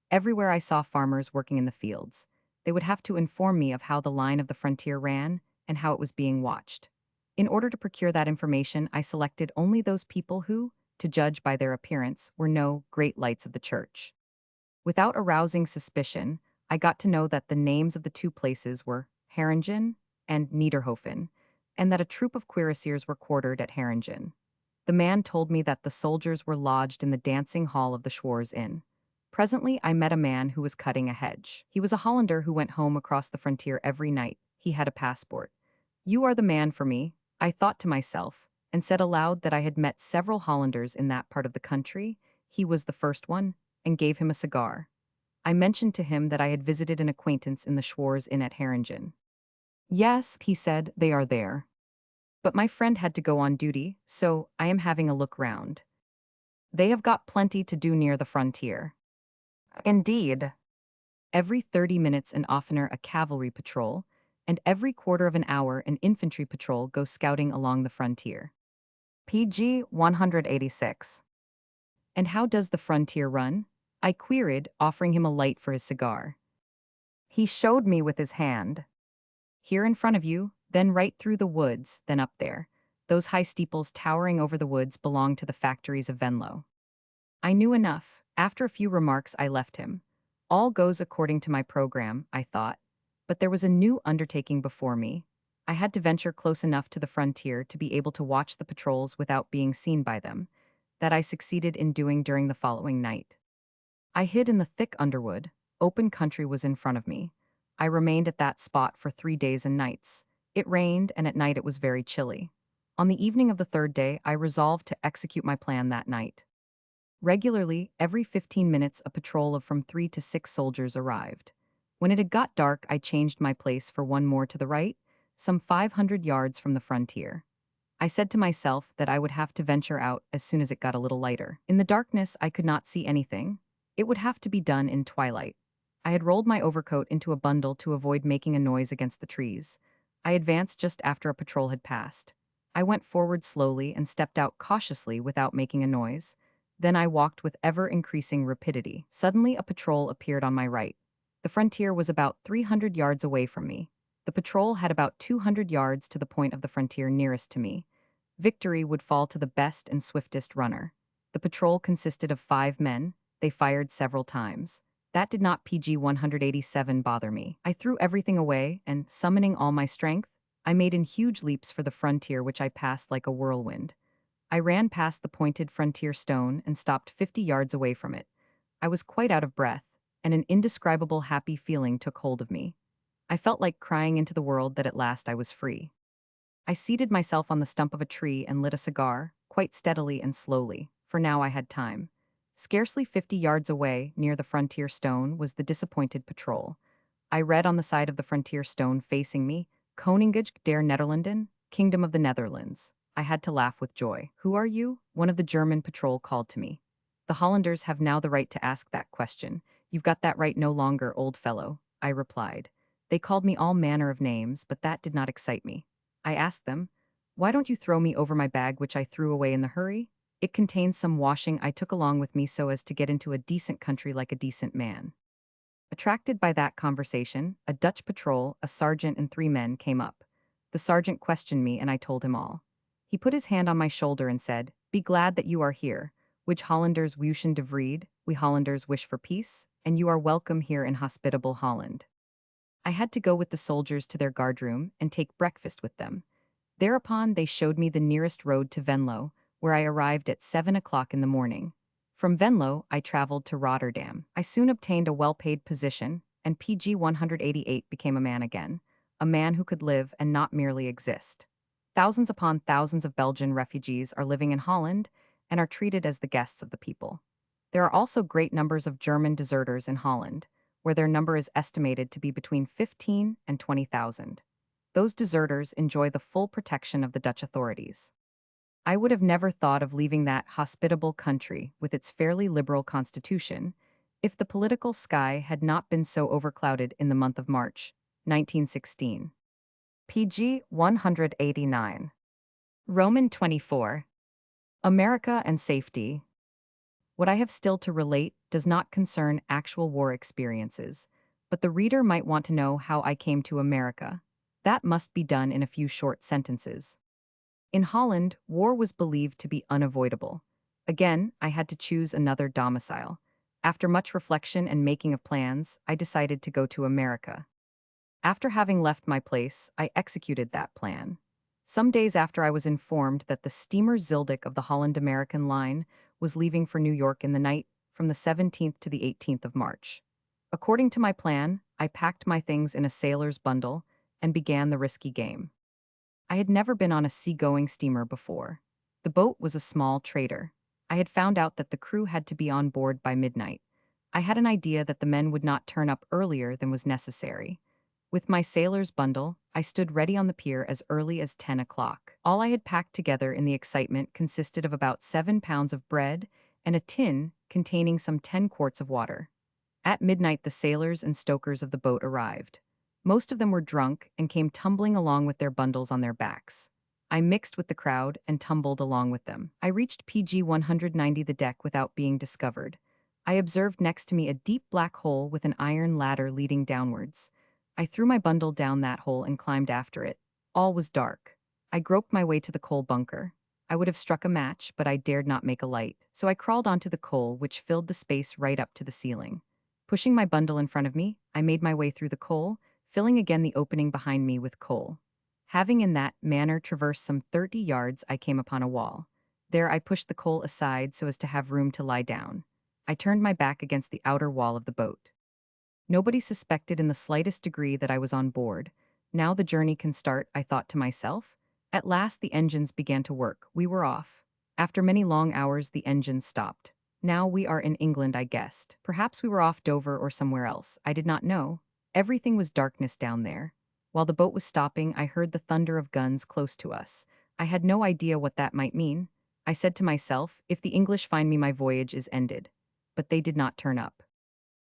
Everywhere I saw farmers working in the fields. They would have to inform me of how the line of the frontier ran and how it was being watched. In order to procure that information, I selected only those people who, to judge by their appearance, were no great lights of the church. Without arousing suspicion, I got to know that the names of the two places were Haringen and Niederhofen, and that a troop of cuirassiers were quartered at Haringen. The man told me that the soldiers were lodged in the dancing hall of the Schwarz Inn. Presently, I met a man who was cutting a hedge. He was a Hollander who went home across the frontier every night. He had a passport. You are the man for me, I thought to myself, and said aloud that I had met several Hollanders in that part of the country. He was the first one, and gave him a cigar. I mentioned to him that I had visited an acquaintance in the Schwarz Inn at Haringen. Yes, he said, they are there. But my friend had to go on duty, so I am having a look round. They have got plenty to do near the frontier. Indeed. Every 30 minutes and oftener a cavalry patrol, and every quarter of an hour an infantry patrol goes scouting along the frontier. PG 186. And how does the frontier run? I queried, offering him a light for his cigar. He showed me with his hand. Here in front of you, then right through the woods, then up there. Those high steeples towering over the woods belong to the factories of Venlo. I knew enough. After a few remarks, I left him. All goes according to my program, I thought. But there was a new undertaking before me. I had to venture close enough to the frontier to be able to watch the patrols without being seen by them. That I succeeded in doing during the following night. I hid in the thick underwood. Open country was in front of me. I remained at that spot for 3 days and nights. It rained, and at night it was very chilly. On the evening of the third day, I resolved to execute my plan that night. Regularly, every 15 minutes a patrol of from 3 to 6 soldiers arrived. When it had got dark, I changed my place for one more to the right, some 500 yards from the frontier. I said to myself that I would have to venture out as soon as it got a little lighter. In the darkness, I could not see anything. It would have to be done in twilight. I had rolled my overcoat into a bundle to avoid making a noise against the trees. I advanced just after a patrol had passed. I went forward slowly and stepped out cautiously without making a noise. Then I walked with ever-increasing rapidity. Suddenly, a patrol appeared on my right. The frontier was about 300 yards away from me. The patrol had about 200 yards to the point of the frontier nearest to me. Victory would fall to the best and swiftest runner. The patrol consisted of 5 men. They fired several times. That did not PG 187 bother me. I threw everything away and, summoning all my strength, I made in huge leaps for the frontier, which I passed like a whirlwind. I ran past the pointed frontier stone and stopped 50 yards away from it. I was quite out of breath, and an indescribable happy feeling took hold of me. I felt like crying into the world that at last I was free. I seated myself on the stump of a tree and lit a cigar, quite steadily and slowly, for now I had time. Scarcely 50 yards away, near the frontier stone, was the disappointed patrol. I read on the side of the frontier stone facing me, Koningisch der Nederlanden, Kingdom of the Netherlands. I had to laugh with joy. Who are you? One of the German patrol called to me. The Hollanders have now the right to ask that question. You've got that right no longer, old fellow, I replied. They called me all manner of names, but that did not excite me. I asked them, why don't you throw me over my bag, which I threw away in the hurry? It contains some washing I took along with me so as to get into a decent country like a decent man. Attracted by that conversation, a Dutch patrol, a sergeant and 3 men came up. The sergeant questioned me and I told him all. He put his hand on my shoulder and said, be glad that you are here. Which Hollanders wünschen de vrede, we Hollanders wish for peace, and you are welcome here in hospitable Holland. I had to go with the soldiers to their guardroom and take breakfast with them. Thereupon they showed me the nearest road to Venlo, where I arrived at 7 o'clock in the morning. From Venlo, I traveled to Rotterdam. I soon obtained a well-paid position, and PG 188 became a man again, a man who could live and not merely exist. Thousands upon thousands of Belgian refugees are living in Holland and are treated as the guests of the people. There are also great numbers of German deserters in Holland, where their number is estimated to be between 15 and 20,000. Those deserters enjoy the full protection of the Dutch authorities. I would have never thought of leaving that hospitable country with its fairly liberal constitution if the political sky had not been so overclouded in the month of March, 1916. PG 189. Roman 24. America and safety. What I have still to relate does not concern actual war experiences, but the reader might want to know how I came to America. That must be done in a few short sentences. In Holland, war was believed to be unavoidable. Again, I had to choose another domicile. After much reflection and making of plans, I decided to go to America. After having left my place, I executed that plan. Some days after I was informed that the steamer Zildik of the Holland-American line was leaving for New York in the night from the 17th to the 18th of March. According to my plan, I packed my things in a sailor's bundle and began the risky game. I had never been on a seagoing steamer before. The boat was a small trader. I had found out that the crew had to be on board by midnight. I had an idea that the men would not turn up earlier than was necessary. With my sailor's bundle, I stood ready on the pier as early as 10 o'clock. All I had packed together in the excitement consisted of about 7 pounds of bread and a tin containing some 10 quarts of water. At midnight, the sailors and stokers of the boat arrived. Most of them were drunk and came tumbling along with their bundles on their backs. I mixed with the crowd and tumbled along with them. I reached PG 190 the deck without being discovered. I observed next to me a deep black hole with an iron ladder leading downwards. I threw my bundle down that hole and climbed after it. All was dark. I groped my way to the coal bunker. I would have struck a match, but I dared not make a light, so I crawled onto the coal, which filled the space right up to the ceiling. Pushing my bundle in front of me, I made my way through the coal, filling again the opening behind me with coal. Having in that manner traversed some 30 yards, I came upon a wall. There I pushed the coal aside so as to have room to lie down. I turned my back against the outer wall of the boat. Nobody suspected in the slightest degree that I was on board. Now the journey can start, I thought to myself. At last the engines began to work. We were off. After many long hours, the engines stopped. Now we are in England, I guessed. Perhaps we were off Dover or somewhere else. I did not know. Everything was darkness down there. While the boat was stopping, I heard the thunder of guns close to us. I had no idea what that might mean. I said to myself, if the English find me, my voyage is ended. But they did not turn up.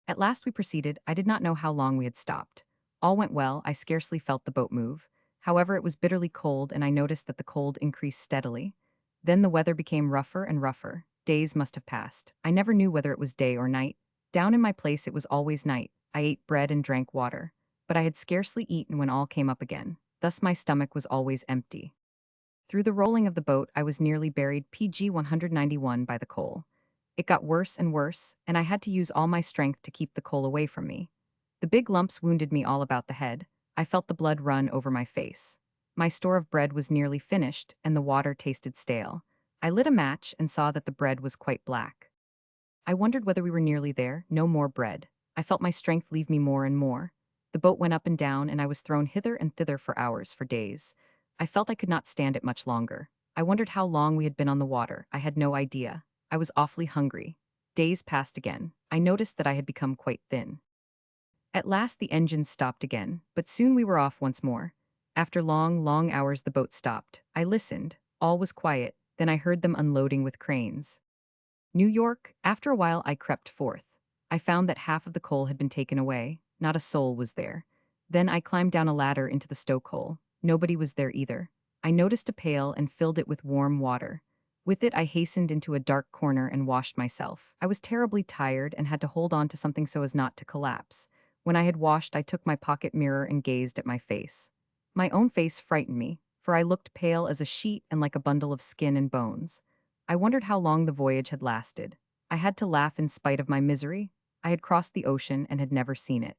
At last we proceeded. I did not know how long we had stopped. All went well. I scarcely felt the boat move. However, it was bitterly cold, and I noticed that the cold increased steadily. Then the weather became rougher and rougher. Days must have passed. I never knew whether it was day or night. Down in my place it was always night. I ate bread and drank water. But I had scarcely eaten when all came up again. Thus my stomach was always empty. Through the rolling of the boat, I was nearly buried PG 191 by the coal. It got worse and worse, and I had to use all my strength to keep the coal away from me. The big lumps wounded me all about the head. I felt the blood run over my face. My store of bread was nearly finished, and the water tasted stale. I lit a match and saw that the bread was quite black. I wondered whether we were nearly there. No more bread. I felt my strength leave me more and more. The boat went up and down, and I was thrown hither and thither for hours, for days. I felt I could not stand it much longer. I wondered how long we had been on the water. I had no idea. I was awfully hungry. Days passed again. I noticed that I had become quite thin. At last the engines stopped again, but soon we were off once more. After long, long hours the boat stopped. I listened. All was quiet. Then I heard them unloading with cranes. New York, after a while I crept forth. I found that half of the coal had been taken away. Not a soul was there. Then I climbed down a ladder into the stokehole. Nobody was there either. I noticed a pail and filled it with warm water. With it I hastened into a dark corner and washed myself. I was terribly tired and had to hold on to something so as not to collapse. When I had washed, I took my pocket mirror and gazed at my face. My own face frightened me, for I looked pale as a sheet and like a bundle of skin and bones. I wondered how long the voyage had lasted. I had to laugh in spite of my misery. I had crossed the ocean and had never seen it.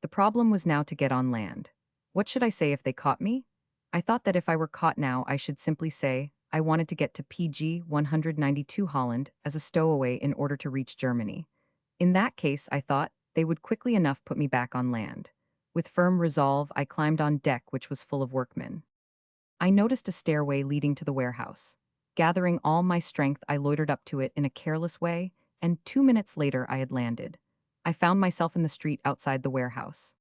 The problem was now to get on land. What should I say if they caught me? I thought that if I were caught now, I should simply say, I wanted to get to PG 192 Holland as a stowaway in order to reach Germany. In that case, I thought, they would quickly enough put me back on land. With firm resolve, I climbed on deck, which was full of workmen. I noticed a stairway leading to the warehouse. Gathering all my strength, I loitered up to it in a careless way, and 2 minutes later I had landed. I found myself in the street outside the warehouse.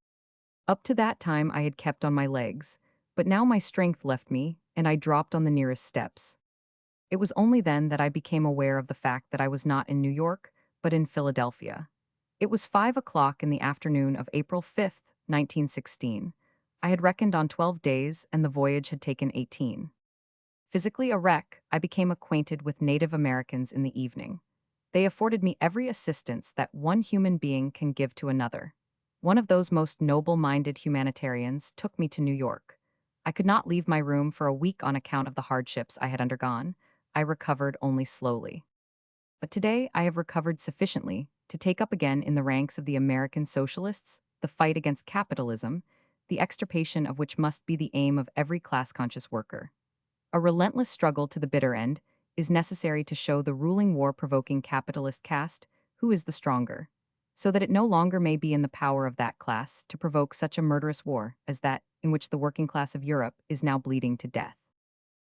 Up to that time I had kept on my legs, but now my strength left me, and I dropped on the nearest steps. It was only then that I became aware of the fact that I was not in New York, but in Philadelphia. It was 5 o'clock in the afternoon of April 5th, 1916. I had reckoned on 12 days, and the voyage had taken 18. Physically a wreck, I became acquainted with Native Americans in the evening. They afforded me every assistance that one human being can give to another. One of those most noble-minded humanitarians took me to New York. I could not leave my room for a week on account of the hardships I had undergone. I recovered only slowly. But today I have recovered sufficiently to take up again in the ranks of the American socialists the fight against capitalism, the extirpation of which must be the aim of every class-conscious worker. A relentless struggle to the bitter end is necessary to show the ruling war-provoking capitalist caste who is the stronger, so that it no longer may be in the power of that class to provoke such a murderous war as that in which the working class of Europe is now bleeding to death.